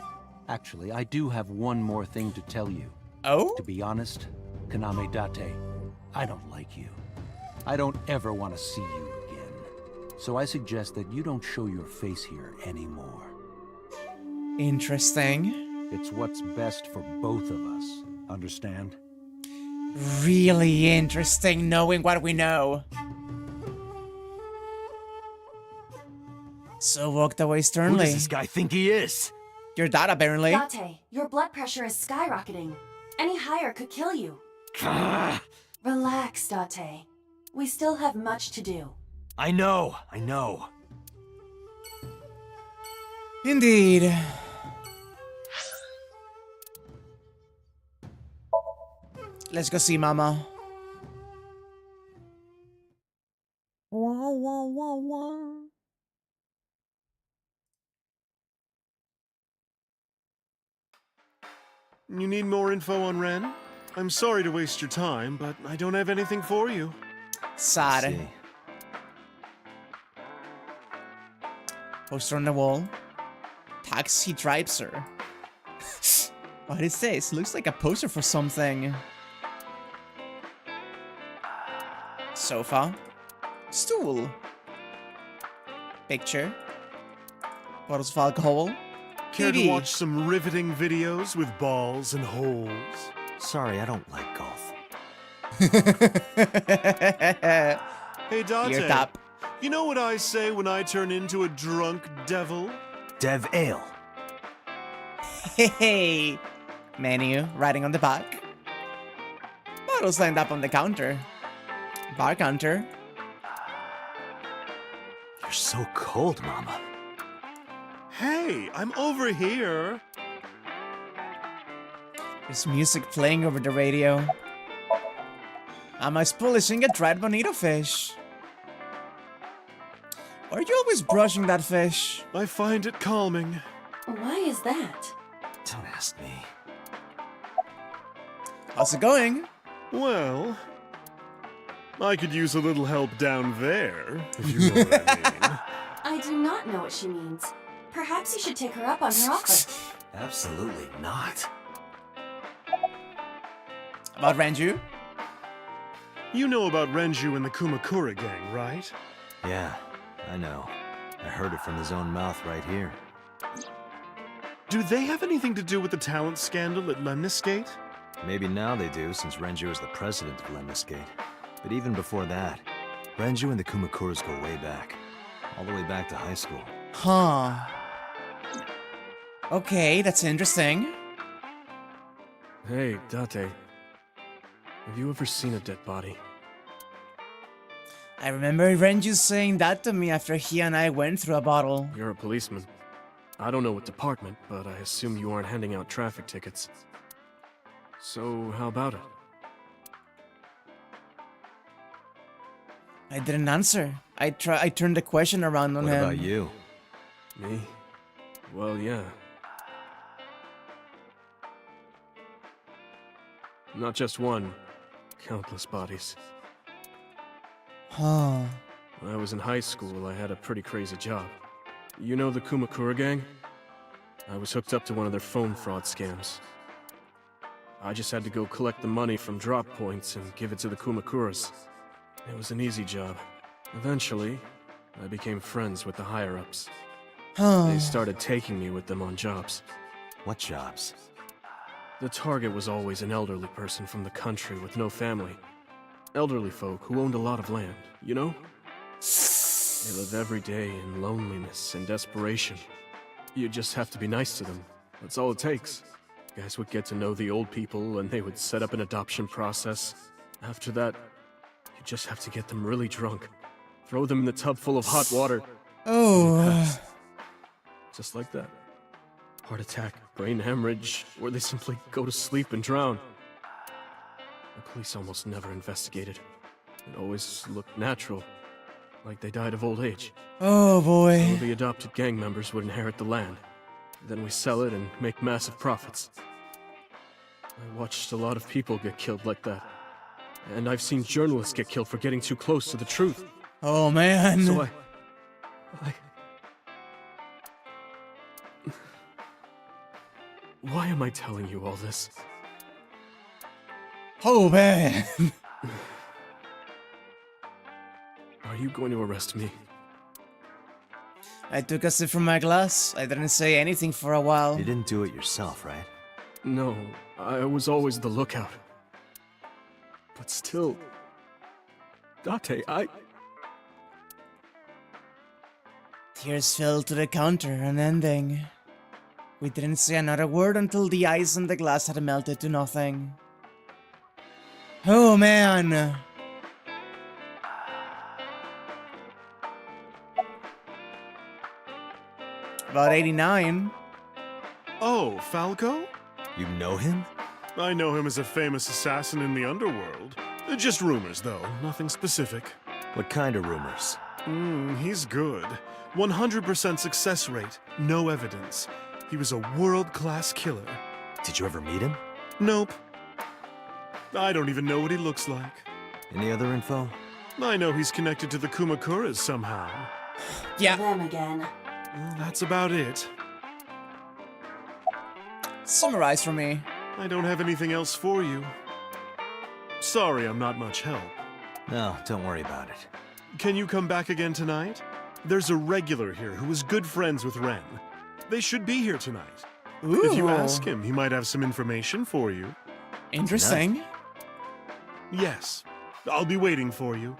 actually, I do have one more thing to tell you. Oh? To be honest, Kaname Date, I don't like you. I don't ever want to see you again. So I suggest that you don't show your face here anymore. Interesting. It's what's best for both of us. Understand? Really interesting knowing what we know. So walked away sternly. Who does this guy think he is? Your dad, apparently. Date, your blood pressure is skyrocketing. Any higher could kill you. Relax, Date. We still have much to do. I know. Indeed. Let's go see Mama. Wah, wah, wah, wah. You need more info on Ren? I'm sorry to waste your time, but I don't have anything for you. Sad. Poster on the wall. Taxi drives her. What is this? Looks like a poster for something. Sofa. Stool. Picture. Bottles of alcohol. Care TV. to watch some riveting videos with balls and holes? Sorry, I don't like golf. Hey, Date. Ear tap. You know what I say when I turn into a drunk devil? Dev Ale. Hey. Menu, writing on the back. Bottles lined up on the counter. Bar counter. You're so cold, Mama. Hey, I'm over here. There's music playing over the radio. Mama's polishing a dried bonito fish. Why are you always brushing that fish? I find it calming. Why is that? Don't ask me. How's it going? Well, I could use a little help down there, if you know what I mean. I do not know what she means. Perhaps you should take her up on her offer. Absolutely not. About Renju? You know about Renju and the Kumakura gang, right? Yeah, I know. I heard it from his own mouth right here. Do they have anything to do with the talent scandal at Lemniscate? Maybe now they do, since Renju is the president of Lemniscate. But even before that, Renju and the Kumakuras go way back. All the way back to high school. Huh. Okay, that's interesting. Hey, Date. Have you ever seen a dead body? I remember Renju saying that to me after he and I went through a bottle. You're a policeman. I don't know what department, but I assume you aren't handing out traffic tickets. So, how about it? I didn't answer. I turned the question around on him. What about you? Me? Well, yeah. Not just one. Countless bodies. Huh. When I was in high school, I had a pretty crazy job. You know the Kumakura gang? I was hooked up to one of their phone fraud scams. I just had to go collect the money from drop points and give it to the Kumakuras. It was an easy job. Eventually, I became friends with the higher-ups. They started taking me with them on jobs. What jobs? The target was always an elderly person from the country with no family. Elderly folk who owned a lot of land, you know? They live every day in loneliness and desperation. You just have to be nice to them. That's all it takes. Guys would get to know the old people and they would set up an adoption process. After that, you just have to get them really drunk. Throw them in a tub full of hot water. Oh. Just like that. Heart attack, brain hemorrhage, or they simply go to sleep and drown. The police almost never investigated. It always looked natural, like they died of old age. Oh boy. Some of the adopted gang members would inherit the land. Then we sell it and make massive profits. I watched a lot of people get killed like that. And I've seen journalists get killed for getting too close to the truth. Oh man. So I... Why am I telling you all this? Oh man. Are you going to arrest me? I took a sip from my glass. I didn't say anything for a while. You didn't do it yourself, right? No, I was always the lookout. But still... Date, Tears fell to the counter, unending. We didn't say another word until the ice in the glass had melted to nothing. Oh man! About 89. Oh, Falco? You know him? I know him as a famous assassin in the underworld. Just rumors, though. Nothing specific. What kind of rumors? He's good. 100% success rate. No evidence. He was a world-class killer. Did you ever meet him? Nope. I don't even know what he looks like. Any other info? I know he's connected to the Kumakuras somehow. Yeah. Them again. That's about it. Summarize for me. I don't have anything else for you. Sorry I'm not much help. No, don't worry about it. Can you come back again tonight? There's a regular here who is good friends with Ren. They should be here tonight. Ooh. If you ask him, he might have some information for you. Interesting. Yes. I'll be waiting for you.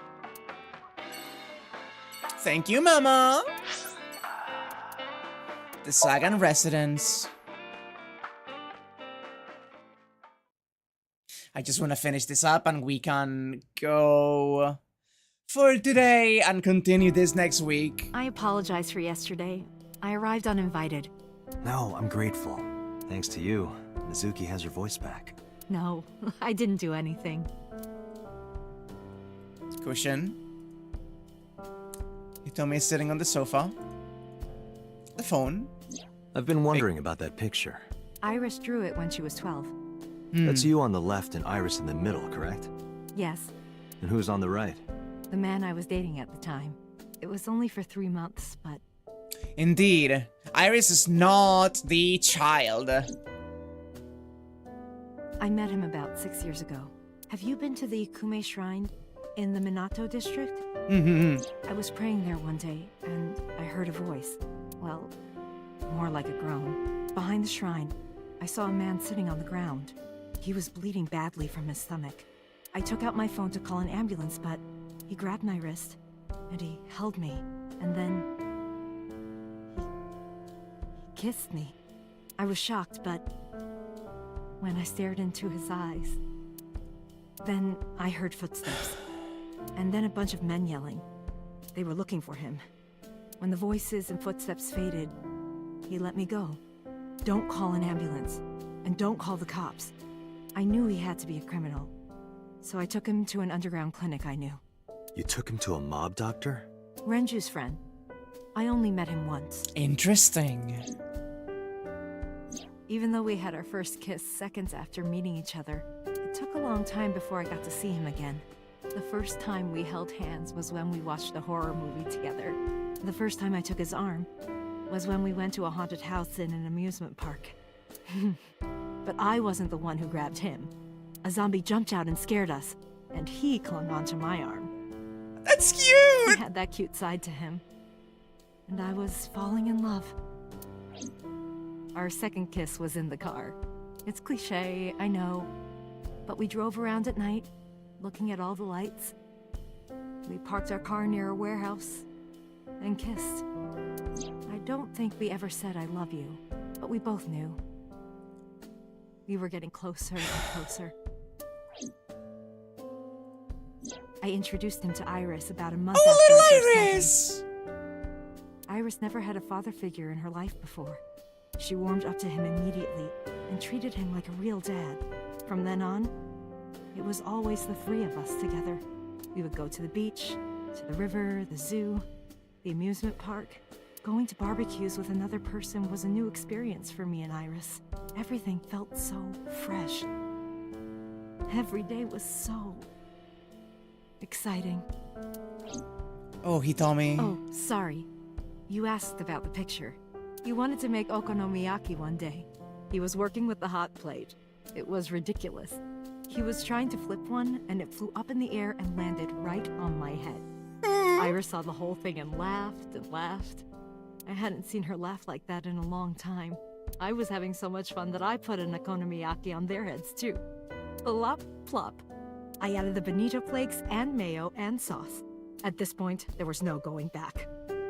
Thank you, Mama. The Sagan residence. I just want to finish this up and we can go for today and continue this next week. I apologize for yesterday. I arrived uninvited. No, I'm grateful. Thanks to you, Mizuki has her voice back. No, I didn't do anything. Cushion. He told me he's sitting on the sofa. The phone. I've been wondering about that picture. Iris drew it when she was 12. That's you on the left and Iris in the middle, correct? Yes, And who's on the right? the man I was dating at the time. It was only for 3 months, but... Indeed. Iris is not the child. I met him about 6 years ago. Have you been to the Kume Shrine in the Minato district? I was praying there one day, and I heard a voice. Well, more like a groan. Behind the shrine, I saw a man sitting on the ground. He was bleeding badly from his stomach. I took out my phone to call an ambulance, but he grabbed my wrist, and he held me, and then... he kissed me. I was shocked, but... when I stared into his eyes... then I heard footsteps. And then a bunch of men yelling. They were looking for him. When the voices and footsteps faded, he let me go. Don't call an ambulance, and don't call the cops. I knew he had to be a criminal, so I took him to an underground clinic I knew. You took him to a mob doctor? Renju's friend. I only met him once. Interesting. Even though we had our first kiss seconds after meeting each other, it took a long time before I got to see him again. The first time we held hands was when we watched a horror movie together. The first time I took his arm, was when we went to a haunted house in an amusement park. But I wasn't the one who grabbed him. A zombie jumped out and scared us, and he clung onto my arm. That's cute! He had that cute side to him. And I was falling in love. Our second kiss was in the car. It's cliché, I know. But we drove around at night, looking at all the lights. We parked our car near a warehouse and kissed. I don't think we ever said I love you, but we both knew. We were getting closer and closer. I introduced him to Iris about a month after our first Iris! meeting. Iris never had a father figure in her life before. She warmed up to him immediately and treated him like a real dad. From then on, it was always the three of us together. We would go to the beach, to the river, the zoo, the amusement park. Going to barbecues with another person was a new experience for me and Iris. Everything felt so fresh. Every day was so exciting. Oh, he told me. Oh, sorry. You asked about the picture. You wanted to make okonomiyaki one day. He was working with the hot plate. It was ridiculous. He was trying to flip one, and it flew up in the air and landed right on my head. Iris saw the whole thing and laughed and laughed. I hadn't seen her laugh like that in a long time. I was having so much fun that I put an okonomiyaki on their heads too. Plop, plop. I added the bonito flakes and mayo and sauce. At this point, there was no going back.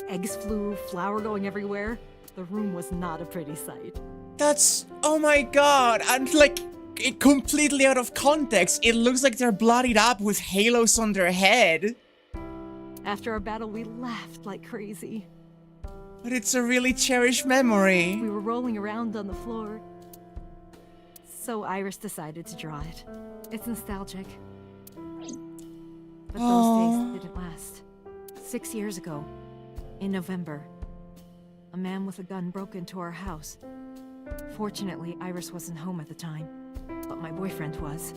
Eggs flew, flour going everywhere. The room was not a pretty sight. That's... oh my god, and like, it completely out of context. It looks like they're bloodied up with halos on their head. After our battle, we laughed like crazy. But it's a really cherished memory. We were rolling around on the floor. So Iris decided to draw it. It's nostalgic. But those days didn't last. 6 years ago, in November, a man with a gun broke into our house. Fortunately, Iris wasn't home at the time, but my boyfriend was.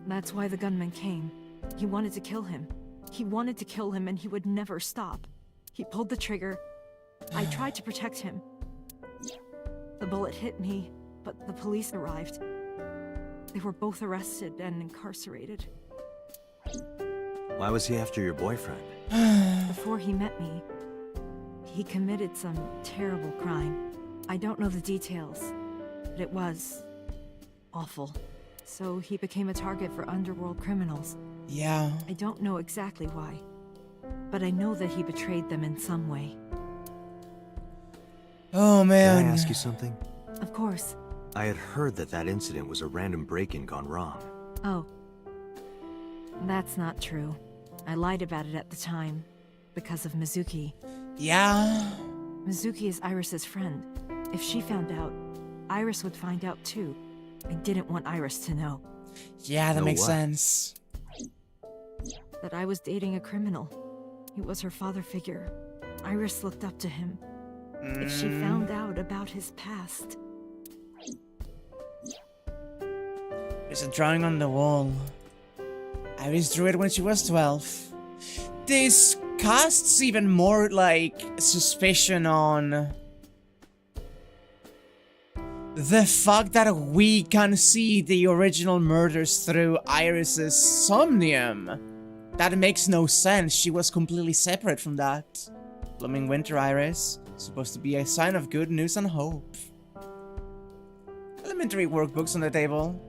That's why the gunman came. He wanted to kill him. He wanted to kill him, and he would never stop. He pulled the trigger. I tried to protect him. The bullet hit me, but the police arrived. They were both arrested and incarcerated. Why was he after your boyfriend? Before he met me, he committed some terrible crime. I don't know the details, but it was awful. So he became a target for underworld criminals. Yeah. I don't know exactly why, but I know that he betrayed them in some way. Oh man. Can I ask you something? Of course. I had heard that that incident was a random break-in gone wrong. Oh. That's not true. I lied about it at the time, because of Mizuki. Yeah? Mizuki is Iris's friend. If she found out, Iris would find out too. I didn't want Iris to know. Yeah, that makes sense. That I was dating a criminal. He was her father figure. Iris looked up to him. If she found out about his past... There's a drawing on the wall. Iris drew it when she was 12. This casts even more, like, suspicion on the fact that we can see the original murders through Iris's Somnium. That makes no sense. She was completely separate from that. Blooming Winter Iris. Supposed to be a sign of good news and hope. Elementary workbooks on the table.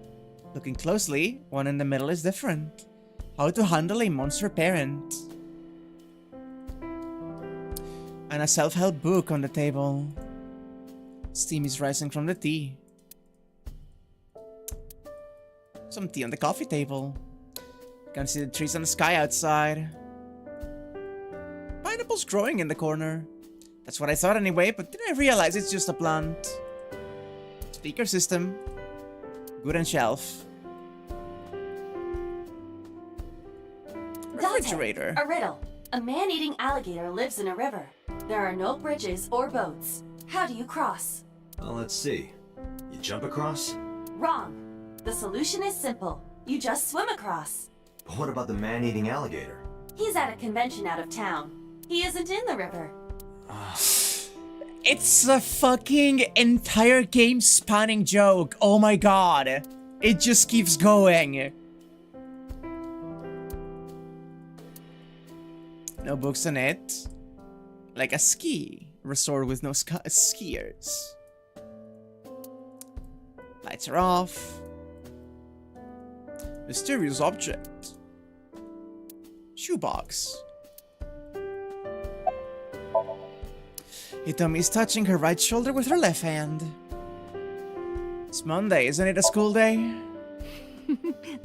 Looking closely, one in the middle is different. How to handle a monster parent. And a self-help book on the table. Steam is rising from the tea. Some tea on the coffee table. You can see the trees and the sky outside. Pineapples growing in the corner. That's what I thought anyway, but then I realized it's just a plant. Speaker system. Wooden shelf. Refrigerator. Dante, a riddle. A man-eating alligator lives in a river. There are no bridges or boats. How do you cross? Well, let's see. You jump across? Wrong. The solution is simple. You just swim across. But what about the man-eating alligator? He's at a convention out of town. He isn't in the river. It's a fucking entire game spanning joke. Oh my god. It just keeps going. No books on it. Like a ski resort with no skiers. Lights are off. Mysterious object. Shoebox. Hitomi is touching her right shoulder with her left hand. It's Monday, isn't it a school day?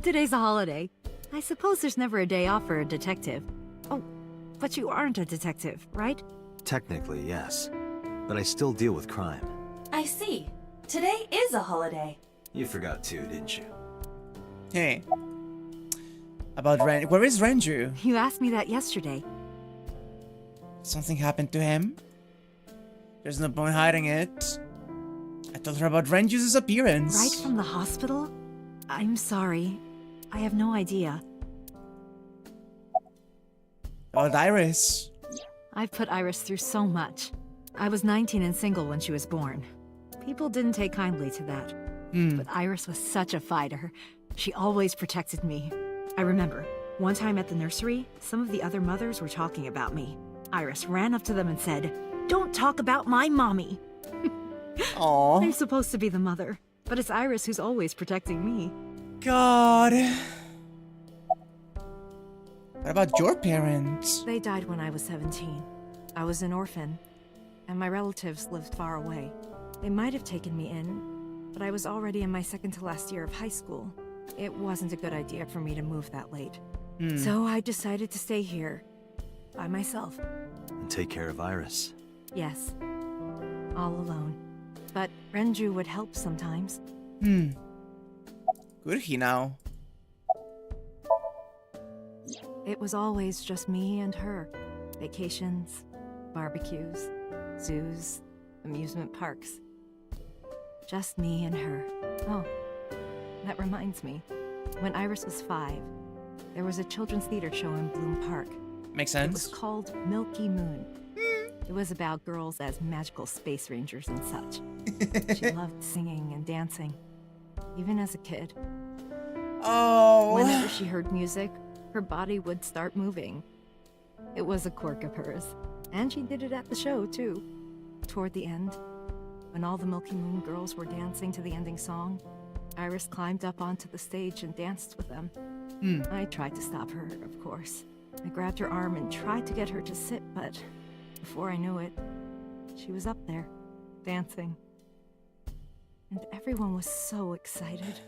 Today's a holiday. I suppose there's never a day off for a detective. Oh, but you aren't a detective, right? Technically, yes. But I still deal with crime. I see. Today is a holiday. You forgot too, didn't you? Hey. About Renju. Where is Renju? You asked me that yesterday. Something happened to him? There's no point hiding it. I told her about Renju's disappearance. Right from the hospital? I'm sorry. I have no idea. About Iris. I've put Iris through so much. I was 19 and single when she was born. People didn't take kindly to that. But Iris was such a fighter. She always protected me. I remember, one time at the nursery, some of the other mothers were talking about me. Iris ran up to them and said, "Don't talk about my mommy." Aww. I'm supposed to be the mother, but it's Iris who's always protecting me. God. What about your parents? They died when I was 17. I was an orphan, and my relatives lived far away. They might have taken me in, but I was already in my second to last year of high school. It wasn't a good idea for me to move that late. So I decided to stay here, by myself. And take care of Iris. Yes, all alone. But Renju would help sometimes. Good he now. It was always just me and her. Vacations, barbecues, zoos, amusement parks. Just me and her. Oh, that reminds me. When Iris was 5, there was a children's theater show in Bloom Park. Makes sense. It was called Milky Moon. It was about girls as magical space rangers and such. She loved singing and dancing, even as a kid. Oh. Whenever she heard music, her body would start moving. It was a quirk of hers, and she did it at the show, too. Toward the end, when all the Milky Moon girls were dancing to the ending song, Iris climbed up onto the stage and danced with them. I tried to stop her, of course. I grabbed her arm and tried to get her to sit, but before I knew it, she was up there, dancing. And everyone was so excited.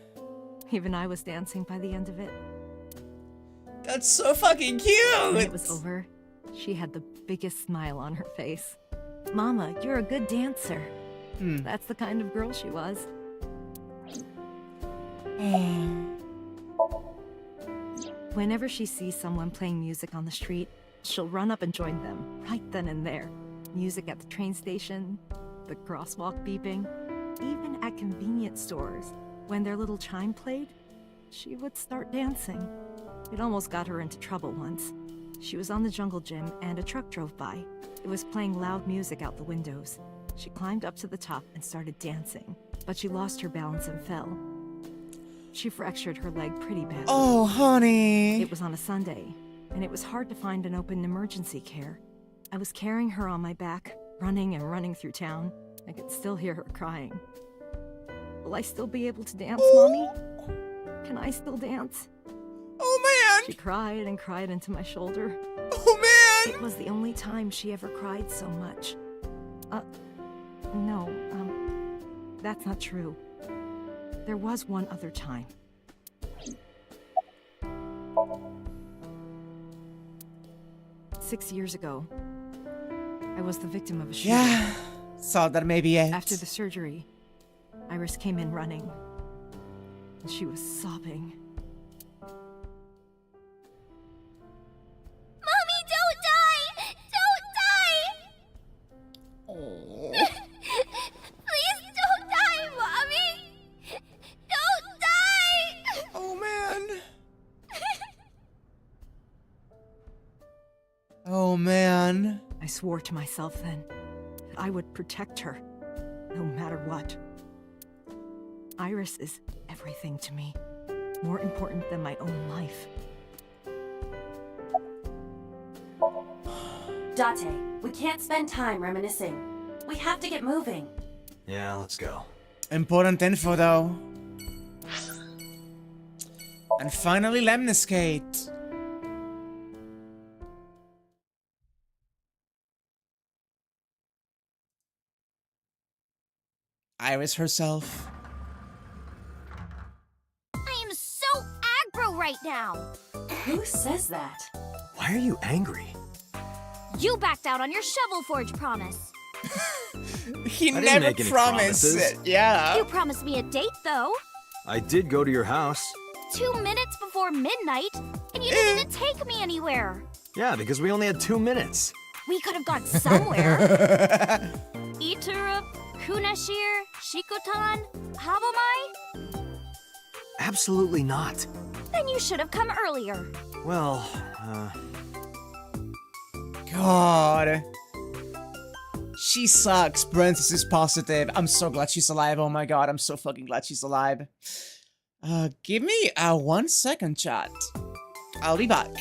Even I was dancing by the end of it. That's so fucking cute! When it was over, she had the biggest smile on her face. "Mama, you're a good dancer." That's the kind of girl she was. Whenever she sees someone playing music on the street, she'll run up and join them, right then and there. Music at the train station, the crosswalk beeping, even at convenience stores. When their little chime played, she would start dancing. It almost got her into trouble once. She was on the jungle gym and a truck drove by. It was playing loud music out the windows. She climbed up to the top and started dancing, but she lost her balance and fell. She fractured her leg pretty badly. Oh, honey. It was on a Sunday, and it was hard to find an open emergency care. I was carrying her on my back, running and running through town. I could still hear her crying. Will I still be able to dance, Mommy? Can I still dance? Oh, man. She cried and cried into my shoulder. Oh, man. It was the only time she ever cried so much. No, that's not true. There was one other time. Six years ago, I was the victim of a shooting. Yeah, thought that may be it. After the surgery, Iris came in running, and she was sobbing. Mommy, don't die! Don't die! Oh. Please don't die, Mommy! Don't die! Oh, man. Oh, man. I swore to myself then I would protect her, no matter what. Iris is everything to me, more important than my own life. Date, we can't spend time reminiscing. We have to get moving. Yeah, let's go. Important info, though. And finally, Lemniscate. Iris herself. I am so aggro right now. Who says that? Why are you angry? You backed out on your Shovel Forge promise. He I didn't never make any promised promises. it. Yeah. You promised me a date, though. I did go to your house. 2 minutes before midnight, and you didn't even take me anywhere. Yeah, because we only had 2 minutes. We could have gone somewhere. Iturup, Kunashir, Shikotan, Habomai? Absolutely not. Then you should have come earlier. Well, God. She sucks. Princess is positive. I'm so glad she's alive. Oh my god, I'm so fucking glad she's alive. Give me 1 second, chat. I'll be back.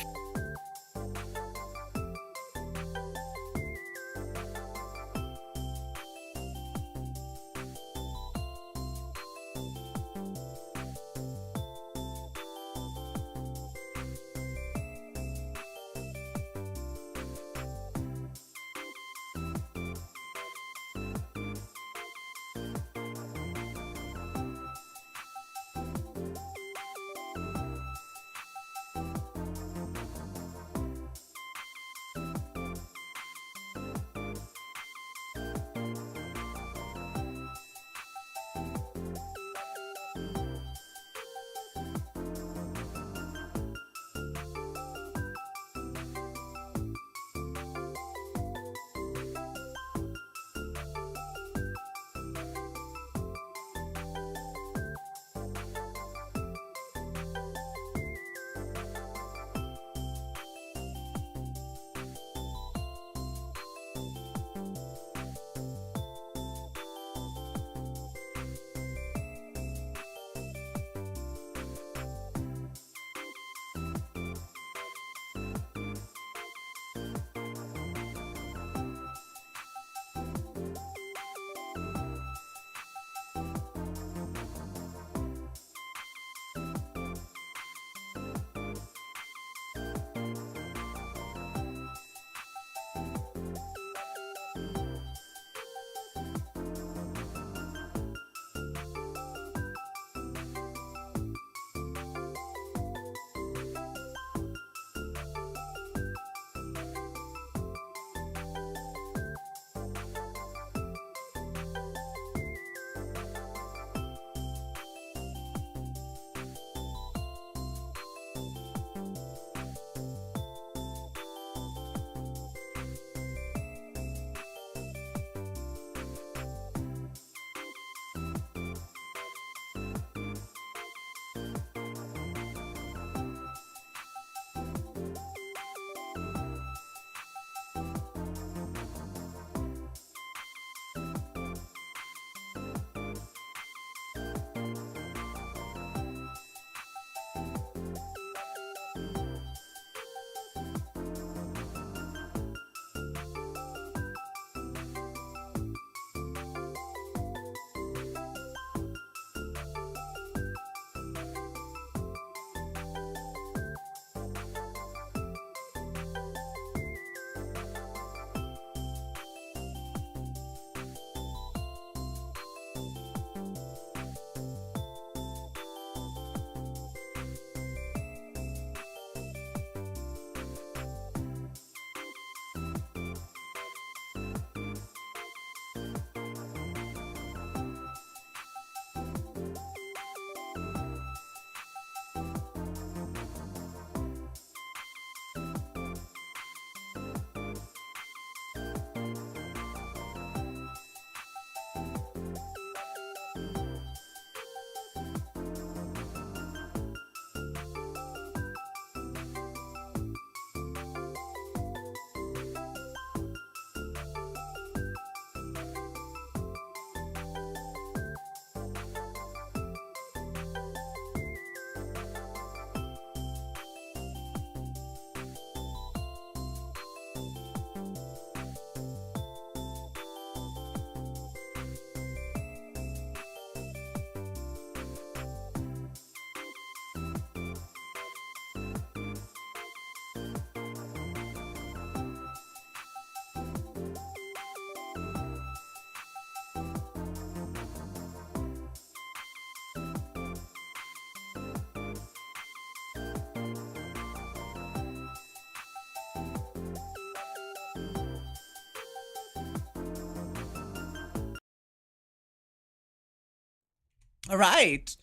Alright.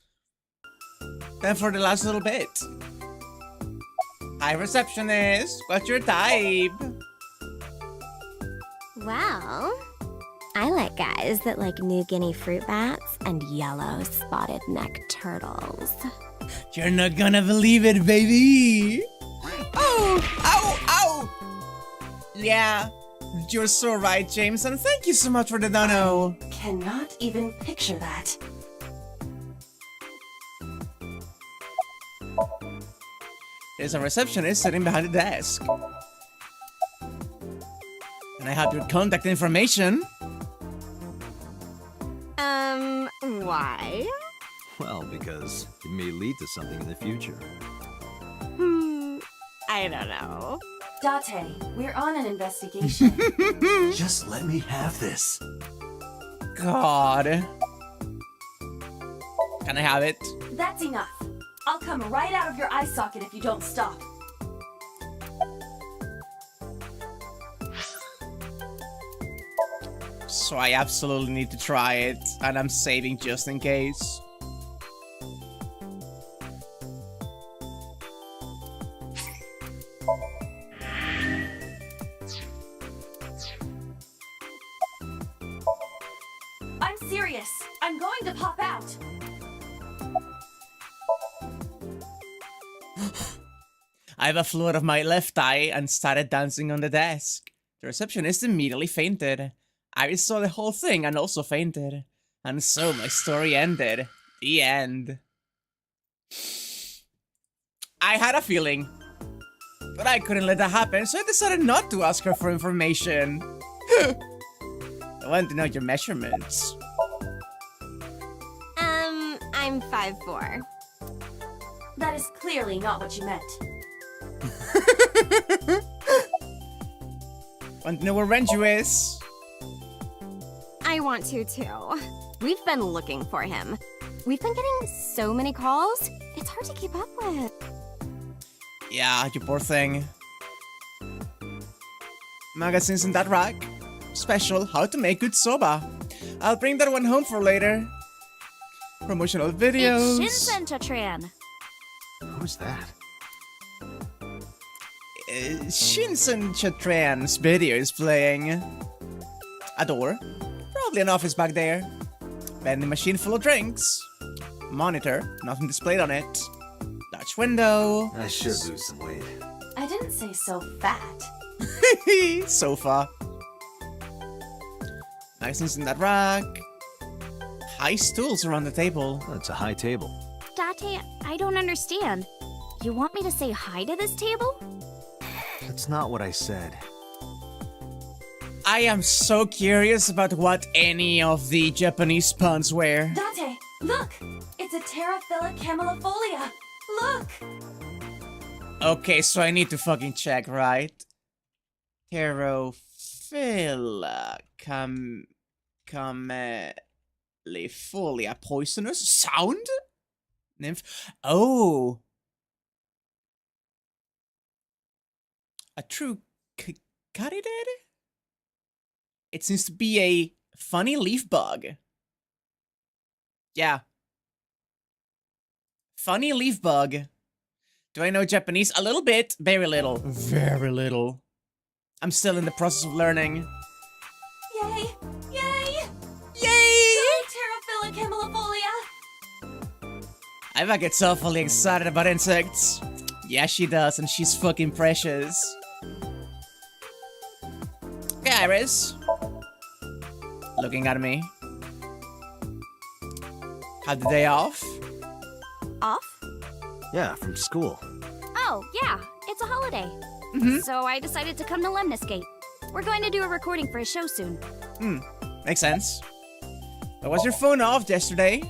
Then for the last little bit. Hi, receptionist. What's your type? Well, I like guys that like New Guinea fruit bats and yellow spotted neck turtles. You're not gonna believe it, baby. Oh, ow, ow. Yeah, you're so right, James, and thank you so much for the dono. Cannot even picture that. There's a receptionist sitting behind the desk. Can I have your contact information? Why? Well, because it may lead to something in the future. I don't know. Date, we're on an investigation. Just let me have this. God. Can I have it? That's enough. I'll come right out of your eye socket if you don't stop. So I absolutely need to try it, and I'm saving just in case. I'm serious. I'm going to pop out. I have a fluid of my left eye and started dancing on the desk. The receptionist immediately fainted. Iris saw the whole thing and also fainted. And so my story ended. The end. I had a feeling. But I couldn't let that happen, so I decided not to ask her for information. I want to know your measurements. I'm 5'4". That is clearly not what you meant. Want to know where Renju is? I want to too. We've been looking for him. We've been getting so many calls, it's hard to keep up with. Yeah, you poor thing. Magazines in that rack. Special, how to make good soba. I'll bring that one home for later. Promotional videos. It's Shinsen-Chatran. Who's that? Shinsen-Chatran's video is playing. A door. Probably an office back there. Vending machine full of drinks. Monitor, nothing displayed on it. Dutch window. I should lose some weight. I didn't say so fat. Sofa. Magazines in that rack. High stools around the table. Oh, it's a high table. Date, I don't understand. You want me to say hi to this table? That's not what I said. I am so curious about what any of the Japanese puns were. Date, look! It's a Terraphila camellifolia. Look! Okay, so I need to fucking check, right? Terraphila camellifolia. Poisonous? Sound? Nymph? Oh! A true Caridid? It seems to be a funny leaf bug. Yeah. Funny leaf bug. Do I know Japanese? A little bit. Very little. Very little. I'm still in the process of learning. Yay! Yay! Yay! Go Terraphila camellifolia! Eva gets awfully excited about insects. Yeah, she does, and she's fucking precious. Okay, Iris. Looking at me. Had the day off? Off? Yeah, from school. Oh, yeah, it's a holiday. So I decided to come to Lemniscate. We're going to do a recording for a show soon. Makes sense. But was your phone off yesterday?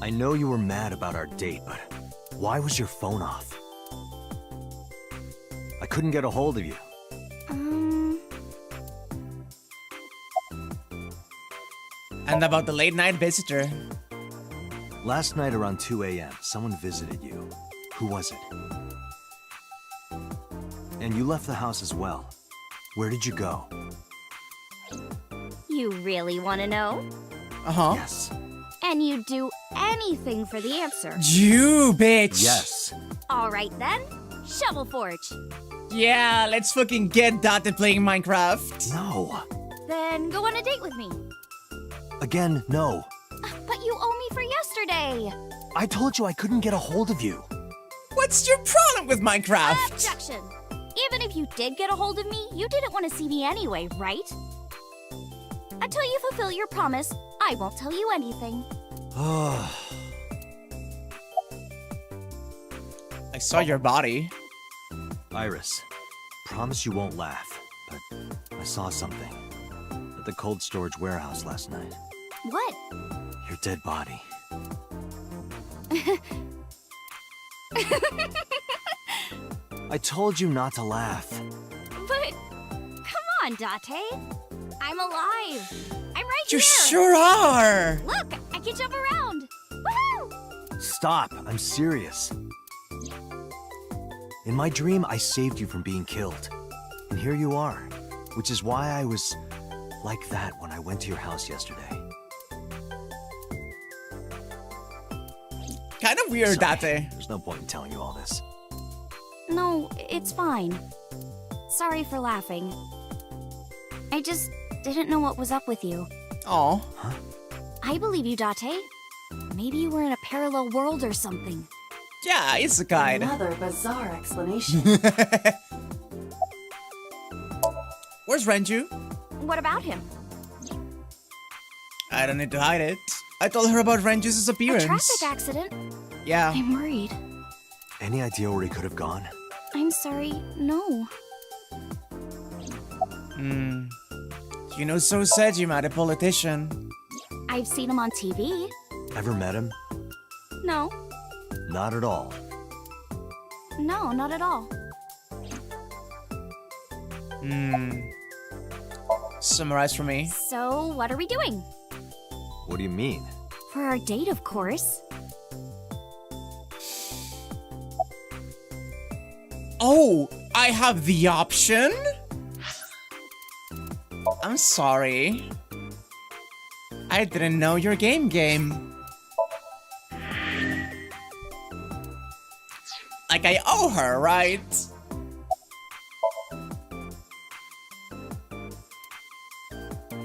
I know you were mad about our date, but why was your phone off? I couldn't get a hold of you. And about the late night visitor. Last night around 2 a.m., someone visited you. Who was it? And you left the house as well. Where did you go? You really want to know? Uh-huh. Yes. And you'd do anything for the answer. You, bitch! Yes. Alright then, Shovel Forge. Yeah, let's fucking get Date playing Minecraft. No. Then go on a date with me. Again, no. But you owe me for yesterday. I told you I couldn't get a hold of you. What's your problem with Minecraft? Objection. Even if you did get a hold of me, you didn't want to see me anyway, right? Until you fulfill your promise, I won't tell you anything. I saw your body. Iris, promise you won't laugh, but I saw something at the cold storage warehouse last night. What? Your dead body. I told you not to laugh. But, come on, Date. I'm alive. I'm right You here. sure are. Look, I can jump around. Woohoo! Stop, I'm serious. In my dream, I saved you from being killed. And here you are, which is why I was like that when I went to your house yesterday. Kind of weird, Sorry, Date. There's no point in telling you all this. No, it's fine. Sorry for laughing. I just didn't know what was up with you. Oh. Huh? I believe you, Date. Maybe you were in a parallel world or something. Yeah, it's a guide. Another bizarre explanation. Where's Renju? What about him? I don't need to hide it. I told her about Renju's A disappearance. traffic accident? Yeah. I'm worried. Any idea where he could have gone? I'm sorry, no. You know, so said you met a politician. I've seen him on TV. Ever met him? No. Not at all. No, not at all. Summarize for me. So, what are we doing? What do you mean? For our date, of course. Oh, I have the option? I'm sorry. I didn't know your game. Like I owe her, right?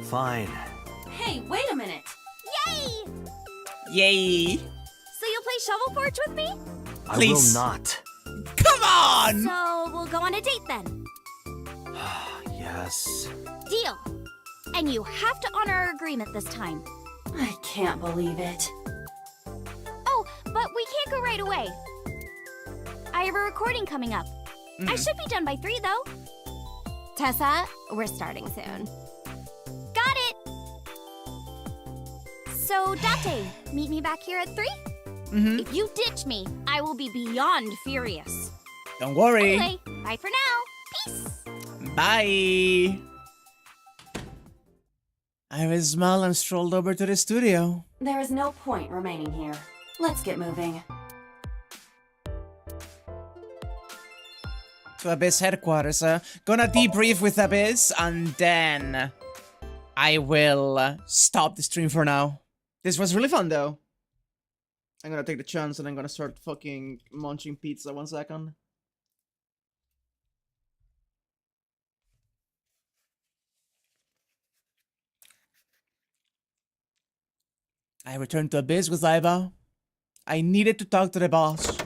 Fine. Hey, wait a minute. Yay! Yay. So you'll play Shovel Forge with me? I Please. will not. Come on! So we'll go on a date then. Yes. Deal. And you have to honor our agreement this time. I can't believe it. Oh, but we can't go right away. I have a recording coming up. I should be done by 3, though. Tessa, we're starting soon. Got it! So, Date, meet me back here at 3? If you ditch me, I will be beyond furious. Don't worry. Anyway, bye for now. Peace! Bye. Iris smiled and strolled over to the studio. There is no point remaining here. Let's get moving. To Abyss headquarters. Gonna debrief with Abyss and then I will stop the stream for now. This was really fun though. I'm gonna take the chance and I'm gonna start fucking munching pizza 1 second. I returned to Abyss with Iva. I needed to talk to the boss.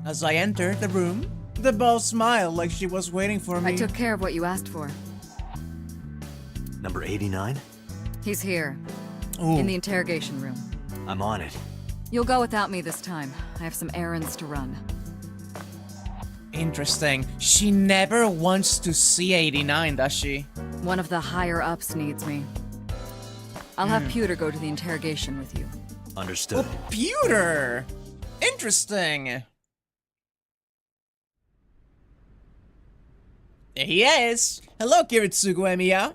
As I entered the room, the boss smiled like she was waiting for me. I took care of what you asked for. Number 89? He's here. Ooh. In the interrogation room. I'm on it. You'll go without me this time. I have some errands to run. Interesting. She never wants to see 89, does she? One of the higher-ups needs me. I'll have Pewter go to the interrogation with you. Understood. Oh, Pewter! Interesting. There he is. Hello, Kiritsugu Emiya.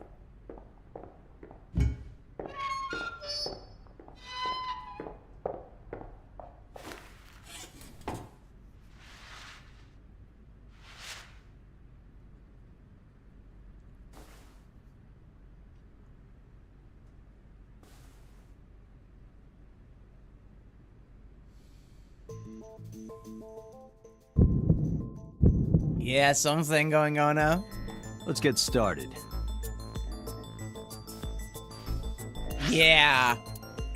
Yeah, something going on now. Let's get started. Yeah,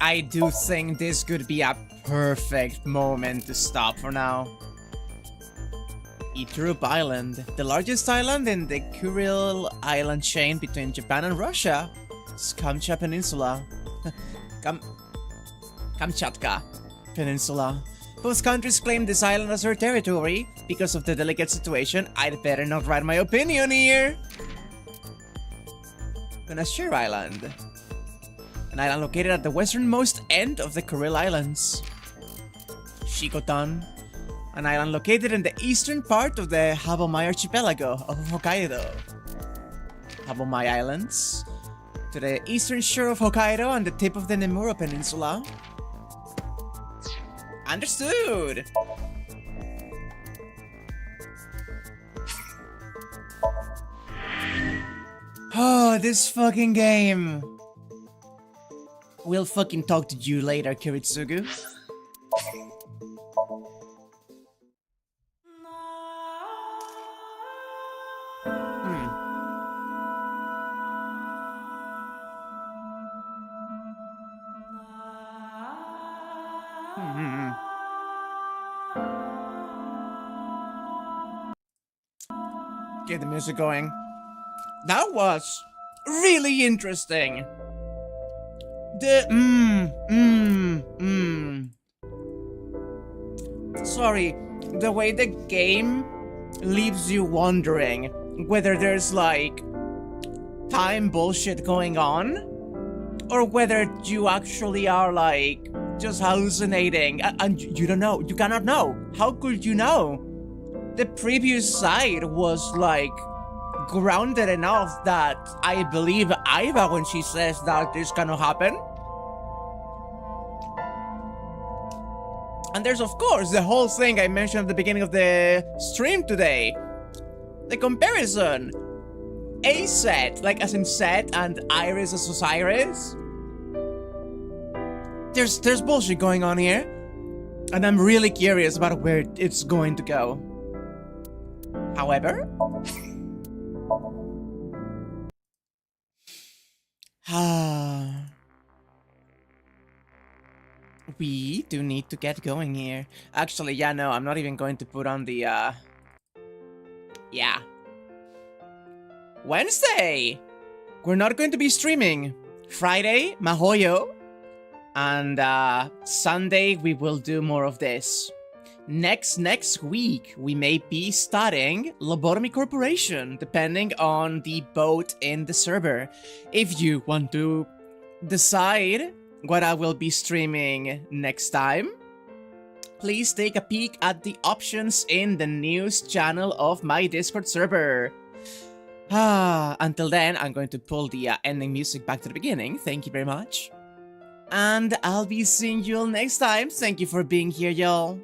I do think this could be a perfect moment to stop for now. Iturup Island, the largest island in the Kuril island chain between Japan and Russia. Kamchatka Peninsula. Kamchatka Peninsula. Both countries claim this island as their territory. Because of the delicate situation, I'd better not write my opinion here. Funnier Island. An island located at the westernmost end of the Kuril Islands. Shikotan. An island located in the eastern part of the Habomai archipelago of Hokkaido. Habomai Islands. To the eastern shore of Hokkaido and the tip of the Nemuro Peninsula. Understood! Oh, this fucking game! We'll fucking talk to you later, Kiritsugu. Get the music going. That was really interesting. Sorry, the way the game leaves you wondering whether there's like time bullshit going on or whether you actually are like just hallucinating and you don't know, you cannot know. How could you know? The previous side was like grounded enough that I believe Iva when she says that this cannot happen. And there's of course the whole thing I mentioned at the beginning of the stream today. The comparison. A set, like as in Set and Iris as Osiris. There's bullshit going on here. And I'm really curious about where it's going to go. However, we do need to get going here. Actually, yeah, no, I'm not even going to put on the, yeah. Wednesday! We're not going to be streaming. Friday, Mahoyo. And, Sunday, we will do more of this. Next week, we may be starting Lobotomy Corporation, depending on the boat in the server. If you want to decide what I will be streaming next time, please take a peek at the options in the news channel of my Discord server. Until then, I'm going to pull the ending music back to the beginning. Thank you very much. And I'll be seeing you all next time. Thank you for being here, y'all.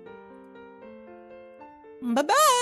Bye-bye!